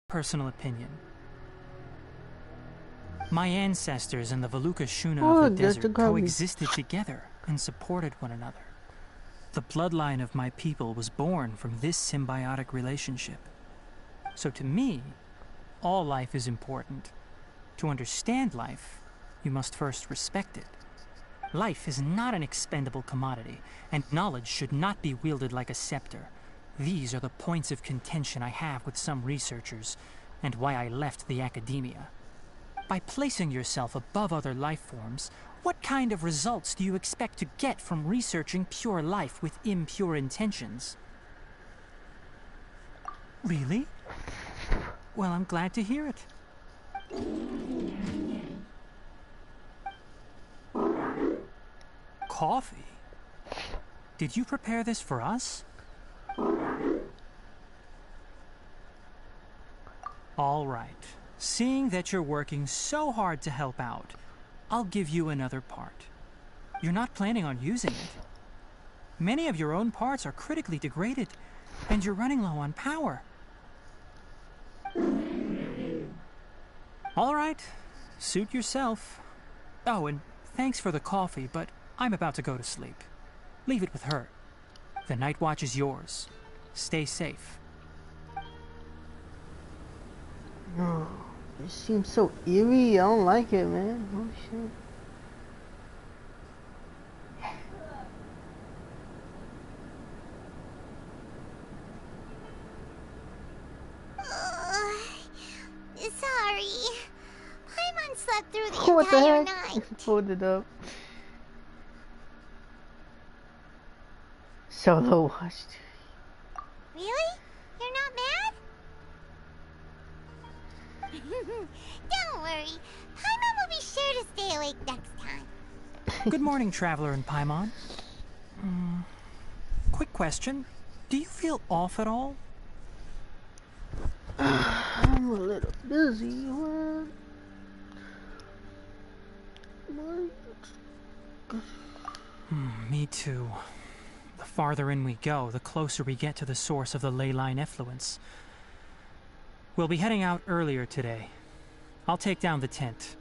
S18: Personal opinion. My ancestors and the Veluca Shuna of the desert coexisted together and supported one another. The bloodline of my people was born from this symbiotic relationship. So to me, all life is important. To understand life, you must first respect it. Life is not an expendable commodity, and knowledge should not be wielded like a scepter. These are the points of contention I have with some researchers, and why I left the academia. By placing yourself above other life forms, what kind of results do you expect to get from researching pure life with impure intentions? Really? Well, I'm glad to hear it. Coffee? Did you prepare this for us? All right. Seeing that you're working so hard to help out, I'll give you another part. You're not planning on using it. Many of your own parts are critically degraded, and you're running low on power. All right. Suit yourself. Oh, and thanks for the coffee, but I'm about to go to sleep. Leave it with her. The night watch is yours. Stay safe.
S16: Oh, it seems so eerie. I don't like it, man. Oh shit.
S7: Sorry. Paimon slept through the
S16: What the
S7: entire
S16: heck?
S7: night.
S16: Hold it up. Solo watched.
S7: Really? You're not mad? Don't worry. Paimon will be sure to stay awake next time.
S18: Good morning, Traveler and Paimon. Quick question. Do you feel off at all?
S16: I'm a little busy.
S18: Me too. The farther in we go, the closer we get to the source of the ley line effluence. We'll be heading out earlier today. I'll take down the tent.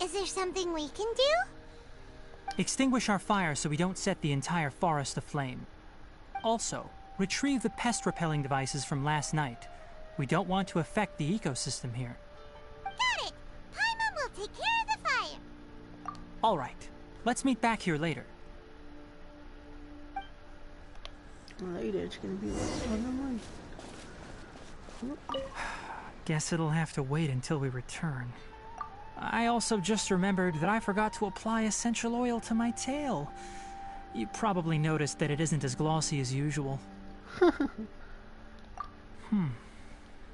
S7: Is there something we can do?
S18: Extinguish our fire so we don't set the entire forest aflame. Also, retrieve the pest-repelling devices from last night. We don't want to affect the ecosystem here.
S7: Got it! Paimon will take care of the fire.
S18: All right. Let's meet back here later.
S16: Later, it's gonna be like
S18: Guess it'll have to wait until we return. I also just remembered that I forgot to apply essential oil to my tail. You probably noticed that it isn't as glossy as usual.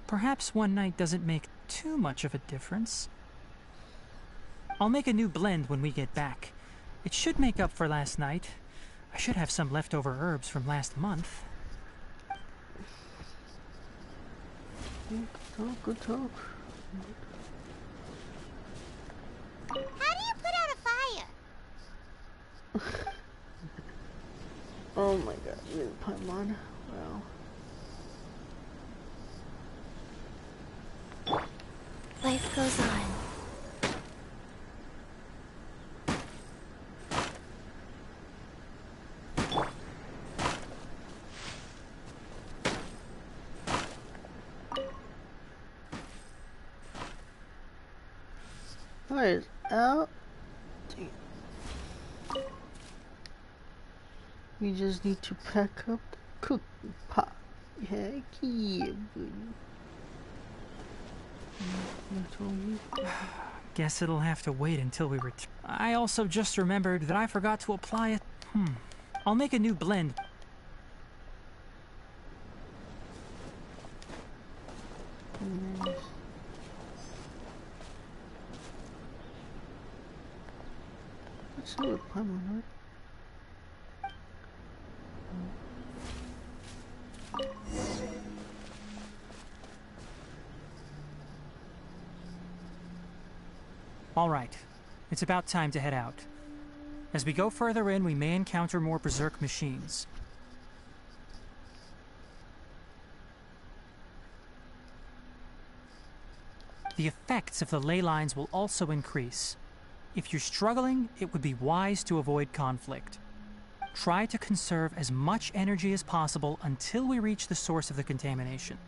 S18: Perhaps one night doesn't make too much of a difference. I'll make a new blend when we get back. It should make up for last night. I should have some leftover herbs from last month.
S16: Good talk.
S7: How do you put out a fire?
S16: Oh my god, really, Paimon? Wow.
S9: Life goes on.
S16: Fire is out. We just need to pack up the cooking pot. Heck yeah, buddy.
S18: Guess it'll have to wait until we return. I also just remembered that I forgot to apply it. I'll make a new blend.
S16: Let's see what Paimon, right?
S18: All right, it's about time to head out. As we go further in, we may encounter more berserk machines. The effects of the ley lines will also increase. If you're struggling, it would be wise to avoid conflict. Try to conserve as much energy as possible until we reach the source of the contamination.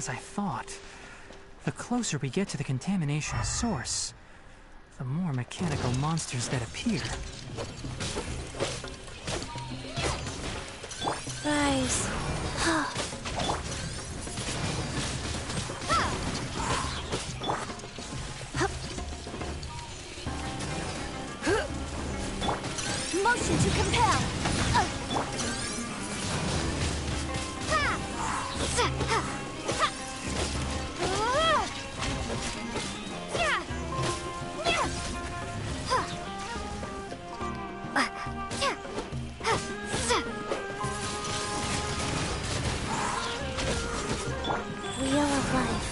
S18: as I thought. The closer we get to the contamination source, the more mechanical monsters that appear.
S15: Rise.
S13: Motion to compel.
S15: Wheel of life.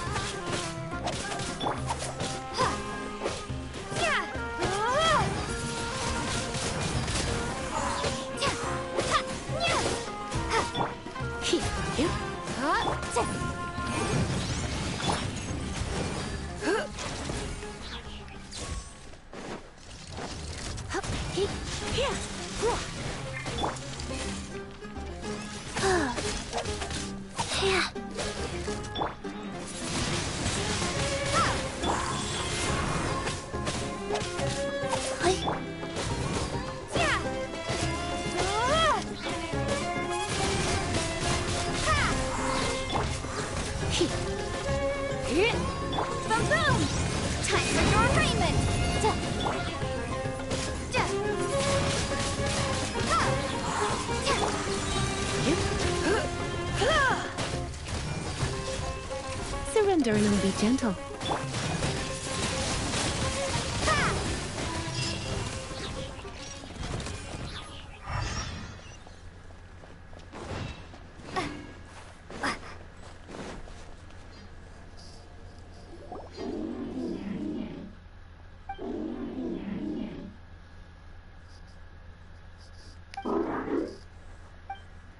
S13: Boom! Time for your arraignment!
S5: Surrender and I'll be gentle.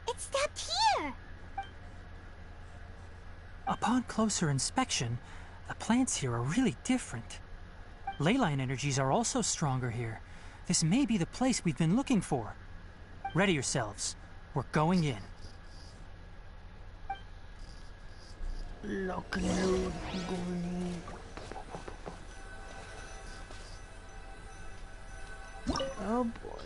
S7: It's up here!
S18: Upon closer inspection, the plants here are really different. Ley line energies are also stronger here. This may be the place we've been looking for. Ready yourselves. We're going in.
S16: Lock and load, going in. Oh boy.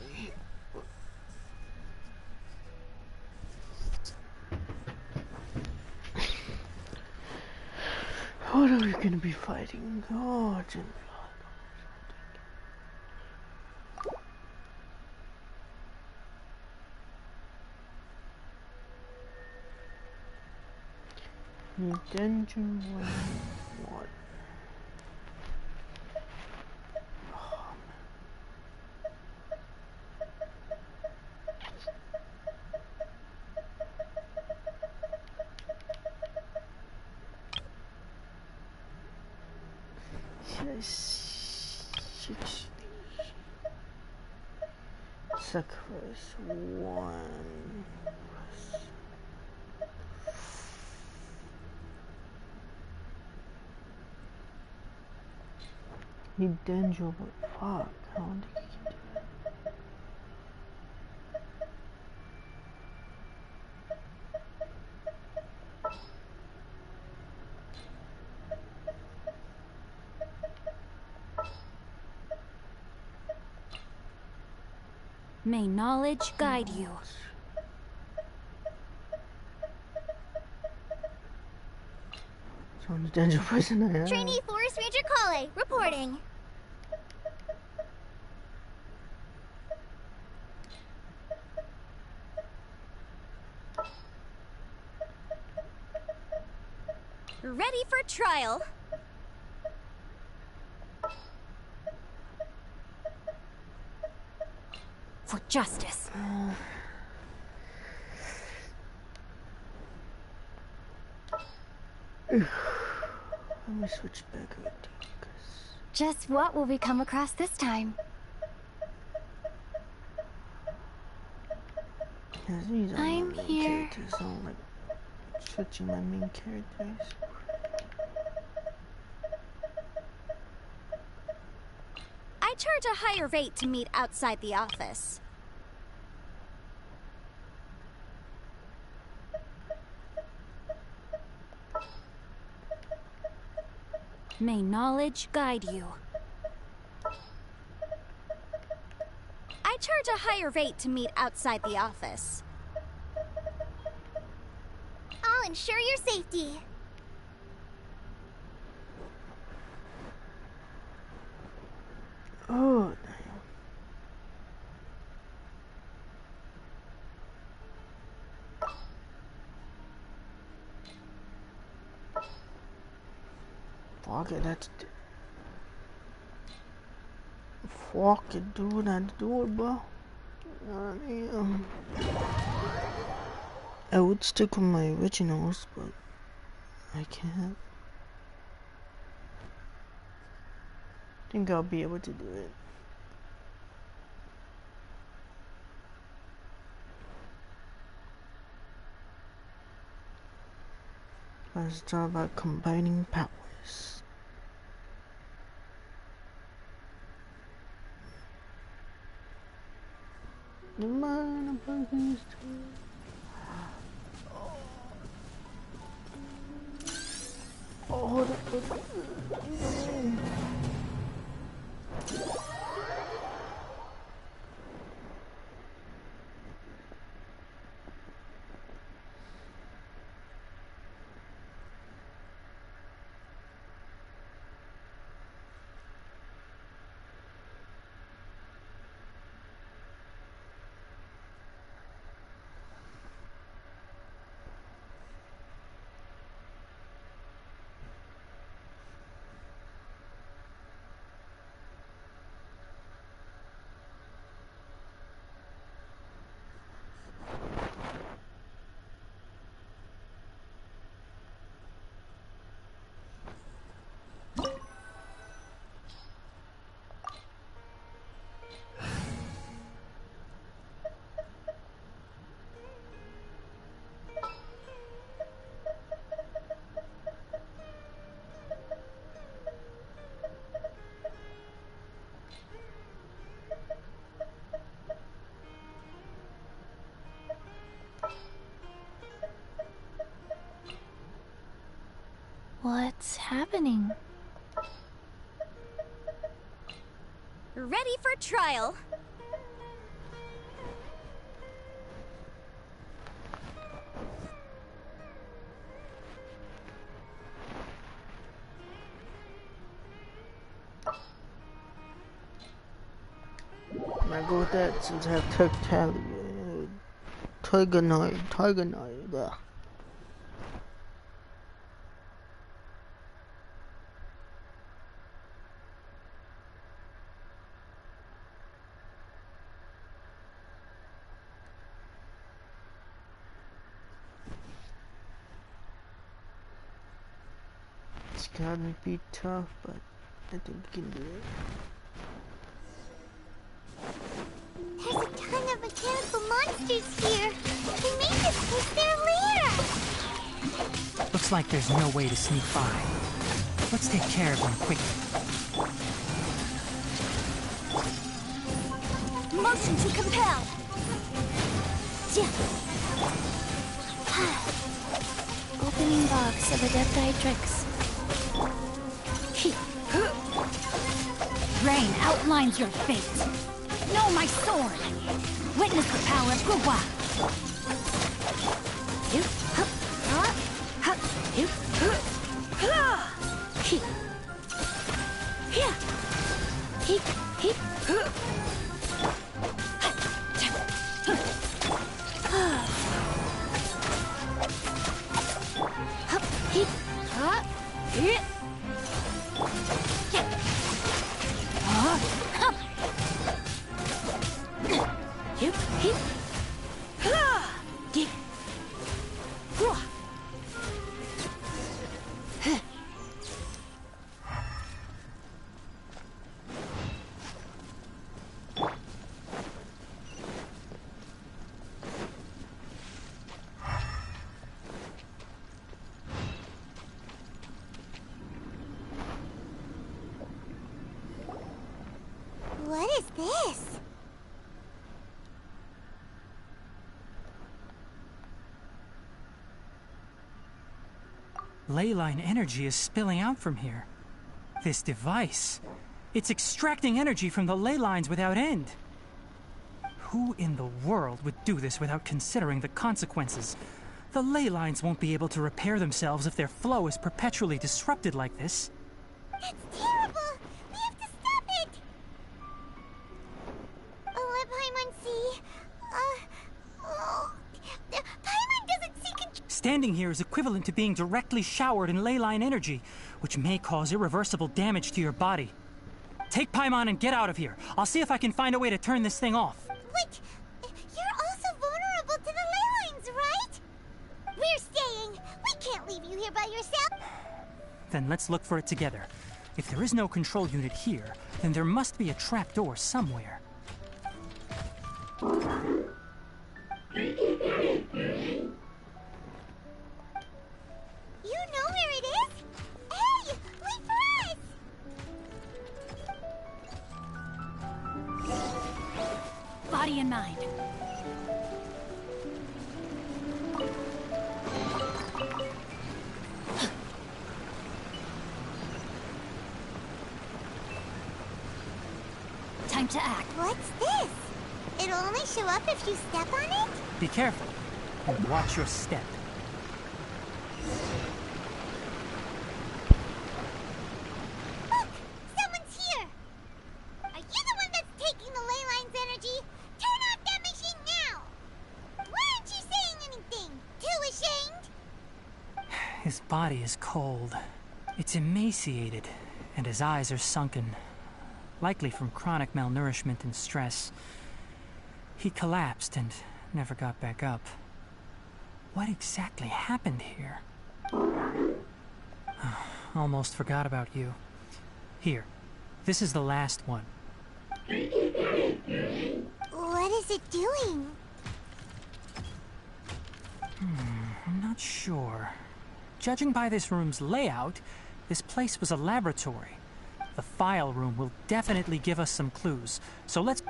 S16: What are we gonna be fighting? Oh, Jim. Dungeon 1. Sacrifice 1. He danger, but fuck, I don't think he can do that.
S13: May knowledge guide you.
S16: Sounds danger person, yeah.
S7: Trainee Forest Ranger Kale, reporting.
S13: Ready for trial. For justice.
S16: Let me switch back a bit.
S15: Just what will we come across this time?
S16: I'm
S15: here.
S16: So I'm like switching my main characters.
S13: I charge a higher rate to meet outside the office.
S15: May knowledge guide you.
S13: I charge a higher rate to meet outside the office.
S7: I'll ensure your safety.
S16: Oh, fuck it, that's fuck it, dude, I do it, bro. I would stick with my originals, but I can't. Think I'll be able to do it. Let's talk about combining powers. Oh,
S15: What's happening?
S13: Ready for trial.
S16: I go with that since I have Tigernoid. It's gotta be tough, but I think we can do it.
S7: There's a ton of mechanical monsters here. They made this place their lair.
S18: Looks like there's no way to sneak by. Let's take care of them quickly.
S13: Motion to compel.
S15: Opening box of Adepti Tricks.
S11: Rain outlines your fate. Know my sword. Witness the power of Gugwa.
S7: What is this?
S18: Ley line energy is spilling out from here. This device. It's extracting energy from the ley lines without end. Who in the world would do this without considering the consequences? The ley lines won't be able to repair themselves if their flow is perpetually disrupted like this.
S7: That's terrible! We have to stop it! Let Paimon see. Paimon doesn't see control.
S18: Standing here is equivalent to being directly showered in ley line energy, which may cause irreversible damage to your body. Take Paimon and get out of here. I'll see if I can find a way to turn this thing off.
S7: Wait! You're also vulnerable to the ley lines, right? We're staying! We can't leave you here by yourself!
S18: Then let's look for it together. If there is no control unit here, then there must be a trapdoor somewhere.
S7: You know where it is? Hey! Wait for us!
S11: Body and mind. Time to act.
S7: What's this? It'll only show up if you step on it?
S18: Be careful, and watch your step.
S7: Look! Someone's here! Are you the one that's taking the ley line's energy? Turn off that machine now! Why aren't you saying anything? Too ashamed?
S18: His body is cold. It's emaciated, and his eyes are sunken, likely from chronic malnourishment and stress. He collapsed and never got back up. What exactly happened here? Almost forgot about you. Here, this is the last one.
S7: What is it doing?
S18: I'm not sure. Judging by this room's layout, this place was a laboratory. The file room will definitely give us some clues, so let's...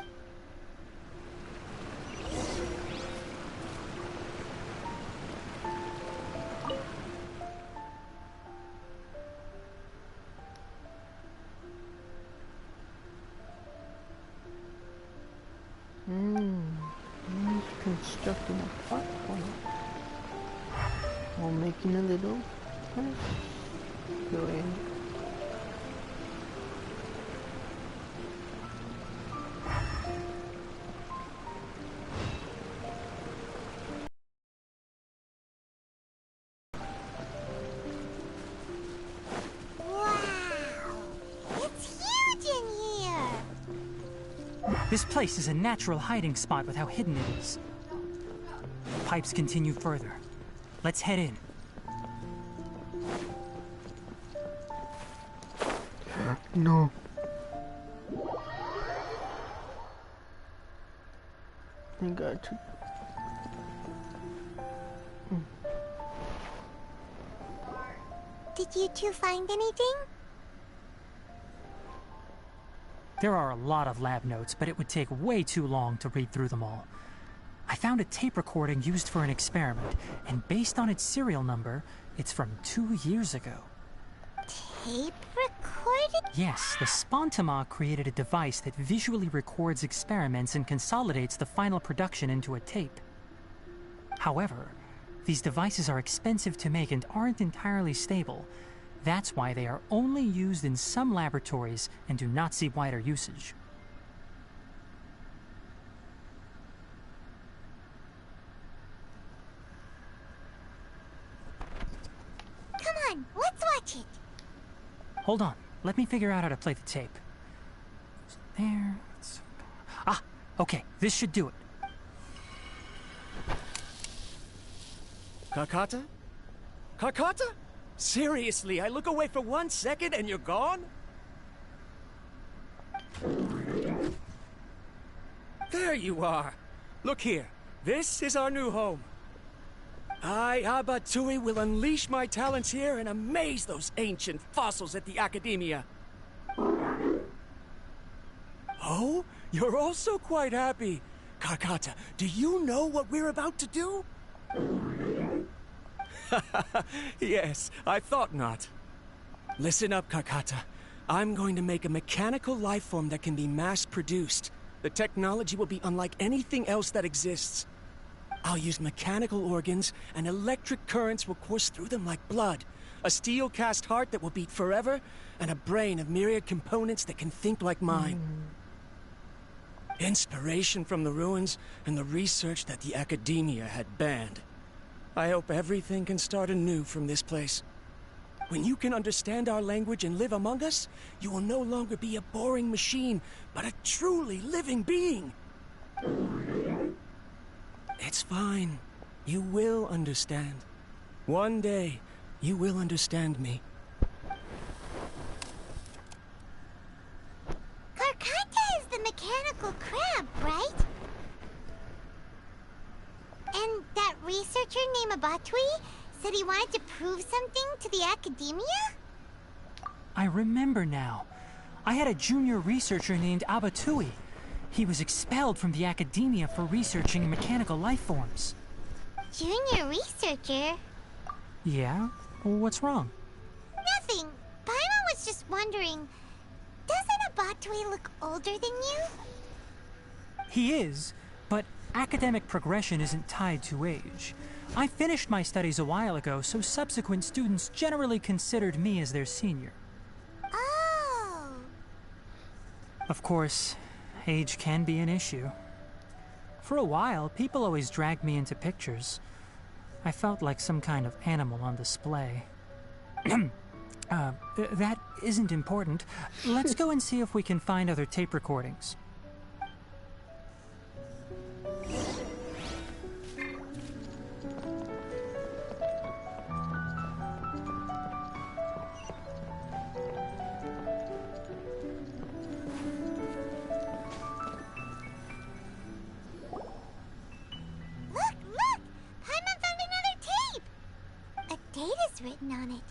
S16: He's constructing a platform while making a little go in.
S18: This place is a natural hiding spot with how hidden it is. Pipes continue further. Let's head in.
S16: No. I got to.
S7: Did you two find anything?
S18: There are a lot of lab notes, but it would take way too long to read through them all. I found a tape recording used for an experiment, and based on its serial number, it's from 2 years ago.
S7: Tape recorded?
S18: Yes, the Spontamog created a device that visually records experiments and consolidates the final production into a tape. However, these devices are expensive to make and aren't entirely stable. That's why they are only used in some laboratories and do not see wider usage.
S7: Come on, let's watch it.
S18: Hold on, let me figure out how to play the tape. There. Ah, okay, this should do it.
S22: Kakata? Kakata? Seriously, I look away for 1 second and you're gone? There you are. Look here. This is our new home. I, Abatsui, will unleash my talents here and amaze those ancient fossils at the Academia. Oh? You're also quite happy. Kakata, do you know what we're about to do? Yes, I thought not. Listen up, Kakata.
S19: I'm going to make a mechanical life form that can be mass-produced. The technology will be unlike anything else that exists. I'll use mechanical organs, and electric currents will course through them like blood. A steel-cast heart that will beat forever, and a brain of myriad components that can think like mine. Inspiration from the ruins and the research that the academia had banned. I hope everything can start anew from this place. When you can understand our language and live among us, you will no longer be a boring machine, but a truly living being. It's fine. You will understand. One day, you will understand me.
S7: Karkata is the mechanical crab, right? And that researcher named Abatui said he wanted to prove something to the academia?
S18: I remember now. I had a junior researcher named Abatui. He was expelled from the academia for researching mechanical life forms.
S7: Junior researcher?
S18: Yeah? What's wrong?
S7: Nothing. Paimon was just wondering, doesn't Abatui look older than you?
S18: He is, but academic progression isn't tied to age. I finished my studies a while ago, so subsequent students generally considered me as their senior.
S7: Oh.
S18: Of course, age can be an issue. For a while, people always dragged me into pictures. I felt like some kind of animal on display. That isn't important. Let's go and see if we can find other tape recordings.
S7: Written on it.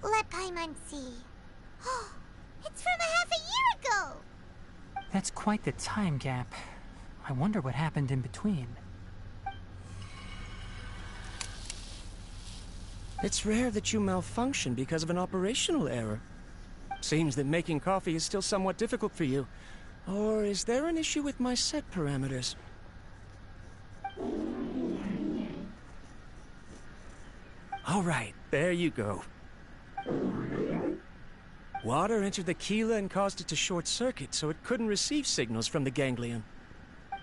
S7: Let Paimon see. Oh, it's from a half a year ago!
S18: That's quite the time gap. I wonder what happened in between.
S19: It's rare that you malfunction because of an operational error. Seems that making coffee is still somewhat difficult for you. Or is there an issue with my set parameters? All right, there you go. Water entered the Keela and caused it to short-circuit, so it couldn't receive signals from the ganglion.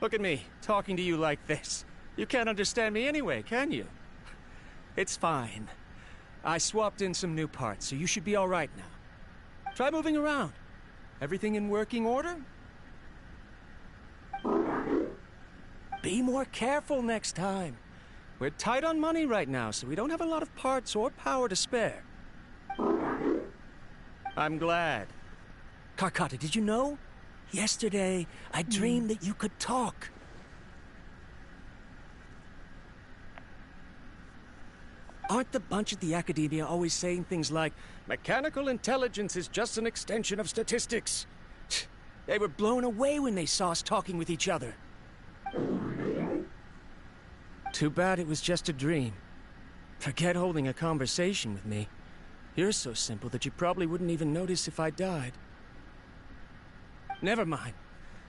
S19: Look at me, talking to you like this. You can't understand me anyway, can you? It's fine. I swapped in some new parts, so you should be all right now. Try moving around. Everything in working order? Be more careful next time. We're tight on money right now, so we don't have a lot of parts or power to spare. I'm glad. Karkata, did you know? Yesterday, I dreamed that you could talk. Aren't the bunch at the academia always saying things like, mechanical intelligence is just an extension of statistics? They were blown away when they saw us talking with each other. Too bad it was just a dream. Forget holding a conversation with me. You're so simple that you probably wouldn't even notice if I died. Never mind.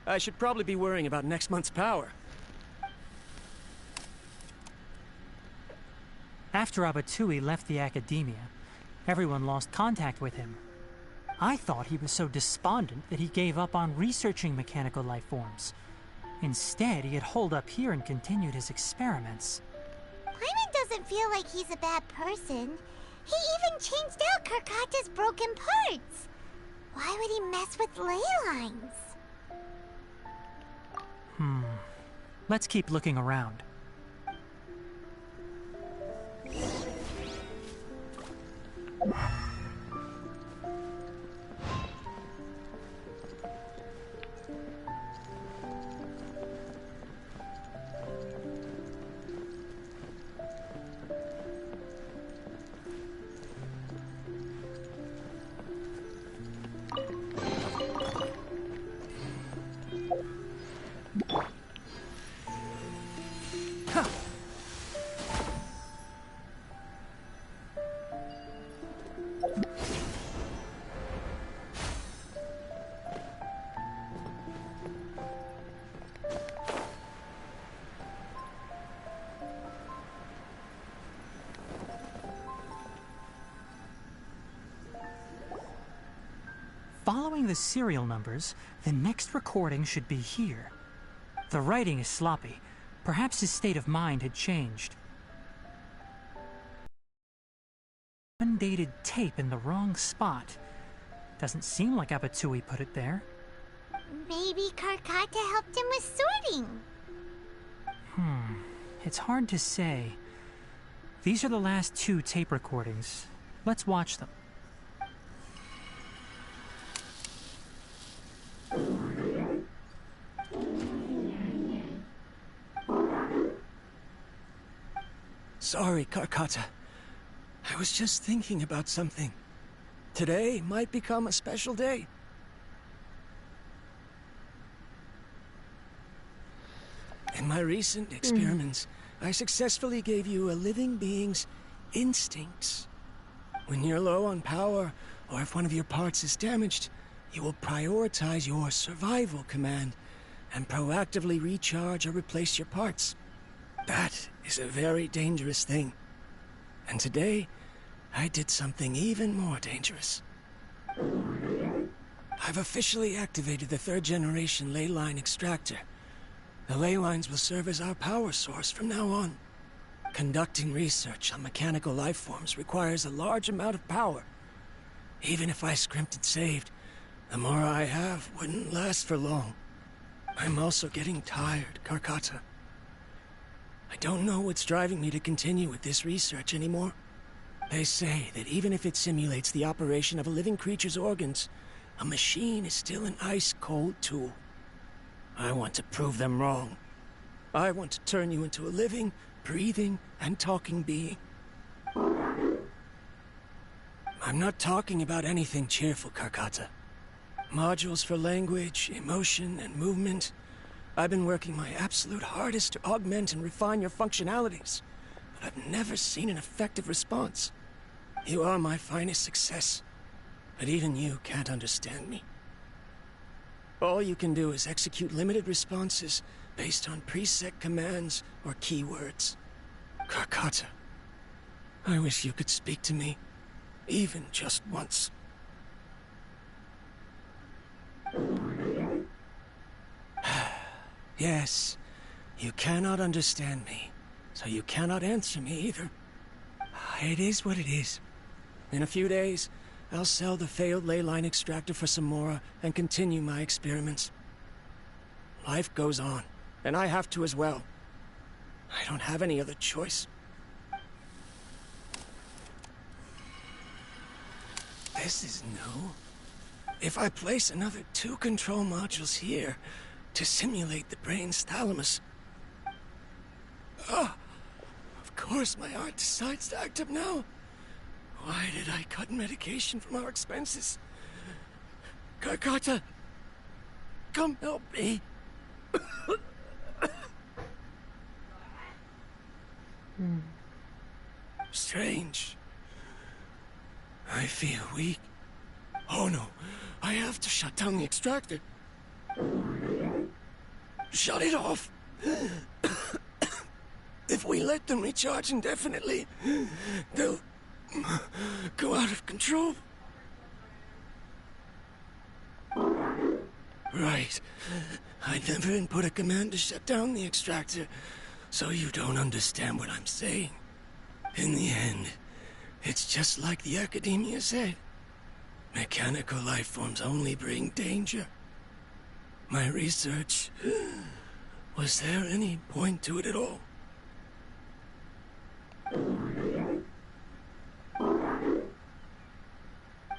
S19: I should probably be worrying about next month's power.
S18: After Abatui left the academia, everyone lost contact with him. I thought he was so despondent that he gave up on researching mechanical life forms. Instead, he had holed up here and continued his experiments.
S7: Paimon doesn't feel like he's a bad person. He even changed out Karkata's broken parts. Why would he mess with ley lines?
S18: Let's keep looking around. Following the serial numbers, the next recording should be here. The writing is sloppy. Perhaps his state of mind had changed. Undated tape in the wrong spot. Doesn't seem like Abatui put it there.
S7: Maybe Karkata helped him with sorting.
S18: It's hard to say. These are the last 2 tape recordings. Let's watch them.
S19: Sorry, Karkata. I was just thinking about something. Today might become a special day. In my recent experiments, I successfully gave you a living being's instincts. When you're low on power, or if one of your parts is damaged, you will prioritize your survival command and proactively recharge or replace your parts. That is a very dangerous thing. And today, I did something even more dangerous. I've officially activated the 3rd generation ley line extractor. The ley lines will serve as our power source from now on. Conducting research on mechanical life forms requires a large amount of power. Even if I scrimped and saved, the more I have wouldn't last for long. I'm also getting tired, Karkata. I don't know what's driving me to continue with this research anymore. They say that even if it simulates the operation of a living creature's organs, a machine is still an ice-cold tool. I want to prove them wrong. I want to turn you into a living, breathing, and talking being. I'm not talking about anything cheerful, Karkata. Modules for language, emotion, and movement. I've been working my absolute hardest to augment and refine your functionalities, but I've never seen an effective response. You are my finest success, but even you can't understand me. All you can do is execute limited responses based on preset commands or keywords. Karkata, I wish you could speak to me, even just once. Yes, you cannot understand me, so you cannot answer me either. It is what it is. In a few days, I'll sell the failed ley line extractor for some more and continue my experiments. Life goes on, and I have to as well. I don't have any other choice. This is new. If I place another 2 control modules here to simulate the brain's thalamus... of course my heart decides to act up now. Why did I cut medication from our expenses? Karkata, come help me. Strange. I feel weak. Oh no, I have to shut down the extractor. Shut it off. If we let them recharge indefinitely, they'll go out of control. Right. I never input a command to shut down the extractor, so you don't understand what I'm saying. In the end, it's just like the Academia said. Mechanical life forms only bring danger. My research... was there any point to it at all?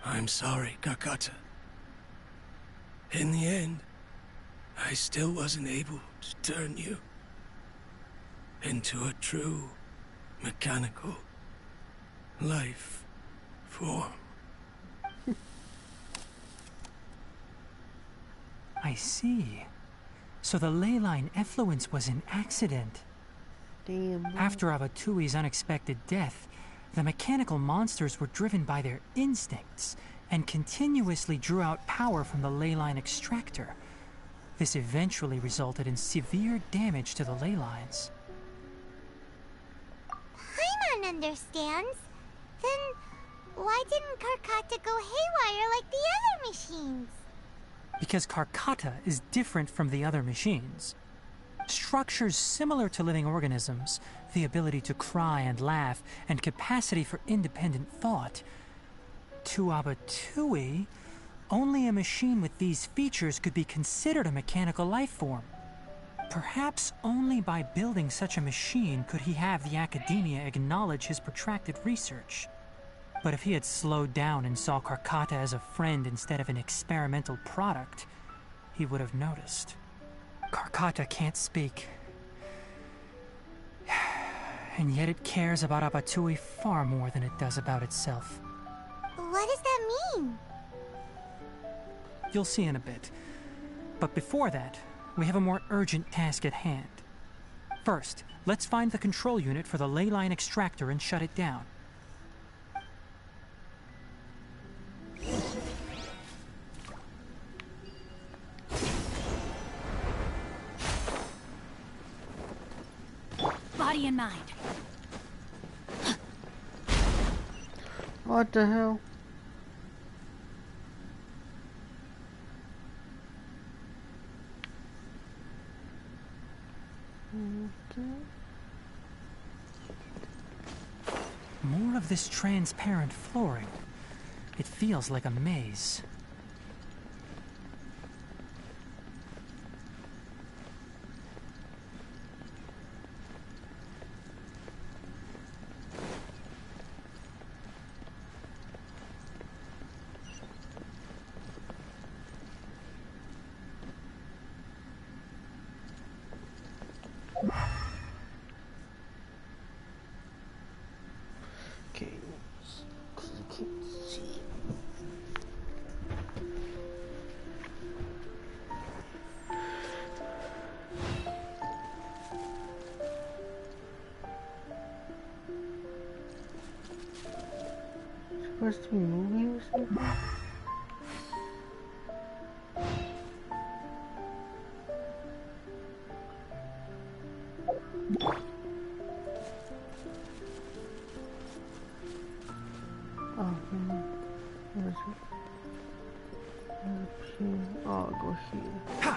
S19: I'm sorry, Karkata. In the end, I still wasn't able to turn you into a true mechanical life form.
S18: I see. So the ley line effluence was an accident.
S16: Damn.
S18: After Abatui's unexpected death, the mechanical monsters were driven by their instincts and continuously drew out power from the ley line extractor. This eventually resulted in severe damage to the ley lines.
S7: Paimon understands. Then why didn't Karkata go haywire like the other machines? means.
S18: Because Karkata is different from the other machines. Structures similar to living organisms, the ability to cry and laugh, and capacity for independent thought. To Abatui, only a machine with these features could be considered a mechanical life form. Perhaps only by building such a machine could he have the academia acknowledge his protracted research. But if he had slowed down and saw Karkata as a friend instead of an experimental product, he would have noticed. Karkata can't speak. And yet it cares about Abatui far more than it does about itself.
S7: What does that mean?
S18: You'll see in a bit. But before that, we have a more urgent task at hand. First, let's find the control unit for the ley line extractor and shut it down.
S11: Body and mind.
S16: What the hell? Okay.
S18: More of this transparent flooring. It feels like a maze.
S16: Okay, because I can't see. Supposed to be moving or something? Where is it? Up here. Oh, I'll go here. Ha!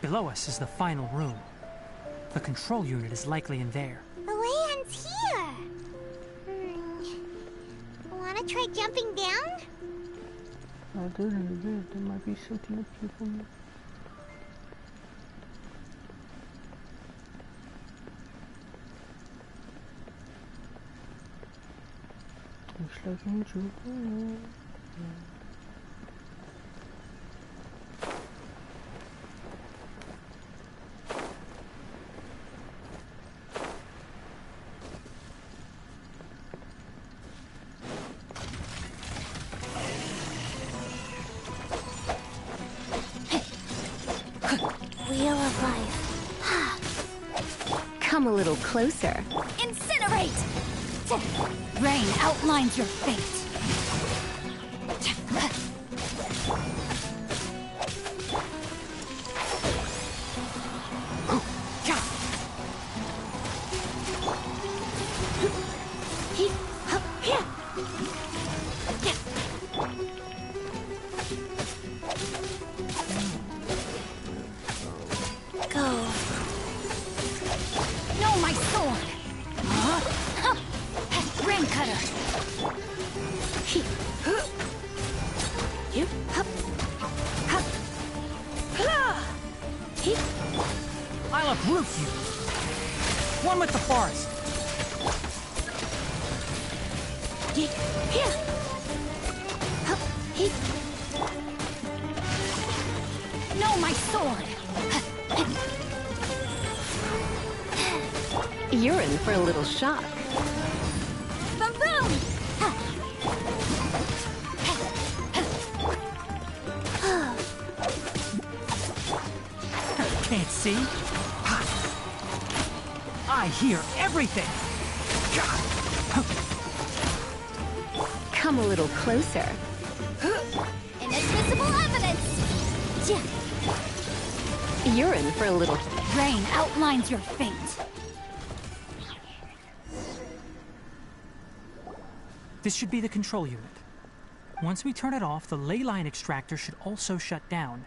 S18: Below us is the final room. The control unit is likely in there.
S7: The way ends here. Wanna try jumping down?
S16: I do in a bit. There might be something up here for me. Looks like I'm jumping.
S5: Wheel of life. Come a little closer.
S11: Incinerate! Rain outlines your fate.
S18: One with the forest!
S11: No, my sword!
S5: You're in for a little shock.
S11: Boom boom!
S18: Can't see? I hear everything!
S5: Come a little closer.
S13: Inadmissible evidence!
S5: You're in for a little...
S11: Rain outlines your fate.
S18: This should be the control unit. Once we turn it off, the ley line extractor should also shut down.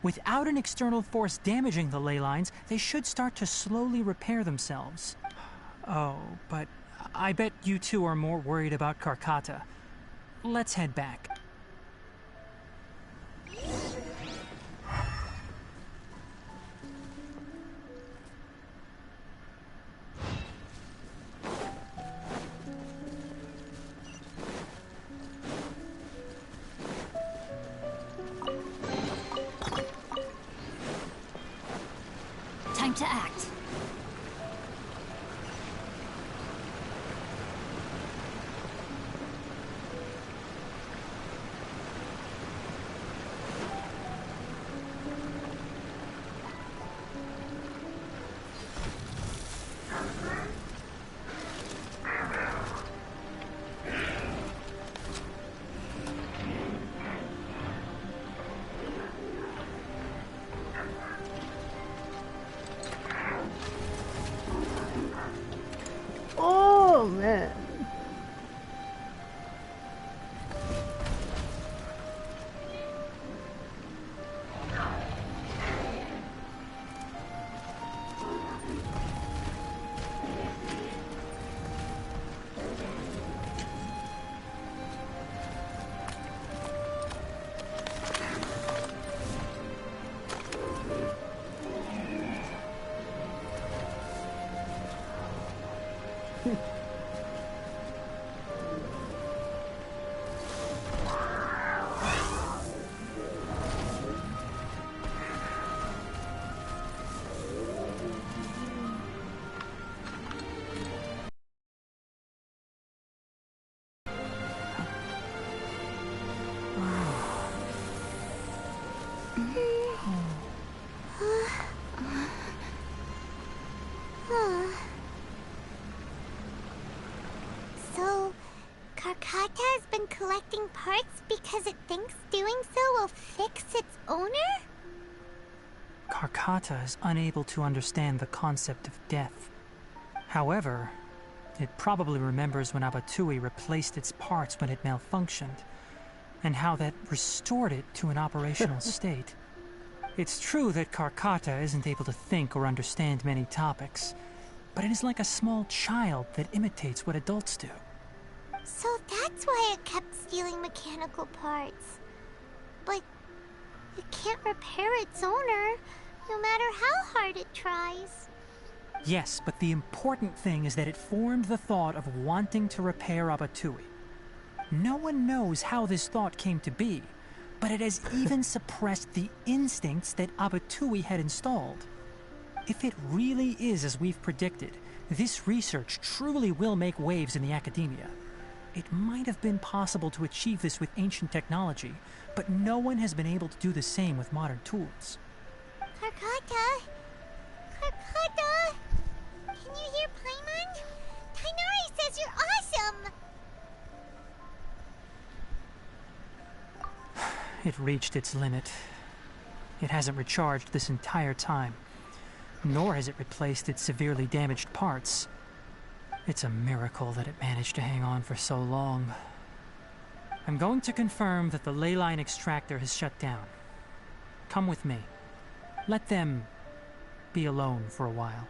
S18: Without an external force damaging the ley lines, they should start to slowly repair themselves. Oh, but I bet you two are more worried about Karkata. Let's head back.
S11: Time to act.
S16: Oh man.
S7: So, Karkata has been collecting parts because it thinks doing so will fix its owner?
S18: Karkata is unable to understand the concept of death. However, it probably remembers when Abatui replaced its parts when it malfunctioned, and how that restored it to an operational state. It's true that Karkata isn't able to think or understand many topics, but it is like a small child that imitates what adults do.
S7: So that's why it kept stealing mechanical parts. But it can't repair its owner, no matter how hard it tries.
S18: Yes, but the important thing is that it formed the thought of wanting to repair Abatui. No one knows how this thought came to be, but it has even suppressed the instincts that Abatui had installed. If it really is as we've predicted, this research truly will make waves in the academia. It might have been possible to achieve this with ancient technology, but no one has been able to do the same with modern tools.
S7: Karkata? Karkata? Can you hear Paimon? Tainari says you're awesome!
S18: It reached its limit. It hasn't recharged this entire time, nor has it replaced its severely damaged parts. It's a miracle that it managed to hang on for so long. I'm going to confirm that the ley line extractor has shut down. Come with me. Let them be alone for a while.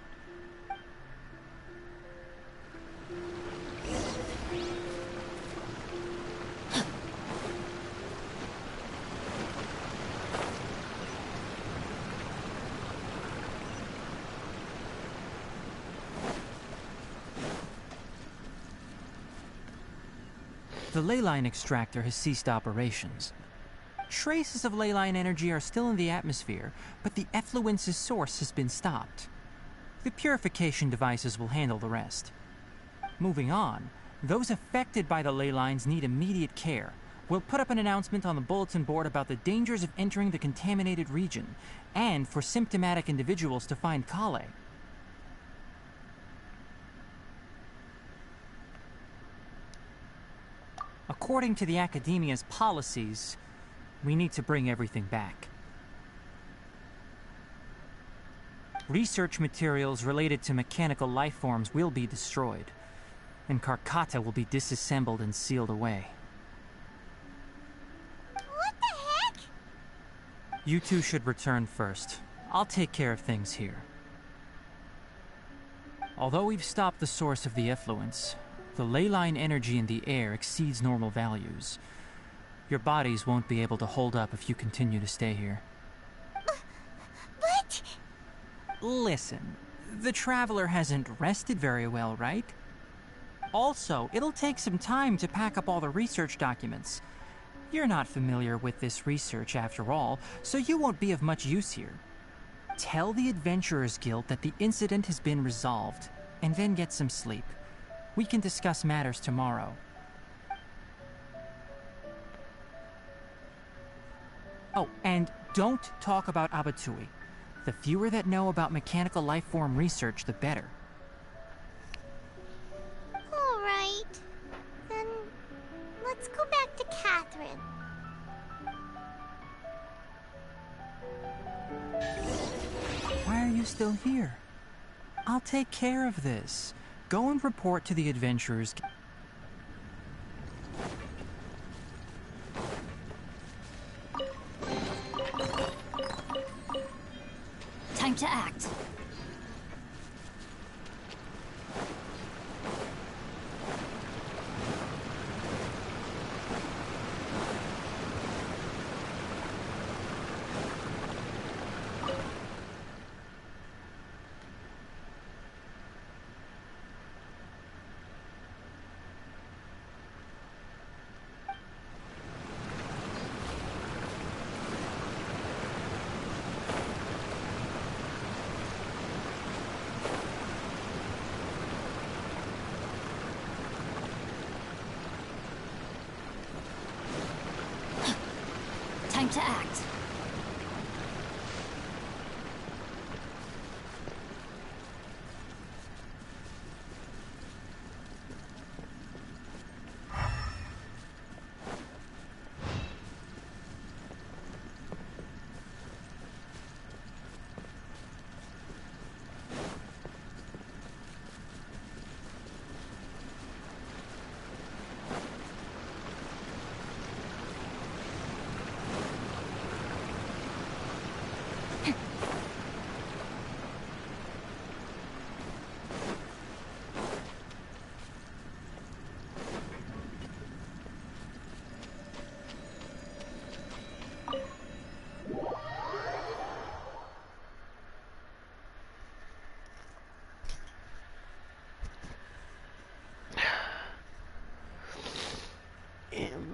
S18: The leyline extractor has ceased operations. Traces of leyline energy are still in the atmosphere, but the effluence's source has been stopped. The purification devices will handle the rest. Moving on, those affected by the ley lines need immediate care. We'll put up an announcement on the bulletin board about the dangers of entering the contaminated region, and for symptomatic individuals to find Kale. According to the Academia's policies, we need to bring everything back. Research materials related to mechanical life forms will be destroyed, and Karkata will be disassembled and sealed away.
S7: What the heck?
S18: You two should return first. I'll take care of things here. Although we've stopped the source of the effluence, the leyline energy in the air exceeds normal values. Your bodies won't be able to hold up if you continue to stay here.
S7: But...
S18: Listen, the Traveler hasn't rested very well, right? Also, it'll take some time to pack up all the research documents. You're not familiar with this research after all, so you won't be of much use here. Tell the Adventurers Guild that the incident has been resolved, and then get some sleep. We can discuss matters tomorrow. Oh, and don't talk about Abatui. The fewer that know about mechanical life form research, the better.
S7: All right. Then let's go back to Catherine.
S18: Why are you still here? I'll take care of this. Go and report to the Adventurers Guild.
S11: Time to act. Time to act.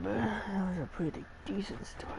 S16: That was a pretty decent story.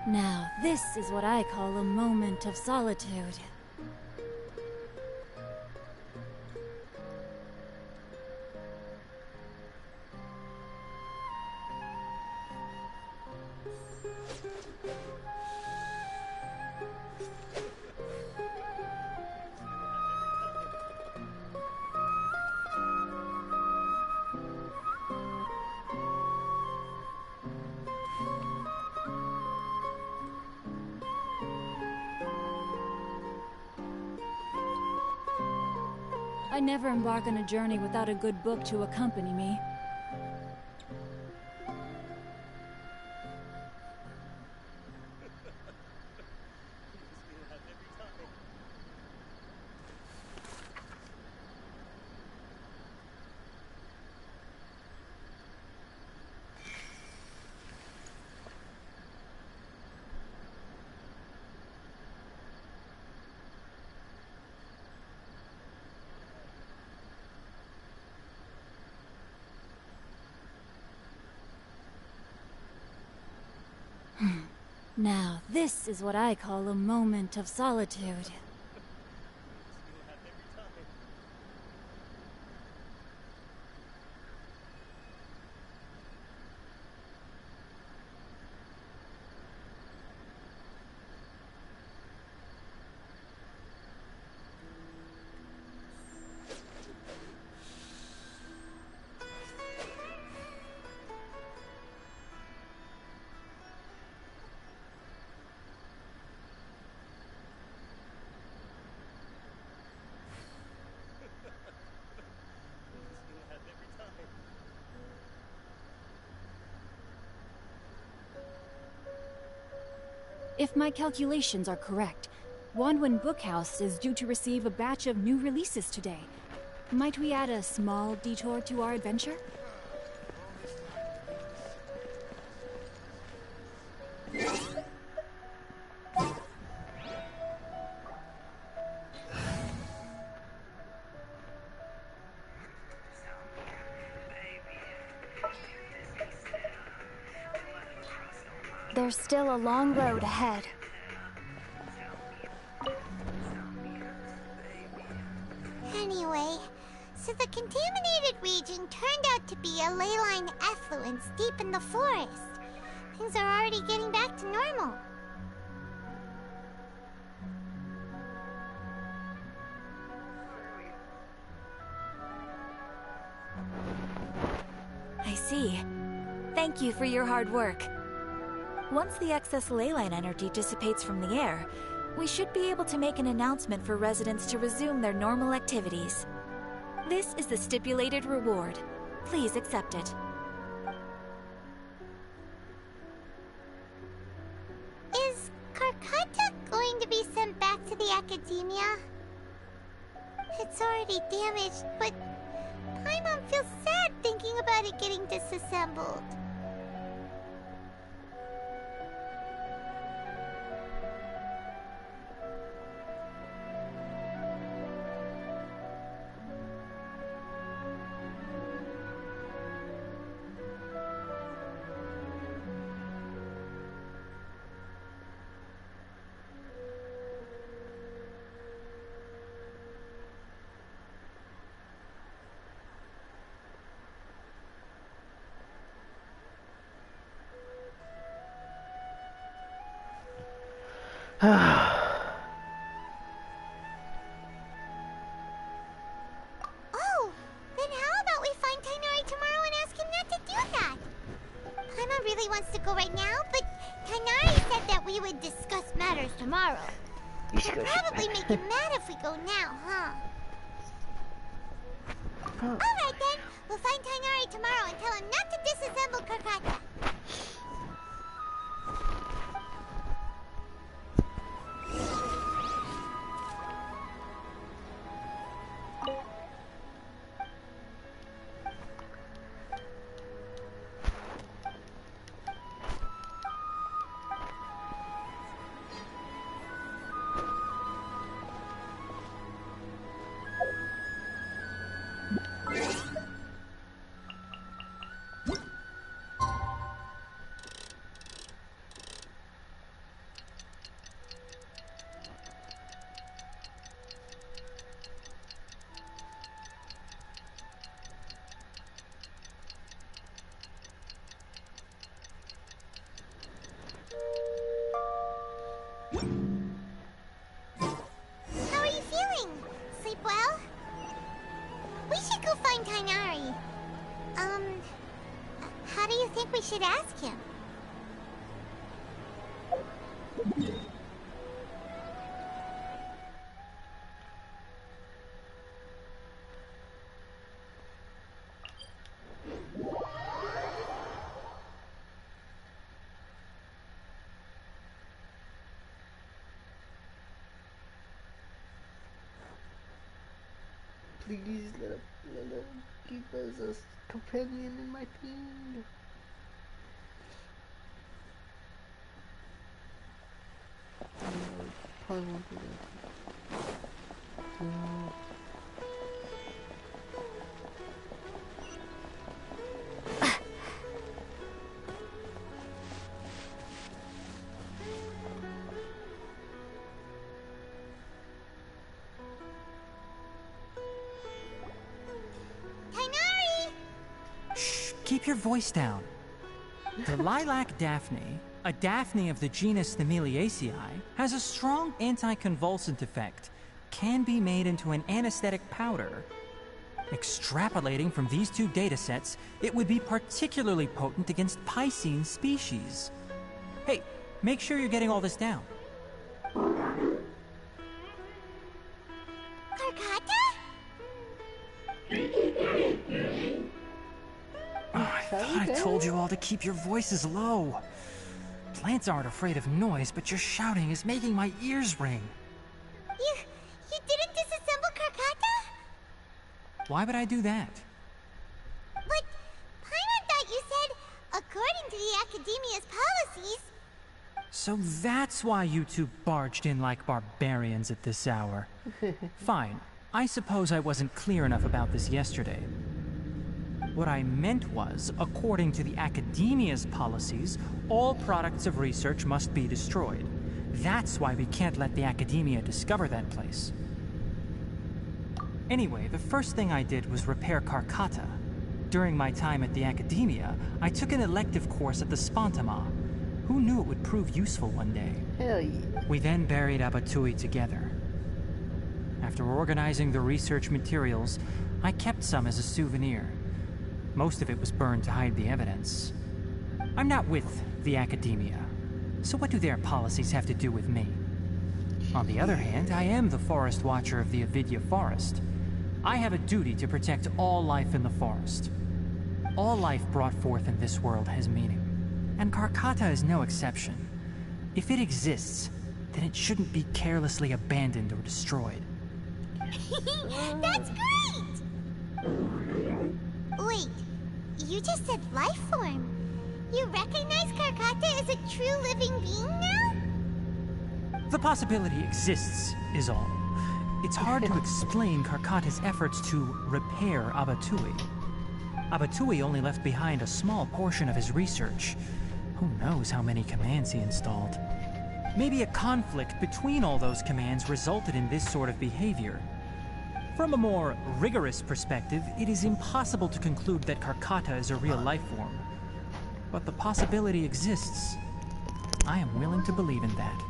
S15: Now, this is what I call a moment of solitude. I never embark on a journey without a good book to accompany me. Now, this is what I call a moment of solitude. If my calculations are correct, Wanwen Bookhouse is due to receive a batch of new releases today. Might we add a small detour to our adventure?
S13: There's still a long road ahead.
S7: Anyway, so the contaminated region turned out to be a ley line effluence deep in the forest. Things are already getting back to normal.
S20: I see. Thank you for your hard work. Once the excess ley line energy dissipates from the air, we should be able to make an announcement for residents to resume their normal activities. This is the stipulated reward. Please accept it.
S7: Is Karkata going to be sent back to the Academia? It's already damaged, but Paimon feels sad thinking about it getting disassembled. Oh, then how about we find Tainari tomorrow and ask him not to do that? Paimon really wants to go right now, but Tainari said that we would discuss matters tomorrow. It'll probably make him mad if we go now, huh? Alright then, we'll find Tainari tomorrow and tell him not to disassemble Karkata. think we should ask him?
S16: Please let him keep us as companion in my thing. Probably won't do that.
S18: Keep your voice down. The lilac daphne, a daphne of the genus Thameliaceae, has a strong anticonvulsant effect, can be made into an anesthetic powder. Extrapolating from these two datasets, it would be particularly potent against Piscine species. Hey, make sure you're getting all this down. I thought I told you all to keep your voices low. Plants aren't afraid of noise, but your shouting is making my ears ring.
S7: You didn't disassemble Karkata?
S18: Why would I do that?
S7: But Paimon thought you said, according to the Academia's policies...
S18: So that's why you two barged in like barbarians at this hour. Fine. I suppose I wasn't clear enough about this yesterday. What I meant was, according to the Academia's policies, all products of research must be destroyed. That's why we can't let the Academia discover that place. Anyway, the first thing I did was repair Karkata. During my time at the Academia, I took an elective course at the Spontama. Who knew it would prove useful one day?
S16: Hell yeah.
S18: We then buried Abatui together. After organizing the research materials, I kept some as a souvenir. Most of it was burned to hide the evidence. I'm not with the Academia, so what do their policies have to do with me? On the other hand, I am the Forest Watcher of the Avidya Forest. I have a duty to protect all life in the forest. All life brought forth in this world has meaning, and Karkata is no exception. If it exists, then it shouldn't be carelessly abandoned or destroyed.
S7: That's great! Wait, you just said life form. You recognize Karkata as a true living being now?
S18: The possibility exists, is all. It's hard to explain Karkata's efforts to repair Abatui. Abatui only left behind a small portion of his research. Who knows how many commands he installed? Maybe a conflict between all those commands resulted in this sort of behavior. From a more rigorous perspective, it is impossible to conclude that Karkata is a real life form. But the possibility exists. I am willing to believe in that.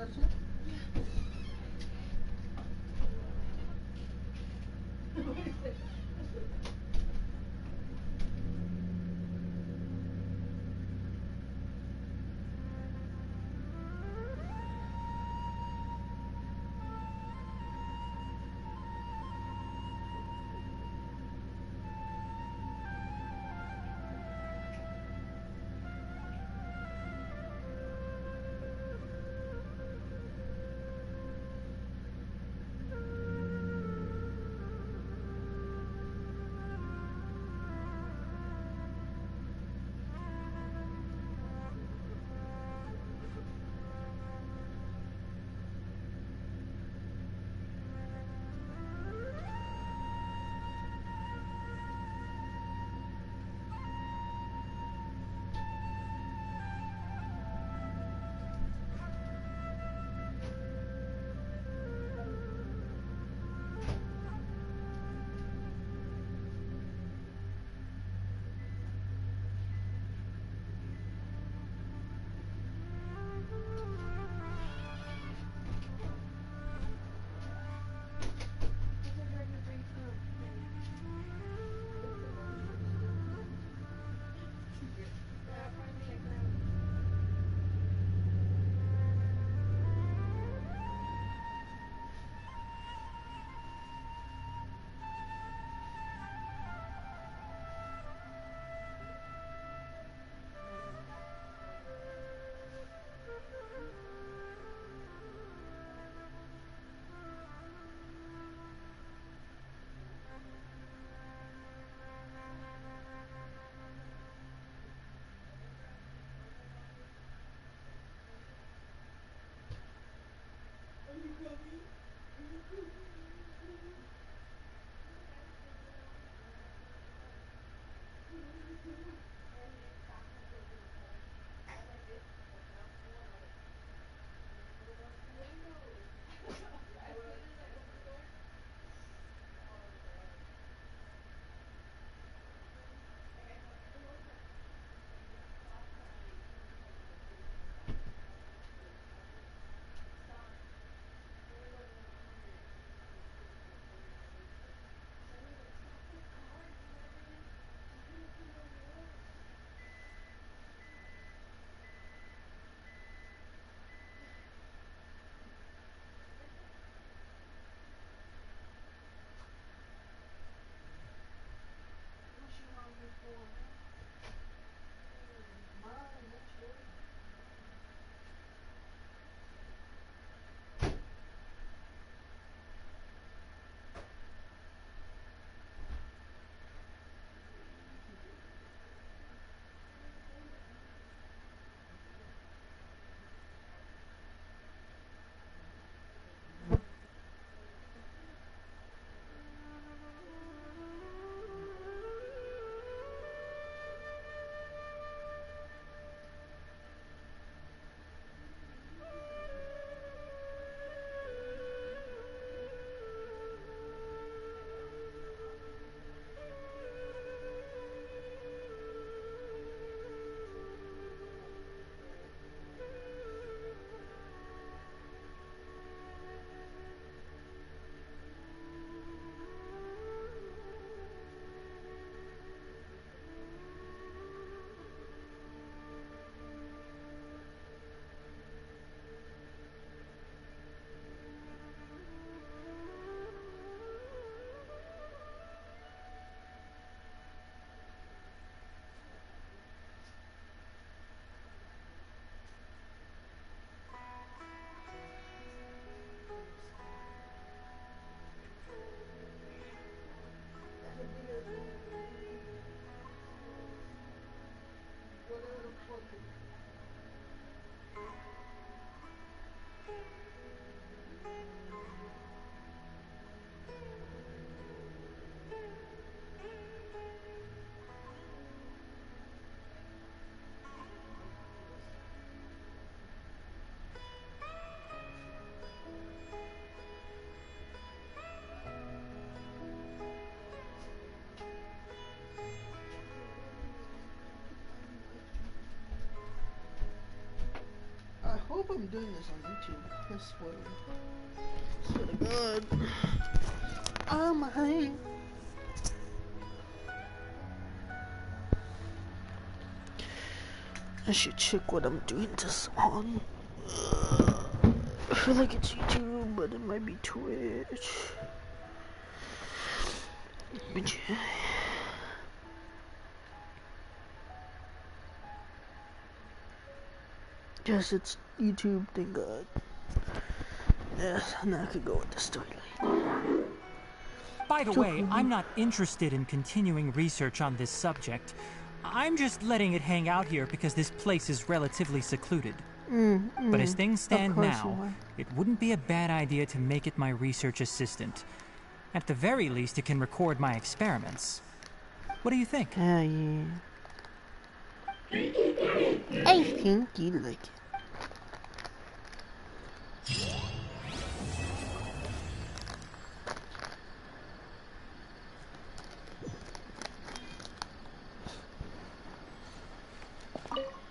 S16: That's it? hope I'm doing this on YouTube. I swear. Swear to God. Oh my. I should check what I'm doing this on. I feel like it's YouTube, but it might be Twitch. But yeah. Guess it's YouTube, thank God. Yes, and I could go with the storyline.
S18: By the way, I'm not interested in continuing research on this subject. I'm just letting it hang out here because this place is relatively secluded. But as things stand now, it wouldn't be a bad idea to make it my research assistant. At the very least, it can record my experiments. What do you think?
S16: Yeah. I think you like it.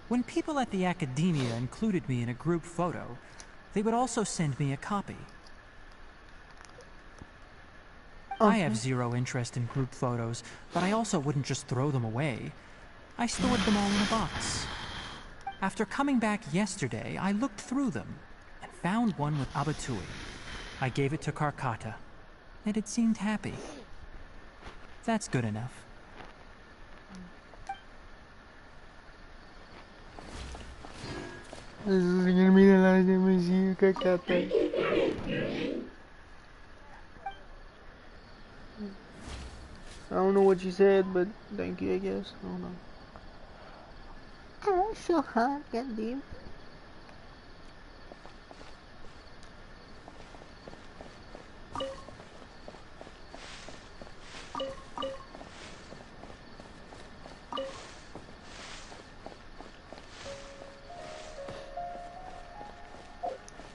S18: When people at the academia included me in a group photo, they would also send me a copy. I have zero interest in group photos, but I also wouldn't just throw them away. I stored them all in a box. After coming back yesterday, I looked through them and found one with Abatui. I gave it to Karkata, and it seemed happy. That's good enough.
S16: This is gonna be the last time I see you, Karkata. I don't know what you said, but thank you, I guess. I don't know. Oh, so hot, goddamn.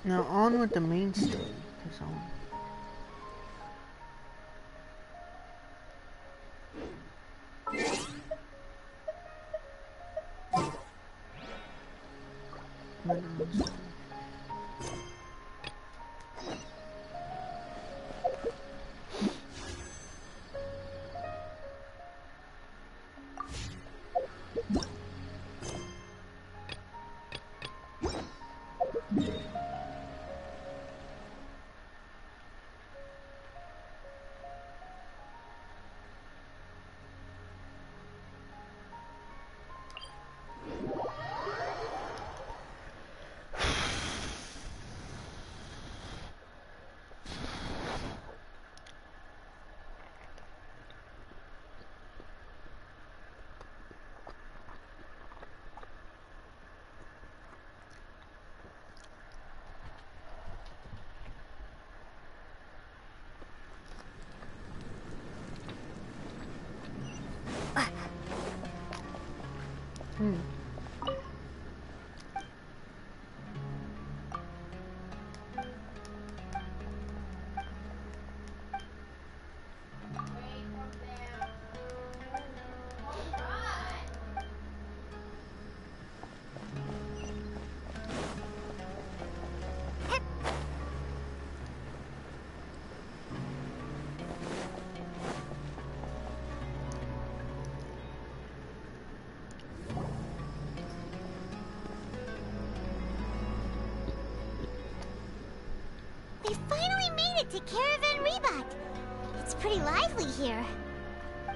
S16: Now on with the main story. That's all.
S7: We finally made it to Caravan Rebot. It's pretty lively here.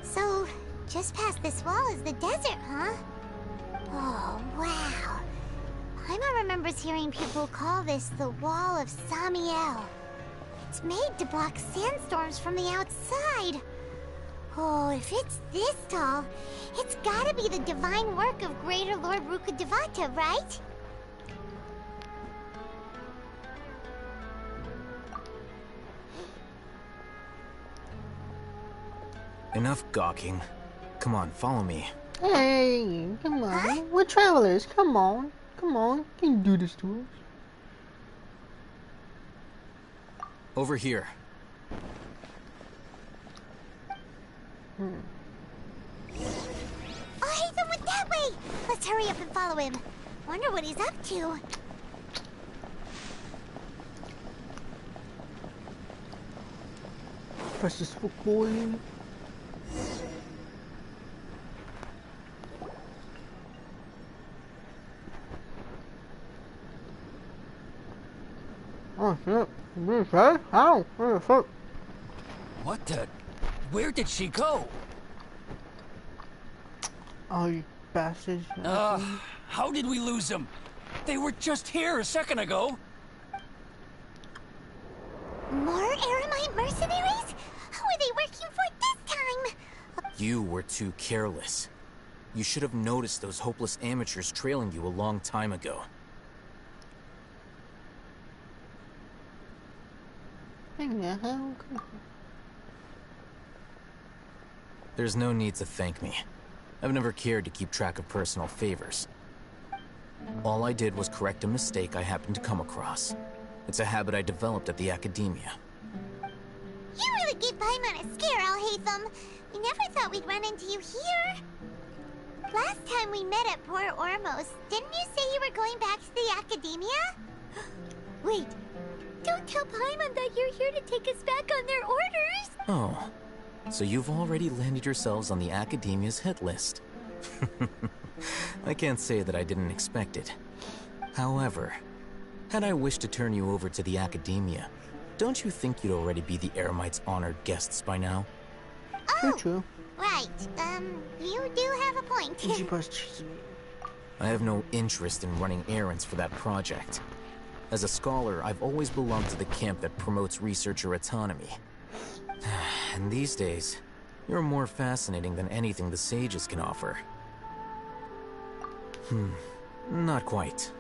S7: So, just past this wall is the desert, huh? Oh, wow. Paimon remembers hearing people call this the Wall of Samiel. It's made to block sandstorms from the outside. Oh, if it's this tall, it's gotta be the divine work of Greater Lord Rukkhadevata, right?
S17: Enough gawking. Come on, follow me.
S16: Hey, come on. Huh? We're travelers. Come on. Come on. You can do this to us.
S17: Over here.
S7: Oh, Hatham went that way! Let's hurry up and follow him. Wonder what he's up to.
S16: press this for coin. Oh shit. How? Where the fuck?
S22: What the? Where did she go?
S16: Oh, you bastards.
S22: How did we lose them? They were just here a second ago.
S7: More Aramite mercenaries? Who are they working for this time?
S17: You were too careless. You should have noticed those hopeless amateurs trailing you a long time ago. There's no need to thank me. I've never cared to keep track of personal favors. All I did was correct a mistake I happened to come across. It's a habit I developed at the academia.
S7: You really gave Paimon a scare, Alhaitham. We never thought we'd run into you here. Last time we met at Port Ormos, didn't you say you were going back to the academia? Wait, don't tell Paimon that you're here to take us back on their orders.
S17: Oh, so you've already landed yourselves on the academia's hit list. I can't say that I didn't expect it. However, had I wished to turn you over to the academia, don't you think you'd already be the Eremites' honored guests by now?
S7: Oh,
S16: true.
S7: Right. You do have a point.
S17: I have no interest in running errands for that project. As a scholar, I've always belonged to the camp that promotes researcher autonomy. And these days, you're more fascinating than anything the sages can offer. Not quite.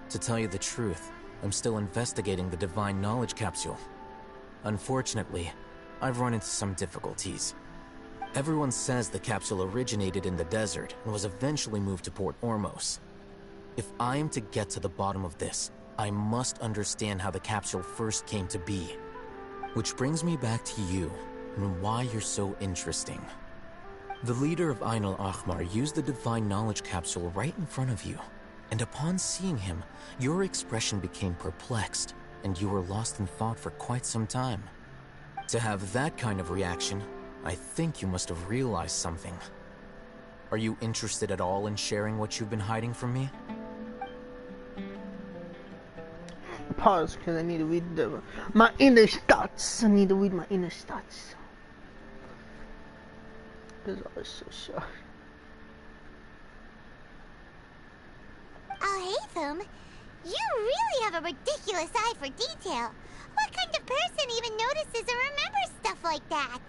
S17: To tell you the truth, I'm still investigating the Divine Knowledge Capsule. Unfortunately, I've run into some difficulties. Everyone says the capsule originated in the desert and was eventually moved to Port Ormos. If I am to get to the bottom of this, I must understand how the capsule first came to be. Which brings me back to you, and why you're so interesting. The leader of Ain al-Ahmar used the Divine Knowledge Capsule right in front of you, and upon seeing him, your expression became perplexed, and you were lost in thought for quite some time. To have that kind of reaction, I think you must have realized something. Are you interested at all in sharing what you've been hiding from me?
S16: Pause, because I need to read my inner thoughts. I need to read my inner thoughts. This is so sharp.
S7: Alhaitham, you really have a ridiculous eye for detail. What kind of person even notices or remembers stuff like that?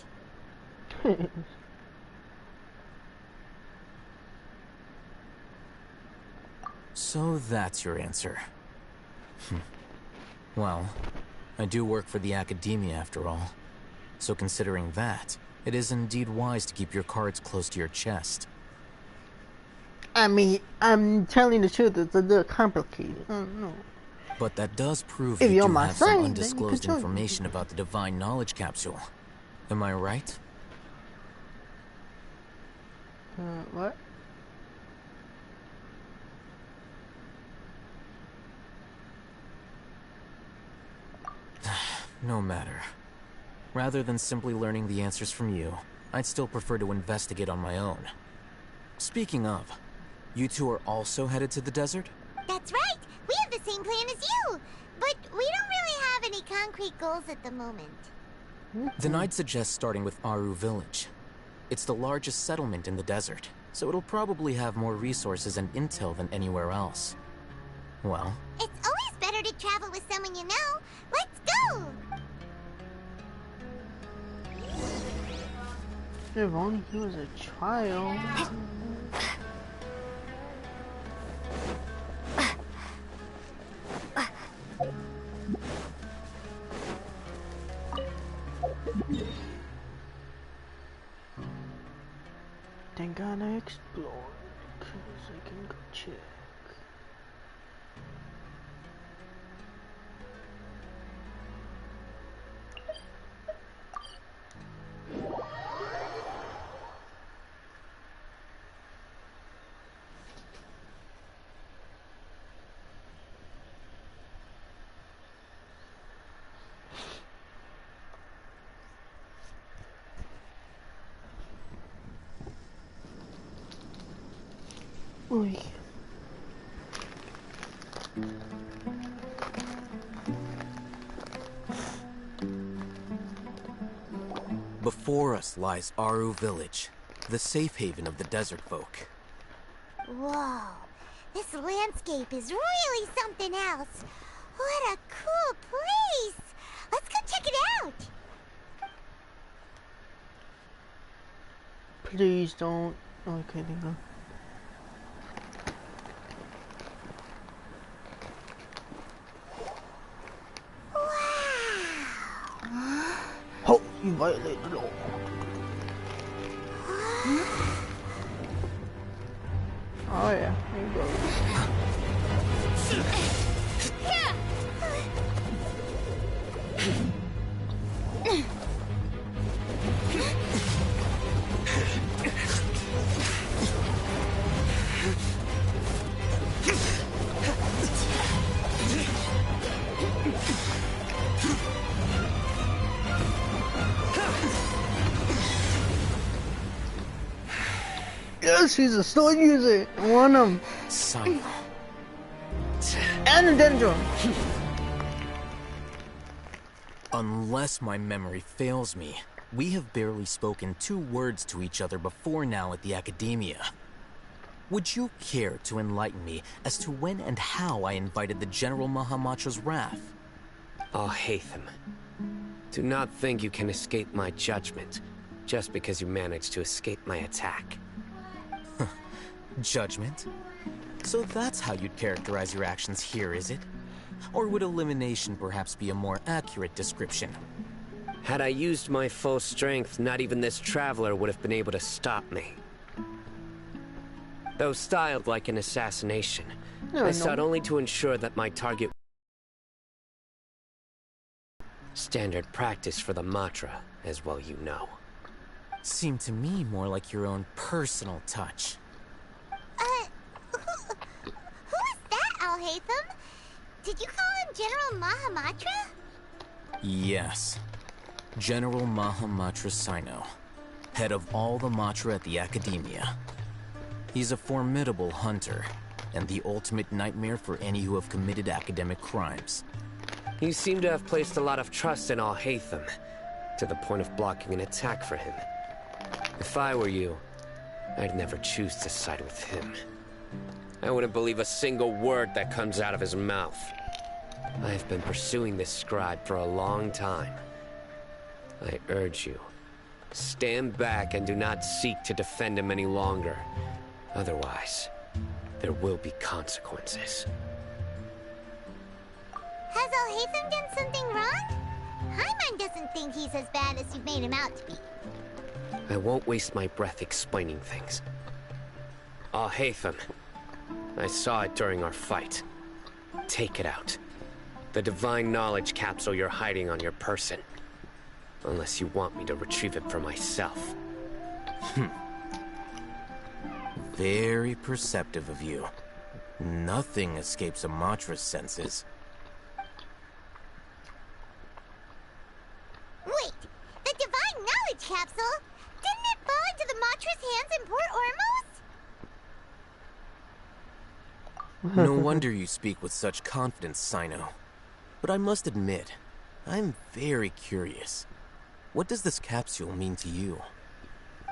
S17: So that's your answer. Well, I do work for the academia after all. So considering that, it is indeed wise to keep your cards close to your chest.
S16: I mean, I'm telling the truth, it's a little complicated. I don't know.
S17: But that does prove
S16: If
S17: you
S16: you're
S17: do
S16: my
S17: have
S16: friend,
S17: some
S16: then you
S17: undisclosed
S16: can tell me.
S17: information about the Divine Knowledge Capsule. Am I right?
S16: What?
S17: No matter. Rather than simply learning the answers from you, I'd still prefer to investigate on my own. Speaking of, you two are also headed to the desert?
S7: That's right. We have the same plan as you. But we don't really have any concrete goals at the moment.
S17: Then I'd suggest starting with Aru Village. It's the largest settlement in the desert, so it'll probably have more resources and intel than anywhere else. Well,
S7: It's always better to travel with someone you know. Let's go!
S16: If only he was a child. Then gotta explore, cause I can go check. Uy.
S17: Before us lies Aru Village, the safe haven of the desert folk.
S7: Whoa, this landscape is really something else. What a cool place! Let's go check it out!
S16: Please don't. Okay, there you go. Oh, you violated the law. Oh yeah, there you go. Yes, he's a sword user. I want him.
S17: Son.
S16: And a dendron.
S17: Unless my memory fails me, we have barely spoken 2 words to each other before now at the Academia. Would you care to enlighten me as to when and how I invited the General Mahamatra's wrath?
S14: Oh, Hatham. Do not think you can escape my judgment, just because you managed to escape my attack.
S17: Judgment? So that's how you'd characterize your actions here, is it? Or would elimination perhaps be a more accurate description?
S14: Had I used my full strength, not even this traveler would have been able to stop me. Though styled like an assassination, I sought only to ensure that my target... Standard practice for the Matra, as well you know.
S17: Seemed to me more like your own personal touch.
S7: Who is that, Al-Hatham? Did you call him General Mahamatra?
S17: Yes. General Mahamatra Sino, head of all the Matra at the Academia. He's a formidable hunter, and the ultimate nightmare for any who have committed academic crimes.
S14: You seem to have placed a lot of trust in Al-Hatham, to the point of blocking an attack for him. If I were you, I'd never choose to side with him. I wouldn't believe a single word that comes out of his mouth. I have been pursuing this scribe for a long time. I urge you, stand back and do not seek to defend him any longer. Otherwise, there will be consequences.
S7: Has Al-Hatham done something wrong? Paimon doesn't think he's as bad as you made him out to be.
S14: I won't waste my breath explaining things. Al-Hatham, I saw it during our fight. Take it out. The divine knowledge capsule you're hiding on your person. Unless you want me to retrieve it for myself.
S17: Very perceptive of you. Nothing escapes a Matra's senses.
S7: Wait, the divine knowledge capsule? Didn't it fall into the Matra's hands in Port Ormos?
S17: No wonder you speak with such confidence, Sino. But I must admit, I'm very curious. What does this capsule mean to you?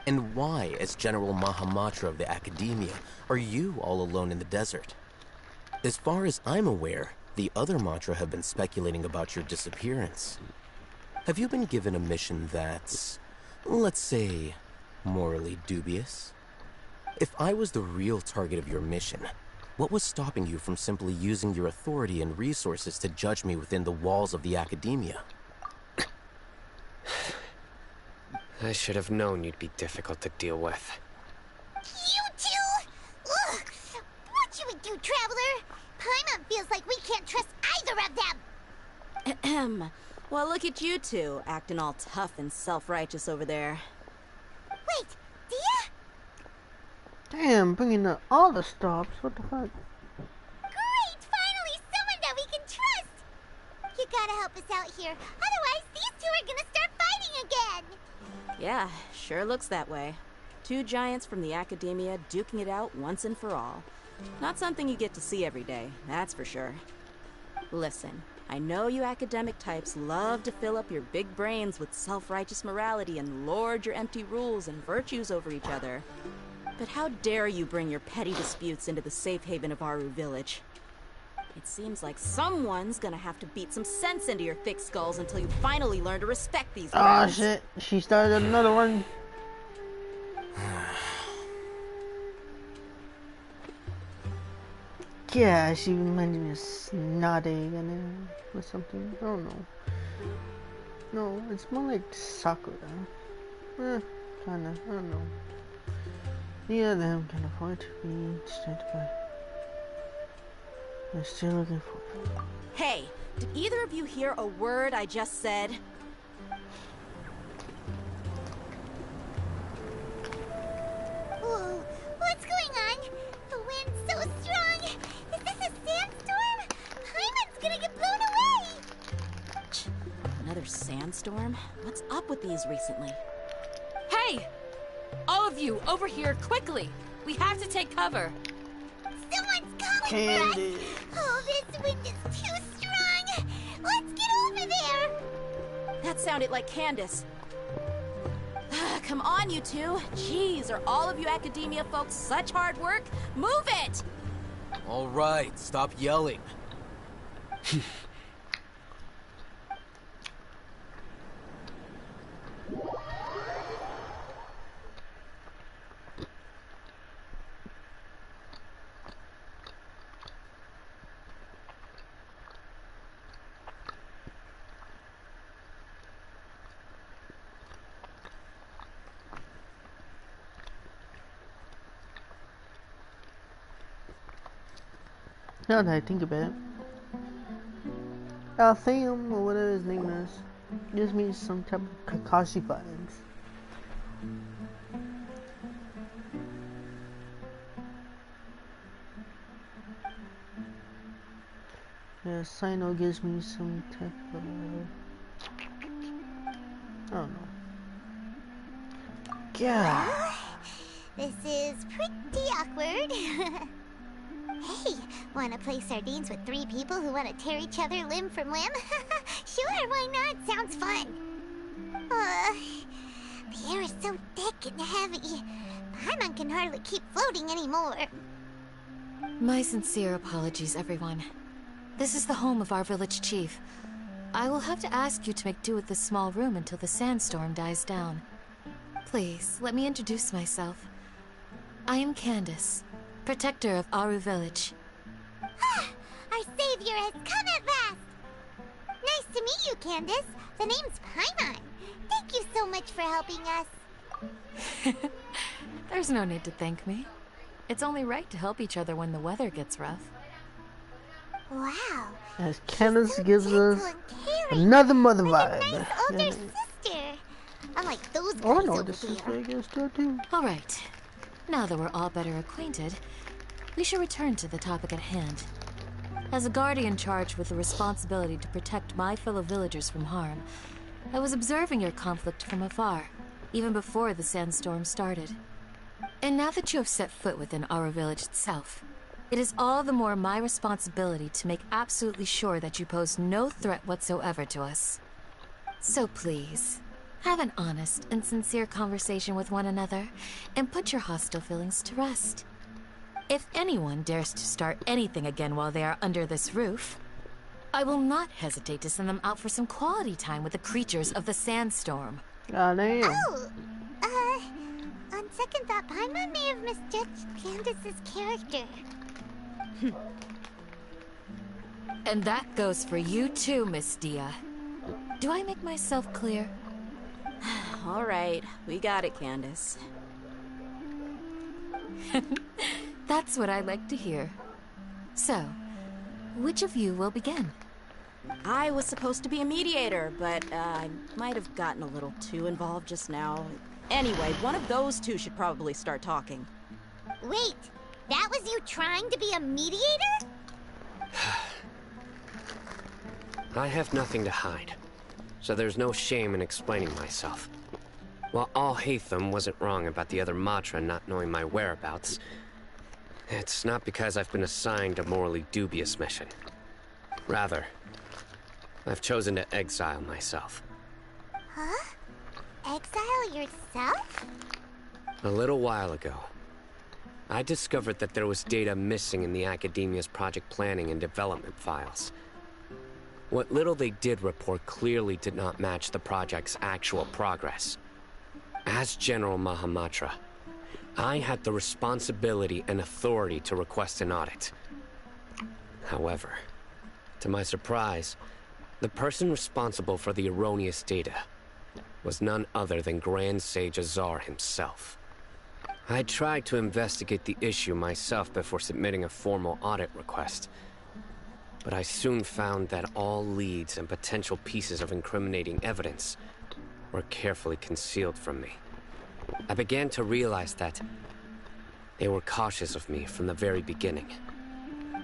S17: And why, as General Mahamatra of the Academia, are you all alone in the desert? As far as I'm aware, the other Matra have been speculating about your disappearance. Have you been given a mission that's, let's say, morally dubious? If I was the real target of your mission, what was stopping you from simply using your authority and resources to judge me within the walls of the Academia?
S14: I should have known you'd be difficult to deal with.
S7: You two? Ugh! What you would do, Traveler? Paimon feels like we can't trust either of them!
S21: Ahem. Well, look at you two, acting all tough and self-righteous over there.
S7: Wait, Dia?
S16: Damn, bringing up all the stops. What the fuck?
S7: Great! Finally, someone that we can trust! You gotta help us out here. Otherwise, these two are gonna start fighting again!
S21: Yeah, sure looks that way. Two giants from the academia duking it out once and for all. Not something you get to see every day, that's for sure. Listen, I know you academic types love to fill up your big brains with self-righteous morality and lord your empty rules and virtues over each other. But how dare you bring your petty disputes into the safe haven of Aru Village? It seems like someone's gonna have to beat some sense into your thick skulls until you finally learn to respect these grounds.
S16: Oh shit, she started another one. Yeah, she reminded me of Snot Egg and then or something. I don't know. No, it's more like Sakura. Kinda, I don't know. Neither of them can afford to be distracted by. They're still looking for it.
S21: Hey, did either of you hear a word I just said?
S7: Whoa, what's going on? The wind's so strong. Is this a sandstorm? Paimon's gonna get blown away.
S21: Another sandstorm? What's up with these recently?
S9: Hey! All of you, over here, quickly! We have to take cover!
S7: Someone's calling for us! Oh, this wind is too strong! Let's get over there!
S21: That sounded like Candace. Come on, you two. Jeez, are all of you academia folks such hard work? Move it!
S17: All right, stop yelling.
S16: Now that I think about it, Altheum, or whatever his name is, gives me some type of Kakashi vibes. Yeah, Sino gives me some type of, I don't know. Yeah.
S7: This is pretty awkward. Hey, wanna play sardines with 3 people who wanna tear each other limb from limb? Sure, why not? Sounds fun. The air is so thick and heavy. Paimon can hardly keep floating anymore.
S9: My sincere apologies, everyone. This is the home of our village chief. I will have to ask you to make do with this small room until the sandstorm dies down. Please, let me introduce myself. I am Candace, protector of Aru Village.
S7: Our savior has come at last! Nice to meet you, Candace. The name's Paimon. Thank you so much for helping us.
S9: There's no need to thank me. It's only right to help each other when the weather gets rough.
S7: Wow.
S16: As Candace gives us another mother vibe.
S7: Nice older sister. Unlike those guys
S16: oh no,
S7: over
S16: this
S7: there.
S16: is very good still too.
S9: Alright. Now that we're all better acquainted, we should return to the topic at hand. As a guardian charged with the responsibility to protect my fellow villagers from harm, I was observing your conflict from afar, even before the sandstorm started. And now that you have set foot within our village itself, it is all the more my responsibility to make absolutely sure that you pose no threat whatsoever to us. So please, have an honest and sincere conversation with one another, and put your hostile feelings to rest. If anyone dares to start anything again while they are under this roof, I will not hesitate to send them out for some quality time with the creatures of the sandstorm.
S16: God damn.
S7: Oh, on second thought, Paimon may have misjudged Candace's character.
S9: And that goes for you too, Miss Dia. Do I make myself clear?
S21: All right, we got it, Candace.
S9: That's what I like to hear. So, which of you will begin?
S21: I was supposed to be a mediator, but I might have gotten a little too involved just now. Anyway, one of those two should probably start talking.
S7: Wait, that was you trying to be a mediator?
S14: I have nothing to hide, so there's no shame in explaining myself. While Al-Haytham wasn't wrong about the other Matra not knowing my whereabouts, it's not because I've been assigned a morally dubious mission. Rather, I've chosen to exile myself.
S7: Huh? Exile yourself?
S14: A little while ago, I discovered that there was data missing in the Academia's project planning and development files. What little they did report clearly did not match the project's actual progress. As General Mahamatra, I had the responsibility and authority to request an audit. However, to my surprise, the person responsible for the erroneous data was none other than Grand Sage Azar himself. I tried to investigate the issue myself before submitting a formal audit request, but I soon found that all leads and potential pieces of incriminating evidence were carefully concealed from me. I began to realize that they were cautious of me from the very beginning.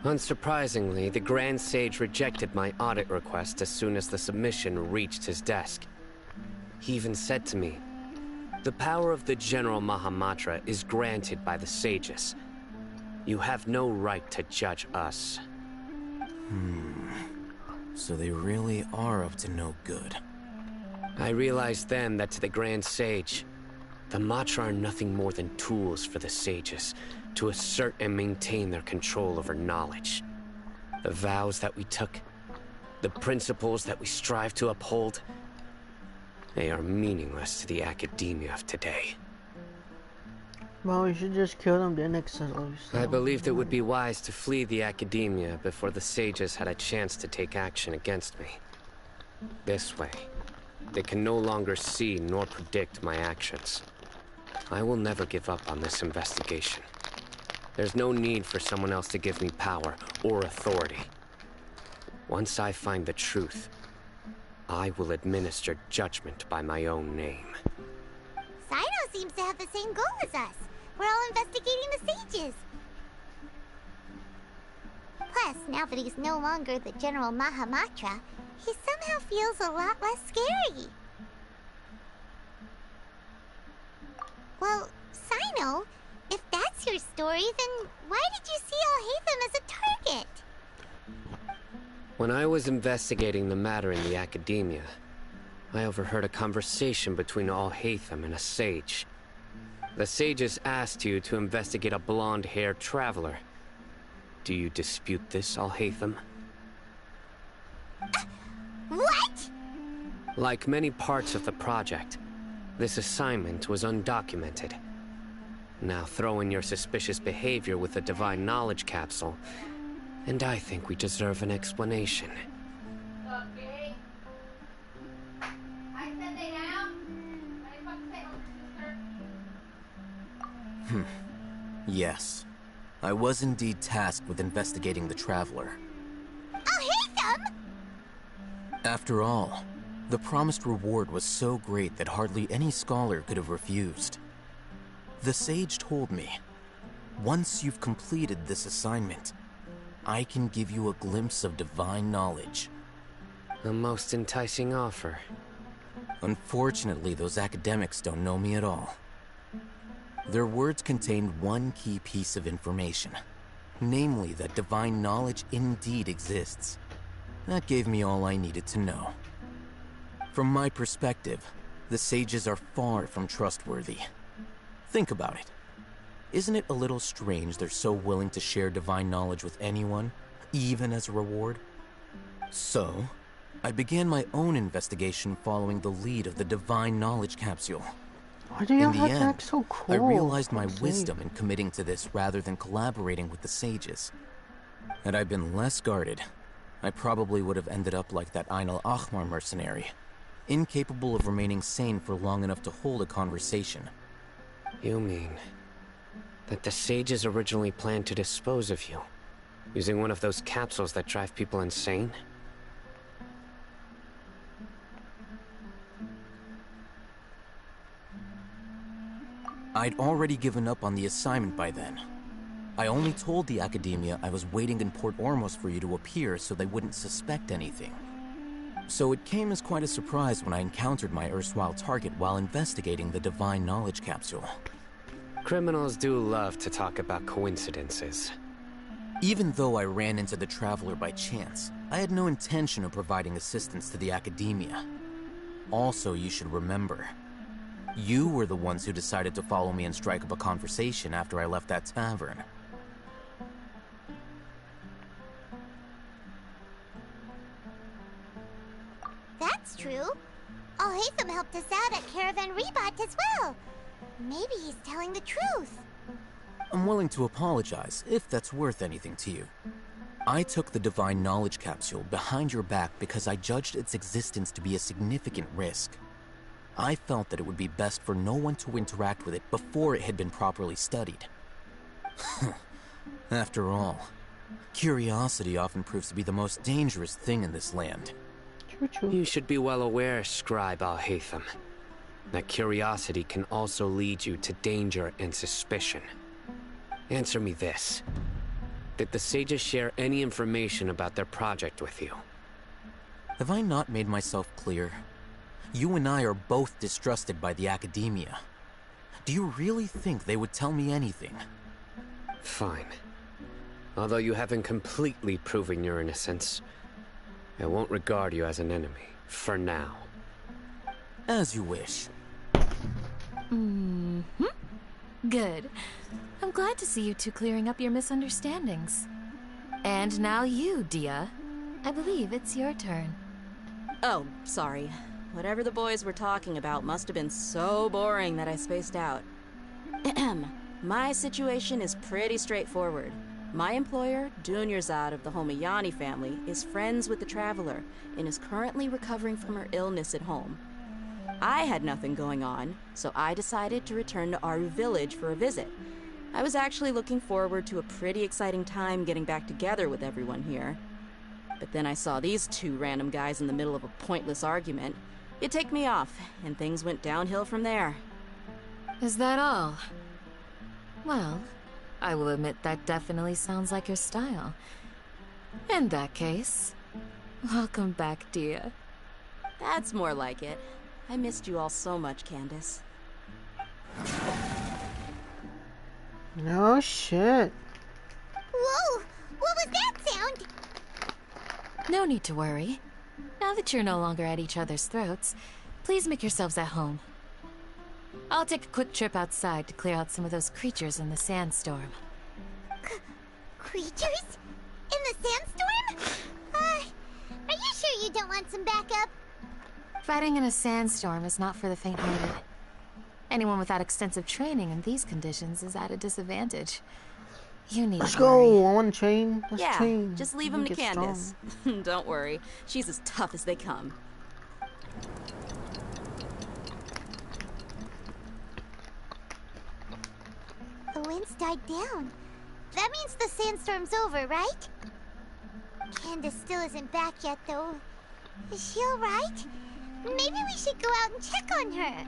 S14: Unsurprisingly, the Grand Sage rejected my audit request as soon as the submission reached his desk. He even said to me, "The power of the General Mahamatra is granted by the sages. You have no right to judge us."
S17: So they really are up to no good.
S14: I realized then that to the Grand Sage, the Matra are nothing more than tools for the sages to assert and maintain their control over knowledge. The vows that we took, the principles that we strive to uphold, they are meaningless to the academia of today.
S16: Well, you should just kill them, then exile yourself.
S14: I believed it would be wise to flee the academia before the sages had a chance to take action against me. This way, they can no longer see nor predict my actions. I will never give up on this investigation. There's no need for someone else to give me power or authority. Once I find the truth, I will administer judgment by my own name.
S7: Sino seems to have the same goal as us. We're all investigating the sages. Plus, now that he's no longer the General Mahamatra, he somehow feels a lot less scary. Well, Sino, if that's your story, then why did you see Al-Haytham as a target?
S14: When I was investigating the matter in the academia, I overheard a conversation between Al-Haytham and a sage. The sages asked you to investigate a blonde-haired traveler. Do you dispute this, Al-Haytham?
S7: What?
S14: Like many parts of the project, this assignment was undocumented. Now throw in your suspicious behavior with the Divine Knowledge Capsule, and I think we deserve an explanation.
S17: Yes. I was indeed tasked with investigating the Traveler.
S7: Al-Haytham!
S17: After all, the promised reward was so great that hardly any scholar could have refused. The sage told me, once you've completed this assignment, I can give you a glimpse of divine knowledge.
S14: A most enticing offer.
S17: Unfortunately, those academics don't know me at all. Their words contained one key piece of information, namely that divine knowledge indeed exists. That gave me all I needed to know. From my perspective, the sages are far from trustworthy. Think about it. Isn't it a little strange they're so willing to share divine knowledge with anyone, even as a reward? So, I began my own investigation following the lead of the Divine Knowledge Capsule.
S16: Why do you
S17: In the
S16: have to
S17: end,
S16: act so cool?
S17: I realized my
S16: Fuck's
S17: wisdom
S16: sake.
S17: in committing to this rather than collaborating with the sages. Had I been less guarded, I probably would have ended up like that Ain al-Ahmar mercenary, incapable of remaining sane for long enough to hold a conversation.
S14: You mean that the sages originally planned to dispose of you, using one of those capsules that drive people insane?
S17: I'd already given up on the assignment by then. I only told the Academia I was waiting in Port Ormos for you to appear so they wouldn't suspect anything. So it came as quite a surprise when I encountered my erstwhile target while investigating the Divine Knowledge Capsule.
S14: Criminals do love to talk about coincidences.
S17: Even though I ran into the Traveler by chance, I had no intention of providing assistance to the Academia. Also, you should remember, you were the ones who decided to follow me and strike up a conversation after I left that tavern.
S7: That's true. Alhaitham helped us out at Caravan Rebot as well. Maybe he's telling the truth.
S17: I'm willing to apologize, if that's worth anything to you. I took the Divine Knowledge Capsule behind your back because I judged its existence to be a significant risk. I felt that it would be best for no one to interact with it before it had been properly studied. After all, curiosity often proves to be the most dangerous thing in this land.
S14: You should be well aware, Scribe Alhaitham, that curiosity can also lead you to danger and suspicion. Answer me this. Did the sages share any information about their project with you?
S17: Have I not made myself clear? You and I are both distrusted by the Academia. Do you really think they would tell me anything?
S14: Fine. Although you haven't completely proven your innocence, I won't regard you as an enemy, for now.
S17: As you wish.
S9: Good. I'm glad to see you two clearing up your misunderstandings. And now you, Dia. I believe it's your turn.
S21: Oh, sorry. Whatever the boys were talking about must have been so boring that I spaced out. My situation is pretty straightforward. My employer, Dunyarzad of the Homayani family, is friends with the Traveler and is currently recovering from her illness at home. I had nothing going on, so I decided to return to Aru village for a visit. I was actually looking forward to a pretty exciting time getting back together with everyone here. But then I saw these two random guys in the middle of a pointless argument. It ticked me off, and things went downhill from there.
S9: Is that all? Well, I will admit that definitely sounds like your style. In that case, welcome back, Dia.
S21: That's more like it. I missed you all so much, Candace.
S16: No shit.
S7: Whoa! What was that sound?
S9: No need to worry. Now that you're no longer at each other's throats, please make yourselves at home. I'll take a quick trip outside to clear out some of those creatures in the sandstorm.
S7: Creatures? In the sandstorm? Are you sure you don't want some backup?
S9: Fighting in a sandstorm is not for the faint-hearted. Anyone without extensive training in these conditions is at a disadvantage. You need
S16: Let's
S9: to
S16: go.
S9: worry.
S16: I want to train. Let's train.
S21: Just leave them to Candace. Don't worry. She's as tough as they come.
S7: The wind's died down. That means the sandstorm's over, right? Candace still isn't back yet, though. Is she alright? Maybe we should go out and check on her.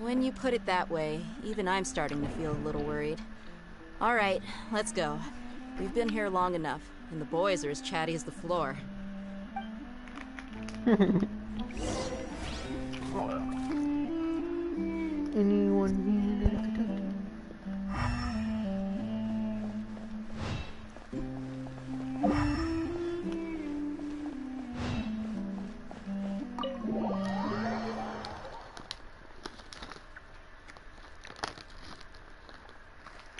S21: When you put it that way, even I'm starting to feel a little worried. All right, let's go. We've been here long enough, and the boys are as chatty as the floor.
S16: Anyone here that I could talk to?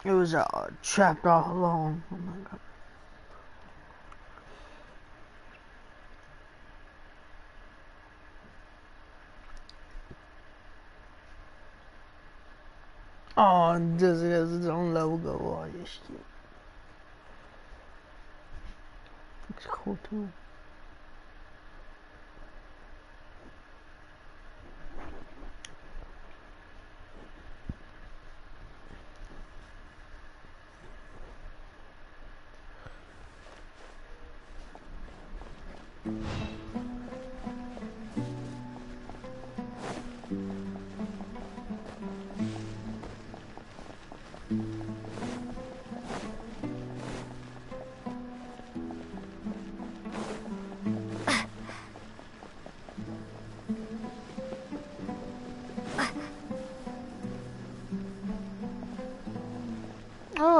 S16: It was trapped all along. Oh my god. Oh, just has its own logo. Oh, this shit. Looks cool too.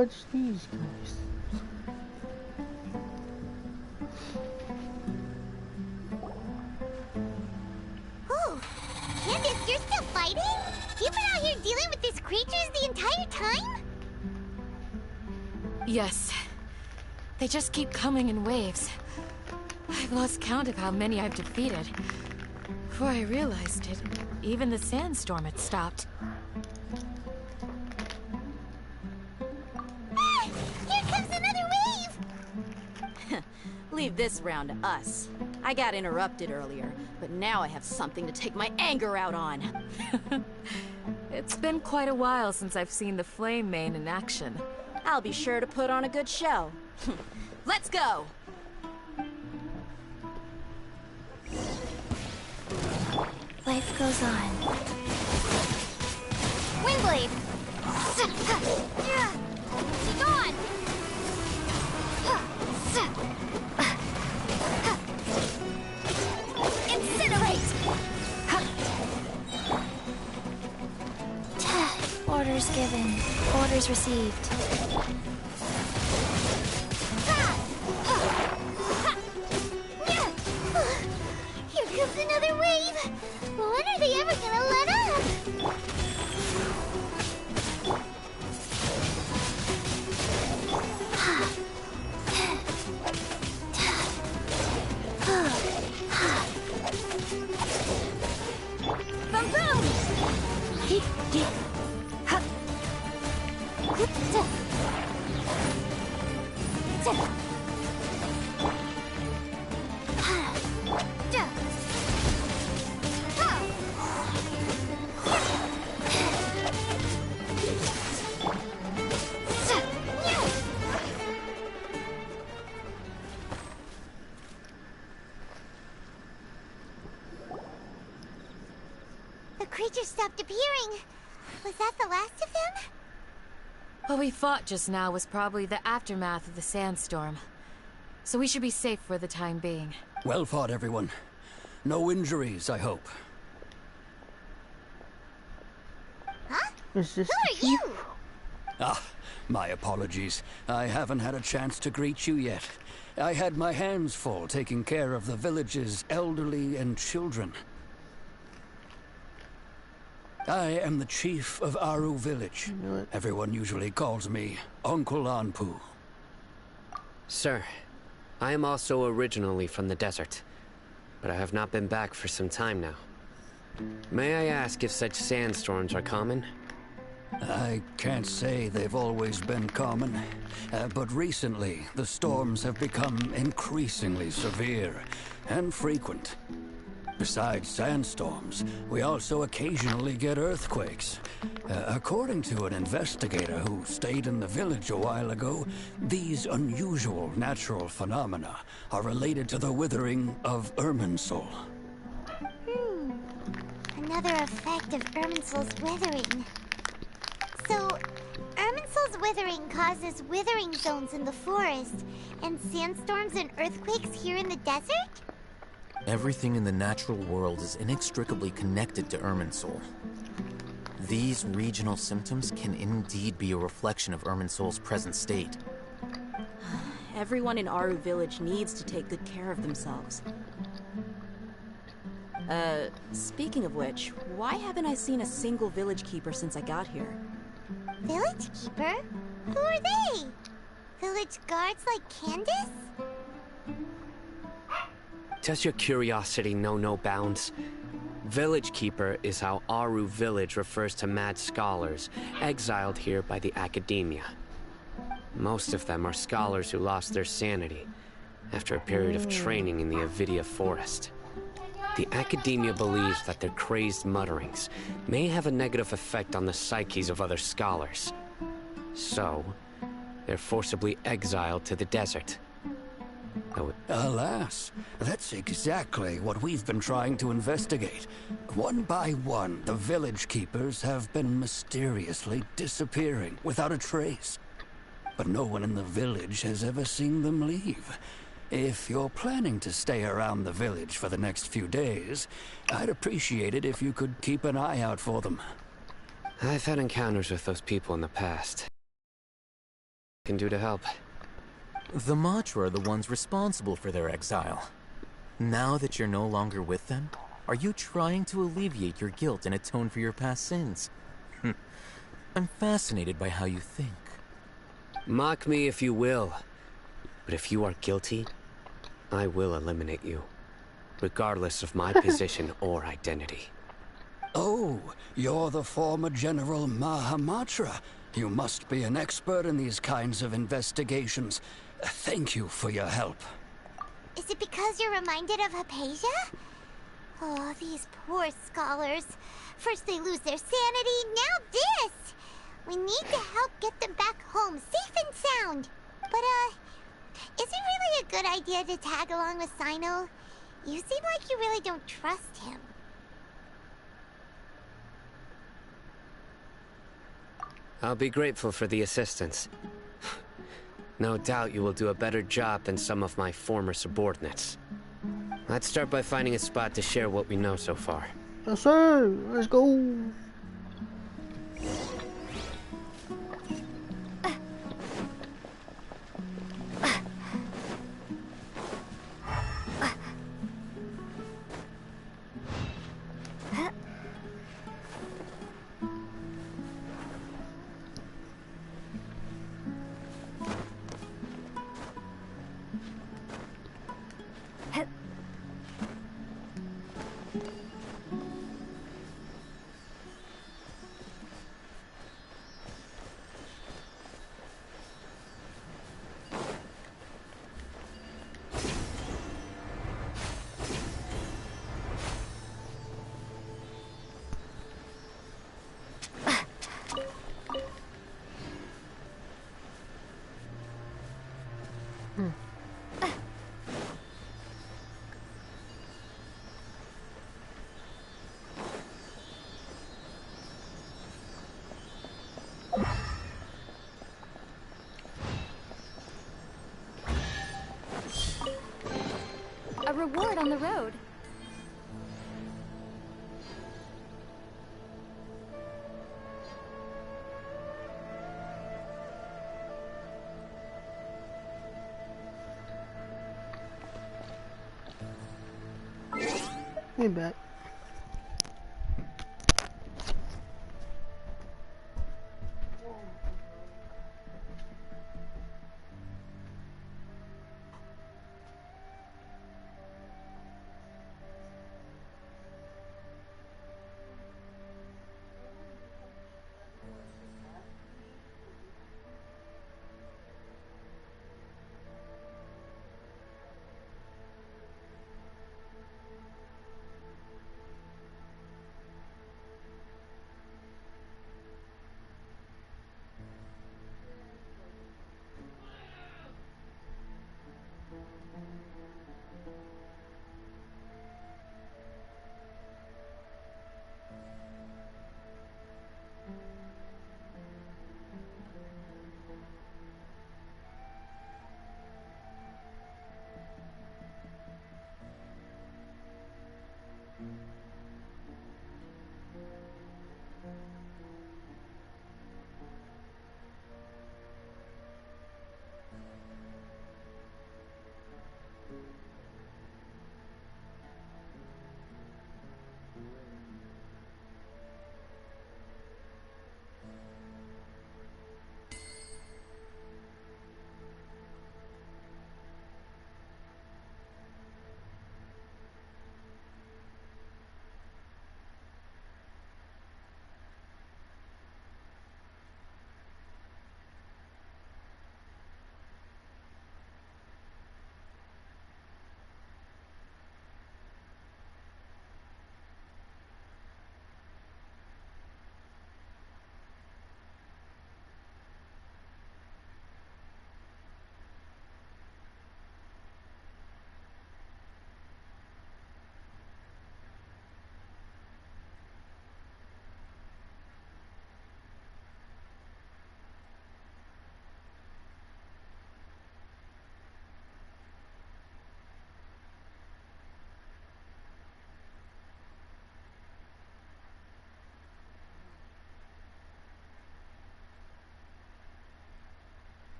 S16: dodge these guys.
S7: Oh, Candace, you're still fighting? You've been out here dealing with these creatures the entire time?
S9: Yes. They just keep coming in waves. I've lost count of how many I've defeated. Before I realized it, even the sandstorm had stopped.
S7: Ah, here comes another wave!
S21: Leave this round to us. I got interrupted earlier, but now I have something to take my anger out on.
S9: It's been quite a while since I've seen the Flame Mane in action.
S21: I'll be sure to put on a good show. Let's go!
S4: Life goes on.
S7: Windblade!
S4: Be gone!
S7: Incinerate!
S4: Orders given. Orders received.
S7: Here comes another wave! When are they ever gonna let up?
S4: Boom boom!
S7: The creature stopped appearing. Was that the last of them?
S9: What we fought just now was probably the aftermath of the sandstorm. So we should be safe for the time being.
S6: Well fought, everyone. No injuries, I hope.
S7: Huh?
S16: Is this
S7: Who are you?
S6: Ah, my apologies. I haven't had a chance to greet you yet. I had my hands full taking care of the village's elderly and children. I am the chief of Aru village. Everyone usually calls me Uncle Anpu.
S14: Sir, I am also originally from the desert, but I have not been back for some time now. May I ask if such sandstorms are common?
S6: I can't say they've always been common, but recently the storms have become increasingly severe and frequent. Besides sandstorms, we also occasionally get earthquakes. According to an investigator who stayed in the village a while ago, these unusual natural phenomena are related to the withering of Irminsul.
S7: Another effect of Irminsul's withering. So, Irminsul's withering causes withering zones in the forest, and sandstorms and earthquakes here in the desert?
S17: Everything in the natural world is inextricably connected to Irminsul. These regional symptoms can indeed be a reflection of Irminsul's present state.
S21: Everyone in Aru village needs to take good care of themselves. Speaking of which, why haven't I seen a single village keeper since I got here?
S7: Village keeper? Who are they? Village guards like Candace?
S14: Does your curiosity know no bounds? Village Keeper is how Aru village refers to mad scholars exiled here by the academia. Most of them are scholars who lost their sanity after a period of training in the Avidia forest. The academia believes that their crazed mutterings may have a negative effect on the psyches of other scholars. So, they're forcibly exiled to the desert.
S6: Alas, that's exactly what we've been trying to investigate. One by one, the village keepers have been mysteriously disappearing without a trace. But no one in the village has ever seen them leave. If you're planning to stay around the village for the next few days, I'd appreciate it if you could keep an eye out for them.
S14: I've had encounters with those people in the past. can do to help.
S17: The Matra are the ones responsible for their exile. Now that you're no longer with them, are you trying to alleviate your guilt and atone for your past sins? I'm fascinated by how you think.
S14: Mock me if you will, but if you are guilty, I will eliminate you, regardless of my position or identity.
S6: Oh, you're the former General Mahamatra. You must be an expert in these kinds of investigations. Thank you for your help.
S7: Is it because you're reminded of Hypatia? Oh, these poor scholars. First they lose their sanity, now this! We need to help get them back home, safe and sound. But, is it really a good idea to tag along with Sino? You seem like you really don't trust him.
S14: I'll be grateful for the assistance. No doubt you will do a better job than some of my former subordinates. Let's start by finding a spot to share what we know so far.
S16: Yes, sir. Let's go.
S4: A reward on the road.
S16: Hey, back.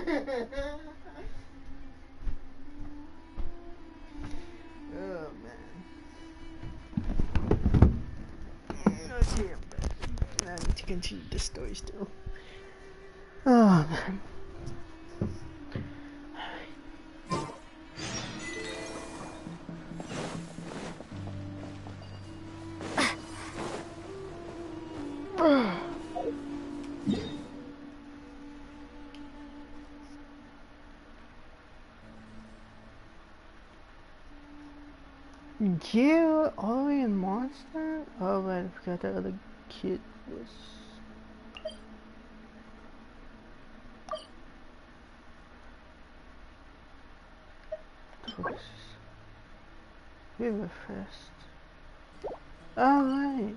S16: Oh man. Okay, I need to continue the story still. Oh man. Yeah, all the way in Monster? Oh man, I forgot that other kid was... Riverfest. Alright.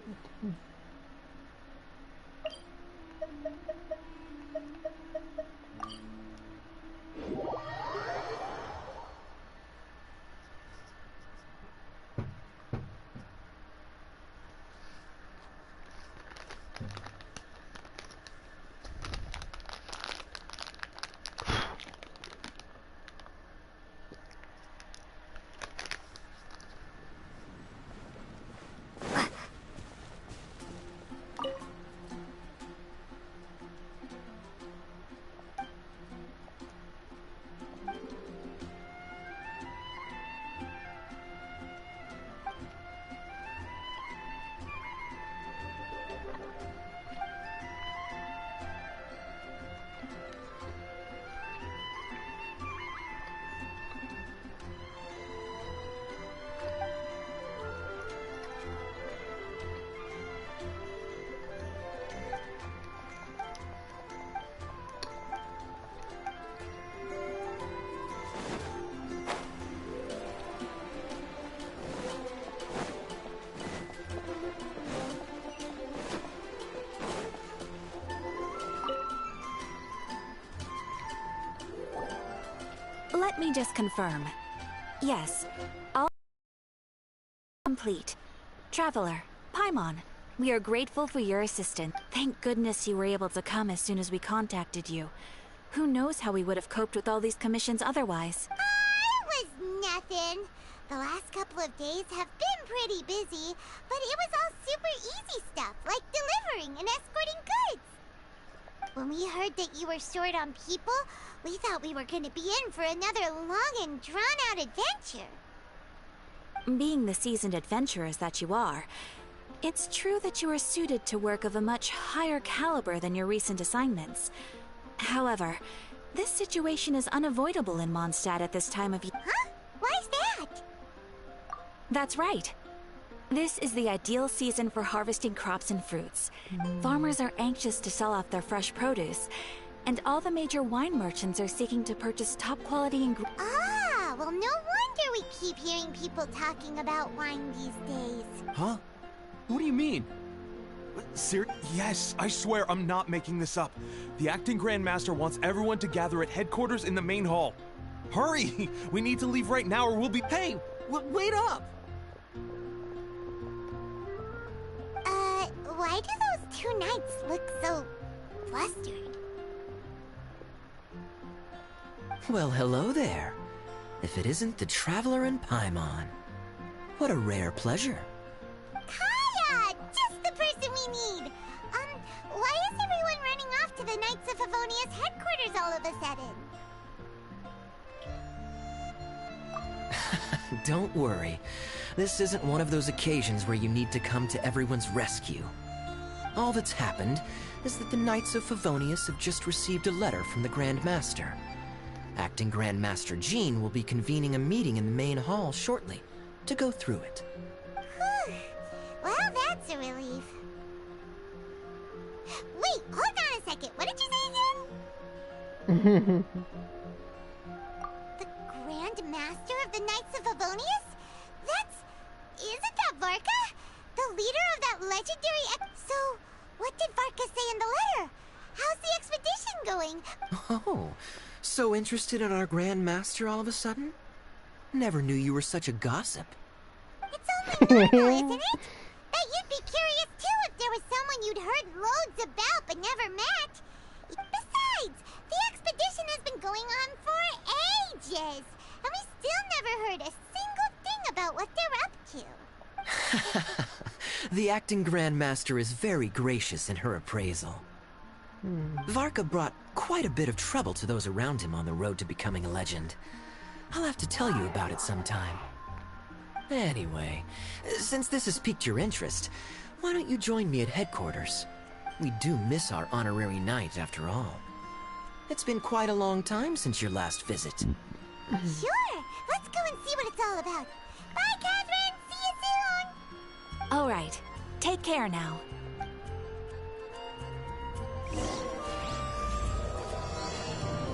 S20: Let me just confirm. Yes, all complete. Traveler, Paimon, we are grateful for your assistance. Thank goodness you were able to come as soon as we contacted you. Who knows how we would have coped with all these commissions otherwise?
S7: It was nothing. The last couple of days have been pretty busy, but it was all super easy stuff, like delivering and escorting goods. When we heard that you were short on people, we thought we were going to be in for another long and drawn-out adventure.
S20: Being the seasoned adventurers that you are, it's true that you are suited to work of a much higher caliber than your recent assignments. However, this situation is unavoidable in Mondstadt at this time of year.
S7: Huh? Why's that?
S20: That's right. This is the ideal season for harvesting crops and fruits. Farmers are anxious to sell off their fresh produce, and all the major wine merchants are seeking to purchase top-quality ingredients.
S7: Ah, well, no wonder we keep hearing people talking about wine these days.
S3: Huh? What do you mean? Yes, I swear I'm not making this up. The acting Grand Master wants everyone to gather at headquarters in the main hall. Hurry! We need to leave right now or we'll be—
S2: Hey! Wait up!
S7: Why do those two knights look so flustered?
S2: Well, hello there. If it isn't the Traveler and Paimon. What a rare pleasure.
S7: Hiya! Just the person we need! Why is everyone running off to the Knights of Favonia's headquarters all of a sudden?
S2: Don't worry. This isn't one of those occasions where you need to come to everyone's rescue. All that's happened is that the Knights of Favonius have just received a letter from the Grand Master. Acting Grand Master Jean will be convening a meeting in the main hall shortly to go through it.
S7: Well, that's a relief. Wait, hold on a second. What did you say again? The Grand Master of the Knights of Favonius? Isn't that Varka? The leader of that legendary So, what did Varka say in the letter? How's the expedition going?
S2: Oh, so interested in our Grand Master all of a sudden? Never knew you were such a gossip.
S7: It's only normal, isn't it? That you'd be curious too if there was someone you'd heard loads about but never met. Besides, the expedition expedition has been going on for ages, and we still never heard a single thing about what they're up to.
S8: The acting Grand Master is very gracious in her appraisal. Varka brought quite a bit of trouble to those around him on the road to becoming a legend. I'll have to tell you about it sometime. Anyway, since this has piqued your interest, why don't you join me at headquarters? We do miss our honorary knight, after all. It's been quite a long time since your last visit.
S7: Sure, let's go and see what it's all about. Bye, Catherine! See you soon!
S20: All right, take care now.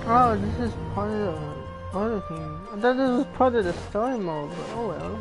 S16: Oh, this is part of the other thing. I thought this was part of the story mode, but oh well.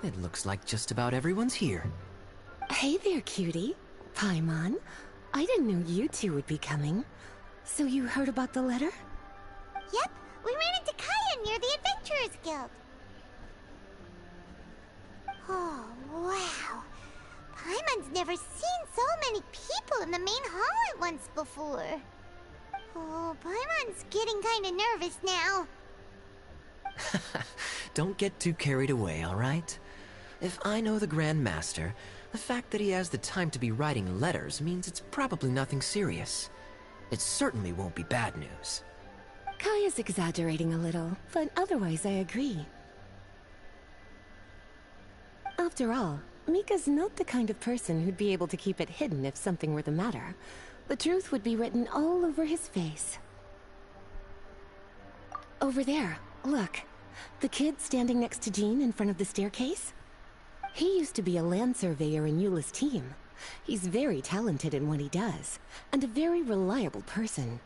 S8: It looks like just about everyone's here.
S5: Hey there, cutie. Paimon. I didn't know you two would be coming. So you heard about the letter?
S7: Yep, we ran into Kaya near the Adventurers Guild. Oh, wow. Paimon's never seen so many people in the main hall at once before. Oh, Paimon's getting kinda nervous now.
S8: Don't get too carried away, all right? If I know the Grand Master, the fact that he has the time to be writing letters means it's probably nothing serious. It certainly won't be bad news.
S5: Kaya's exaggerating a little, but otherwise I agree. After all, Mika's not the kind of person who'd be able to keep it hidden if something were the matter. The truth would be written all over his face. Over there, look. The kid standing next to Jean in front of the staircase? He used to be a land surveyor in Eula's team. He's very talented in what he does, and a very reliable person.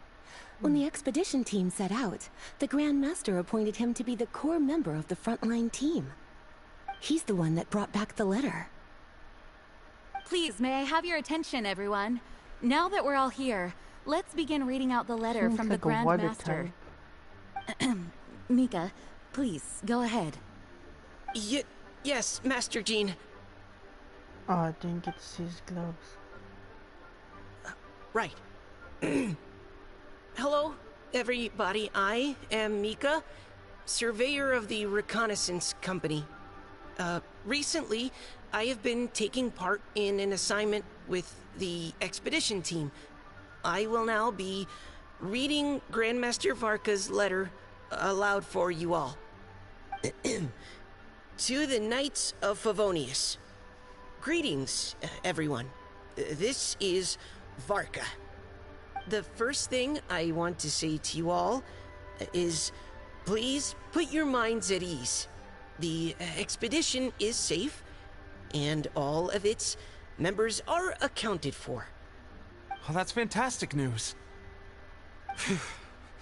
S5: When the expedition team set out, the Grand Master appointed him to be the core member of the frontline team. He's the one that brought back the letter.
S20: Please, may I have your attention, everyone? Now that we're all here, let's begin reading out the letter from the Grand Master. Mika, please, go ahead.
S8: Yes, Master Jean.
S16: Oh, I didn't get to see his gloves.
S8: Right. Hello, everybody. I am Mika, surveyor of the Reconnaissance Company. Recently, I have been taking part in an assignment with the expedition team. I will now be reading Grandmaster Varka's letter aloud for you all. To the Knights of Favonius. Greetings, everyone. This is Varka. The first thing I want to say to you all is, please put your minds at ease. The expedition is safe, and all of its members are accounted for.
S3: Oh, that's fantastic news.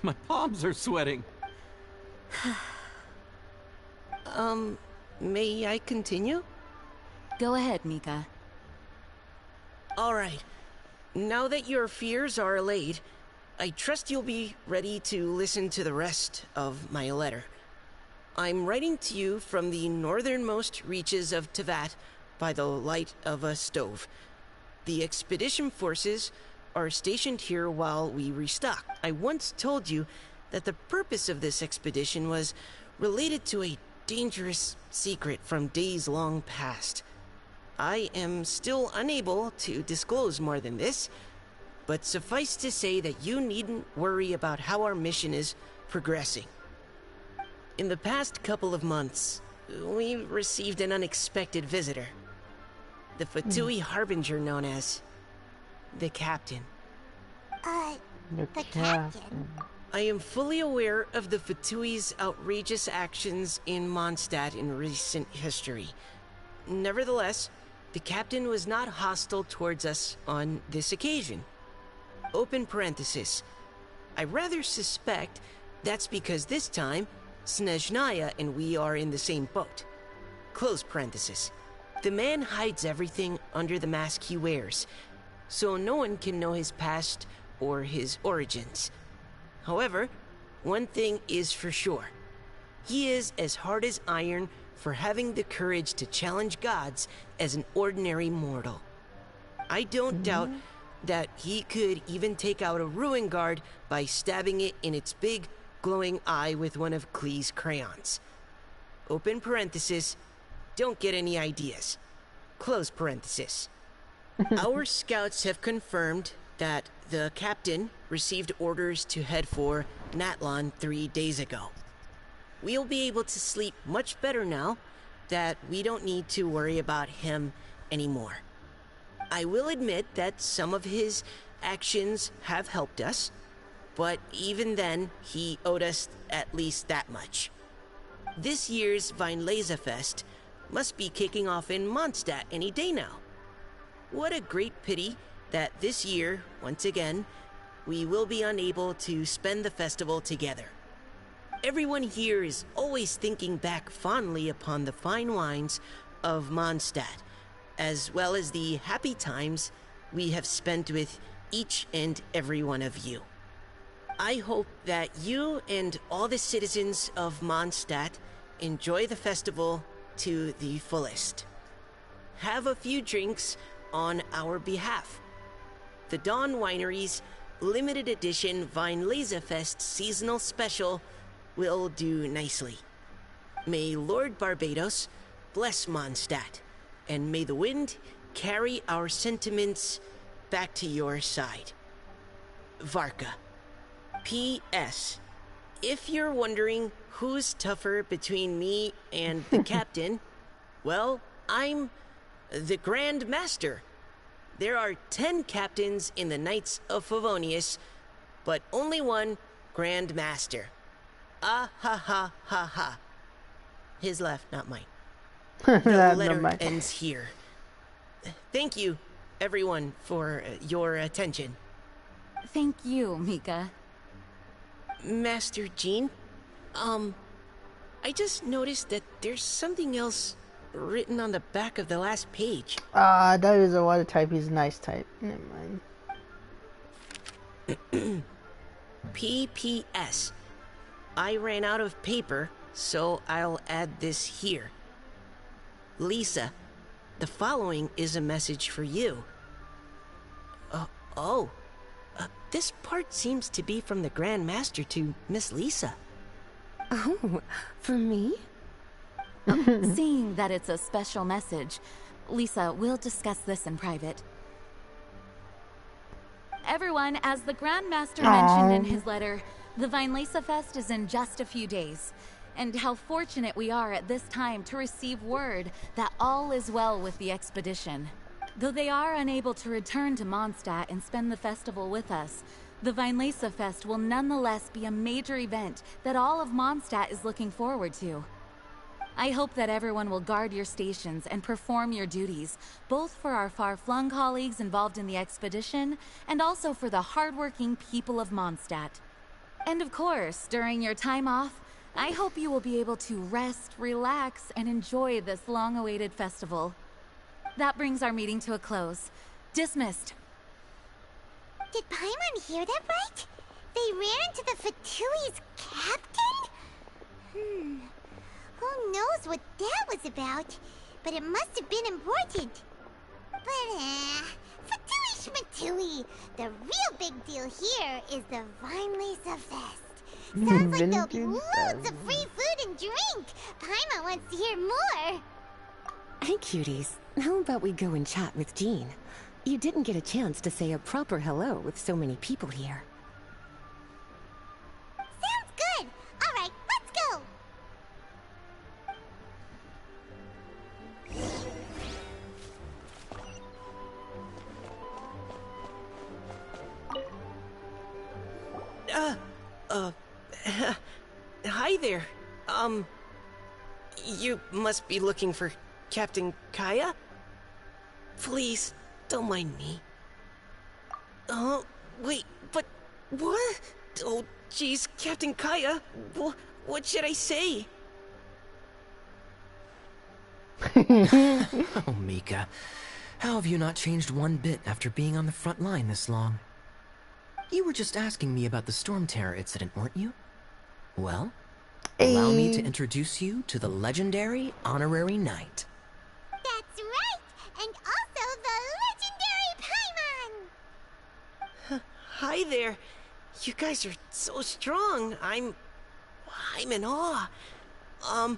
S3: My palms are sweating.
S8: May I continue?
S20: Go ahead, Mika.
S8: All right. Now that your fears are allayed, I trust you'll be ready to listen to the rest of my letter. I'm writing to you from the northernmost reaches of Tevat by the light of a stove. The expedition forces are stationed here while we restock. I once told you that the purpose of this expedition was related to a
S1: dangerous secret from days long past. I am still unable to disclose more than this, but suffice to say that you needn't worry about how our mission is progressing. In the past couple of months, we received an unexpected visitor. The Fatui Harbinger known as the Captain.
S16: The Captain.
S1: I am fully aware of the Fatui's outrageous actions in Mondstadt in recent history. Nevertheless, the Captain was not hostile towards us on this occasion. Open parenthesis. I rather suspect that's because this time, Snezhnaya and we are in the same boat. Close parenthesis. The man hides everything under the mask he wears, so no one can know his past or his origins. However, one thing is for sure. He is as hard as iron for having the courage to challenge gods as an ordinary mortal. I don't doubt that he could even take out a ruin guard by stabbing it in its big, glowing eye with one of Klee's crayons. Open parenthesis, don't get any ideas. Close parenthesis. Our scouts have confirmed that the Captain received orders to head for Natlan 3 days ago. We'll be able to sleep much better now that we don't need to worry about him anymore. I will admit that some of his actions have helped us, but even then, he owed us at least that much. This year's Weinlesefest must be kicking off in Mondstadt any day now. What a great pity that this year, once again, we will be unable to spend the festival together. Everyone here is always thinking back fondly upon the fine wines of Mondstadt, as well as the happy times we have spent with each and every one of you. I hope that you and all the citizens of Mondstadt enjoy the festival to the fullest. Have a few drinks on our behalf. The Dawn Winery's limited edition Weinlesefest seasonal special will do nicely. May Lord Barbados bless Mondstadt, and may the wind carry our sentiments back to your side. Varka. P.S. If you're wondering who's tougher between me and the Captain, well, I'm the Grand Master. There are 10 captains in the Knights of Favonius, but only one Grand Master. Ah ha ha ha ha. His laugh, not mine. The letter ends here. Thank you, everyone, for your attention.
S15: Thank you, Mika.
S1: Master Jean, I just noticed that there's something else written on the back of the last page.
S16: That is a water type. He's a nice type. Never mind.
S1: P.P.S. I ran out of paper, so I'll add this here. Lisa, the following is a message for you. This part seems to be from the Grand Master to Miss Lisa.
S5: Oh, for me?
S20: Seeing that it's a special message, Lisa, we'll discuss this in private. Everyone, as the Grand Master mentioned in his letter, the Weinlesefest is in just a few days. And how fortunate we are at this time to receive word that all is well with the expedition. Though they are unable to return to Mondstadt and spend the festival with us, the Weinlesefest will nonetheless be a major event that all of Mondstadt is looking forward to. I hope that everyone will guard your stations and perform your duties, both for our far-flung colleagues involved in the expedition, and also for the hardworking people of Mondstadt. And of course, during your time off, I hope you will be able to rest, relax, and enjoy this long-awaited festival. That brings our meeting to a close. Dismissed.
S7: Did Paimon hear that right? They ran into the Fatui's captain? Who knows what that was about? But it must have been important. But, Fatui Schmatui. The real big deal here is the Weinlesefest. Sounds like there'll be loads of free food and drink. Paimon wants to hear more.
S5: Hey, cuties. How about we go and chat with Jean? You didn't get a chance to say a proper hello with so many people here.
S7: Sounds good. All right, let's go.
S1: Hi there. You must be looking for Captain Kaya? Please, don't mind me. Oh, wait, but what? Oh, jeez, Captain Kaya, what should I say?
S8: Oh, Mika. How have you not changed one bit after being on the front line this long? You were just asking me about the Storm Terror incident, weren't you? Well, allow me to introduce you to the legendary Honorary Knight.
S7: That's right! And also the legendary Paimon!
S1: Hi there. You guys are so strong. I'm in awe. I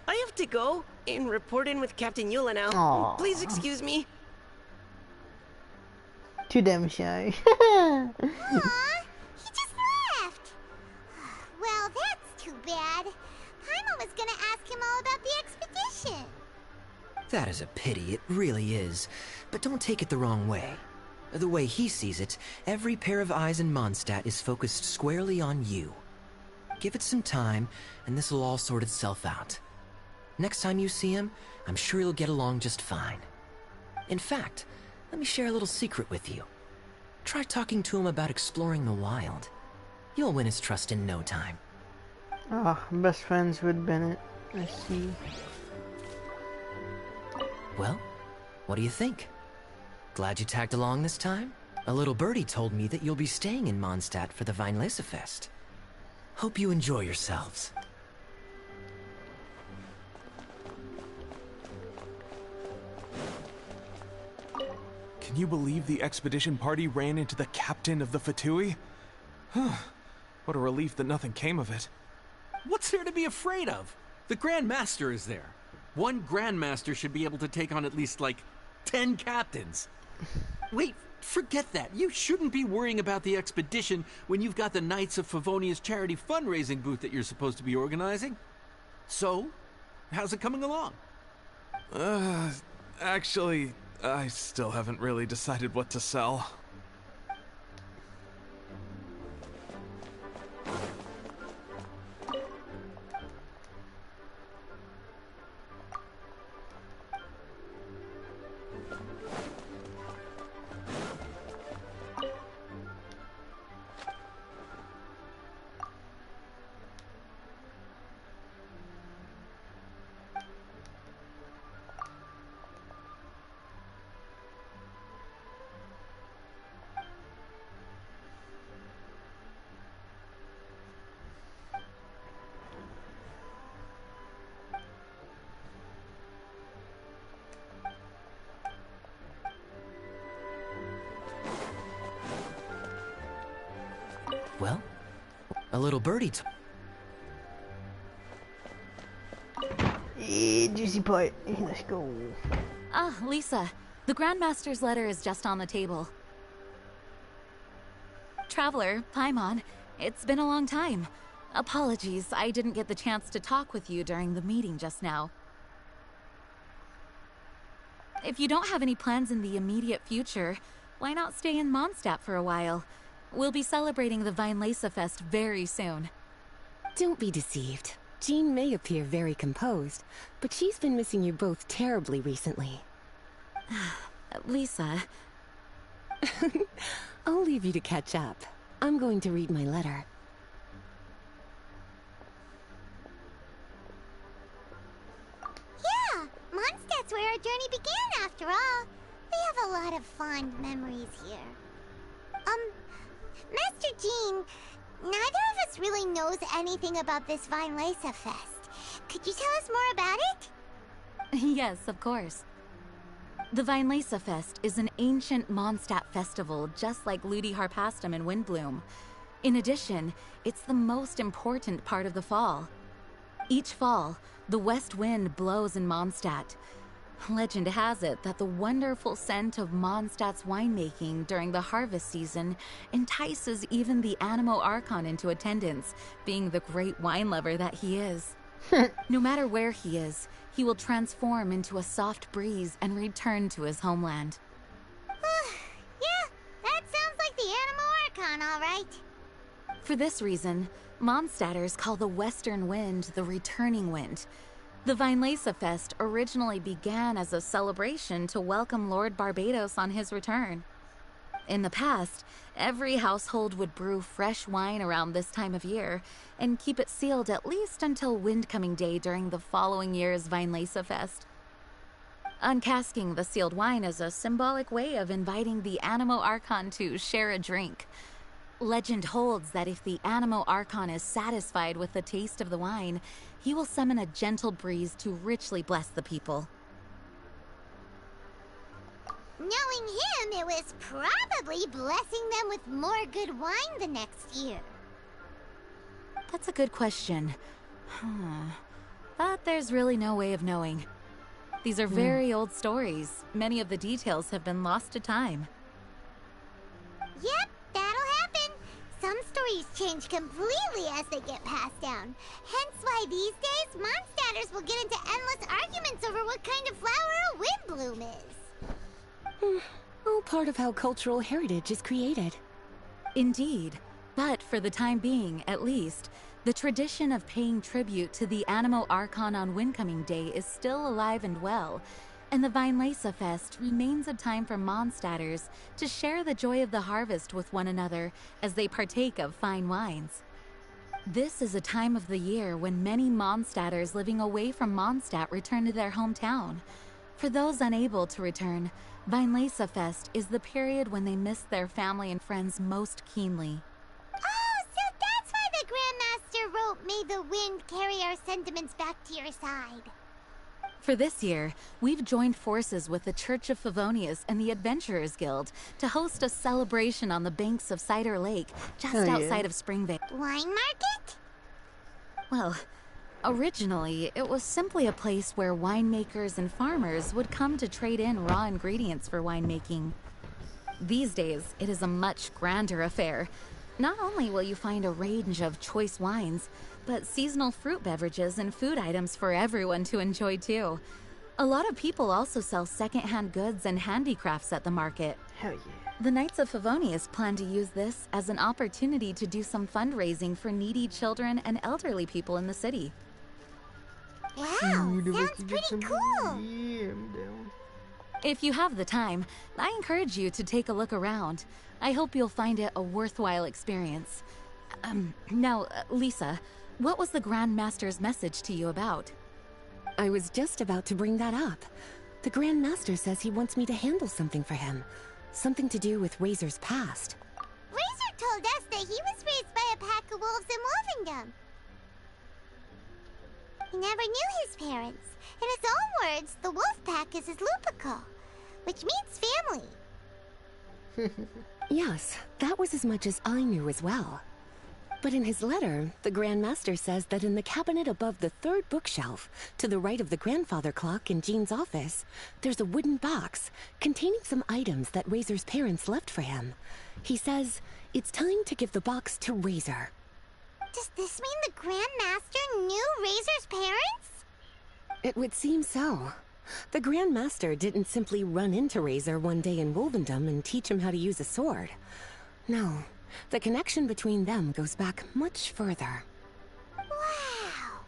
S1: have to go and report in with Captain Eula now.
S16: Aww.
S1: Please excuse me.
S16: Too damn shy.
S7: Aw, he just left. Well, that's too bad. Paimon was gonna ask him all about the expedition.
S8: That is a pity, it really is. But don't take it the wrong way. The way he sees it, every pair of eyes in Mondstadt is focused squarely on you. Give it some time, and this will all sort itself out. Next time you see him, I'm sure you'll get along just fine. In fact, let me share a little secret with you. Try talking to him about exploring the wild. You'll win his trust in no time.
S16: Ah, best friends with Bennett. I see.
S8: Well, what do you think? Glad you tagged along this time? A little birdie told me that you'll be staying in Mondstadt for the Weinlesefest. Hope you enjoy yourselves.
S3: Can you believe the expedition party ran into the captain of the Fatui? What a relief that nothing came of it.
S10: What's there to be afraid of? The Grand Master is there. One Grand Master should be able to take on at least, like, 10 captains. Wait, forget that. You shouldn't be worrying about the expedition when you've got the Knights of Favonia's charity fundraising booth that you're supposed to be organizing. So, how's it coming along?
S3: Actually, I still haven't really decided what to sell.
S8: Well, a little birdie
S16: Juicy part. Let's go.
S20: Ah, Lisa. The Grandmaster's letter is just on the table. Traveler, Paimon, it's been a long time. Apologies, I didn't get the chance to talk with you during the meeting just now. If you don't have any plans in the immediate future, why not stay in Mondstadt for a while? We'll be celebrating the Weinlesefest very soon.
S5: Don't be deceived. Jean may appear very composed, but she's been missing you both terribly recently.
S20: Lisa...
S5: I'll leave you to catch up. I'm going to read my letter.
S7: Yeah, Mondstadt's where our journey began after all. We have a lot of fond memories here. Master Jean, neither of us really knows anything about this Weinlesefest. Could you tell us more about it?
S20: Yes, of course. The Weinlesefest is an ancient Mondstadt festival just like Ludi Harpastum and Windbloom. In addition, it's the most important part of the fall. Each fall, the west wind blows in Mondstadt. Legend has it that the wonderful scent of Mondstadt's winemaking during the harvest season entices even the Animo Archon into attendance, being the great wine lover that he is. No matter where he is, he will transform into a soft breeze and return to his homeland.
S7: Yeah, that sounds like the Animo Archon, all right.
S20: For this reason, Mondstadters call the Western Wind the Returning Wind. The Weinlese Fest originally began as a celebration to welcome Lord Barbados on his return. In the past, every household would brew fresh wine around this time of year and keep it sealed at least until Windcoming Day during the following year's Weinlese Fest. Uncasking the sealed wine is a symbolic way of inviting the Animo Archon to share a drink. Legend holds that if the Animo Archon is satisfied with the taste of the wine, he will summon a gentle breeze to richly bless the people.
S7: Knowing him, it was probably blessing them with more good wine the next year.
S20: That's a good question. But there's really no way of knowing. These are very old stories. Many of the details have been lost to time.
S7: Yep, that'll happen. Some stories change completely as they get passed down. Hence why these days, Mondstadters will get into endless arguments over what kind of flower a wind bloom is.
S5: All part of how cultural heritage is created.
S20: Indeed. But for the time being, at least, the tradition of paying tribute to the Animo Archon on Windcoming Day is still alive and well, and the Weinlese Fest remains a time for Mondstadters to share the joy of the harvest with one another as they partake of fine wines. This is a time of the year when many Mondstadters living away from Mondstadt return to their hometown. For those unable to return, Weinlese Fest is the period when they miss their family and friends most keenly.
S7: Oh, so that's why the Grandmaster wrote, "May the wind carry our sentiments back to your side."
S20: For this year, we've joined forces with the Church of Favonius and the Adventurers Guild to host a celebration on the banks of Cider Lake, just outside of Springvale.
S7: Wine market?
S20: Well, originally, it was simply a place where winemakers and farmers would come to trade in raw ingredients for winemaking. These days, it is a much grander affair. Not only will you find a range of choice wines, but seasonal fruit beverages and food items for everyone to enjoy too. A lot of people also sell secondhand goods and handicrafts at the market.
S16: Hell yeah.
S20: The Knights of Favonius plan to use this as an opportunity to do some fundraising for needy children and elderly people in the city.
S7: Wow, sounds pretty cool.
S16: Yeah, I'm down.
S20: If you have the time, I encourage you to take a look around. I hope you'll find it a worthwhile experience. Now, Lisa, what was the Grand Master's message to you about?
S5: I was just about to bring that up. The Grand Master says he wants me to handle something for him. Something to do with Razor's past.
S7: Razor told us that he was raised by a pack of wolves in Wolvendom. He never knew his parents. In his own words, the wolf pack is his Lupico, which means family.
S5: Yes, that was as much as I knew as well. But in his letter, the Grand Master says that in the cabinet above the third bookshelf, to the right of the grandfather clock in Jean's office, there's a wooden box containing some items that Razor's parents left for him. He says it's time to give the box to Razor.
S7: Does this mean the Grand Master knew Razor's parents?
S5: It would seem so. The Grand Master didn't simply run into Razor one day in Wolvendom and teach him how to use a sword. No, the connection between them goes back much further.
S7: Wow!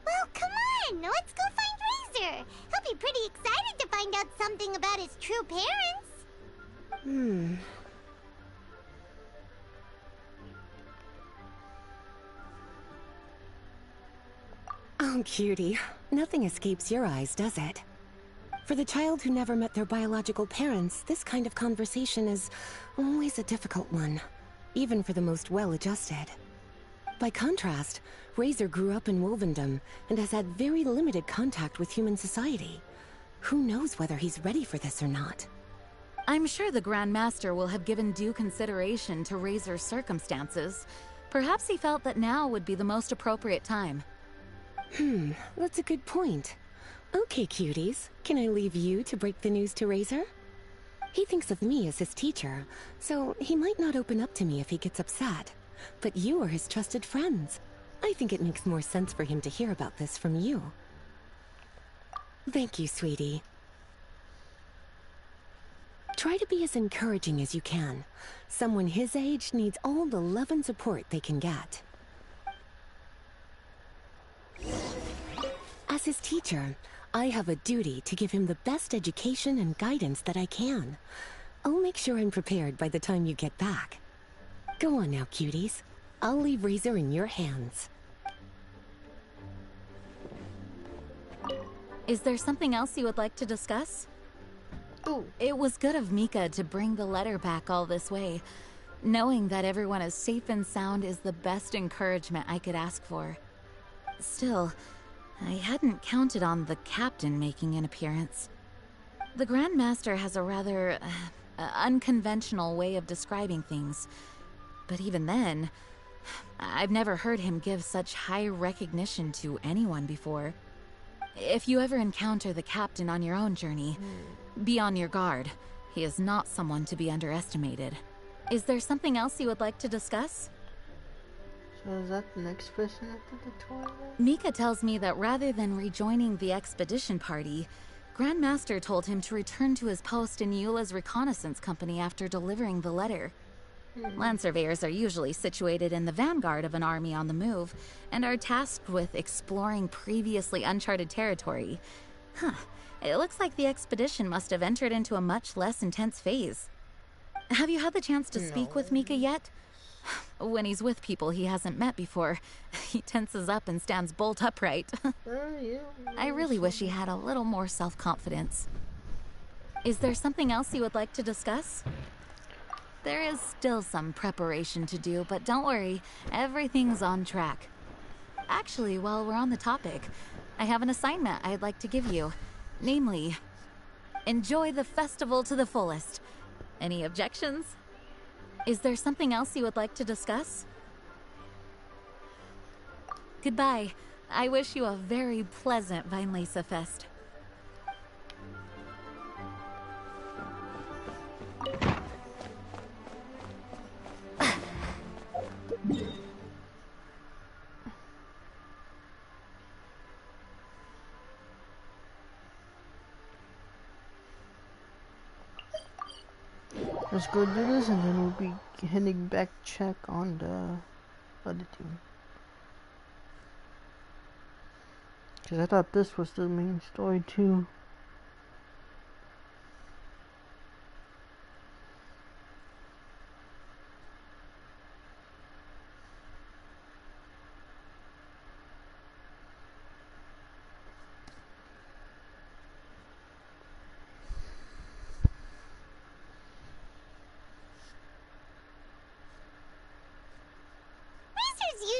S7: Well, come on! Let's go find Razor! He'll be pretty excited to find out something about his true parents.
S5: Oh, cutie. Nothing escapes your eyes, does it? For the child who never met their biological parents, this kind of conversation is always a difficult one, even for the most well-adjusted. By contrast, Razor grew up in Wolvendom and has had very limited contact with human society. Who knows whether he's ready for this or not?
S20: I'm sure the Grand Master will have given due consideration to Razor's circumstances. Perhaps he felt that now would be the most appropriate time.
S5: That's a good point. Okay, cuties, can I leave you to break the news to Razor? He thinks of me as his teacher, so he might not open up to me if he gets upset. But you are his trusted friends. I think it makes more sense for him to hear about this from you. Thank you, sweetie. Try to be as encouraging as you can. Someone his age needs all the love and support they can get. As his teacher, I have a duty to give him the best education and guidance that I can. I'll make sure I'm prepared by the time you get back. Go on now, cuties. I'll leave Razor in your hands.
S20: Is there something else you would like to discuss?
S16: Ooh.
S20: It was good of Mika to bring the letter back all this way. Knowing that everyone is safe and sound is the best encouragement I could ask for. Still, I hadn't counted on the captain making an appearance. The Grand Master has a rather unconventional way of describing things. But even then, I've never heard him give such high recognition to anyone before. If you ever encounter the captain on your own journey, be on your guard. He is not someone to be underestimated. Is there something else you would like to discuss?
S16: So is that the next person after the toilet?
S20: Mika tells me that rather than rejoining the expedition party, Grand Master told him to return to his post in Eula's reconnaissance company after delivering the letter. Land surveyors are usually situated in the vanguard of an army on the move, and are tasked with exploring previously uncharted territory. It looks like the expedition must have entered into a much less intense phase. Have you had the chance to speak with Mika yet? When he's with people he hasn't met before, he tenses up and stands bolt upright. I really wish he had a little more self-confidence. Is there something else you would like to discuss? There is still some preparation to do, but don't worry, everything's on track. Actually, while we're on the topic, I have an assignment I'd like to give you. Namely, enjoy the festival to the fullest. Any objections? Is there something else you would like to discuss? Goodbye. I wish you a very pleasant Vinelesa Fest.
S16: Let's go do this and then we'll be heading back to check on the other team. Because I thought this was the main story too.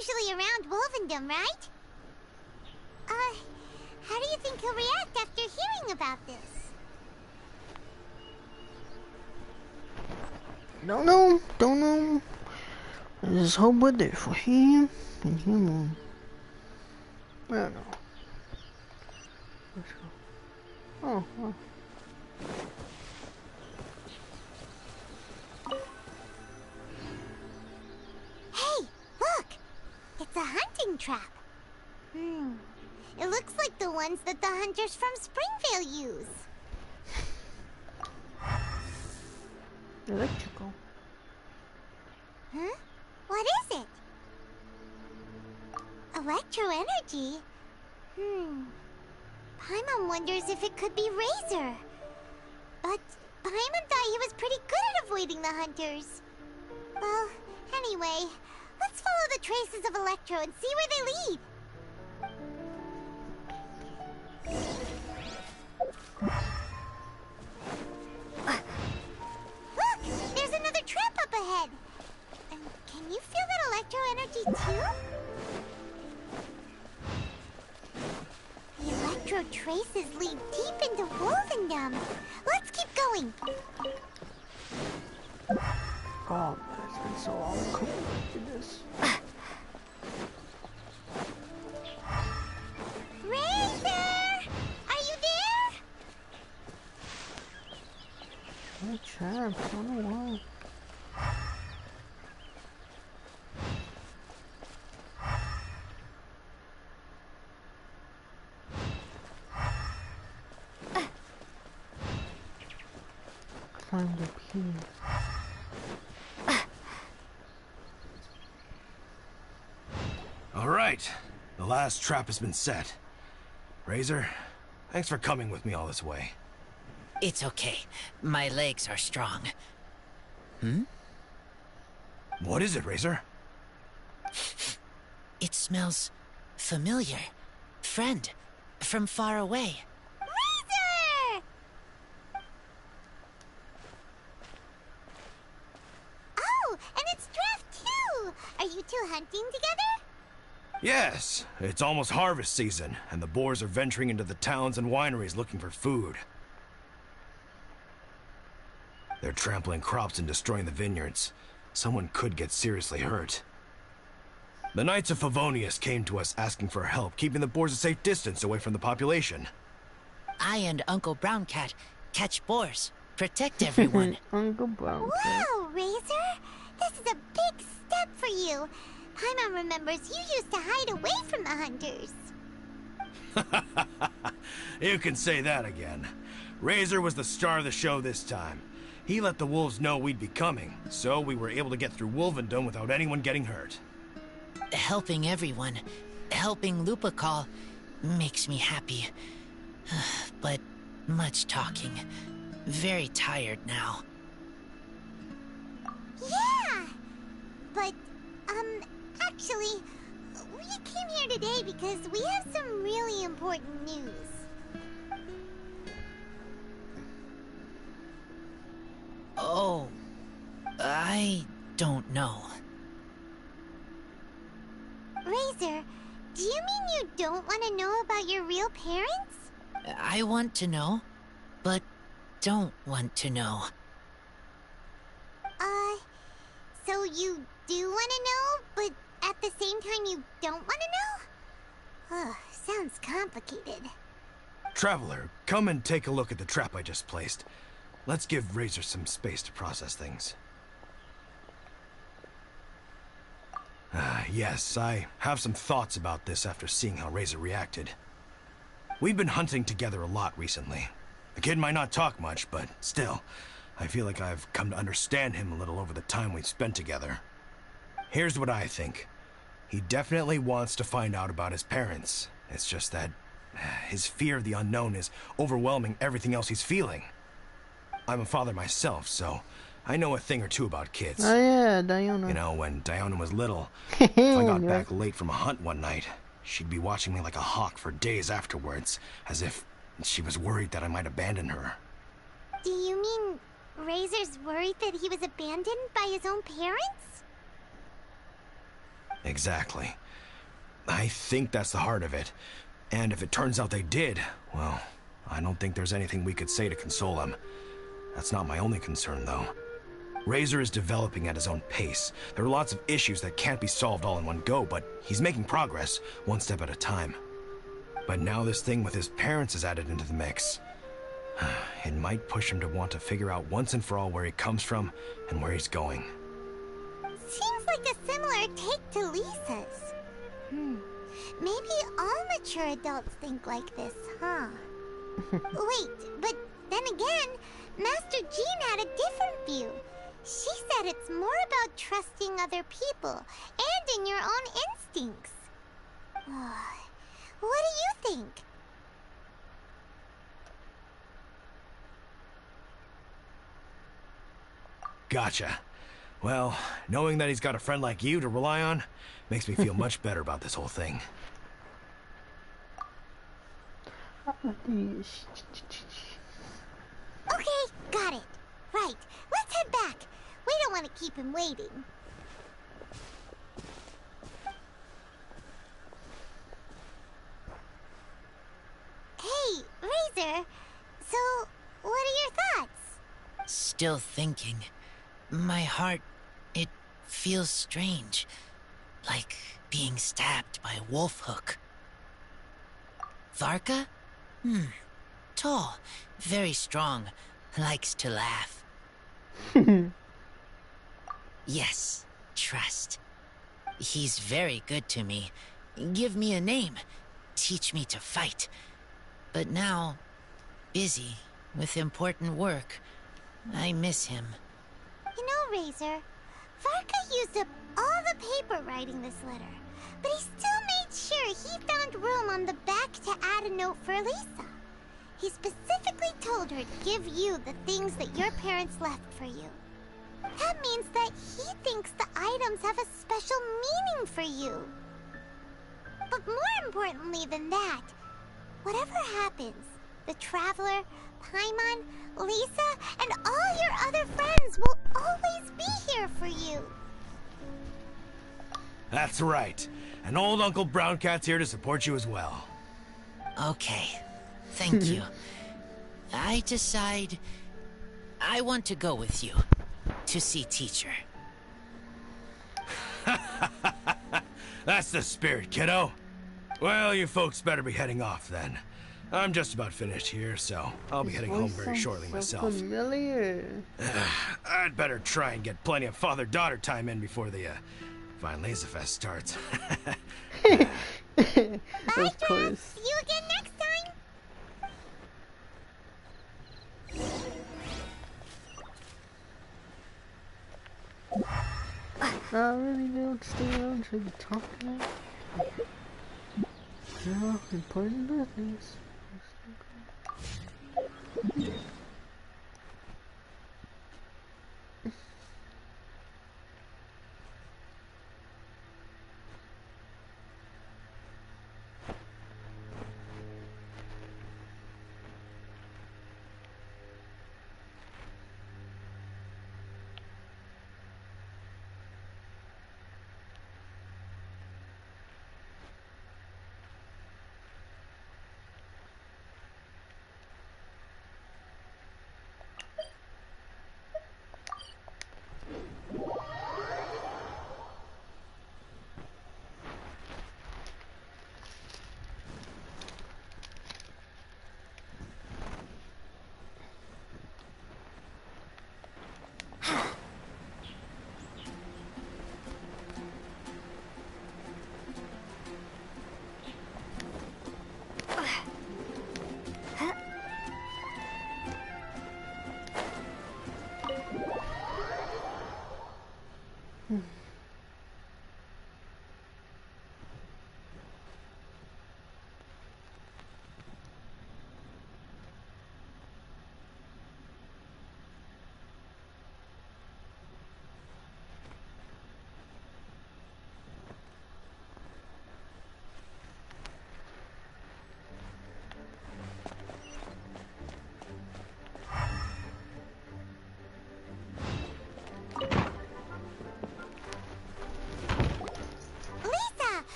S7: Usually around Wolvendom, right? How do you think he'll react after hearing about this?
S16: Don't know. I just hope we're there for him and him alone. I don't know. Let's go. Oh.
S7: Hey, look! It's a hunting trap. It looks like the ones that the hunters from Springvale use.
S16: Electrical.
S7: Huh? What is it? Electro energy? Paimon wonders if it could be Razor. But Paimon thought he was pretty good at avoiding the hunters. Well, anyway, let's follow the traces of Electro and see where they lead. Look! There's another trap up ahead! And can you feel that electro energy too? The electro traces lead deep into Wolvendom. Let's keep going!
S16: Oh, it's been so long coming to this. Yeah, I don't know why. Climb the peak.
S12: All right, the last trap has been set. Razor, thanks for coming with me all this way.
S2: It's okay. My legs are strong. Hmm?
S12: What is it, Razor?
S2: It smells familiar. Friend, from far away.
S7: Razor! Oh, and it's Draft too! Are you two hunting together?
S12: Yes, it's almost harvest season, and the boars are venturing into the towns and wineries looking for food. They're trampling crops and destroying the vineyards. Someone could get seriously hurt. The Knights of Favonius came to us asking for help, keeping the boars a safe distance away from the population.
S2: I and Uncle Brown Cat catch boars, protect everyone.
S16: Uncle Brown Cat.
S7: Wow, Razor! This is a big step for you. Paimon remembers you used to hide away from the hunters.
S12: You can say that again. Razor was the star of the show this time. He let the wolves know we'd be coming, so we were able to get through Wolvendom without anyone getting hurt.
S2: Helping everyone, helping Lupercal, makes me happy. But much talking. Very tired now.
S7: Yeah! But, actually, we came here today because we have some really important news.
S2: Oh, I don't know.
S7: Razor, do you mean you don't want to know about your real parents?
S2: I want to know, but don't want to know.
S7: So you do want to know, but at the same time you don't want to know? Ugh, sounds complicated.
S12: Traveler, come and take a look at the trap I just placed. Let's give Razor some space to process things. Yes, I have some thoughts about this after seeing how Razor reacted. We've been hunting together a lot recently. The kid might not talk much, but still, I feel like I've come to understand him a little over the time we've spent together. Here's what I think. He definitely wants to find out about his parents. It's just that his fear of the unknown is overwhelming everything else he's feeling. I'm a father myself, so I know a thing or two about kids.
S16: Oh yeah, Diana.
S12: You know, when Diana was little, if I got back late from a hunt one night, she'd be watching me like a hawk for days afterwards, as if she was worried that I might abandon her.
S7: Do you mean Razor's worried that he was abandoned by his own parents?
S12: Exactly. I think that's the heart of it. And if it turns out they did, well, I don't think there's anything we could say to console him. That's not my only concern, though. Razor is developing at his own pace. There are lots of issues that can't be solved all in one go, but he's making progress, one step at a time. But now this thing with his parents is added into the mix. It might push him to want to figure out once and for all where he comes from and where he's going.
S7: Seems like a similar take to Lisa's. Maybe all mature adults think like this, huh? Wait, but then again, Master Jean had a different view. She said it's more about trusting other people and in your own instincts. What do you think?
S12: Gotcha. Well, knowing that he's got a friend like you to rely on makes me feel much better about this whole thing.
S7: Okay, got it. Right, let's head back. We don't want to keep him waiting. Hey, Razor. So, what are your thoughts?
S2: Still thinking. My heart, it feels strange. Like being stabbed by a wolf hook. Varka? Tall, very strong, likes to laugh.
S11: Yes, trust. He's very good to me. Give me a name. Teach me to fight. But now, busy with important work. I miss him.
S7: You know, Razor, Varka used up all the paper writing this letter, but he still made sure he found room on the back to add a note for Lisa. He specifically told her to give you the things that your parents left for you. That means that he thinks the items have a special meaning for you. But more importantly than that, whatever happens, the Traveler, Paimon, Lisa, and all your other friends will always be here for you.
S12: That's right. And old Uncle Brown Cat's here to support you as well.
S11: Okay. Thank you. I decide I want to go with you to see teacher.
S12: That's the spirit, kiddo. Well, you folks better be heading off then. I'm just about finished here, so I'll be heading home very shortly myself.
S16: Familiar.
S12: I'd better try and get plenty of father-daughter time in before the Fine Laser Fest starts.
S7: Bye, Trav. See you again next time.
S16: I really don't stay around to talk now. No, important business.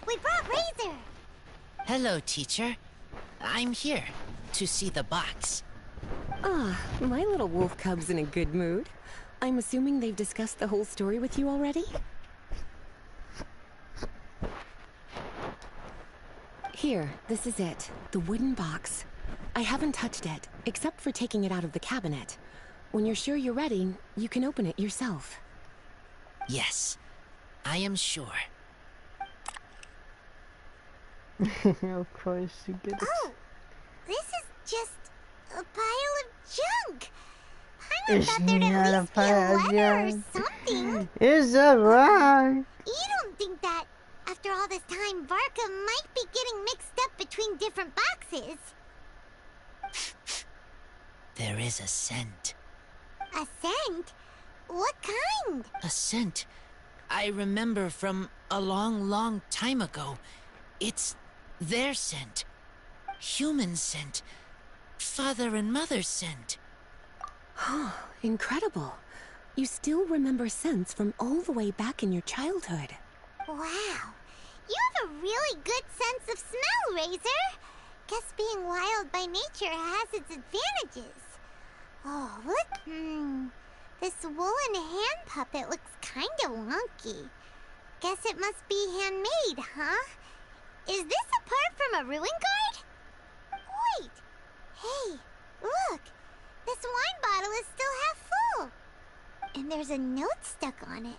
S7: We brought Razor!
S11: Hello, teacher. I'm here to see the box.
S5: Ah, my little wolf cub's in a good mood. I'm assuming they've discussed the whole story with you already? Here, this is it. The wooden box. I haven't touched it, except for taking it out of the cabinet. When you're sure you're ready, you can open it yourself.
S11: Yes, I am sure.
S16: Of course you get it.
S7: Oh, this is just a pile of junk. I thought there'd at least be a letter or something.
S16: Is that right?
S7: You don't think that, after all this time, Varka might be getting mixed up between different boxes?
S11: There is a scent.
S7: A scent? What kind?
S11: A scent I remember from a long, long time ago. It's their scent. Human scent. Father and mother's scent.
S5: Oh, incredible. You still remember scents from all the way back in your childhood.
S7: Wow. You have a really good sense of smell, Razor. Guess being wild by nature has its advantages. Oh, look. This woolen hand puppet looks kinda wonky. Guess it must be handmade, huh? Is this a part from a ruin guard? Wait. Hey, look. This wine bottle is still half full. There's a note stuck on it.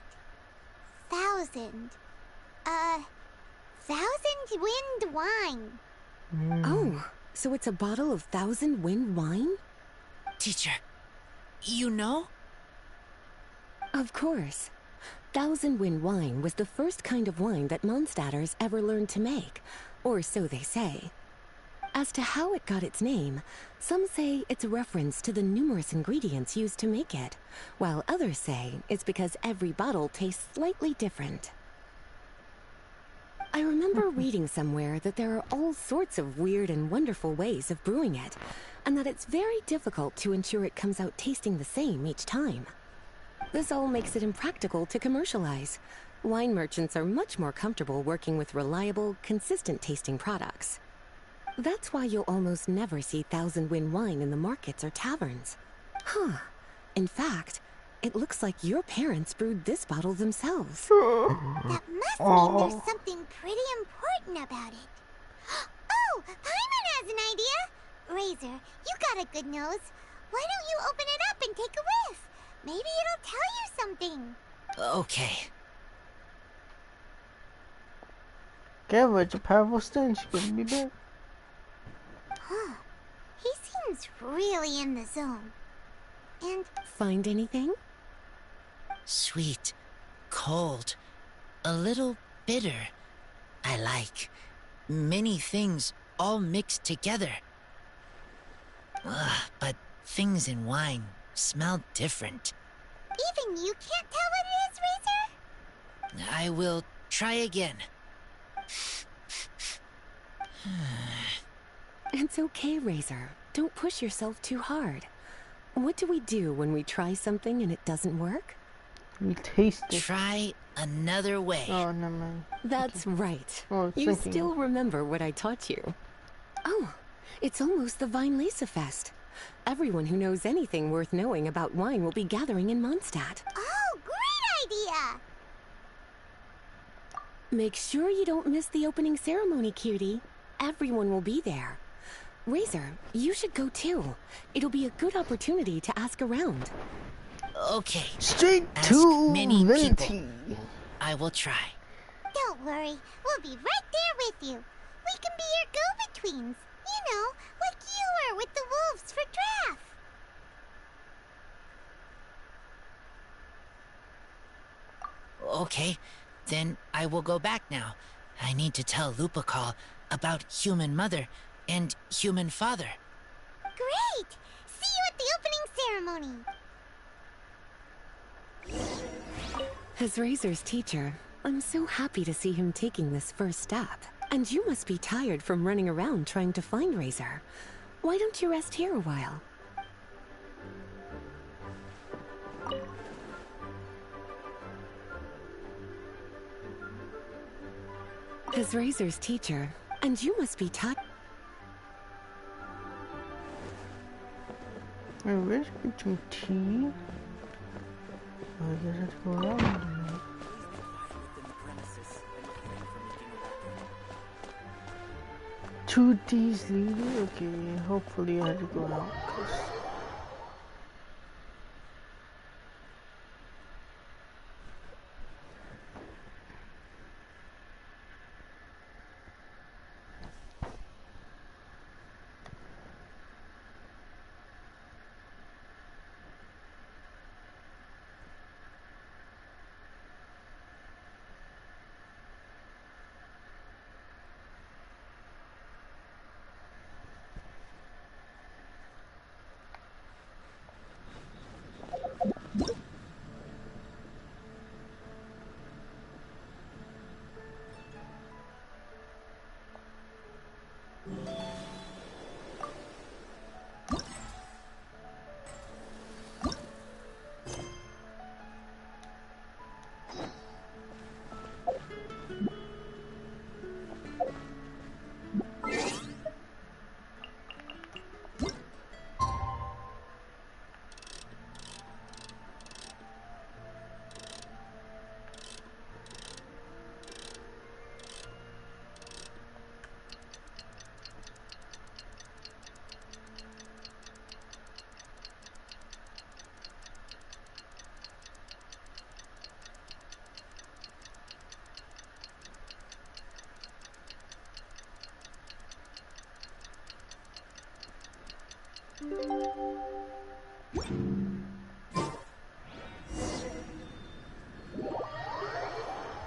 S7: 1,000. 1,000 wind wine.
S5: Oh, so it's a bottle of 1,000 wind wine?
S11: Teacher, you know?
S5: Of course. 1,000 wind wine was the first kind of wine that Mondstadters ever learned to make, or so they say. As to how it got its name, some say it's a reference to the numerous ingredients used to make it, while others say it's because every bottle tastes slightly different. I remember reading somewhere that there are all sorts of weird and wonderful ways of brewing it, and that it's very difficult to ensure it comes out tasting the same each time. This all makes it impractical to commercialize. Wine merchants are much more comfortable working with reliable, consistent-tasting products. That's why you'll almost never see 1,000 wind wine in the markets or taverns. Huh. In fact, it looks like your parents brewed this bottle themselves.
S7: That must mean there's something pretty important about it. Oh, Paimon has an idea! Razor, you got a good nose. Why don't you open it up and take a whiff? Maybe it'll tell you something.
S11: Okay.
S16: Give it a powerful stench. Gonna be back.
S7: Huh. He seems really in the zone. And
S5: find anything?
S11: Sweet, cold, a little bitter. I like. Many things all mixed together. Ugh, but things in wine smell different.
S7: Even you can't tell what it is, Razor?
S11: I will try again.
S5: It's okay, Razor. Don't push yourself too hard. What do we do when we try something and it doesn't work?
S16: We taste it.
S11: Try another way.
S16: Oh, never mind.
S5: That's right.
S16: Oh,
S5: You still remember what I taught you. Oh, it's almost the Weinlese Fest. Everyone who knows anything worth knowing about wine will be gathering in Mondstadt.
S7: Oh, great idea!
S5: Make sure you don't miss the opening ceremony, cutie. Everyone will be there. Razor, you should go too. It'll be a good opportunity to ask around.
S11: Okay.
S16: Straight
S11: Ask
S16: to
S11: many
S16: Vanity.
S11: people. I will try.
S7: Don't worry, we'll be right there with you. We can be your go-betweens. You know, like you were with the wolves for Draff.
S11: Okay, then I will go back now. I need to tell Lupacall about Human Mother and Human Father.
S7: Great! See you at the opening ceremony.
S5: As Razor's teacher, I'm so happy to see him taking this first step. And you must be tired from running around trying to find Razor. Why don't you rest here a while? As Razor's teacher, and you must be tired.
S16: I wish we get some tea. I guess I have to go around. 2 days later? Okay, hopefully I had to go out.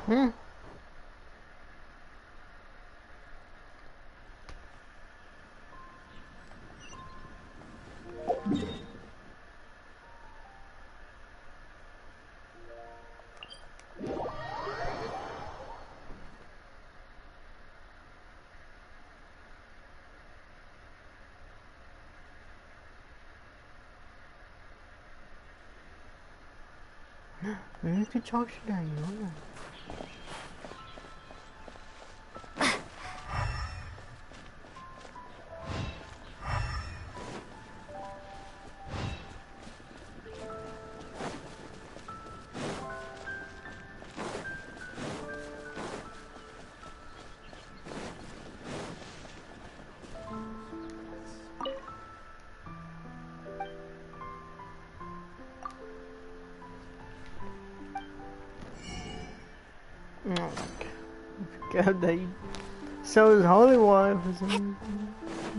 S16: Hmm. 왜 이렇게 정신이 안 나요? God, they so his holy wife is in,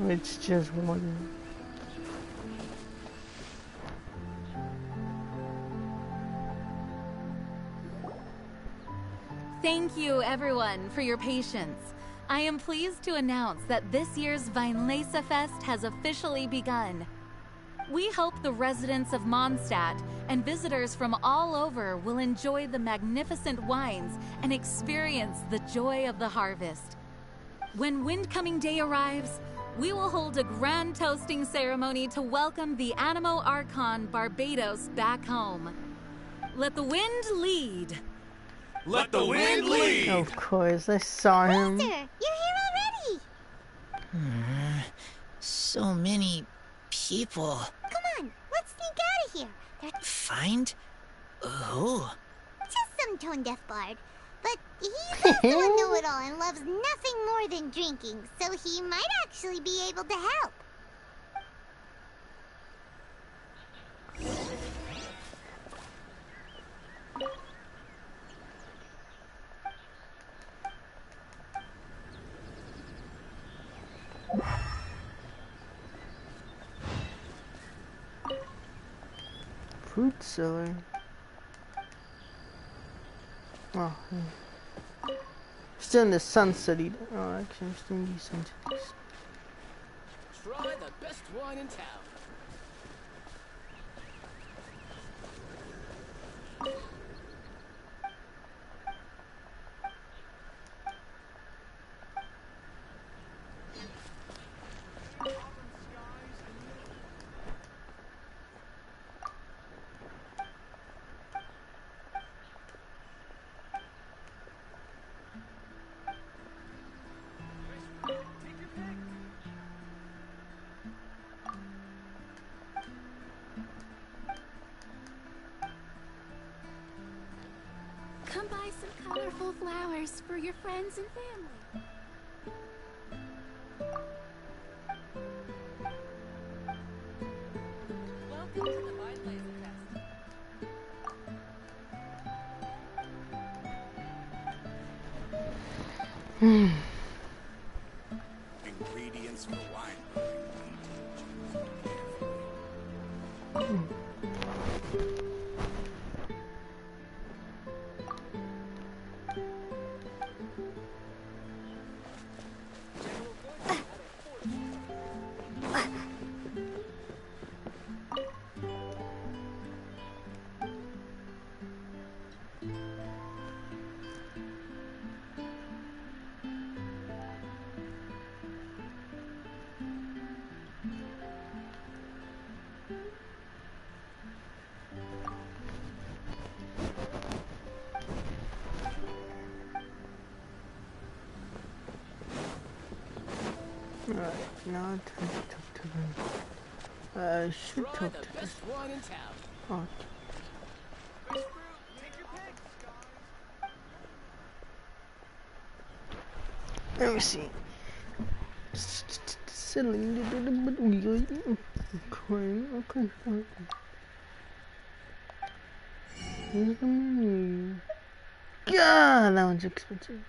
S16: it's just one.
S13: Thank you, everyone, for your patience. I am pleased to announce that this year's Weinlese Fest has officially begun. We hope the residents of Mondstadt and visitors from all over will enjoy the magnificent wines and experience the joy of the harvest. When Windcoming Day arrives, we will hold a grand toasting ceremony to welcome the Animo Archon Barbados back home. Let the wind lead.
S3: Let the wind lead!
S16: Of course, I saw him.
S7: Master, you're here already!
S11: So many people.
S7: Come on, let's sneak out of here. They're
S11: Find? Who?
S7: just some tone-deaf bard. But he's also a know-it-all and loves nothing more than drinking, so he might actually be able to help.
S16: Fruit seller. Oh, yeah. Still in the Sun City. Oh, actually, I'm still in the Sun City.
S19: Try the best wine in town.
S23: Come buy some colorful flowers for your friends and family.
S19: Welcome to the Weinlese Fest.
S24: Ingredients for wine
S16: Alright, now time to talk to them. I should
S19: Try
S16: talk
S19: the
S16: to
S19: best
S16: them.
S19: wine in town.
S16: Oh. Let me see. Selling okay. Here's the menu. God, that one's expensive.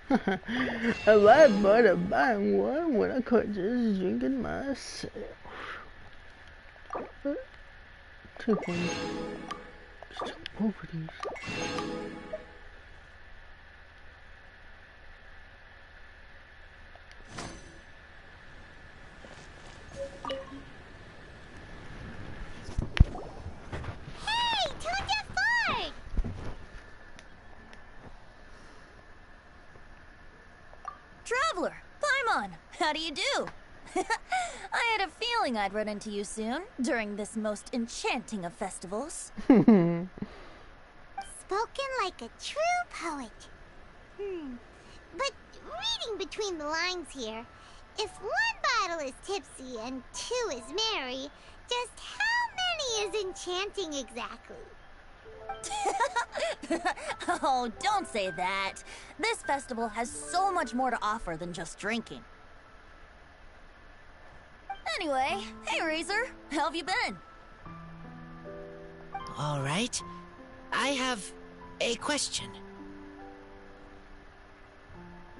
S16: Why bother buying one when I could just drink it myself? 2 points. Let's take both of these.
S7: Hey, Tonja Ford!
S9: Traveler, Paimon, how do you do? I had a feeling I'd run into you soon, during this most enchanting of festivals.
S7: Spoken like a true poet. But reading between the lines here, if one bottle is tipsy and 2 is merry, just how many is enchanting exactly?
S9: Oh, don't say that. This festival has so much more to offer than just drinking. Anyway, hey Razor, how have you been?
S11: All right. I have a question.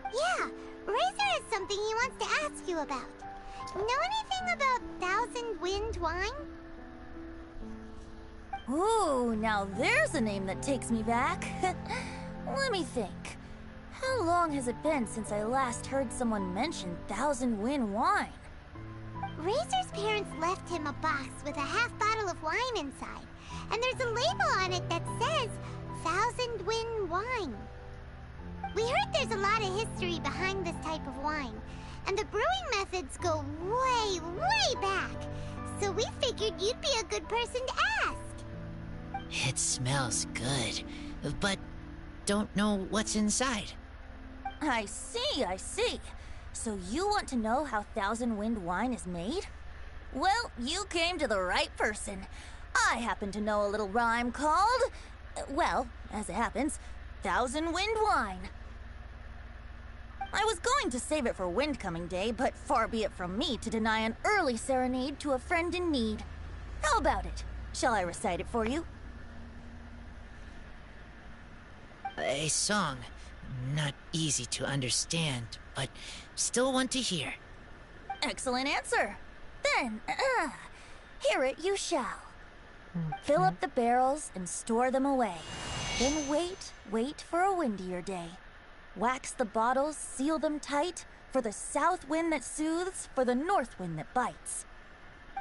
S7: Yeah, Razor has something he wants to ask you about. Know anything about Thousand Wind wine?
S9: Ooh, now there's a name that takes me back. Let me think. How long has it been since I last heard someone mention Thousand Wind wine?
S7: Razor's parents left him a box with a half bottle of wine inside, and there's a label on it that says Thousand Wind wine. We heard there's a lot of history behind this type of wine, and the brewing methods go way, way back. So we figured you'd be a good person to ask.
S11: It smells good, but don't know what's inside.
S9: I see, I see. So you want to know how Thousand Wind wine is made? Well, you came to the right person. I happen to know a little rhyme called, well, as it happens, Thousand Wind wine. I was going to save it for Windcoming Day, but far be it from me to deny an early serenade to a friend in need. How about it? Shall I recite it for you?
S11: A song. Not easy to understand, but still want to hear.
S9: Excellent answer. Then, hear it you shall. Fill up the barrels and store them away. Then wait for a windier day. Wax the bottles, seal them tight, for the south wind that soothes, for the north wind that bites.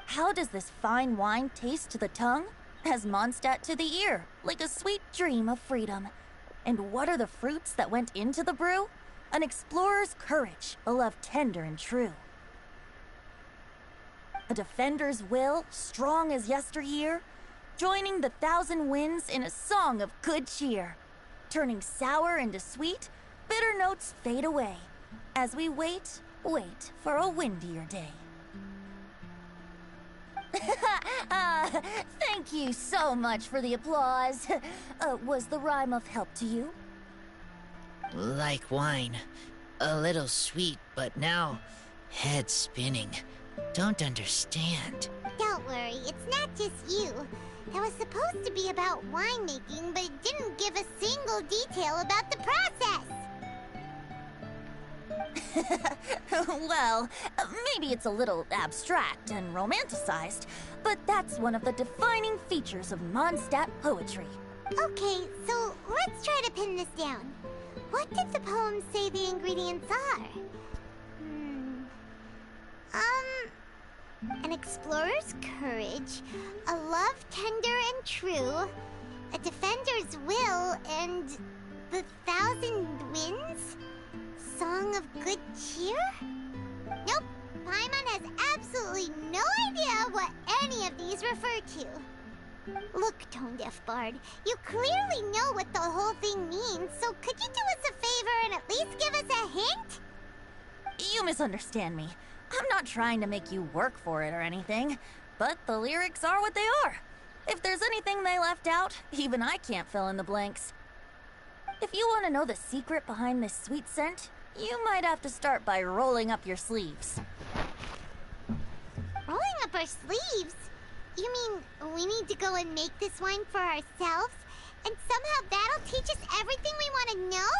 S9: How does this fine wine taste to the tongue? As Mondstadt to the ear, like a sweet dream of freedom. And what are the fruits that went into the brew? An explorer's courage, a love tender and true. A defender's will, strong as yesteryear, joining the thousand winds in a song of good cheer. Turning sour into sweet, bitter notes fade away, as we wait for a windier day. Thank you so much for the applause. Was the rhyme of help to you?
S11: Like wine. A little sweet, but now head spinning. Don't understand.
S7: Don't worry, it's not just you. That was supposed to be about winemaking, but it didn't give a single detail about the process.
S9: Well, maybe it's a little abstract and romanticized, but that's one of the defining features of Mondstadt poetry.
S7: Okay, so let's try to pin this down. What did the poem say the ingredients are? An explorer's courage, a love tender and true, a defender's will, and the thousand winds? Song of good cheer? Nope, Paimon has absolutely no idea what any of these refer to. Look, Tone Deaf Bard, you clearly know what the whole thing means, so could you do us a favor and at least give us a hint?
S9: You misunderstand me. I'm not trying to make you work for it or anything, but the lyrics are what they are. If there's anything they left out, even I can't fill in the blanks. If you want to know the secret behind this sweet scent, you might have to start by rolling up your sleeves.
S7: Rolling up our sleeves? You mean we need to go and make this wine for ourselves? And somehow that'll teach us everything we want to know?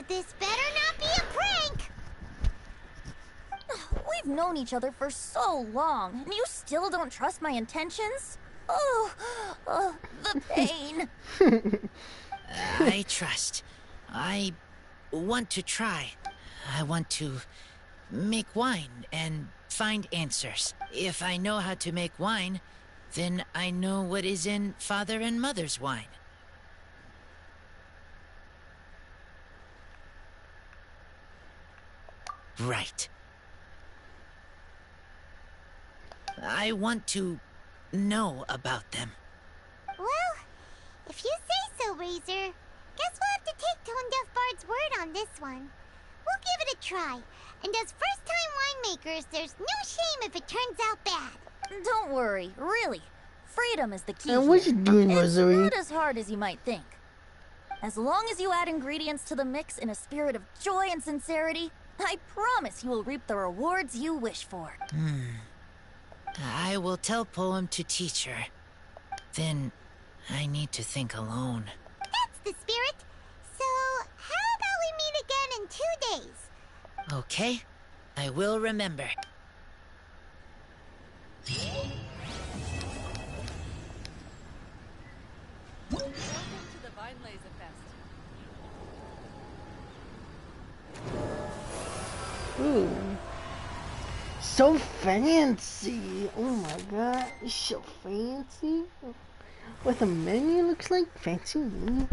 S7: This better not be a prank!
S9: We've known each other for so long, and you still don't trust my intentions? Oh, the pain.
S11: I trust. I want to try. I want to make wine and find answers. If I know how to make wine, then I know what is in Father and Mother's wine. Right. I want to know about them.
S7: Well, if you say so, Razor, guess we'll have to take Tone Deaf Bard's word on this one. We'll give it a try, and as first-time winemakers, there's no shame if it turns out bad.
S9: Don't worry, really. Freedom is the key.
S16: And what you doing,
S9: It's
S16: Rosary?
S9: not as hard as you might think. As long as you add ingredients to the mix in a spirit of joy and sincerity, I promise you will reap the rewards you wish for.
S11: I will tell Poem to teach her. Then I need to think alone.
S7: That's the spirit. So, how about we meet again in 2 days?
S11: Okay, I will remember.
S17: Welcome to the Vinelaysa Fest.
S16: Ooh. So fancy. Oh my god. It's so fancy. What the menu looks like? Fancy menu.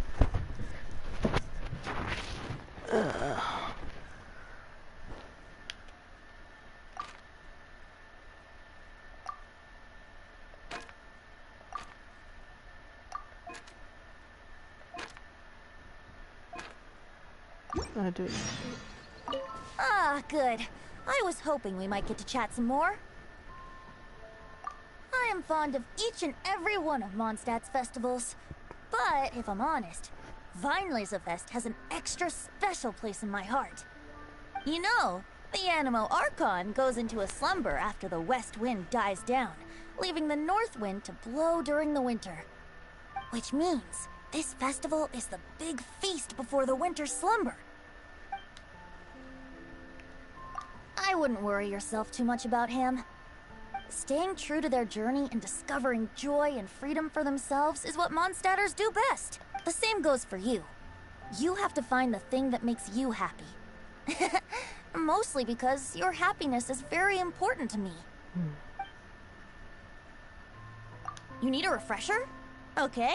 S16: I do.
S9: Ah, good. I was hoping we might get to chat some more. I am fond of each and every one of Mondstadt's festivals. But, if I'm honest, Vinelaysa Fest has an extra special place in my heart. You know, the Animo Archon goes into a slumber after the west wind dies down, leaving the north wind to blow during the winter. Which means this festival is the big feast before the winter slumber. I wouldn't worry yourself too much about him. Staying true to their journey and discovering joy and freedom for themselves is what Mondstadters do best. The same goes for you. You have to find the thing that makes you happy. Mostly because your happiness is very important to me. You need a refresher? Okay,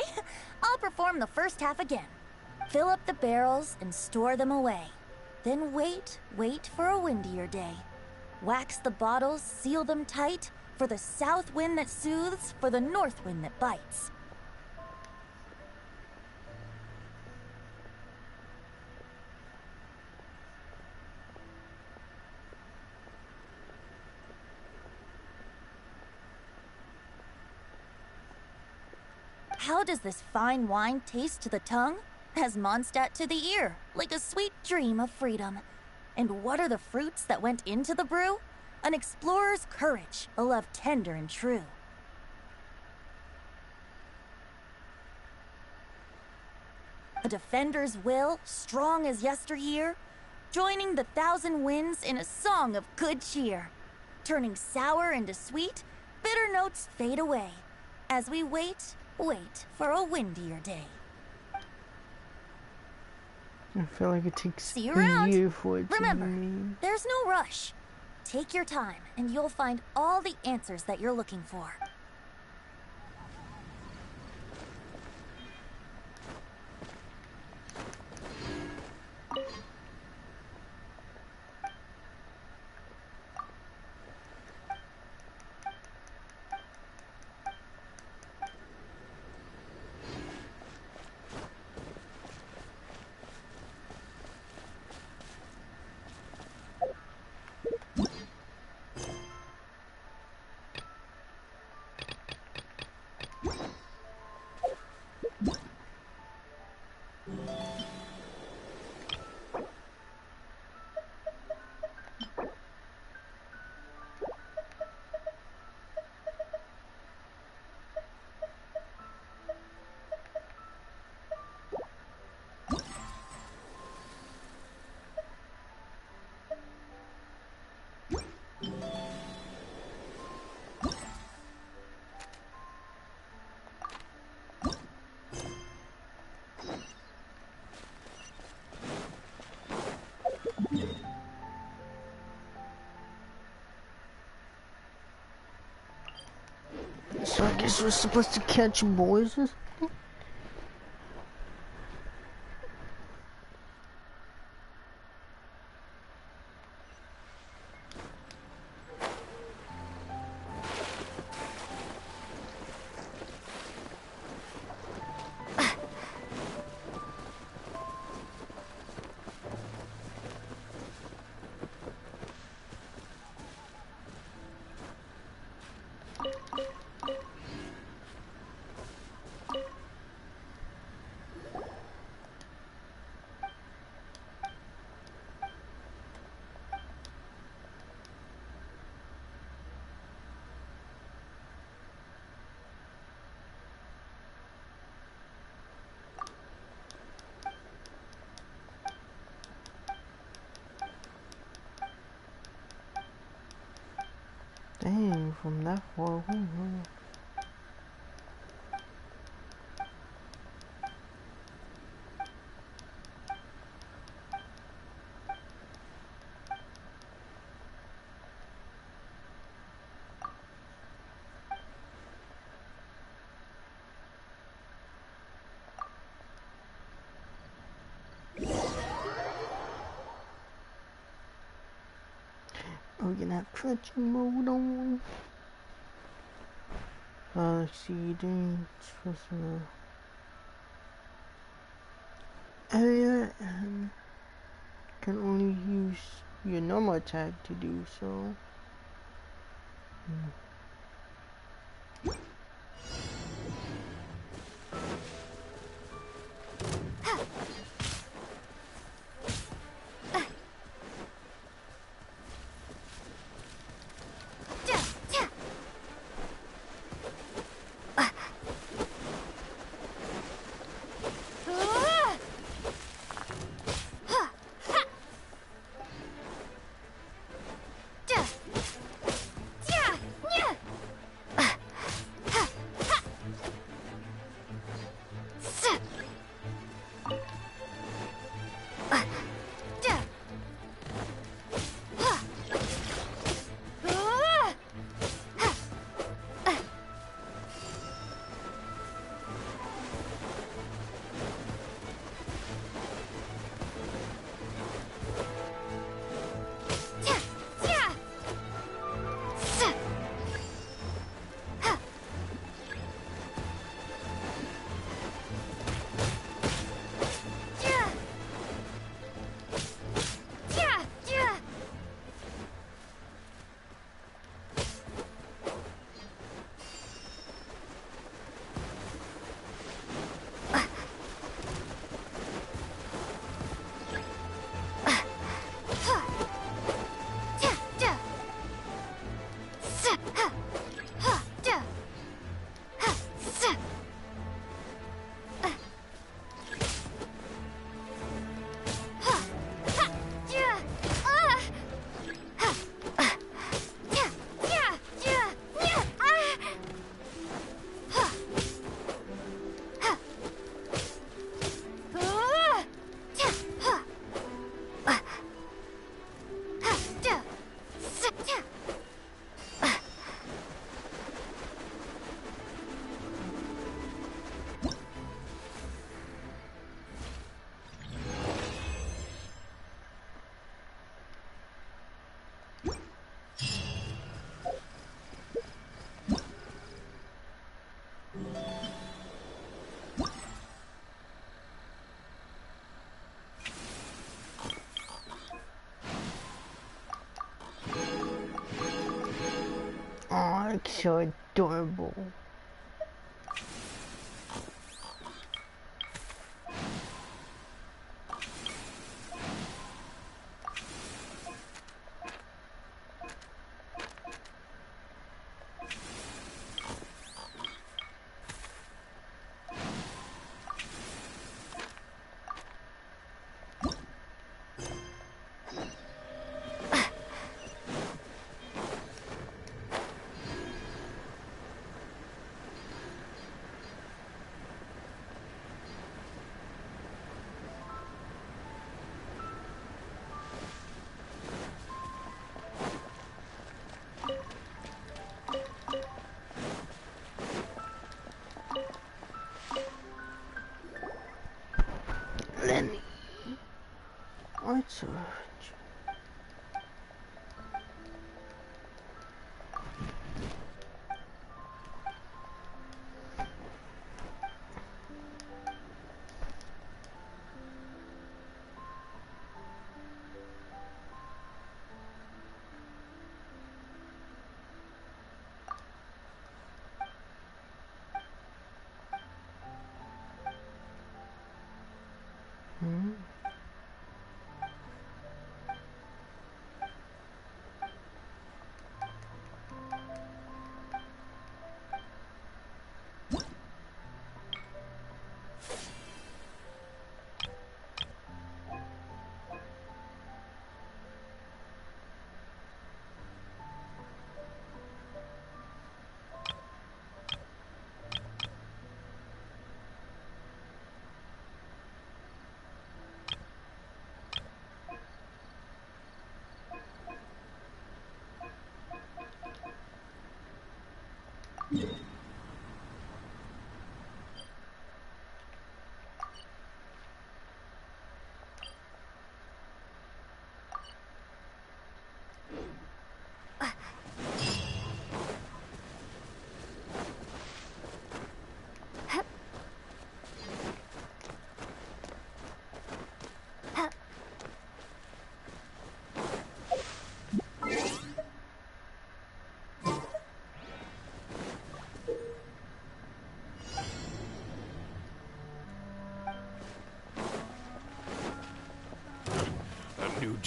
S9: I'll perform the first half again. Fill up the barrels and store them away. Then wait for a windier day. Wax the bottles, seal them tight, for the south wind that soothes, for the north wind that bites. How does this fine wine taste to the tongue? As Mondstadt to the ear, like a sweet dream of freedom. And what are the fruits that went into the brew? An explorer's courage, a love tender and true. A defender's will, strong as yesteryear, joining the thousand winds in a song of good cheer. Turning sour into sweet, bitter notes fade away, as we wait for a windier day.
S16: I feel like it takes
S9: See you
S16: a
S9: around.
S16: year for it to
S9: Remember,
S16: mean.
S9: there's no rush. Take your time, and you'll find all the answers that you're looking for.
S16: So I guess we're supposed to catch boys or something? Dang, from that far away, huh? We're gonna have clutching mode on. Let's see, doing personal area and can only use your normal attack to do so. Oh, it's so adorable.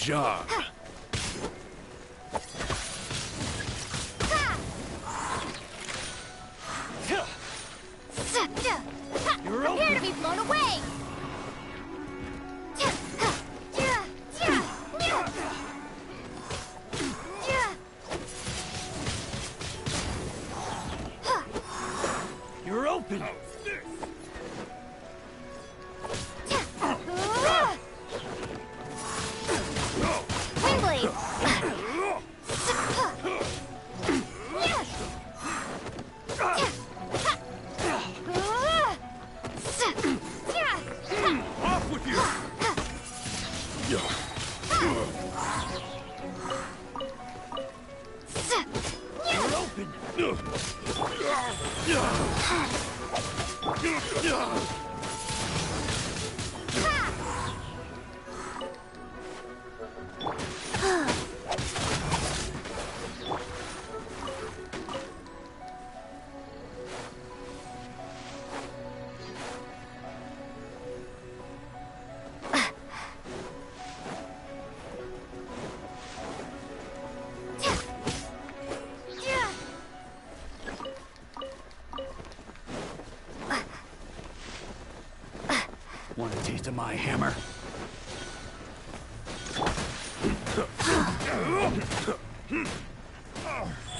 S6: job.
S7: Prepare to be blown away!
S6: You're open.
S7: Windblade!
S6: Off with you. You're open. Want a taste of my hammer?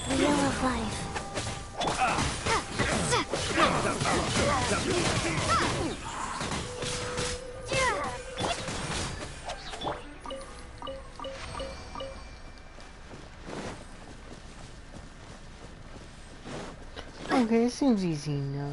S7: Wheel of life.
S16: Okay, it seems easy enough.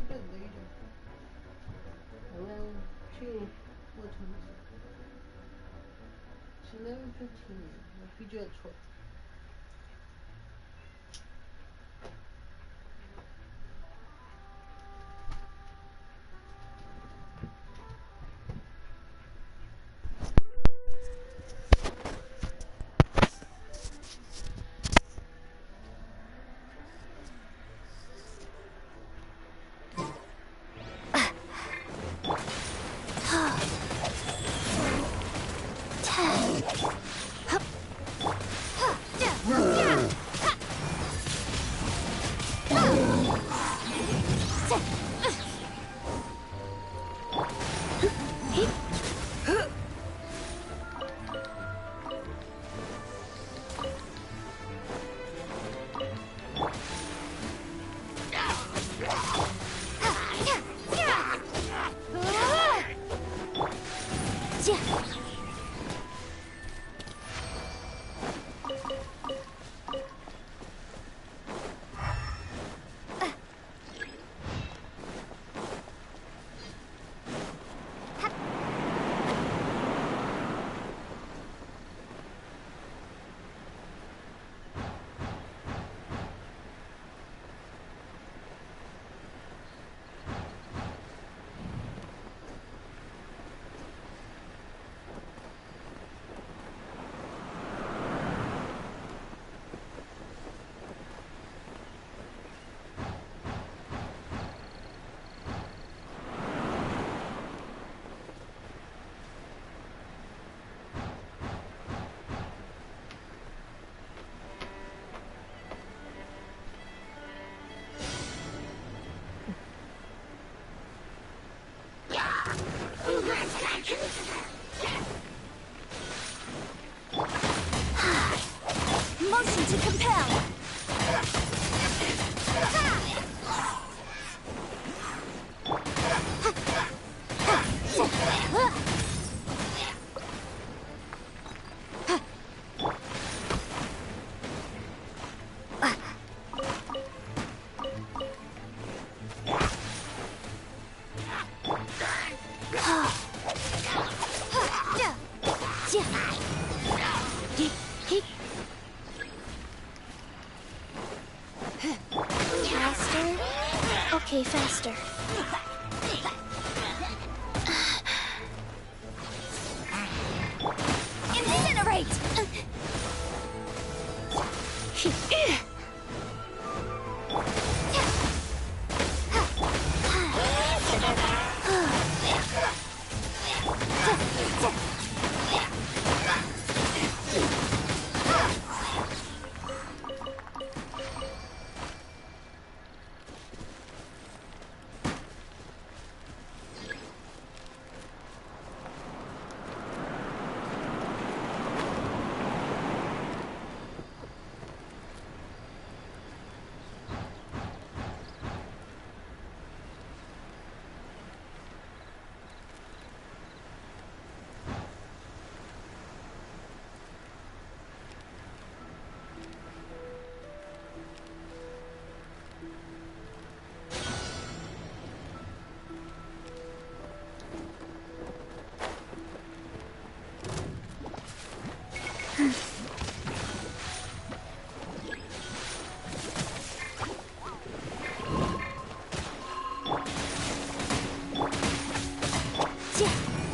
S16: bit later. Around 2. What time is it? It's 11:15. I'll feed you at 12.
S9: Motion to compel.
S15: Faster? Okay, faster.
S9: Incinerate!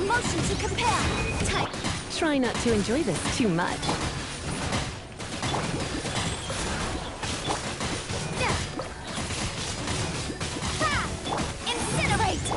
S9: Motion to compel.
S5: Tight. Try not to enjoy this too much.
S9: Incinerate!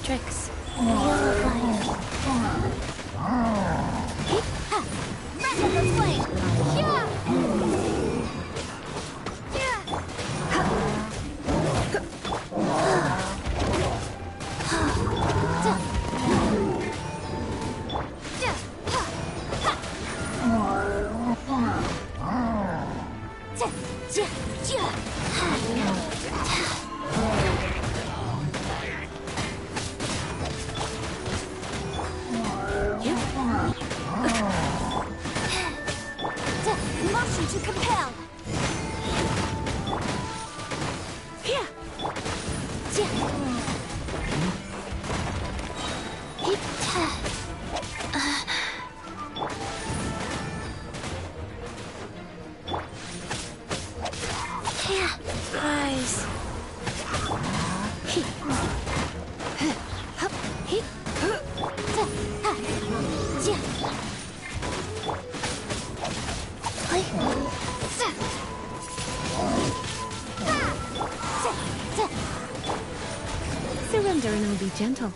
S15: tricks. Yellow fire.
S7: Replica's flame! Yeah! Motion to compel! Here!
S15: Surprise.
S5: Surrender and I'll be gentle.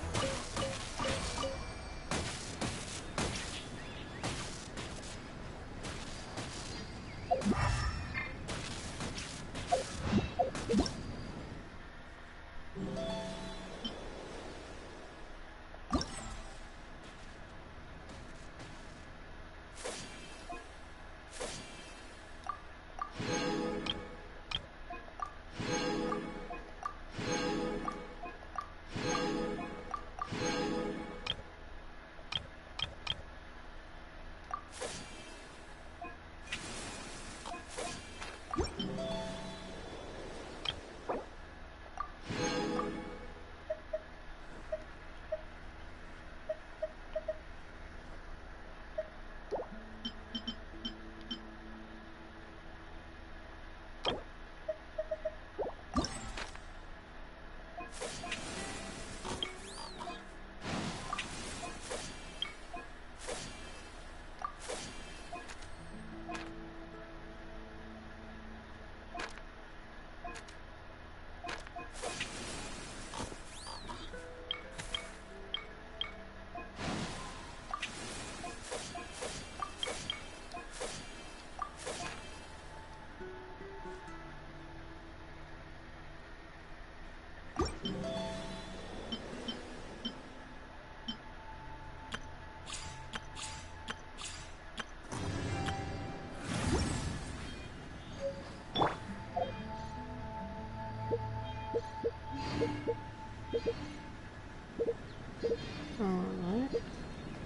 S16: Alright.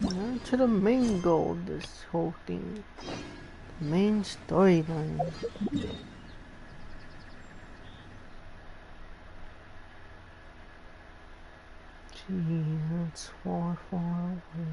S16: Now to the main goal of this whole thing. The main storyline. Gee, that's far, far away.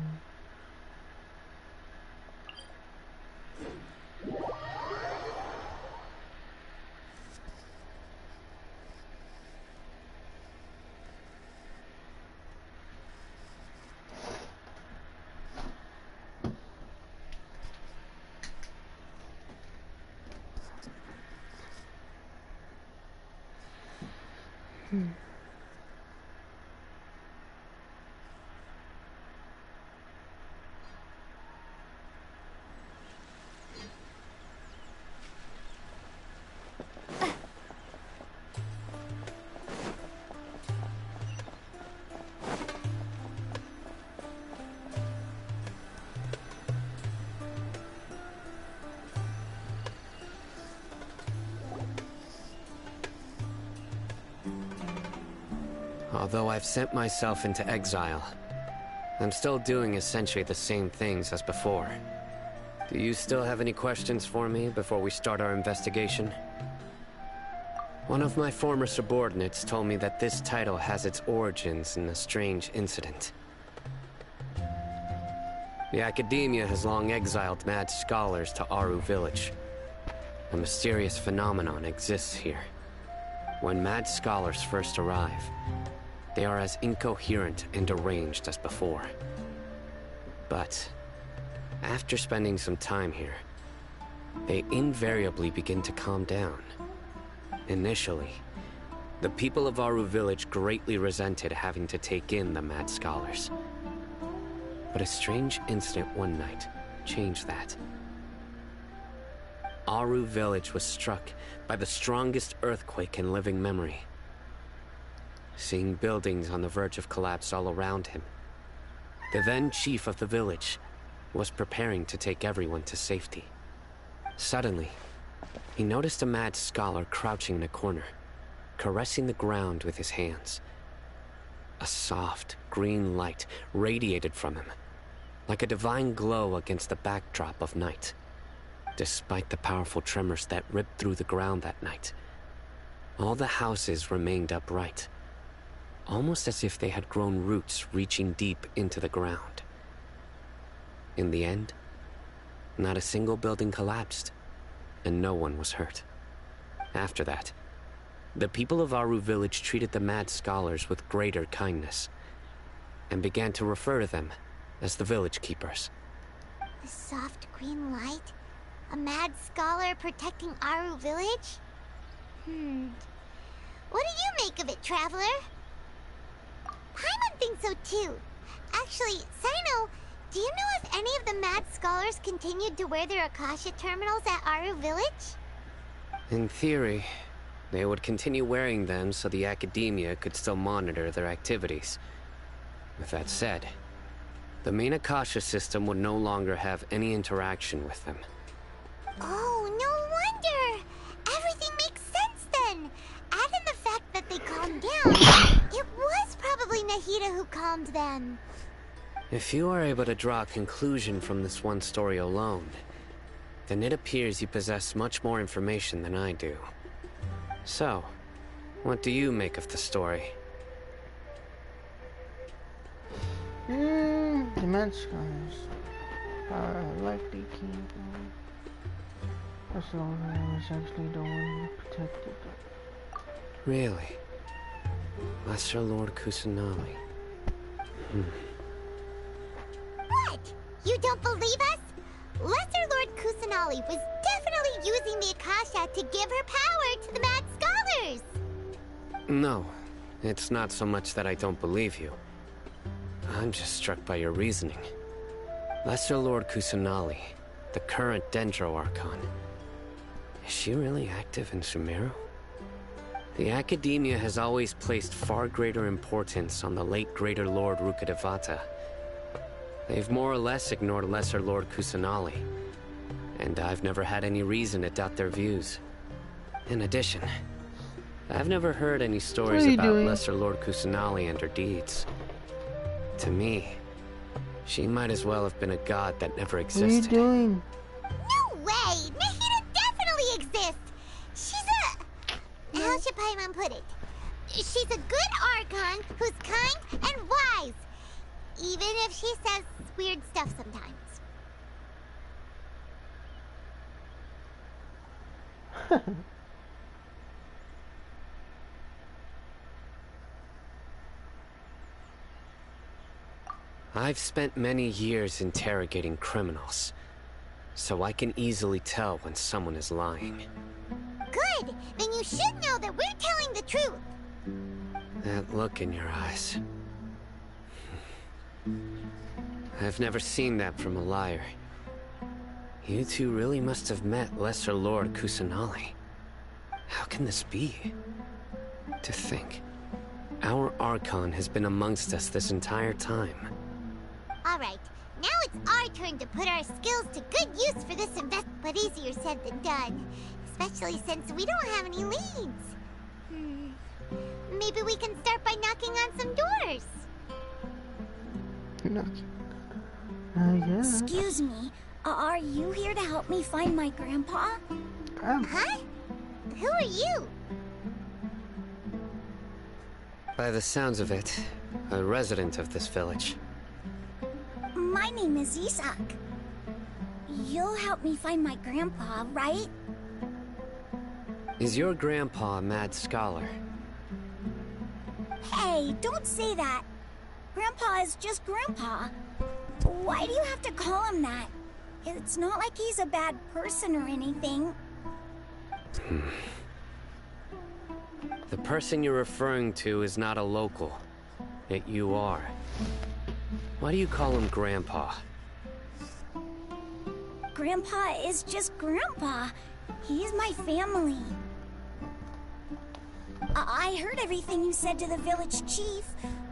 S14: Although I've sent myself into exile, I'm still doing essentially the same things as before. Do you still have any questions for me before we start our investigation? One of my former subordinates told me that this title has its origins in a strange incident. The Academia has long exiled mad scholars to Aru Village. A mysterious phenomenon exists here. When mad scholars first arrive, they are as incoherent and deranged as before. But after spending some time here, they invariably begin to calm down. Initially, The people of Aru village greatly resented having to take in the mad scholars. But a strange incident one night changed that. Aru village was struck by the strongest earthquake in living memory. Seeing buildings on the verge of collapse all around him, the then chief of the village was preparing to take everyone to safety. Suddenly, he noticed a mad scholar crouching in a corner, caressing the ground with his hands. A soft, green light radiated from him, like a divine glow against the backdrop of night. Despite the powerful tremors that ripped through the ground that night, all the houses remained upright, almost as if they had grown roots reaching deep into the ground. In the end, not a single building collapsed, and no one was hurt. After that, the people of Aru village treated the mad scholars with greater kindness, and began to refer to them as the village keepers.
S7: The soft green light? A mad scholar protecting Aru village? What do you make of it, Traveler? Paimon thinks so too. Actually, Sino, do you know if any of the mad scholars continued to wear their Akasha terminals at Aru village?
S14: In theory, they would continue wearing them so the academia could still monitor their activities. With that said, the main Akasha system would no longer have any interaction with them.
S7: Oh, no wonder! Everything makes sense then! Add in the fact that they calmed down. It was probably Nahida who calmed them.
S14: If you are able to draw a conclusion from this one story alone, then it appears you possess much more information than I do. So, what do you make of the story?
S16: The mad scholars are likely came from as long as I was actually the one who protected them.
S14: Really? Lesser Lord Kusanali.
S7: What? You don't believe us? Lesser Lord Kusanali was definitely using the Akasha to give her power to the mad scholars!
S14: No, it's not so much that I don't believe you. I'm just struck by your reasoning. Lesser Lord Kusanali, the current Dendro Archon. Is she really active in Sumeru? The Academia has always placed far greater importance on the late Greater Lord Rukkhadevata. They've more or less ignored Lesser Lord Kusanali, and I've never had any reason to doubt their views. In addition, I've never heard any stories about Lesser Lord Kusanali and her deeds. To me, she might as well have been a god that never existed.
S16: What are you doing?
S7: No way! Nahida definitely exists! She's a... How should Paimon put it? She's a good Archon who's kind and wise. Even if she says weird stuff sometimes.
S14: I've spent many years interrogating criminals, so I can easily tell when someone is lying.
S7: Good! Then you should know that we're telling the truth!
S14: That look in your eyes. I've never seen that from a liar. You two really must have met Lesser Lord Kusanali. How can this be? To think, our Archon has been amongst us this entire time.
S7: Alright, now it's our turn to put our skills to good use for this but easier said than done. Especially since we don't have any leads. Maybe we can start by knocking on some doors.
S16: Yeah.
S9: Excuse me, are you here to help me find my grandpa?
S7: Huh? Who are you?
S14: By the sounds of it, a resident of this village.
S9: My name is Isak. You'll help me find my grandpa, right?
S14: Is your grandpa a mad scholar?
S9: Hey, don't say that. Grandpa is just Grandpa. Why do you have to call him that? It's not like he's a bad person or anything.
S14: The person you're referring to is not a local. Yet you are. Why do you call him Grandpa?
S4: Grandpa is just Grandpa. He's my family. I heard everything you said to the village chief.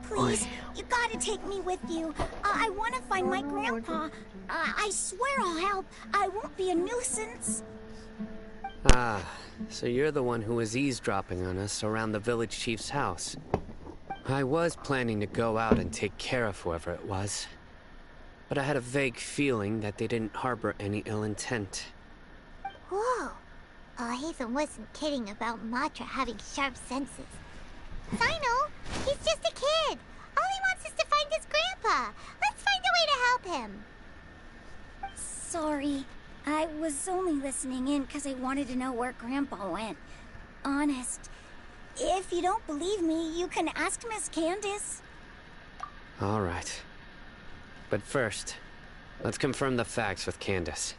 S4: Please, you gotta take me with you. I want to find my grandpa. I swear I'll help. I won't be a nuisance.
S14: Ah, so you're the one who was eavesdropping on us around the village chief's house. I was planning to go out and take care of whoever it was. But I had a vague feeling that they didn't harbor any ill intent.
S7: Whoa. Hazen wasn't kidding about Matra having sharp senses. Sino, he's just a kid. All he wants is to find his grandpa. Let's find a way to help him.
S4: Sorry. I was only listening in because I wanted to know where Grandpa went. Honest. If you don't believe me, you can ask Miss Candace.
S14: All right. But first, let's confirm the facts with Candace.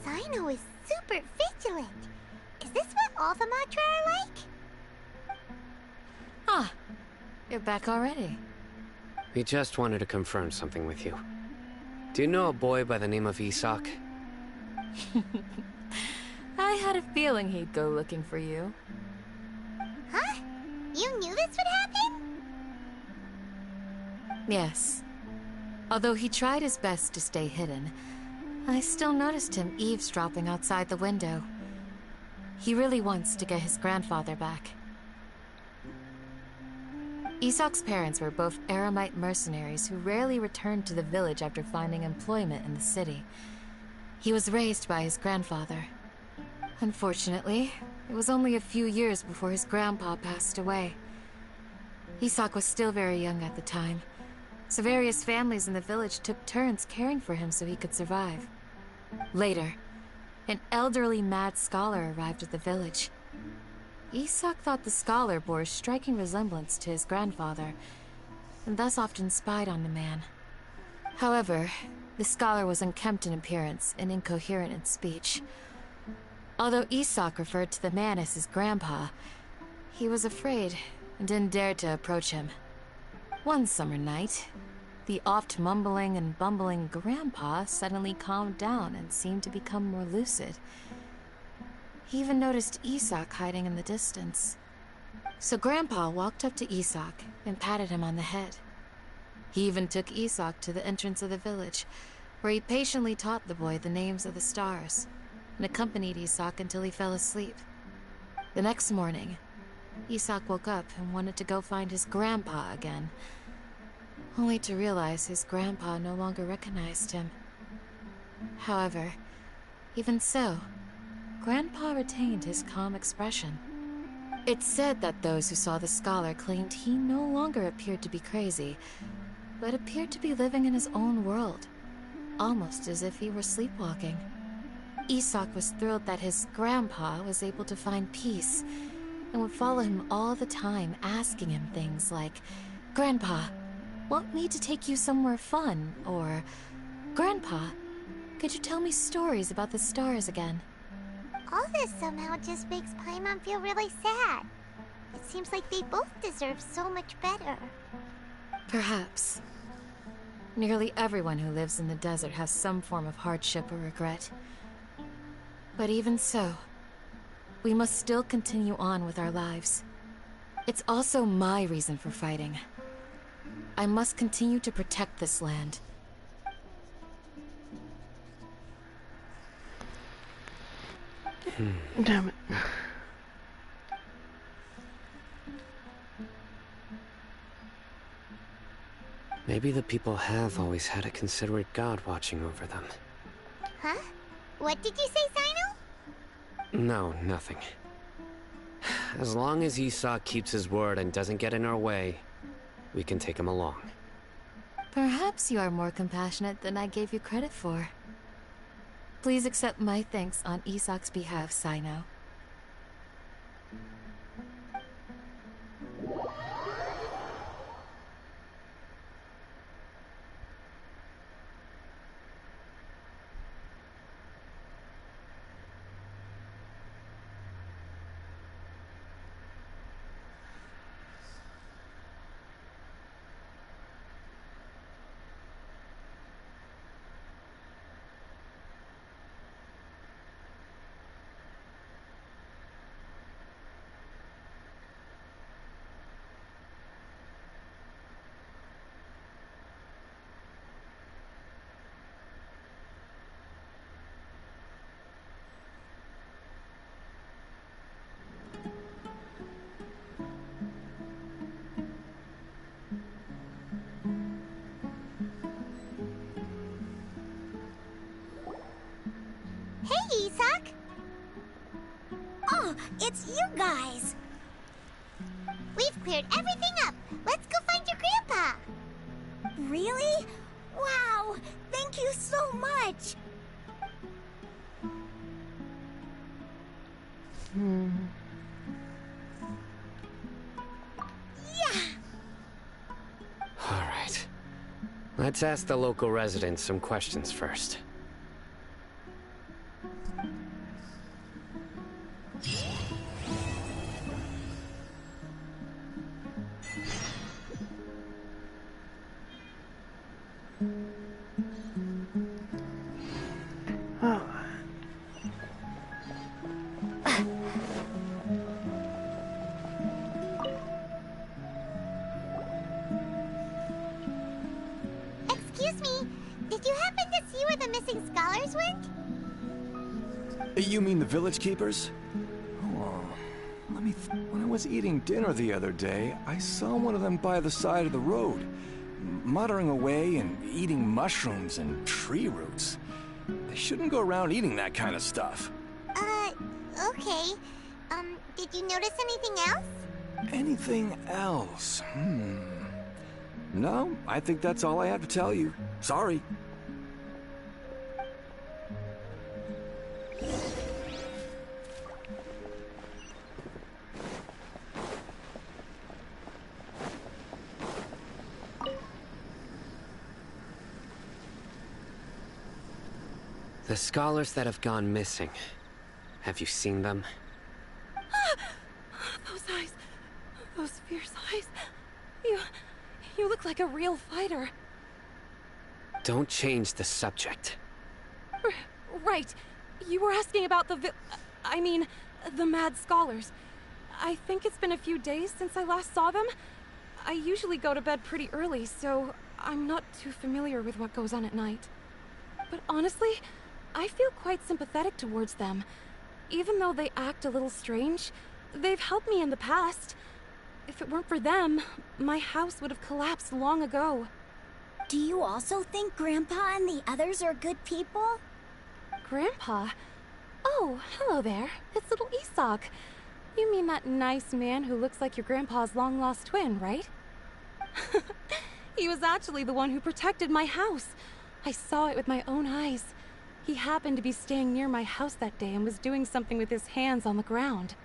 S7: Sino is super vigilant. Is this what all the Matra are like?
S13: Ah, you're back already.
S14: We just wanted to confirm something with you. Do you know a boy by the name of Isak?
S13: I had a feeling he'd go looking for you.
S7: Huh? You knew this would happen?
S13: Yes. Although he tried his best to stay hidden, I still noticed him eavesdropping outside the window. He really wants to get his grandfather back. Isak's parents were both Aramite mercenaries who rarely returned to the village after finding employment in the city. He was raised by his grandfather. Unfortunately, it was only a few years before his grandpa passed away. Isak was still very young at the time, so various families in the village took turns caring for him so he could survive. Later, an elderly mad scholar arrived at the village. Isak thought the scholar bore a striking resemblance to his grandfather, and thus often spied on the man. However, the scholar was unkempt in appearance and incoherent in speech. Although Isak referred to the man as his grandpa, he was afraid and didn't dare to approach him. One summer night, the oft mumbling and bumbling grandpa suddenly calmed down and seemed to become more lucid. He even noticed Isak hiding in the distance. So Grandpa walked up to Isak and patted him on the head. He even took Isak to the entrance of the village, where he patiently taught the boy the names of the stars, and accompanied Isak until he fell asleep. The next morning, Isak woke up and wanted to go find his grandpa again, only to realize his grandpa no longer recognized him. However, even so, Grandpa retained his calm expression. It's said that those who saw the scholar claimed he no longer appeared to be crazy, but appeared to be living in his own world, almost as if he were sleepwalking. Isak was thrilled that his grandpa was able to find peace, and would follow him all the time, asking him things like, "Grandpa, want me to take you somewhere fun?" Or, "Grandpa, could you tell me stories about the stars again?"
S7: All this somehow just makes Paimon feel really sad. It seems like they both deserve so much better.
S13: Perhaps. Nearly everyone who lives in the desert has some form of hardship or regret. But even so, we must still continue on with our lives. It's also my reason for fighting. I must continue to protect this land.
S16: Damn it.
S14: Maybe the people have always had a considerate god watching over them.
S7: Huh? What did you say, Sino?
S14: No, nothing. As long as Esau keeps his word and doesn't get in our way, we can take him along.
S20: Perhaps you are more compassionate than I gave you credit for. Please accept my thanks on Isak's behalf, Sino.
S7: Hey, Isak!
S4: Oh, it's you guys!
S7: We've cleared everything up. Let's go find your grandpa.
S4: Really? Wow! Thank you so much! Yeah!
S14: All right. Let's ask the local residents some questions first.
S7: Excuse me, did you happen to see where the missing scholars went?
S1: You mean the village keepers? Oh, when I was eating dinner the other day, I saw one of them by the side of the road, muttering away and eating mushrooms and tree roots. They shouldn't go around eating that kind of stuff.
S7: Okay. Did you notice anything else?
S1: Anything else? No, I think that's all I have to tell you. Sorry.
S14: The scholars that have gone missing. Have you seen them?
S15: Those eyes. Those fierce eyes. You look like a real fighter.
S14: Don't change the subject.
S15: Right. You were asking about the the mad scholars. I think it's been a few days since I last saw them. I usually go to bed pretty early, so I'm not too familiar with what goes on at night. But honestly, I feel quite sympathetic towards them. Even though they act a little strange, they've helped me in the past. If it weren't for them, my house would have collapsed long ago.
S4: Do you also think Grandpa and the others are good people?
S15: Grandpa? Oh, hello there. It's little Isak. You mean that nice man who looks like your grandpa's long-lost twin, right? He was actually the one who protected my house. I saw it with my own eyes. He happened to be staying near my house that day and was doing something with his hands on the ground.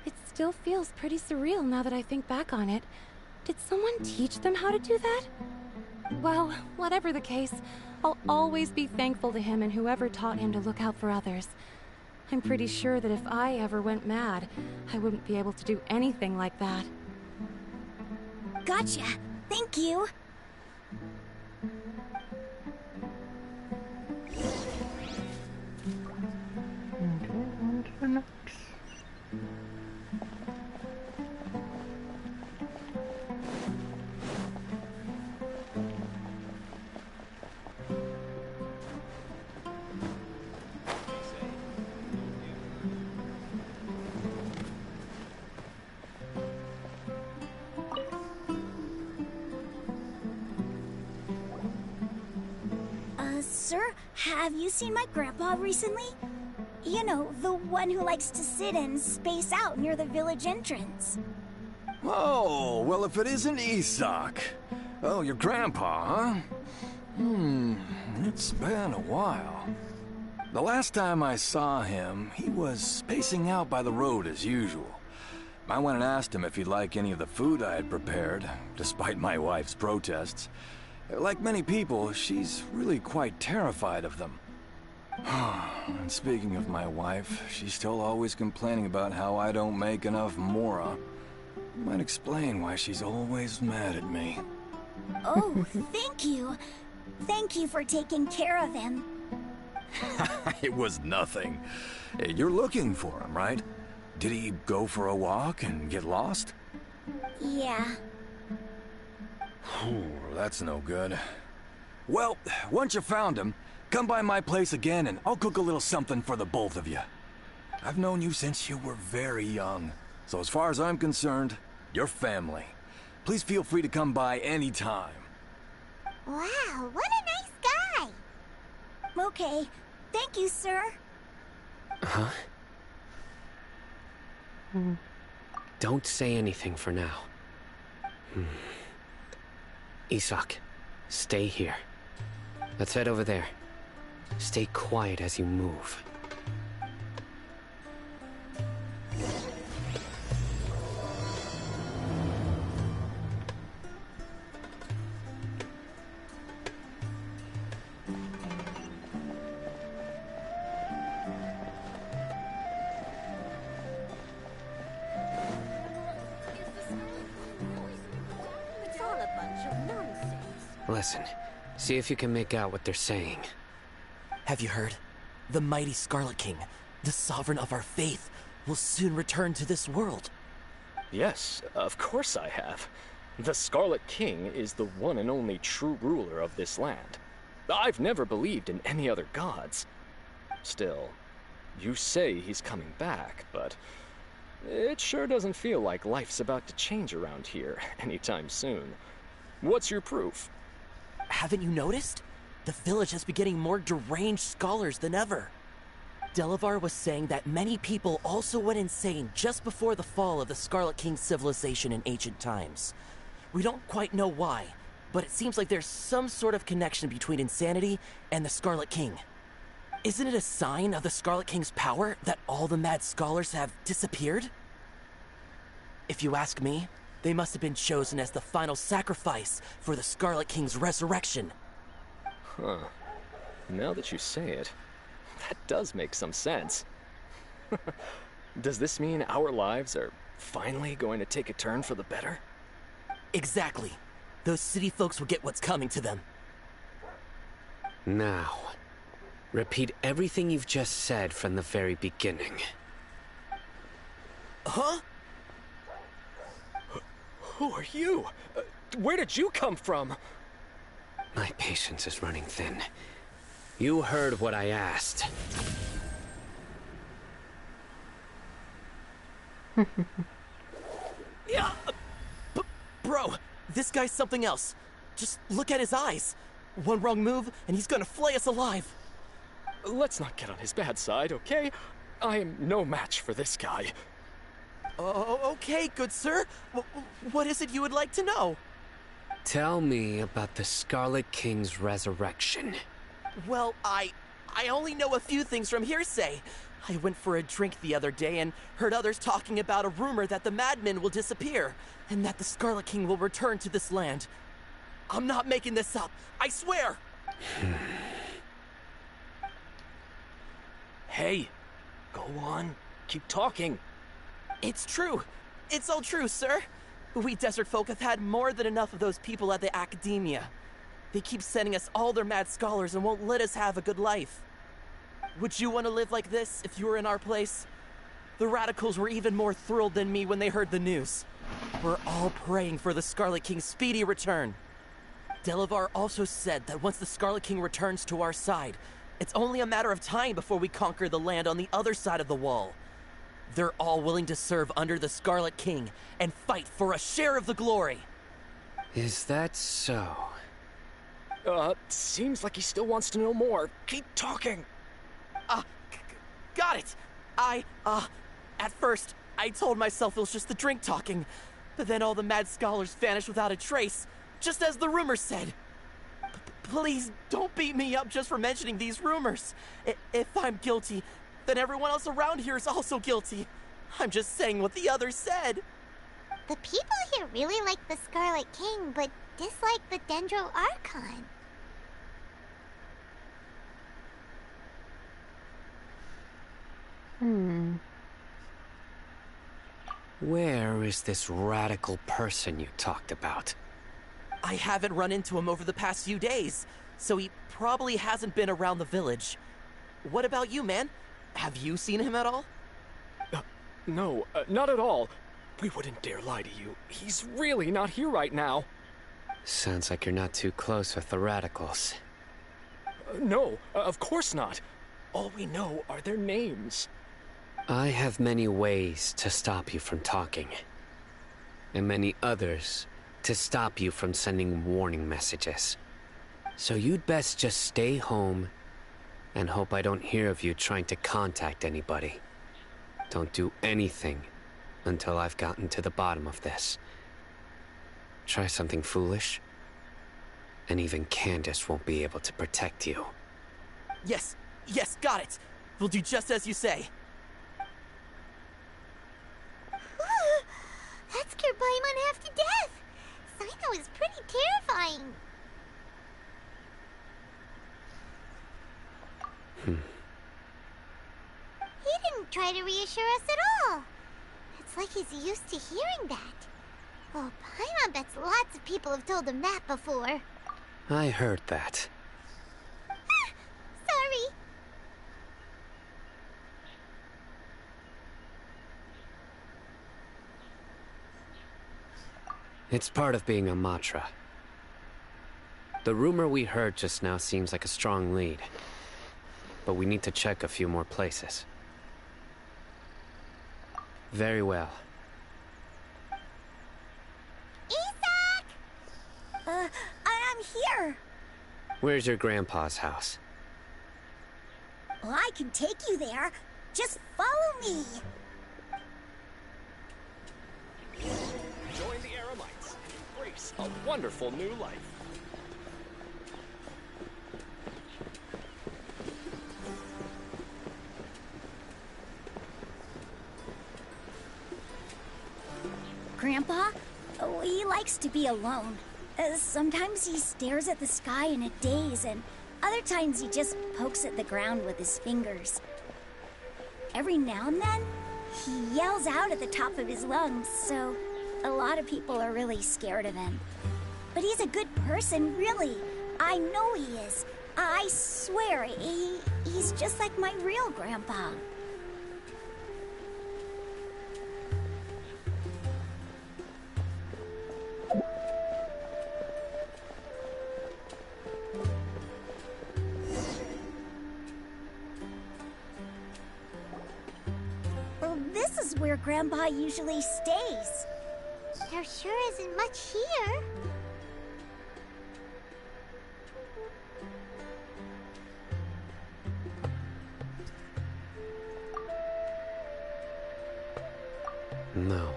S15: It still feels pretty surreal now that I think back on it. Did someone teach them how to do that? Well, whatever the case, I'll always be thankful to him and whoever taught him to look out for others. I'm pretty sure that if I ever went mad, I wouldn't be able to do anything like that.
S4: Gotcha. Thank you.
S16: On to the next.
S4: Sir, have you seen my grandpa recently? You know, the one who likes to sit and space out near the village entrance.
S1: Oh, well, if it isn't Isak. Oh, your grandpa, huh? It's been a while. The last time I saw him, he was spacing out by the road as usual. I went and asked him if he'd like any of the food I had prepared, despite my wife's protests. Like many people, she's really quite terrified of them. And speaking of my wife, she's still always complaining about how I don't make enough mora. Might explain why she's always mad at me.
S4: Oh, thank you. Thank you for taking care of him.
S1: It was nothing. You're looking for him, right? Did he go for a walk and get lost?
S4: Yeah.
S1: That's no good. Well, once you found him, come by my place again and I'll cook a little something for the both of you. I've known you since you were very young, so as far as I'm concerned, you're family. Please feel free to come by anytime.
S7: Wow, what a nice guy!
S4: Okay, thank you, sir.
S14: Huh? Don't say anything for now. Isak, stay here. Let's head over there. Stay quiet as you move. Listen, see if you can make out what they're saying.
S8: Have you heard? The mighty Scarlet King, the sovereign of our faith, will soon return to this world.
S10: Yes, of course I have. The Scarlet King is the one and only true ruler of this land. I've never believed in any other gods. Still, you say he's coming back, but it sure doesn't feel like life's about to change around here anytime soon. What's your proof?
S8: Haven't you noticed? The village has been getting more deranged scholars than ever. Delavar was saying that many people also went insane just before the fall of the Scarlet King's civilization in ancient times. We don't quite know why, but it seems like there's some sort of connection between insanity and the Scarlet King. Isn't it a sign of the Scarlet King's power that all the mad scholars have disappeared? If you ask me, they must have been chosen as the final sacrifice for the Scarlet King's resurrection.
S10: Huh. Now that you say it, that does make some sense. Does this mean our lives are finally going to take a turn for the better?
S8: Exactly. Those city folks will get what's coming to them.
S14: Now, repeat everything you've just said from the very beginning.
S8: Huh?
S10: Who are you? Where did you come from?
S14: My patience is running thin. You heard what I asked.
S8: Yeah, bro, this guy's something else. Just look at his eyes. One wrong move, and he's gonna flay us alive.
S10: Let's not get on his bad side, okay? I am no match for this guy.
S8: Okay, good sir. What is it you would like to know?
S14: Tell me about the Scarlet King's resurrection.
S8: Well, I only know a few things from hearsay. I went for a drink the other day and heard others talking about a rumor that the madmen will disappear, and that the Scarlet King will return to this land. I'm not making this up, I swear!
S10: Hey, go on, keep talking.
S8: It's true. It's all true, sir. We desert folk have had more than enough of those people at the academia. They keep sending us all their mad scholars and won't let us have a good life. Would you want to live like this if you were in our place? The radicals were even more thrilled than me when they heard the news. We're all praying for the Scarlet King's speedy return. Delavar also said that once the Scarlet King returns to our side, it's only a matter of time before we conquer the land on the other side of the wall. They're all willing to serve under the Scarlet King and fight for a share of the glory.
S14: Is that so?
S10: Seems like he still wants to know more. Keep talking.
S2: Got it! At first, I told myself it was just the drink talking, but then all the mad scholars vanished without a trace, just as the rumors said. Please don't beat me up just for mentioning these rumors. If I'm guilty, then everyone else around here is also guilty. I'm just saying what the others said.
S7: The people here really like the Scarlet King, but dislike the Dendro Archon.
S14: Where is this radical person you talked about?
S2: I haven't run into him over the past few days, so he probably hasn't been around the village. What about you, man? Have you seen him at all?
S10: No, not at all. We wouldn't dare lie to you. He's really not here right now.
S14: Sounds like you're not too close with the radicals.
S10: No, of course not. All we know are their names.
S14: I have many ways to stop you from talking. And many others to stop you from sending warning messages. So you'd best just stay home and hope I don't hear of you trying to contact anybody. Don't do anything until I've gotten to the bottom of this. Try something foolish, and even Candace won't be able to protect you.
S2: Yes, got it. We'll do just as you say.
S7: That scared Paimon half to death. Sino is pretty terrifying. He didn't try to reassure us at all. It's like he's used to hearing that. Oh, Paimon bets lots of people have told him that before.
S14: I heard that.
S7: Sorry.
S14: It's part of being a Matra. The rumor we heard just now seems like a strong lead. But we need to check a few more places. Very well.
S4: Isaac! I'm here.
S14: Where's your grandpa's house?
S4: Well, I can take you there. Just follow me.
S10: Join the Eremites and embrace a wonderful new life.
S4: Grandpa? Oh, he likes to be alone. Sometimes he stares at the sky in a daze, and other times he just pokes at the ground with his fingers. Every now and then, he yells out at the top of his lungs, so a lot of people are really scared of him. But he's a good person, really. I know he is. I swear, he's just like my real grandpa. This is where Grandpa usually stays.
S7: There sure isn't much here.
S14: No.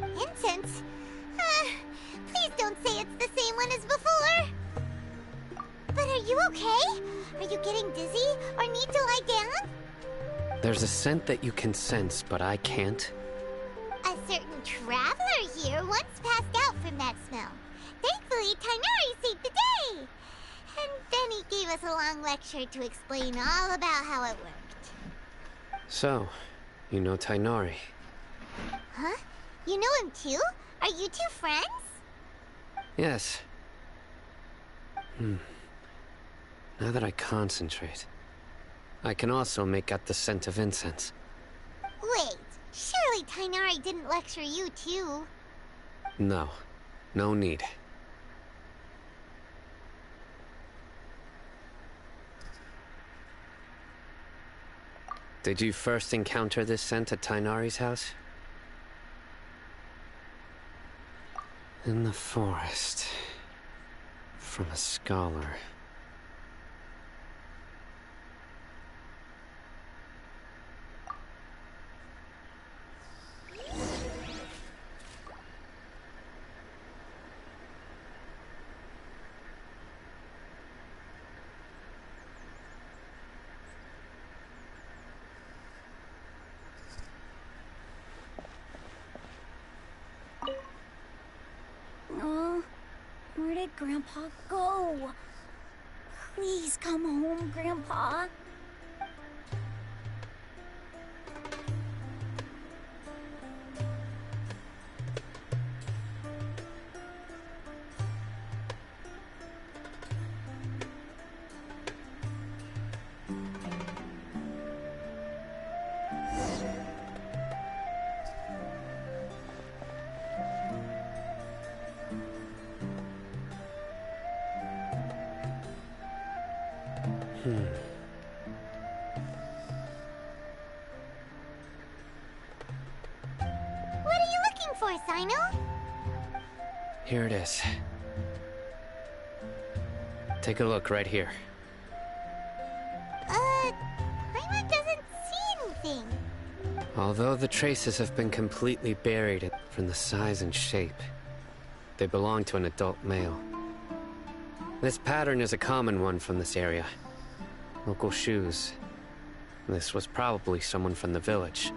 S7: Incense? Please don't say it's the same one as before. But are you okay? Are you getting dizzy or need to lie down?
S14: There's a scent that you can sense, but I can't.
S7: A certain traveler here once passed out from that smell. Thankfully, Tainari saved the day. And then he gave us a long lecture to explain all about how it worked.
S14: So, you know Tainari.
S7: Huh? You know him too? Are you two friends?
S14: Yes. Now that I concentrate, I can also make out the scent of incense.
S7: Wait, surely Tainari didn't lecture you too?
S14: No. No need. Did you first encounter this scent at Tainari's house? In the forest. from a scholar.
S4: Where did Grandpa go? Please come home, Grandpa.
S7: What are you looking for, Sino?
S14: Here it is. Take a look right here.
S7: Paimon doesn't see anything.
S14: Although the traces have been completely buried from the size and shape, they belong to an adult male. This pattern is a common one from this area. Local shoes. This was probably someone from the village.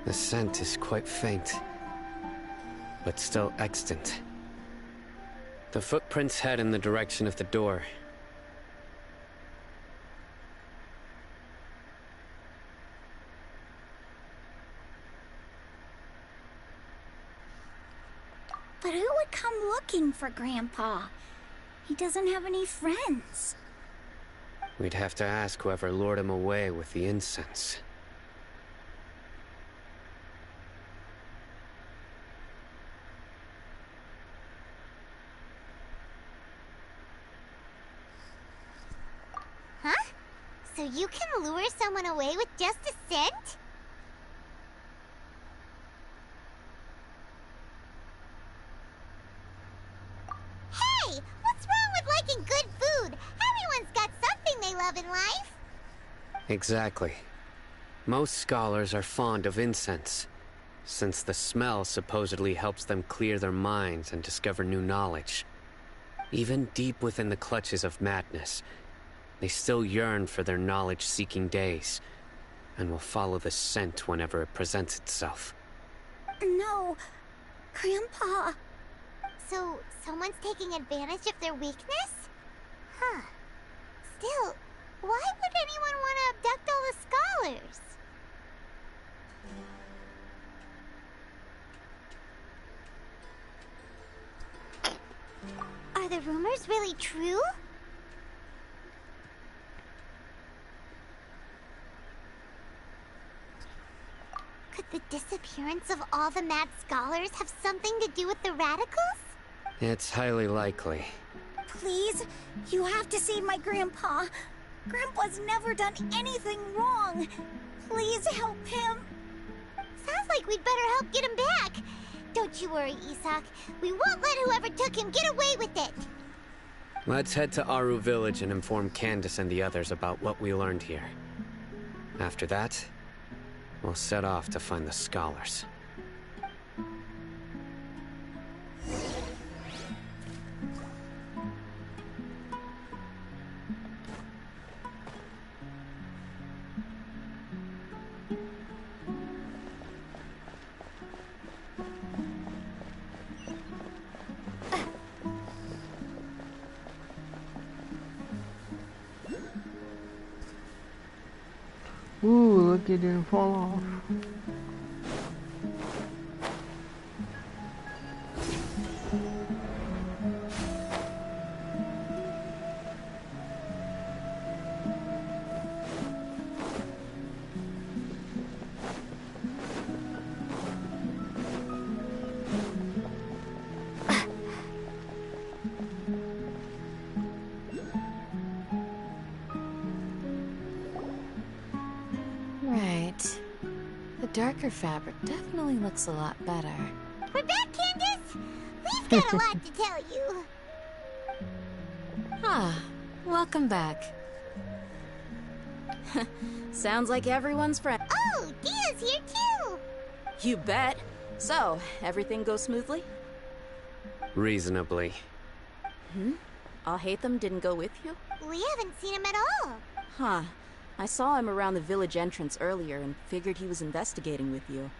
S14: The scent is quite faint, but still extant. The footprints head in the direction of the door.
S4: But who would come looking for Grandpa? He doesn't have any friends.
S14: We'd have to ask whoever lured him away with the incense.
S7: Huh? So you can lure someone away with just a scent? Hey! What's wrong with liking good food? Everyone's got something they love in life.
S14: Exactly. Most scholars are fond of incense, since the smell supposedly helps them clear their minds and discover new knowledge. Even deep within the clutches of madness, they still yearn for their knowledge-seeking days, and will follow the scent whenever it presents itself.
S4: No, Grandpa.
S7: So, someone's taking advantage of their weakness? Huh. Still, why would anyone want to abduct all the scholars? Are the rumors really true? Could the disappearance of all the mad scholars have something to do with the radicals?
S14: It's highly likely.
S4: Please, you have to save my Grandpa. Grandpa's never done anything wrong. Please help him.
S7: Sounds like we'd better help get him back. Don't you worry, Isak. We won't let whoever took him get away with it.
S14: Let's head to Aru Village and inform Candace and the others about what we learned here. After that, we'll set off to find the scholars.
S16: Ooh, look, it didn't fall off.
S20: Right. The darker fabric definitely looks a lot better.
S7: We're back, Candace! We've got a lot to tell you.
S5: Ah, welcome back.
S12: Sounds like everyone's friend.
S7: Oh, Dia's here too!
S12: You bet. So, everything goes smoothly?
S14: Reasonably.
S12: I'll hate them didn't go with you?
S7: We haven't seen him at all.
S12: Huh. I saw him around the village entrance earlier and figured he was investigating with you.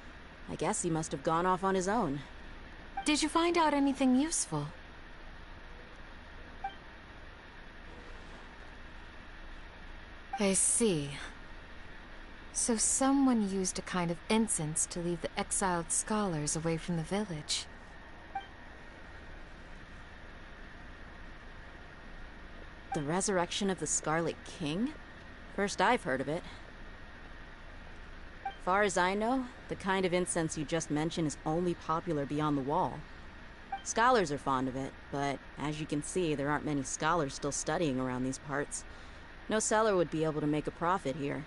S12: I guess he must have gone off on his own.
S5: Did you find out anything useful? I see. So someone used a kind of incense to lead the exiled scholars away from the village.
S12: The resurrection of the Scarlet King? First I've heard of it. Far as I know, the kind of incense you just mentioned is only popular beyond the wall. Scholars are fond of it, but as you can see, there aren't many scholars still studying around these parts. No seller would be able to make a profit here.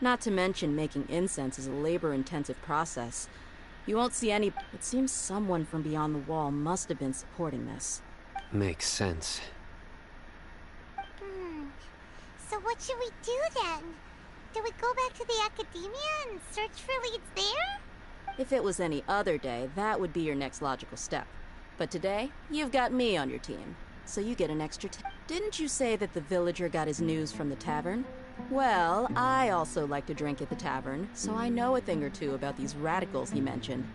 S12: Not to mention making incense is a labor-intensive process. You won't see any... It seems someone from beyond the wall must have been supporting this.
S14: Makes sense.
S7: So what should we do then? Do we go back to the academia and search for leads there?
S12: If it was any other day, that would be your next logical step. But today, you've got me on your team, so you get an extra Didn't you say that the villager got his news from the tavern? Well, I also like to drink at the tavern, so I know a thing or two about these radicals he mentioned.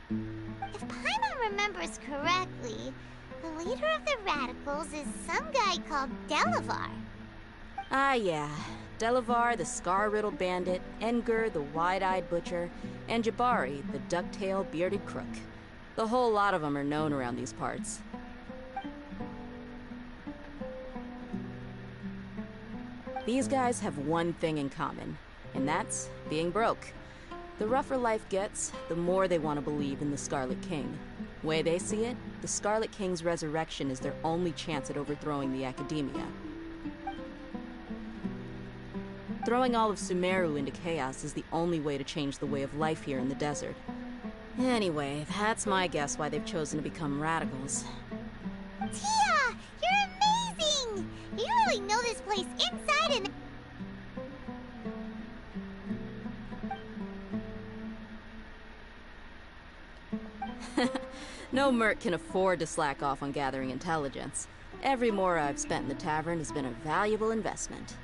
S7: If Paimon remembers correctly, the leader of the radicals is some guy called Delavar.
S12: Ah, yeah. Delavar, the scar-riddled bandit, Engur, the wide-eyed butcher, and Jabari, the duck-tailed bearded crook. The whole lot of them are known around these parts. These guys have one thing in common, and that's being broke. The rougher life gets, the more they want to believe in the Scarlet King. Way they see it, the Scarlet King's resurrection is their only chance at overthrowing the academia. Throwing all of Sumeru into chaos is the only way to change the way of life here in the desert. Anyway, that's my guess why they've chosen to become radicals.
S7: Tia! You're amazing! You really know this place inside and...
S12: No merc can afford to slack off on gathering intelligence. Every mora I've spent in the tavern has been a valuable investment.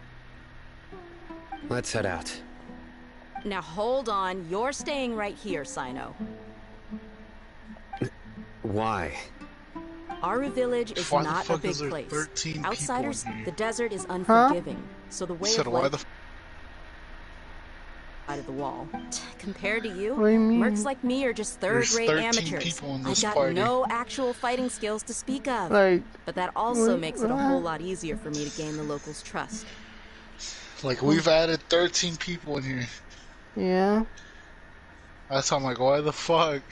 S14: Let's head out.
S12: Now hold on, you're staying right here, Sino.
S14: Why?
S12: Aru Village is
S18: Why
S12: not
S18: the
S12: a
S18: fuck
S12: big
S18: is there
S12: place.
S18: 13
S12: Outsiders,
S18: people in here?
S12: the desert is unforgiving, so the way
S18: Said
S12: of
S18: why
S12: life
S18: the
S12: side of the wall. Compared to you,
S16: What do you mean?
S12: mercs like me are just
S18: There's
S12: third-rate
S18: 13
S12: amateurs.
S18: people in
S12: I've
S18: this
S12: got
S18: party.
S12: no actual fighting skills to speak of.
S16: Like,
S12: but that also
S16: what-
S12: makes it a whole lot easier for me to gain the locals' trust.
S18: Like, we've added 13 people in here.
S16: Yeah,
S18: That's why I'm like, why the fuck?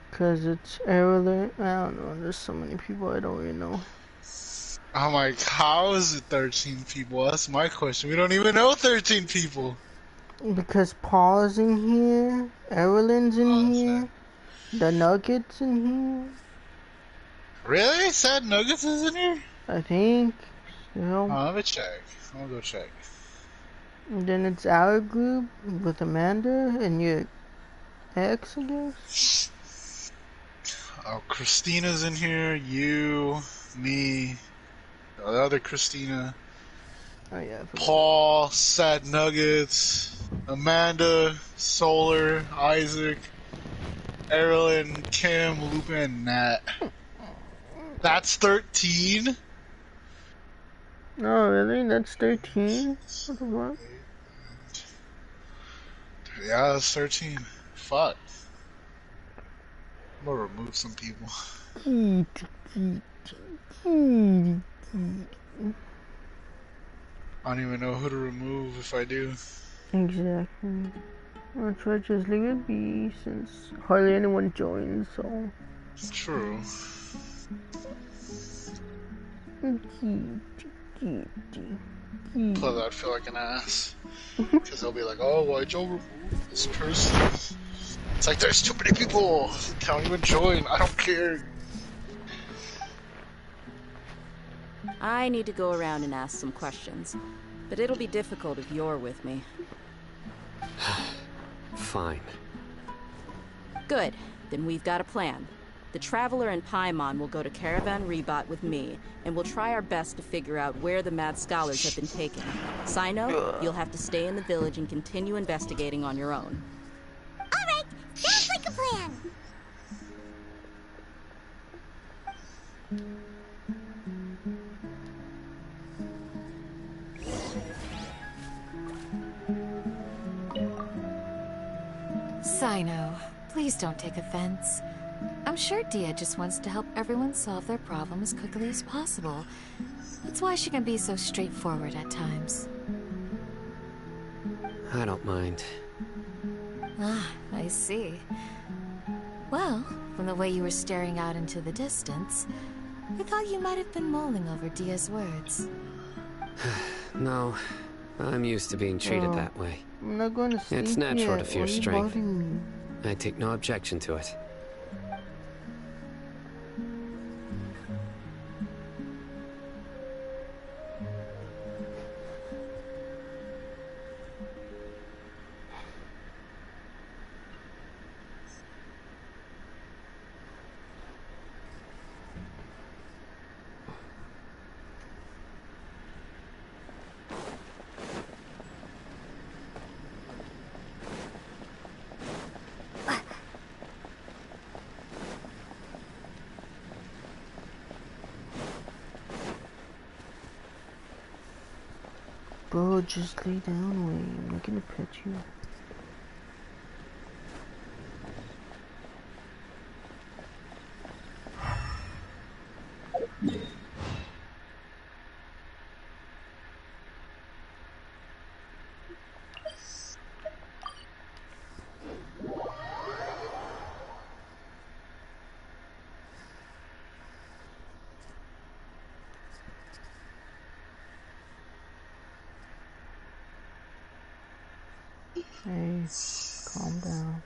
S16: because it's earlier. I don't know. There's so many people I don't even know.
S18: I'm like, how is it 13 people? That's my question. We don't even know 13 people.
S16: Because Paul's in here, Evelyn's in here, the Nuggets in here.
S18: Really? Sad Nuggets is in here?
S16: I think.
S18: I'll
S16: So.
S18: have a check. I'll go check.
S16: And then it's our group with Amanda and your ex, I guess.
S18: Oh, Christina's in here. You, me, the other Christina.
S16: Oh yeah. I forgot.
S18: Paul, Sad Nuggets, Amanda, Solar, Isaac, Erilyn, Kim, Lupin, and Nat. That's 13?
S16: No, really? That's 13? What the fuck?
S18: Yeah, that's 13. Fuck. I'm gonna remove some people. I don't even know who to remove if I do.
S16: Exactly. I'll try to just leave it be since hardly anyone joins, so.
S18: True. Plus, I'd feel like an ass. Because they'll be like, oh, why'd you remove this person? It's like, there's too many people. Can't even join. I don't care.
S12: I need to go around and ask some questions, but it'll be difficult if you're with me.
S14: Fine.
S12: Good. Then we've got a plan. The Traveler and Paimon will go to Caravan Rebot with me, and we'll try our best to figure out where the mad scholars have been taken. Sino, you'll have to stay in the village and continue investigating on your own.
S7: Alright, sounds like a plan.
S3: Sino, please don't take offense. I'm sure Dia just wants to help everyone solve their problem as quickly as possible. That's why she can be so straightforward at times.
S14: I don't mind.
S3: Ah, I see. Well, from the way you were staring out into the distance, I thought you might have been mulling over Dia's words.
S14: No, I'm used to being treated
S16: Oh,
S14: that way.
S16: I'm not going to sleep
S14: It's natural
S16: yet.
S14: to fear
S16: Why are you
S14: strength.
S16: bothering me?
S14: I take no objection to it.
S16: Bro, just lay down, Wayne. I'm not gonna pet you. Hey, calm down.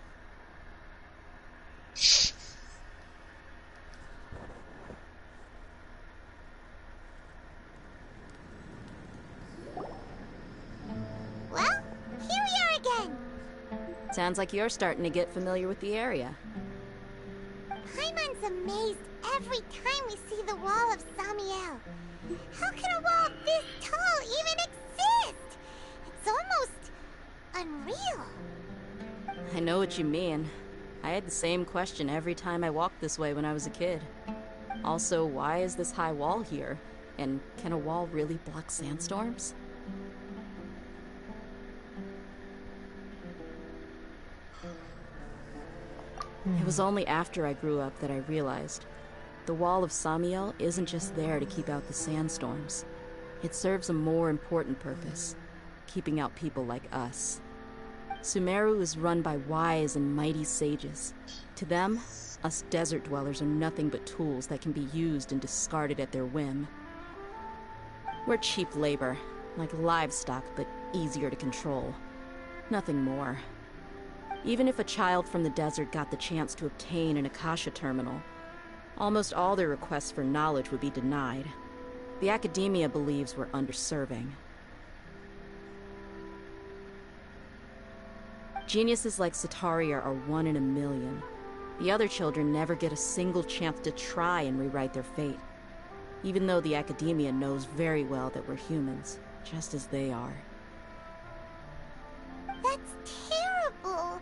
S7: Well, here we are again.
S12: Sounds like you're starting to get familiar with the area.
S7: Paimon's amazed every time we see the wall of Samiel. How can a wall this tall even exist? It's almost unreal.
S12: I know what you mean. I had the same question every time I walked this way when I was a kid. Also, why is this high wall here? And can a wall really block sandstorms? It was only after I grew up that I realized the wall of Samiel isn't just there to keep out the sandstorms. It serves a more important purpose, keeping out people like us. Sumeru is run by wise and mighty sages. To them, us desert dwellers are nothing but tools that can be used and discarded at their whim. We're cheap labor, like livestock, but easier to control. Nothing more. Even if a child from the desert got the chance to obtain an Akasha terminal, almost all their requests for knowledge would be denied. The academia believes we're underserving. Geniuses like Sataria are one in a million. The other children never get a single chance to try and rewrite their fate, even though the academia knows very well that we're humans, just as they are.
S7: That's terrible.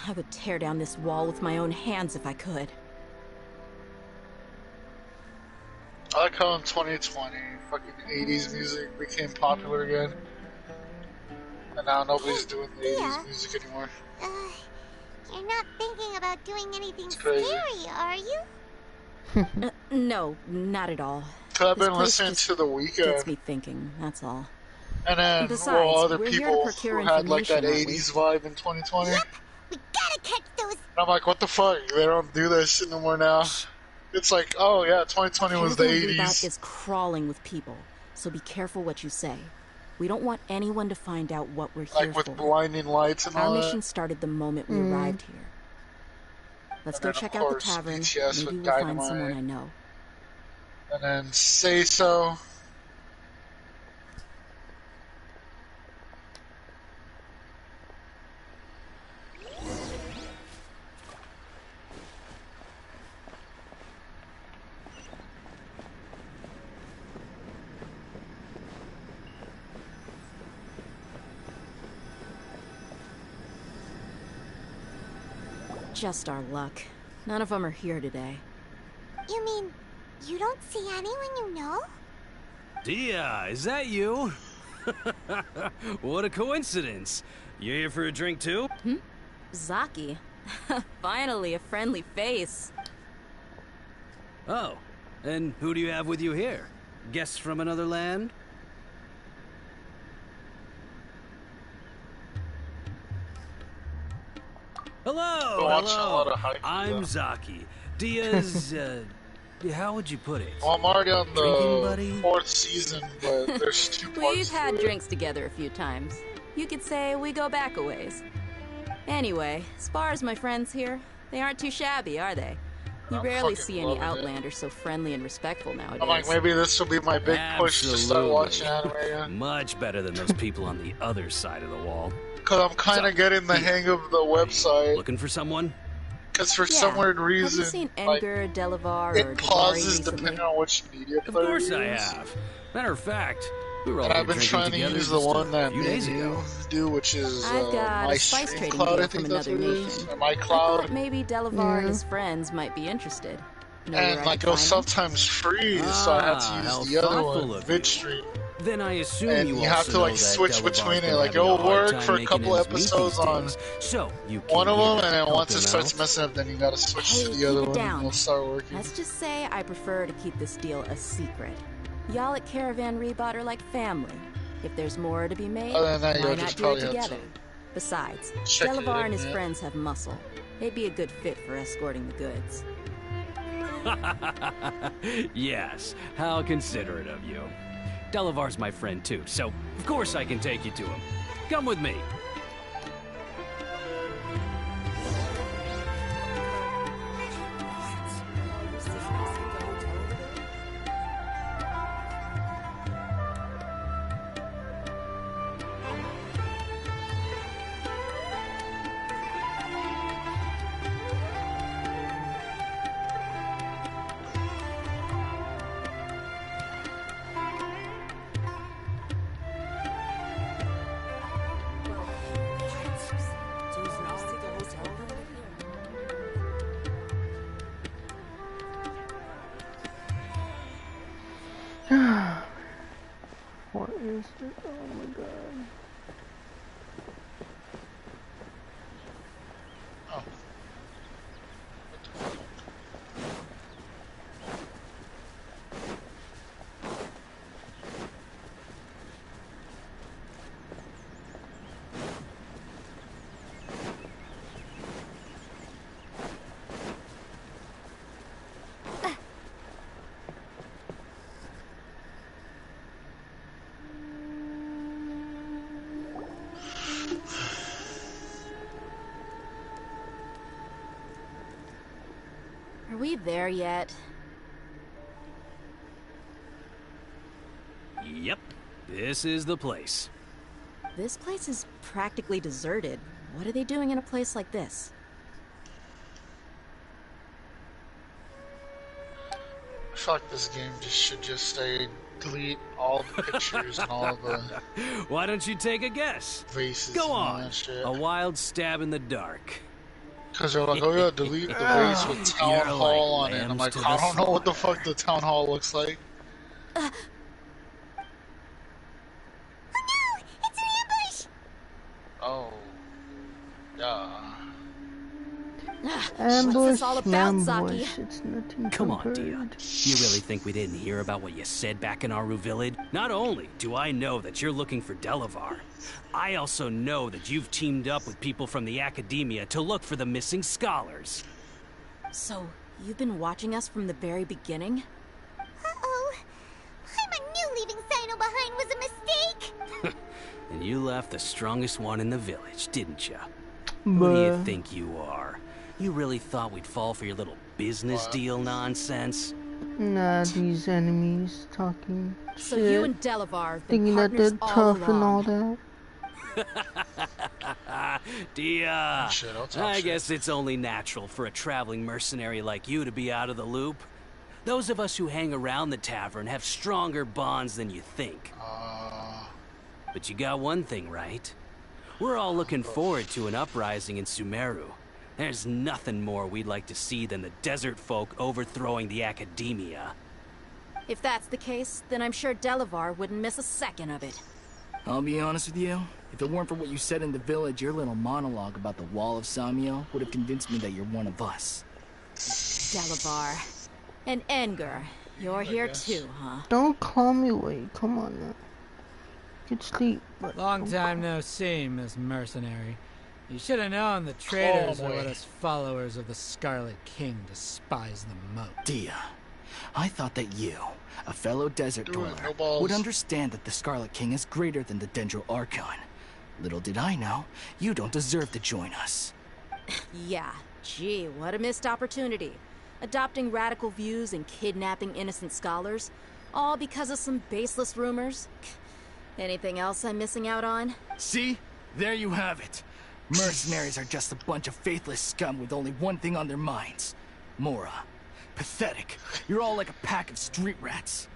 S12: I would tear down this wall with my own hands if I could.
S18: I like how in 2020, fucking 80s music became popular again. And now nobody's doing the 80s music anymore.
S7: You're not thinking about doing anything
S18: crazy.
S7: scary, are you?
S12: No, not at all.
S18: So I've
S12: This
S18: been
S12: place
S18: listening
S12: just
S18: to The Weeknd.
S12: gets me thinking, that's all.
S18: And then,
S12: Besides,
S18: well, other
S12: we're here to
S18: people
S12: procure
S18: who had like that
S12: information, aren't we?
S18: 80s vibe in 2020.
S7: Yep, we gotta catch those.
S18: And I'm like, what the fuck? They don't do that shit no more now. It's like, oh yeah, 2020 was the
S12: Caravan
S18: 80s.
S12: Rebot is crawling with people, so be careful what you say. We don't want anyone to find out what we're here
S18: Like with
S12: for.
S18: blinding lights and
S12: Our
S18: all
S12: mission
S18: that.
S12: started the moment we arrived here. Let's
S18: And
S12: go
S18: then, of
S12: check out the
S18: course,
S12: tavern.
S18: BTS
S12: Maybe
S18: with
S12: we'll find
S18: Dynamite.
S12: someone I know.
S18: And then Say So.
S12: Just our luck. None of them are here today.
S7: You mean, you don't see anyone you know?
S6: Dia, is that you? What a coincidence. You here for a drink too?
S12: Zaki. Finally, a friendly face.
S6: Oh, and who do you have with you here? Guests from another land? Hello, hello. I'm Zaki. Dia's, how would you put it?
S18: Well, I'm already on
S6: Drinking
S18: the
S6: buddy?
S18: 4th season, but there's 2 parts.
S12: We've had drinks together a few times. You could say we go back a ways. Anyway, as far as my friends here, they aren't too shabby, are they? You rarely see any Outlanders so friendly and respectful nowadays.
S18: I'm like, maybe this will be my big push to start watching anime again.
S6: Much better than those people on the other side of the wall.
S18: Because I'm kind of getting the hang of the website.
S6: Looking for someone?
S18: Because for some weird reason,
S12: have you seen Edgar, Delavar, or
S18: it pauses
S12: Jabari
S18: depending on which media player
S6: Of course
S18: you
S6: I
S18: use.
S6: have. Matter of fact, we were all
S18: And I've been
S6: drinking
S18: trying to
S6: together
S18: use the
S6: just
S18: one that
S6: a few
S18: me
S6: days
S18: and
S6: ago.
S18: you do, which is
S12: I've got
S18: my
S12: a spice
S18: Stream
S12: trading
S18: Cloud,
S12: deal
S18: I think
S12: from
S18: that's
S12: another
S18: what it
S12: nation.
S18: is. Or my
S12: I
S18: Cloud.
S12: thought maybe Delavar and his friends might be interested. Know where
S18: And
S12: I
S18: like
S12: could
S18: it was
S12: find them?
S18: sometimes free, so I had to
S6: how
S18: use the other
S6: thoughtful
S18: one,
S6: of you.
S18: VidStream.
S6: Then I assume
S18: And
S6: you
S18: you have
S6: also
S18: to
S6: know
S18: like
S6: that
S18: switch
S6: Delavar's
S18: between
S6: been
S18: it. Like
S6: having a
S18: it'll
S6: hard
S18: work
S6: time
S18: for a
S6: making
S18: couple
S6: ends meet
S18: episodes
S6: these
S18: on
S6: days. So you
S18: one of
S6: came
S18: them,
S6: here to
S18: and then
S6: help
S18: once it
S6: him
S18: starts
S6: out?
S18: messing up, then you gotta switch
S12: Hey,
S18: to the
S12: keep
S18: other
S12: it
S18: one, and
S12: down.
S18: it'll start working.
S12: Let's just say I prefer to keep this deal a secret. Y'all at Caravan Rebot are like family. If there's more to be made,
S18: Other than that,
S12: why
S18: you'll
S12: not
S18: just
S12: do it
S18: probably have
S12: together?
S18: to
S12: Besides,
S18: check it
S12: Delavar
S18: in,
S12: and his
S18: yeah.
S12: friends have muscle. They'd be a good fit for escorting the goods.
S6: Yes, how considerate of you. Delavar's my friend too, so of course I can take you to him. Come with me.
S16: What is it? Oh my god.
S12: Are we there yet?
S6: Yep, this is the place.
S12: This place is practically deserted. What are they doing in a place like this?
S18: I feel like this game should just say delete all the pictures and all the
S6: Why don't you take a guess?
S18: vases
S6: Go
S18: and all
S6: on.
S18: that shit.
S6: A wild stab in the dark.
S18: Because they're like, oh yeah, delete the vase with Town
S6: You're
S18: Hall
S6: like
S18: on it. And I'm
S6: lambs
S18: like,
S6: to
S18: I
S6: the
S18: don't know what the
S6: slaughter.
S18: fuck the Town Hall looks like. Oh. Yeah.
S16: Ambush,
S12: What's this all about, Zaki?
S16: ambush. It's nothing
S6: Come on,
S16: compared.
S6: Dia. You really think we didn't hear about what you said back in Aru Village? Not only do I know that you're looking for Delavar, I also know that you've teamed up with people from the Academia to look for the missing scholars.
S12: So, you've been watching us from the very beginning?
S7: Uh-oh. I knew leaving Sino behind was a mistake.
S6: And you left the strongest one in the village, didn't you? Who do you think you are? You really thought we'd fall for your little business deal nonsense?
S16: Nah, these enemies talking
S12: So
S16: shit,
S12: you and Delavar have been
S16: thinking that
S12: partners
S16: they're
S12: all
S16: tough and all
S12: along.
S16: that.
S6: Dia,
S18: Shit, I'll talk
S6: I
S18: shit.
S6: guess it's only natural for a traveling mercenary like you to be out of the loop. Those of us who hang around the tavern have stronger bonds than you think. But you got one thing right. We're all looking forward to an uprising in Sumeru. There's nothing more we'd like to see than the desert folk overthrowing the academia.
S12: If that's the case, then I'm sure Delavar wouldn't miss a second of it.
S21: I'll be honest with you. If it weren't for what you said in the village, your little monologue about the Wall of Samiel would have convinced me that you're one of us.
S12: Delavar. And Enger, you're here too, huh?
S16: Don't call me late. Come on now. Get sleep. But
S22: Long time no see, Miss Mercenary. You should have known the traitors are what us followers of the Scarlet King despise the most.
S21: Dia, I thought that you, a fellow desert dweller, would understand that the Scarlet King is greater than the Dendro Archon. Little did I know, you don't deserve to join us.
S12: Yeah, gee, what a missed opportunity. Adopting radical views and kidnapping innocent scholars, all because of some baseless rumors. Anything else I'm missing out on?
S21: See? There you have it. Mercenaries are just a bunch of faithless scum with only one thing on their minds. Mora. Pathetic. You're all like a pack of street rats.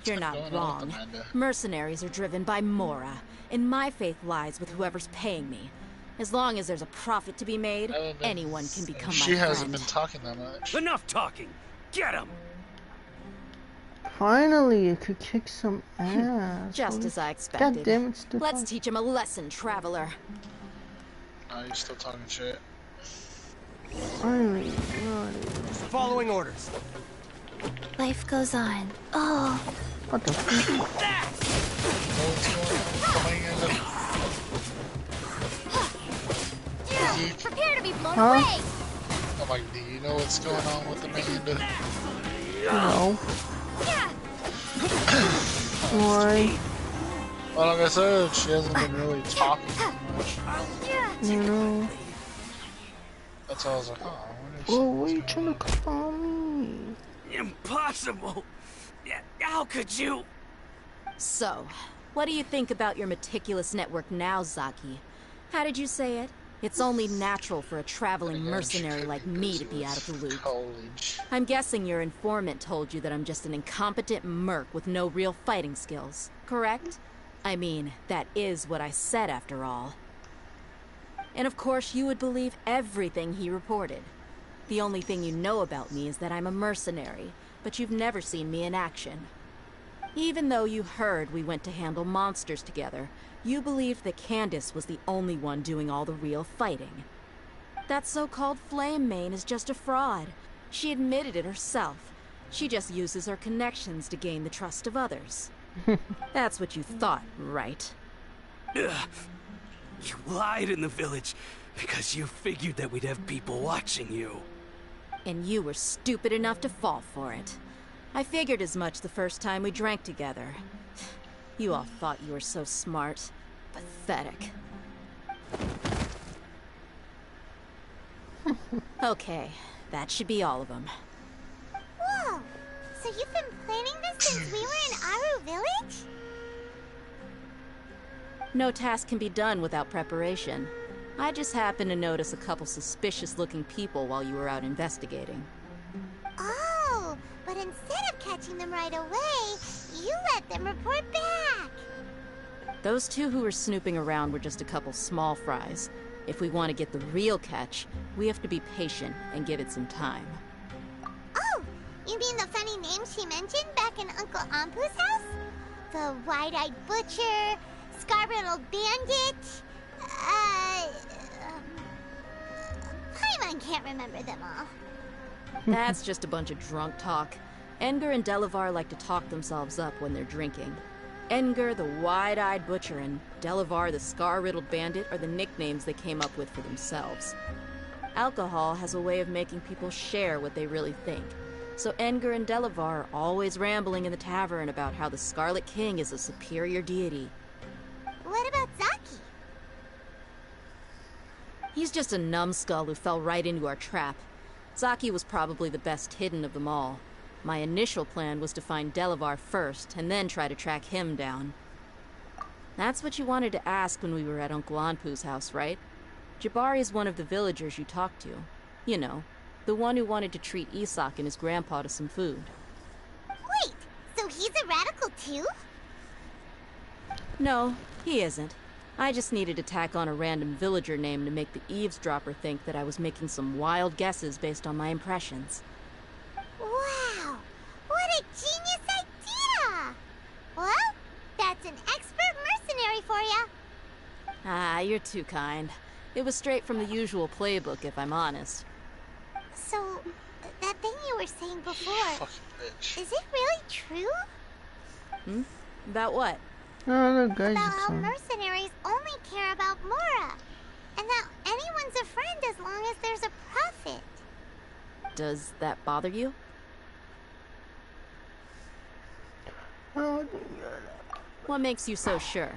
S12: You're not wrong. Mercenaries are driven by Mora, and my faith lies with whoever's paying me. As long as there's a profit to be made, anyone can become my friend.
S18: She hasn't been talking that much.
S6: Enough talking! Get him!
S16: Finally, it could kick some ass.
S12: Just as I expected.
S16: God damn it, Stefan.
S12: Let's teach him a lesson, traveler.
S18: You're still talking shit.
S16: Finally,
S23: following orders.
S4: Life goes on. Oh.
S16: What the
S7: Prepare to be blown
S16: Huh?
S7: away!
S18: I'm like, do you know what's going on with the man?
S16: No. Why?
S18: Well, like I said, she hasn't been really talking too much.
S16: You know.
S18: That's all I was like, oh,
S16: Oh, what are you trying to call me?
S6: Impossible! How could you?
S12: So, what do you think about your meticulous network now, Zaki? How did you say it? It's only natural for a traveling mercenary like me to be out of the loop. I'm guessing your informant told you that I'm just an incompetent merc with no real fighting skills, correct? I mean, that is what I said after all. And of course, you would believe everything he reported. The only thing you know about me is that I'm a mercenary, but you've never seen me in action. Even though you heard we went to handle monsters together, you believed that Candace was the only one doing all the real fighting. That so-called Flame Mane is just a fraud. She admitted it herself. She just uses her connections to gain the trust of others. That's what you thought, right?
S6: You lied in the village because you figured that we'd have people watching you.
S12: And you were stupid enough to fall for it. I figured as much the first time we drank together. You all thought you were so smart. Pathetic. Okay, that should be all of them.
S7: Whoa! So you've been planning this since we were in Aru Village?
S12: No task can be done without preparation. I just happened to notice a couple suspicious-looking people while you were out investigating.
S7: Oh, but instead of catching them right away, you let them report back.
S12: Those two who were snooping around were just a couple small fries. If we want to get the real catch, we have to be patient and give it some time.
S7: Oh, you mean the funny name she mentioned back in Uncle Ampu's house? The wide-eyed butcher, scar-riddled bandit, Paimon can't remember them all.
S12: That's just a bunch of drunk talk. Enger and Delavar like to talk themselves up when they're drinking. Enger, the wide-eyed butcher, and Delavar, the scar-riddled bandit, are the nicknames they came up with for themselves. Alcohol has a way of making people share what they really think. So Enger and Delavar are always rambling in the tavern about how the Scarlet King is a superior deity.
S7: What about Zaki?
S12: He's just a numbskull who fell right into our trap. Zaki was probably the best hidden of them all. My initial plan was to find Delavar first, and then try to track him down. That's what you wanted to ask when we were at Uncle Anpu's house, right? Jabari is one of the villagers you talked to. You know, the one who wanted to treat Isak and his grandpa to some food.
S7: Wait, so he's a radical too?
S12: No, he isn't. I just needed to tack on a random villager name to make the eavesdropper think that I was making some wild guesses based on my impressions.
S7: Wow, what a genius idea! Well, that's an expert mercenary for ya.
S12: Ah, you're too kind. It was straight from the usual playbook, if I'm honest.
S7: So, that thing you were saying before, is it really true?
S12: Hmm? About what?
S7: About how mercenaries only care about Mora, and that anyone's a friend as long as there's a profit.
S12: Does that bother you? What makes you so sure?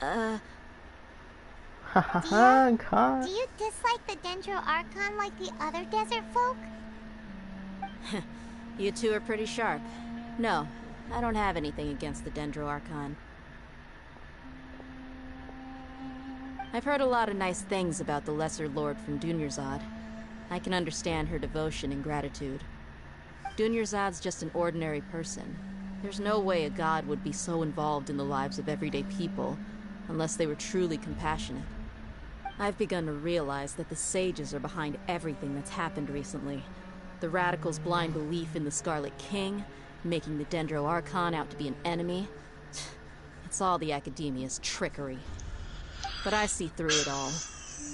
S7: Do you dislike the Dendro Archon like the other desert folk?
S12: You two are pretty sharp. No, I don't have anything against the Dendro Archon. I've heard a lot of nice things about the Lesser Lord from Dunyarzad. I can understand her devotion and gratitude. Dunyarzad's just an ordinary person. There's no way a god would be so involved in the lives of everyday people, unless they were truly compassionate. I've begun to realize that the sages are behind everything that's happened recently. The radicals' blind belief in the Scarlet King, making the Dendro Archon out to be an enemy. It's all the Academia's trickery. But I see through it all.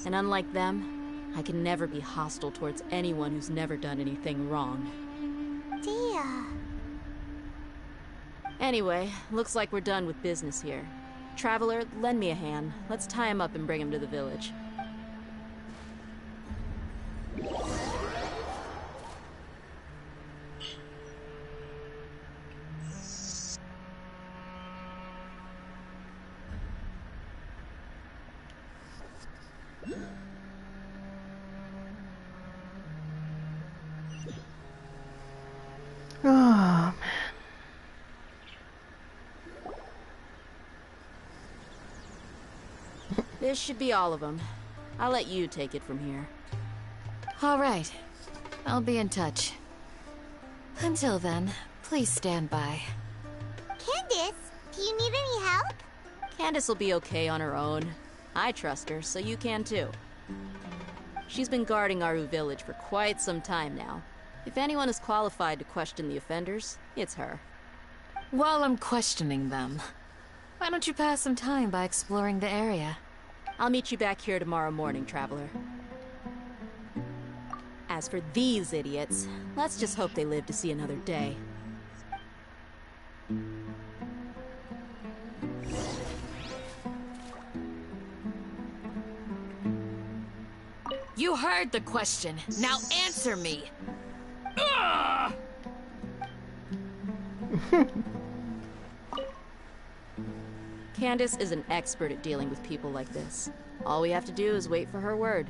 S12: And unlike them, I can never be hostile towards anyone who's never done anything wrong.
S7: Dia.
S12: Anyway, looks like we're done with business here. Traveler, lend me a hand. Let's tie him up and bring him to the village.
S16: Oh, man.
S12: This should be all of them. I'll let you take it from here.
S3: All right. I'll be in touch. Until then, please stand by.
S7: Candace, do you need any help?
S12: Candace will be okay on her own. I trust her, so you can too. She's been guarding Aru Village for quite some time now. If anyone is qualified to question the offenders, it's her.
S3: While I'm questioning them, why don't you pass some time by exploring the area?
S12: I'll meet you back here tomorrow morning, Traveler. As for these idiots, let's just hope they live to see another day.
S3: You heard the question. Now answer me.
S12: Candace is an expert at dealing with people like this. All we have to do is wait for her word.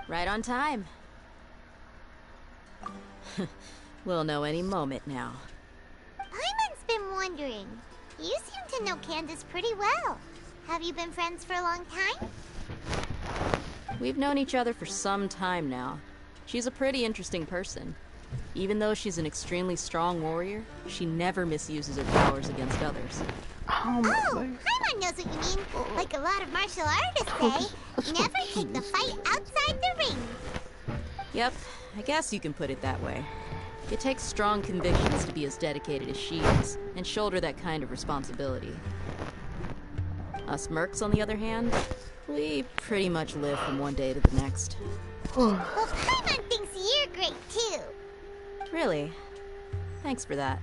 S12: Right on time. We'll know any moment now.
S7: Paimon's been wondering. You seem to know Candace pretty well. Have you been friends for a long time?
S12: We've known each other for some time now. She's a pretty interesting person. Even though she's an extremely strong warrior, she never misuses her powers against others.
S7: Paimon knows what you mean. Like a lot of martial artists say, never take the fight outside the ring.
S12: Yep, I guess you can put it that way. It takes strong convictions to be as dedicated as she is, and shoulder that kind of responsibility. Us mercs, on the other hand, we pretty much live from one day to the next.
S7: Well, Paimon thinks you're great too.
S12: Really? Thanks for that.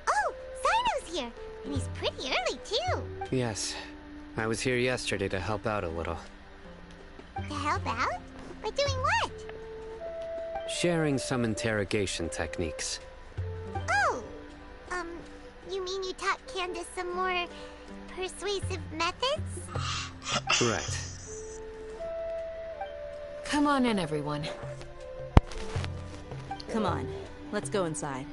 S7: Oh, Sino's here, and he's pretty early too.
S14: Yes. I was here yesterday to help out a little.
S7: To help out? By doing what?
S14: Sharing some interrogation techniques.
S7: Oh! You mean you taught Candace some more persuasive methods?
S14: Right.
S3: Come on in, everyone.
S12: Come on, let's go inside.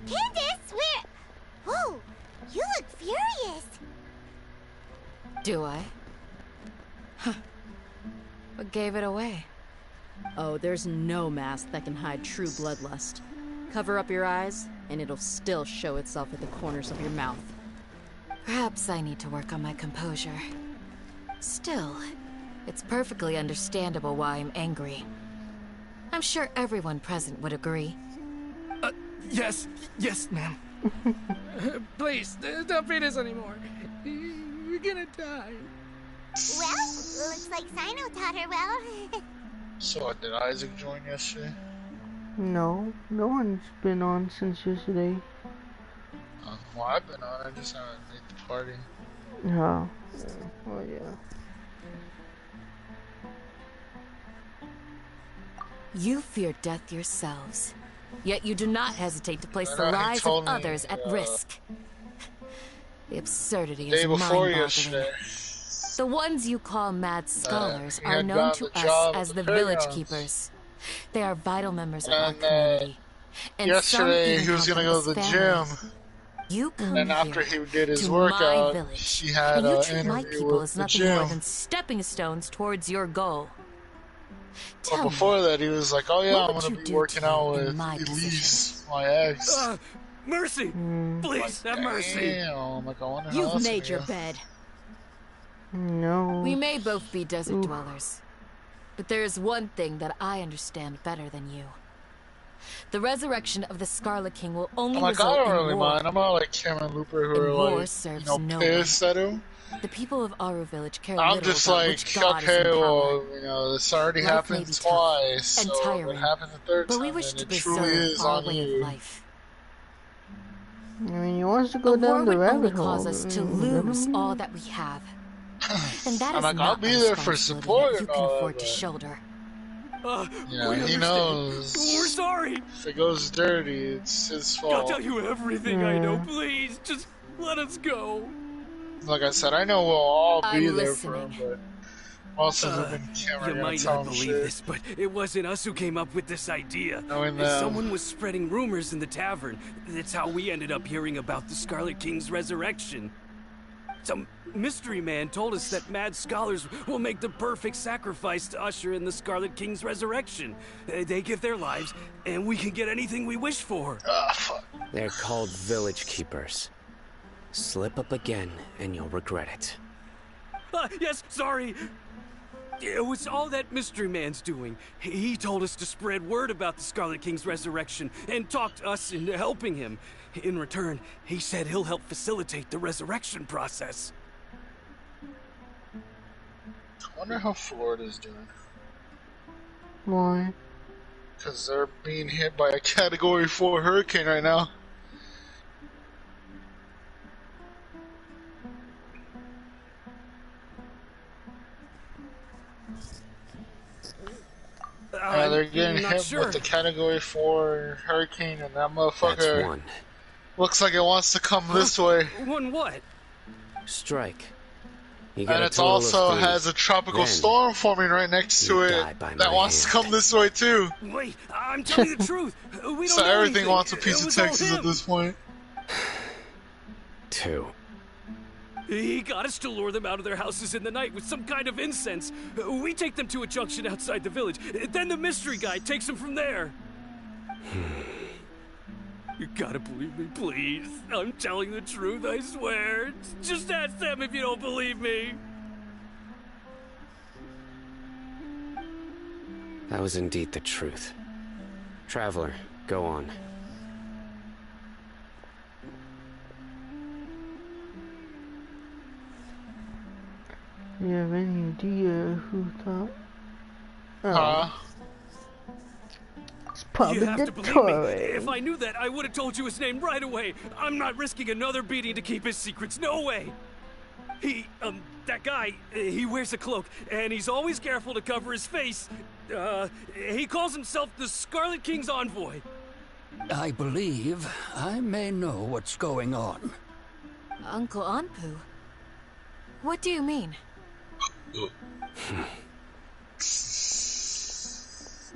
S7: Candace, where? Whoa, you look furious.
S3: Do I? Huh. What gave it away?
S12: Oh, there's no mask that can hide true bloodlust. Cover up your eyes, and it'll still show itself at the corners of your mouth.
S3: Perhaps I need to work on my composure. Still, it's perfectly understandable why I'm angry. I'm sure everyone present would agree.
S22: Yes, ma'am. Please, don't beat us anymore. We're gonna die.
S7: Well, looks like Sino taught her well.
S18: So, did Isaac join yesterday?
S16: No, no one's been on since yesterday.
S18: Well, I've been on, I just haven't made the party.
S16: Oh, oh yeah.
S3: You fear death yourselves, yet you do not hesitate to place the lives of others at risk. The absurdity is mind-boggling. The ones you call mad scholars are known to us as the village keepers. They are vital members of our community. And
S18: yesterday he was gonna go to the gym.
S3: You come
S18: and after he did his
S3: to
S18: workout,
S3: my village,
S18: he had
S3: and you
S18: an
S3: treat my
S18: interview
S3: people
S18: with
S3: as
S18: the
S3: nothing
S18: gym.
S3: more than stepping stones towards your goal.
S18: But before that, he was like, "Oh yeah, I'm gonna be working out with Elise, my ex."
S6: Mercy, please have mercy.
S18: Damn, like I wonder how
S3: You've
S18: else
S3: made
S18: it
S3: your
S18: is.
S3: bed.
S16: No.
S3: We may both be desert dwellers, but there is one thing that I understand better than you. The resurrection of the Scarlet King will only
S18: I'm like, I
S3: result
S18: don't
S3: in
S18: really
S3: war.
S18: mind. I'm not like Kim and Looper who
S3: And
S18: are
S3: war
S18: like,
S3: serves
S18: you know,
S3: no
S18: pissed at him.
S3: The people of Aru Village care
S18: I'm
S3: little
S18: just
S3: about
S18: like,
S3: which god is
S18: okay,
S3: in power.
S18: well, you know, this already
S3: Life may
S18: happened
S3: be tough
S18: twice,
S3: and
S18: so if
S3: tiring,
S18: it happens the third
S3: but
S18: time,
S3: we wish
S18: then
S3: to
S18: it truly
S3: preserve
S18: is
S3: our
S18: on
S3: way
S18: you.
S3: of life.
S16: I mean, he wants to go
S3: A
S16: down
S3: war
S16: the
S3: would only
S16: rabbit hole.
S3: cause us to lose all that we have. And that
S18: I'm
S3: is
S18: like,
S3: not
S18: I'll be
S3: a
S18: there for
S3: responsibility
S18: support
S3: that you
S18: and
S3: can
S18: all
S3: afford
S18: that,
S3: to
S18: but
S3: shoulder.
S18: you know,
S6: We
S18: he
S6: understand.
S18: knows.
S6: We're sorry.
S18: If it goes dirty, it's his fault.
S6: I'll tell you everything I know. Please, just let us go.
S18: Like I said, I know we'll all be
S3: I'm
S18: there for him, but most of them
S6: You might not believe this, but it wasn't us who came up with this idea.
S18: Knowing them.
S6: Someone was spreading rumors in the tavern. That's how we ended up hearing about the Scarlet King's resurrection. Some mystery man told us that mad scholars will make the perfect sacrifice to usher in the Scarlet King's resurrection. They give their lives, and we can get anything we wish for.
S14: They're called village keepers. Slip up again, and you'll regret it.
S6: Yes, sorry. It was all that mystery man's doing. He told us to spread word about the Scarlet King's resurrection and talked us into helping him. In return, he said he'll help facilitate the resurrection process.
S18: I wonder how Florida's doing.
S16: Why?
S18: Because they're being hit by a Category 4 hurricane right now. They're getting
S6: not
S18: hit
S6: sure.
S18: with the Category 4 hurricane, and that motherfucker
S14: That's one.
S18: looks like it wants to come this way.
S6: One what?
S14: Strike. You get
S18: And
S14: a
S18: it
S14: total
S18: also
S14: of 3.
S18: has a tropical
S14: Then
S18: storm forming right next to it that wants to come this way too.
S6: Wait, I'm telling you the truth. We don't
S18: So
S6: know
S18: everything
S6: anything.
S18: wants a piece
S6: It
S18: of
S6: was all
S18: Texas at
S6: him.
S18: this point.
S14: 2.
S6: He got us to lure them out of their houses in the night with some kind of incense. We take them to a junction outside the village. Then the mystery guy takes them from there. You gotta believe me, please. I'm telling the truth, I swear. Just ask them if you don't believe me.
S14: That was indeed the truth. Traveler, go on.
S16: You have any idea who thought? It's probably
S6: You have
S16: the
S6: to believe
S16: Torre.
S6: me. If I knew that, I would have told you his name right away. I'm not risking another beating to keep his secrets. No way. That guy, he wears a cloak, and he's always careful to cover his face. He calls himself the Scarlet King's envoy.
S11: I believe I may know what's going on.
S3: Uncle Anpu? What do you mean?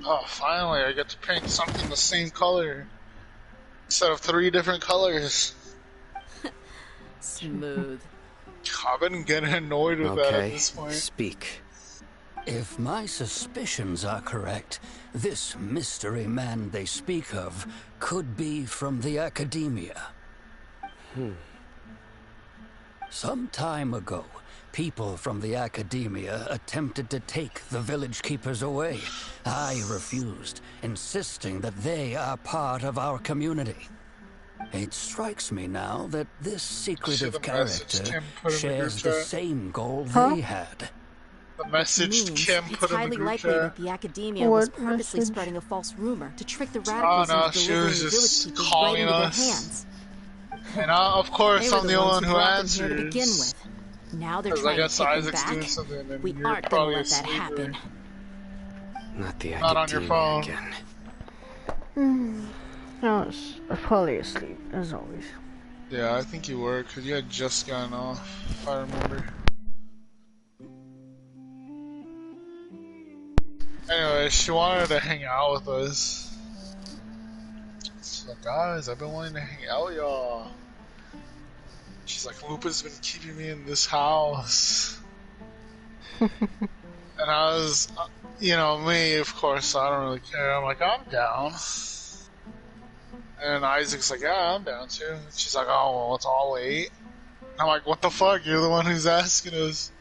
S18: Oh, finally, I get to paint something the same color instead of 3 different colors.
S12: Smooth.
S18: I've been getting annoyed with that at this point.
S14: Speak.
S11: If my suspicions are correct, this mystery man they speak of could be from the Academia. Some time ago, people from the Academia attempted to take the village keepers away. I refused, insisting that they are part of our community. It strikes me now that this secretive character shares the same goal they had.
S18: The message Kim
S12: It's
S18: put in the
S12: highly
S18: group
S12: likely
S18: chat.
S12: that the Academia was purposely spreading a false rumor to trick the
S18: Oh
S12: radicals
S18: no,
S12: into
S18: she
S12: delivering
S18: was
S12: the village
S18: just
S12: keepers right
S18: calling
S12: into their
S18: us.
S12: hands.
S18: And of course
S12: They were
S18: I'm the
S12: ones
S18: one who
S12: brought them here to begin
S18: answers.
S12: with. Now they're
S18: Because I
S12: trying to
S18: guess
S12: take them
S18: Isaac's doing
S12: back.
S18: something and
S12: We
S18: you're
S12: aren't gonna
S18: probably
S12: let that
S18: asleep or
S12: happen.
S14: Not the
S18: not on your
S14: Academia
S18: phone.
S14: again.
S16: I was probably asleep, as always.
S18: Yeah, I think you were, because you had just gotten off, if I remember. Anyway, she wanted to hang out with us. She's like, guys, I've been wanting to hang out with y'all. She's like, Lupa's been keeping me in this house. And I was, you know, me, of course, I don't really care. I'm like, I'm down. And Isaac's like, yeah, I'm down too. And she's like, oh, well, it's all late. And I'm like, what the fuck? You're the one who's asking us.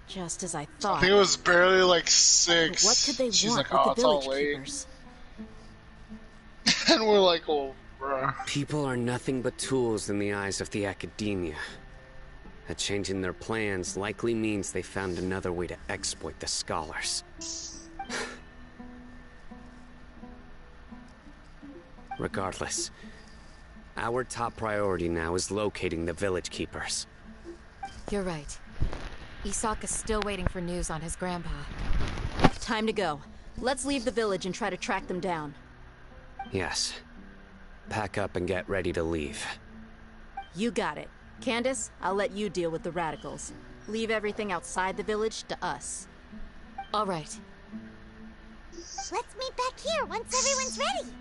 S12: Just as I
S18: I
S12: thought.
S18: think it was barely like 6.
S12: What could they
S18: She's
S12: want
S18: like, oh,
S12: with
S18: it's
S12: the
S18: all
S12: village
S18: late.
S12: keepers?
S18: And we're like, well, bruh.
S14: People are nothing but tools in the eyes of the Academia. A change in their plans likely means they found another way to exploit the scholars. Regardless, our top priority now is locating the village keepers.
S3: You're right. Isak is still waiting for news on his grandpa.
S12: Time to go. Let's leave the village and try to track them down.
S14: Yes. Pack up and get ready to leave.
S12: You got it. Candace, I'll let you deal with the radicals. Leave everything outside the village to us.
S3: All right.
S7: Let's meet back here once everyone's ready.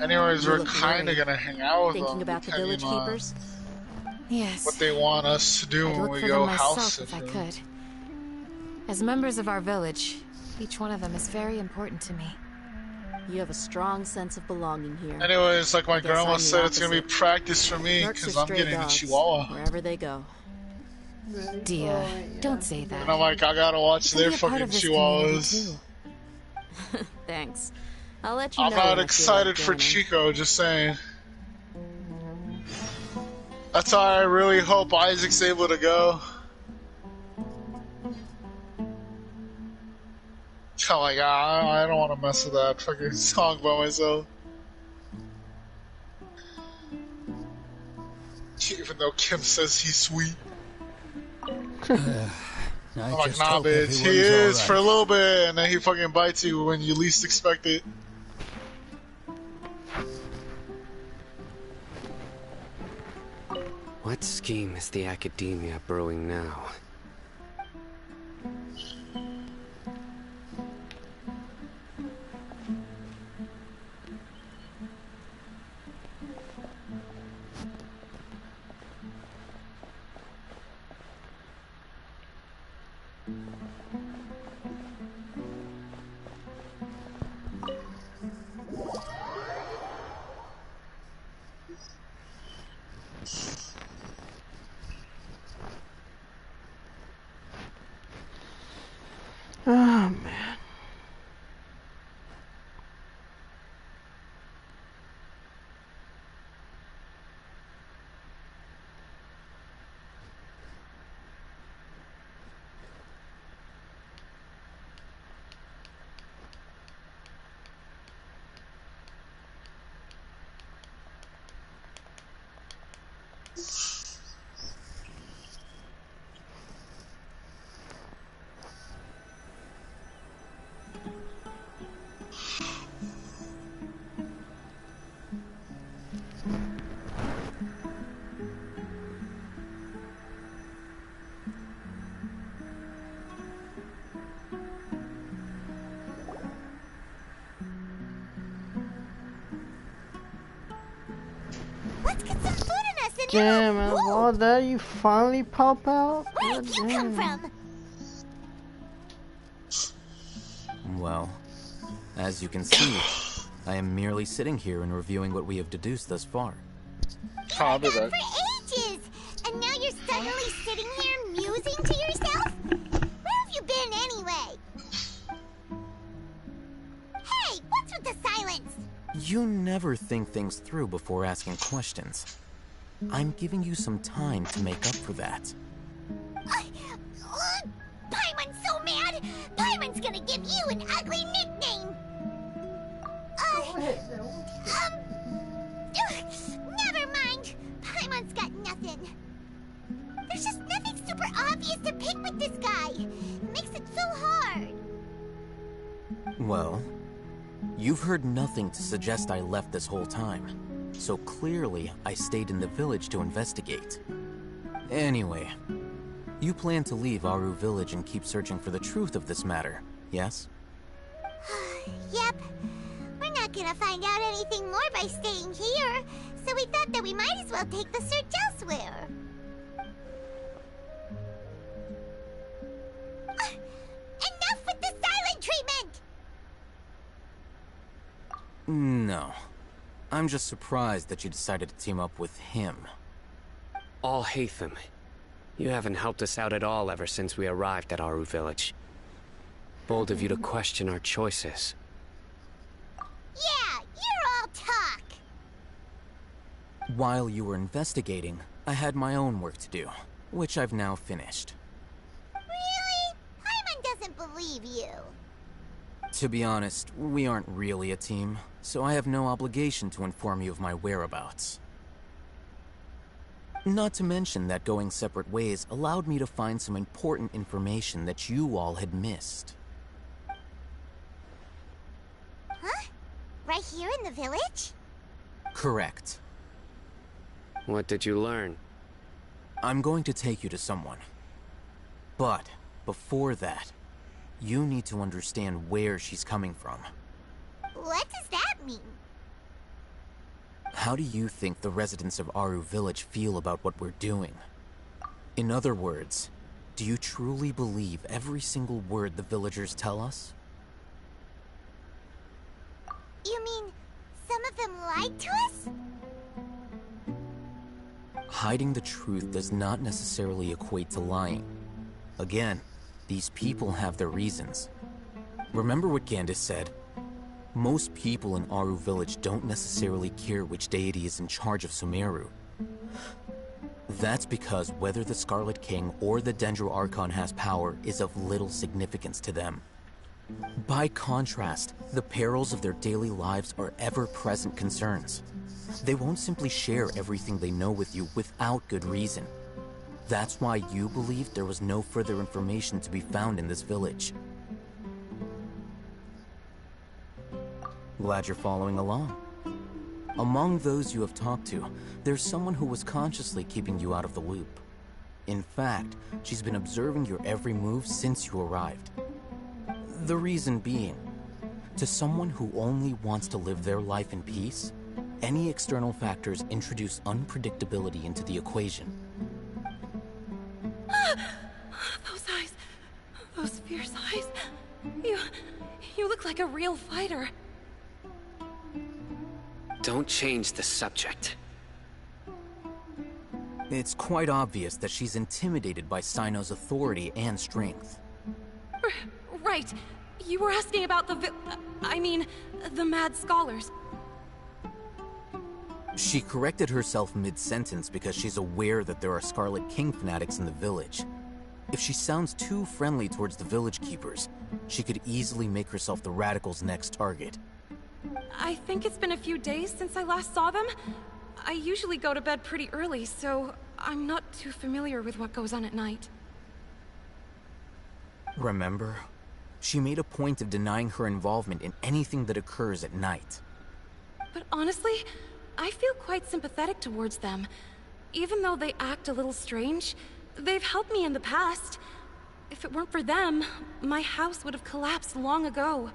S18: Anyways, we're kind of gonna hang out with
S12: Thinking
S18: them.
S12: about the village
S18: depending on
S12: keepers?
S3: Yes.
S18: what they want us to do
S3: I'd
S18: when
S3: look
S18: we
S3: for
S18: go
S3: them
S18: house
S3: myself if I
S18: sitting.
S3: could. As members of our village, each one of them is very important to me.
S12: You have a strong sense of belonging here.
S18: Anyways, like my
S12: I guess
S18: grandma
S12: I'm the
S18: said, it's gonna be
S12: opposite.
S18: practice for me
S12: Mercs
S18: because
S12: are
S18: I'm
S12: stray
S18: getting a
S12: dogs,
S18: chihuahua.
S12: wherever they go.
S3: Dia, don't say that.
S18: And I'm like, I gotta watch
S3: You can
S18: their
S3: be a part
S18: fucking
S3: of this community,
S18: chihuahuas.
S3: too.
S12: Thanks. I'll let you
S18: I'm
S12: know.
S18: not
S12: when I feel
S18: excited
S12: like
S18: for
S12: joining.
S18: Chico, just saying. That's why I really hope Isaac's able to go. I'm like, I don't want to mess with that fucking song by myself. Even though Kim says he's sweet.
S11: I'm
S18: like, nah, bitch, he is right for a little bit, and then he fucking bites you when you least expect it.
S14: What scheme is the Academia brewing now?
S16: Oh, man.
S7: Let's get some food in us and
S16: damn, man, all that you finally pop out?
S7: Where did you come from?
S9: Well, as you can see, I am merely sitting here and reviewing what we have deduced thus far.
S7: You've been gone for ages, and now you're suddenly sitting here musing to yourself? Where have you been anyway? Hey, what's with the silence?
S9: You never think things through before asking questions. I'm giving you some time to make up for that.
S7: Paimon's so mad! Paimon's gonna give you an ugly nickname! Never mind. Paimon's got nothing. There's just nothing super obvious to pick with this guy. It makes it so hard.
S9: Well, you've heard nothing to suggest I left this whole time. So clearly, I stayed in the village to investigate. Anyway, you plan to leave Aru Village and keep searching for the truth of this matter, yes?
S7: Yep. We're not gonna find out anything more by staying here, so we thought that we might as well take the search elsewhere. Enough with the silent treatment!
S9: No. I'm just surprised that you decided to team up with him.
S14: Al-Haytham, you haven't helped us out at all ever since we arrived at Aru Village. Bold of you to question our choices.
S7: Yeah, you're all talk!
S9: While you were investigating, I had my own work to do, which I've now finished.
S7: Really? Paimon doesn't believe you.
S9: To be honest, we aren't really a team, so I have no obligation to inform you of my whereabouts. Not to mention that going separate ways allowed me to find some important information that you all had missed.
S7: Huh? Right here in the village?
S9: Correct.
S14: What did you learn?
S9: I'm going to take you to someone. But, before that, you need to understand where she's coming from.
S7: What does that mean?
S9: How do you think the residents of Aru Village feel about what we're doing? In other words, do you truly believe every single word the villagers tell us?
S7: You mean, some of them lied to us?
S9: Hiding the truth does not necessarily equate to lying. Again, these people have their reasons. Remember what Gandis said? Most people in Aru Village don't necessarily care which deity is in charge of Sumeru. That's because whether the Scarlet King or the Dendro Archon has power is of little significance to them. By contrast, the perils of their daily lives are ever-present concerns. They won't simply share everything they know with you without good reason. That's why you believed there was no further information to be found in this village. Glad you're following along. Among those you have talked to, there's someone who was consciously keeping you out of the loop. In fact, she's been observing your every move since you arrived. The reason being, to someone who only wants to live their life in peace, any external factors introduce unpredictability into the equation.
S5: Those eyes. Those fierce eyes. You look like a real fighter.
S14: Don't change the subject.
S9: It's quite obvious that she's intimidated by Sino's authority and strength.
S5: Right. You were asking about the Mad Scholars.
S9: She corrected herself mid-sentence because she's aware that there are Scarlet King fanatics in the village. If she sounds too friendly towards the village keepers, she could easily make herself the Radicals' next target.
S5: I think it's been a few days since I last saw them. I usually go to bed pretty early, so I'm not too familiar with what goes on at night.
S9: Remember? She made a point of denying her involvement in anything that occurs at night.
S5: But honestly, I feel quite sympathetic towards them. Even though they act a little strange, they've helped me in the past. If it weren't for them, my house would have collapsed long ago.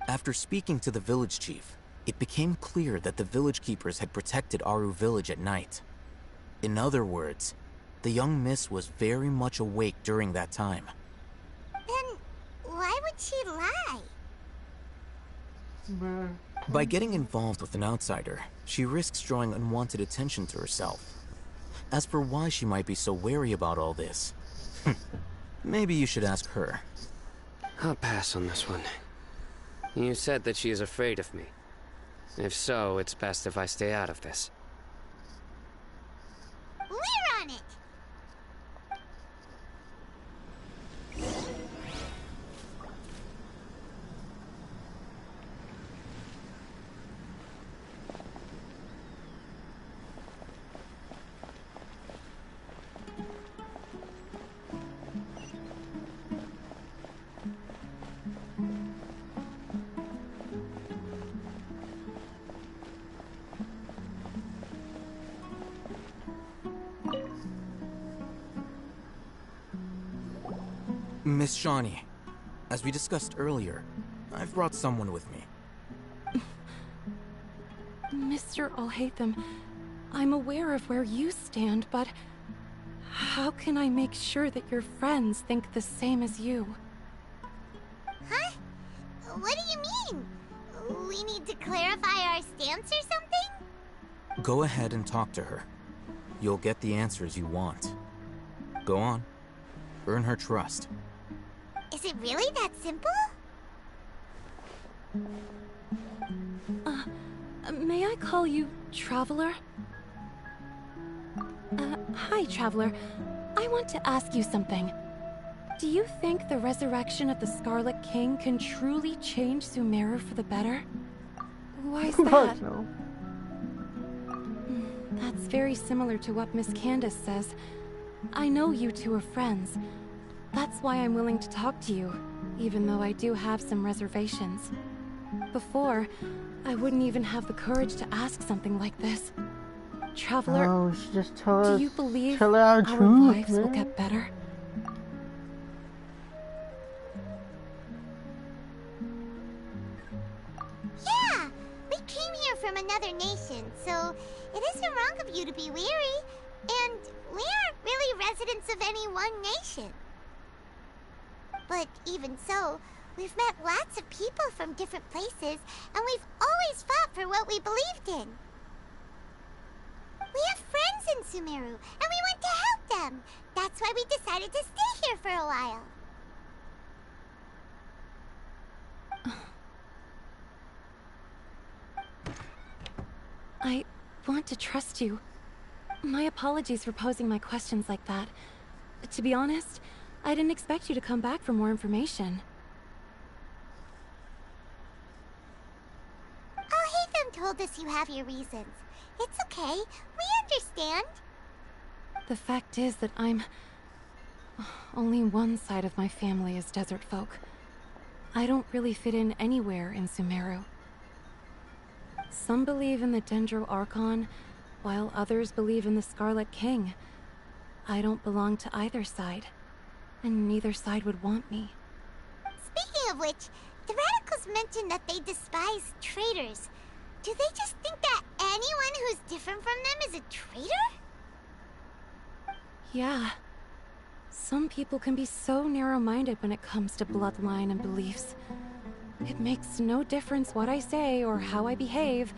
S9: After speaking to the village chief, it became clear that the village keepers had protected Aru village at night. In other words, the young miss was very much awake during that time.
S7: Then why would she lie?
S9: By getting involved with an outsider, she risks drawing unwanted attention to herself. As for why she might be so wary about all this, maybe you should ask her.
S14: I'll pass on this one. You said that she is afraid of me. If so, it's best if I stay out of this.
S7: We're on it!
S9: Miss Shawnee, as we discussed earlier, I've brought someone with me.
S5: Mr. Alhaitham, I'm aware of where you stand, but how can I make sure that your friends think the same as you?
S7: Huh? What do you mean? We need to clarify our stance or something?
S9: Go ahead and talk to her. You'll get the answers you want. Go on. Earn her trust.
S7: Is it really that simple?
S5: May I call you Traveler? Hi, Traveler. I want to ask you something. Do you think the resurrection of the Scarlet King can truly change Sumeru for the better? Why is that?
S16: No.
S5: That's very similar to what Miss Candace says. I know you two are friends. That's why I'm willing to talk to you, even though I do have some reservations. Before, I wouldn't even have the courage to ask something like this. Traveler,
S16: Oh, she just tell us.
S5: do you believe
S16: tell her
S5: our
S16: truth,
S5: lives will
S16: man.
S5: get better?
S7: Yeah! We came here from another nation, so it isn't wrong of you to be weary. And we aren't really residents of any one nation. But even so, we've met lots of people from different places, and we've always fought for what we believed in. We have friends in Sumeru, and we want to help them. That's why we decided to stay here for a while.
S5: I want to trust you. My apologies for posing my questions like that. To be honest, I didn't expect you to come back for more information.
S7: Alhaitham told us you have your reasons. It's okay. We understand.
S3: The fact is that only one side of my family is desert folk. I don't really fit in anywhere in Sumeru. Some believe in the Dendro Archon, while others believe in the Scarlet King. I don't belong to either side, and neither side would want me.
S7: Speaking of which, the radicals mentioned that they despise traitors. Do they just think that anyone who's different from them is a traitor?
S3: Yeah. Some people can be so narrow-minded when it comes to bloodline and beliefs. It makes no difference what I say or how I behave.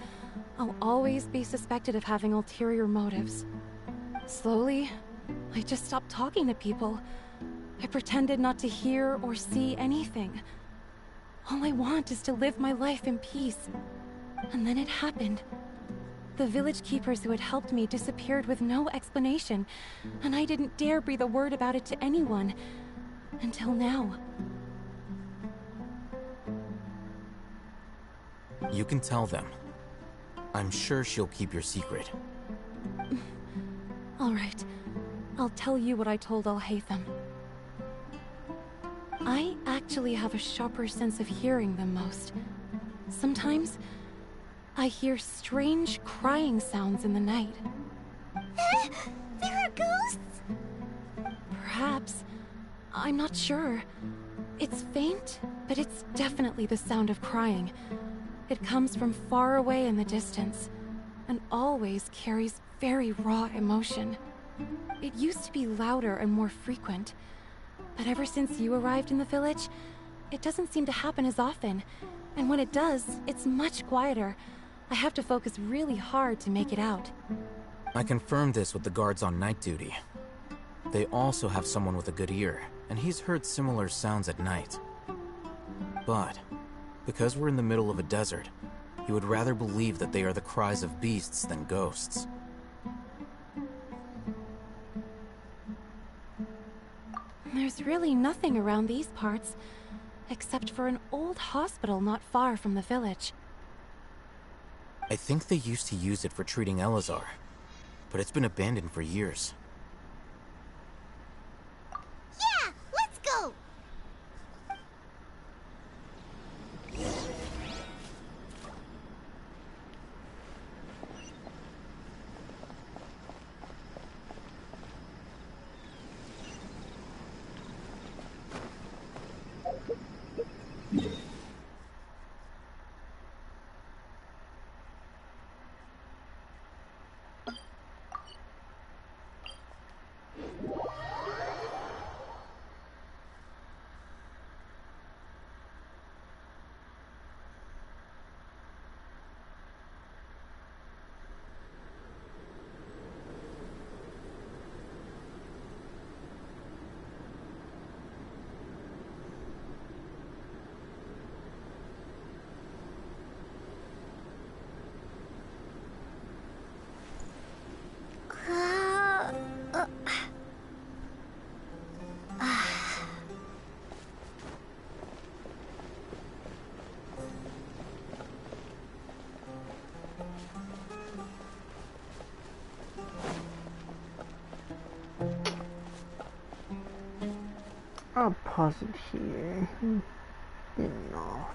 S3: I'll always be suspected of having ulterior motives. Slowly, I just stopped talking to people. I pretended not to hear or see anything. All I want is to live my life in peace. And then it happened. The village keepers who had helped me disappeared with no explanation, and I didn't dare breathe a word about it to anyone. Until now.
S9: You can tell them. I'm sure she'll keep your secret.
S3: All right. I'll tell you what I told Alhaitham. I actually have a sharper sense of hearing than most. Sometimes, I hear strange crying sounds in the night.
S7: There are ghosts?
S3: Perhaps. I'm not sure. It's faint, but it's definitely the sound of crying. It comes from far away in the distance, and always carries very raw emotion. It used to be louder and more frequent, but ever since you arrived in the village, it doesn't seem to happen as often, and when it does, it's much quieter. I have to focus really hard to make it out.
S9: I confirmed this with the guards on night duty. They also have someone with a good ear, and he's heard similar sounds at night. But, because we're in the middle of a desert, he would rather believe that they are the cries of beasts than ghosts.
S3: There's really nothing around these parts, except for an old hospital not far from the village.
S9: I think they used to use it for treating Elazar, but it's been abandoned for years.
S7: Yeah, let's go!
S16: I'll pause it here. Enough.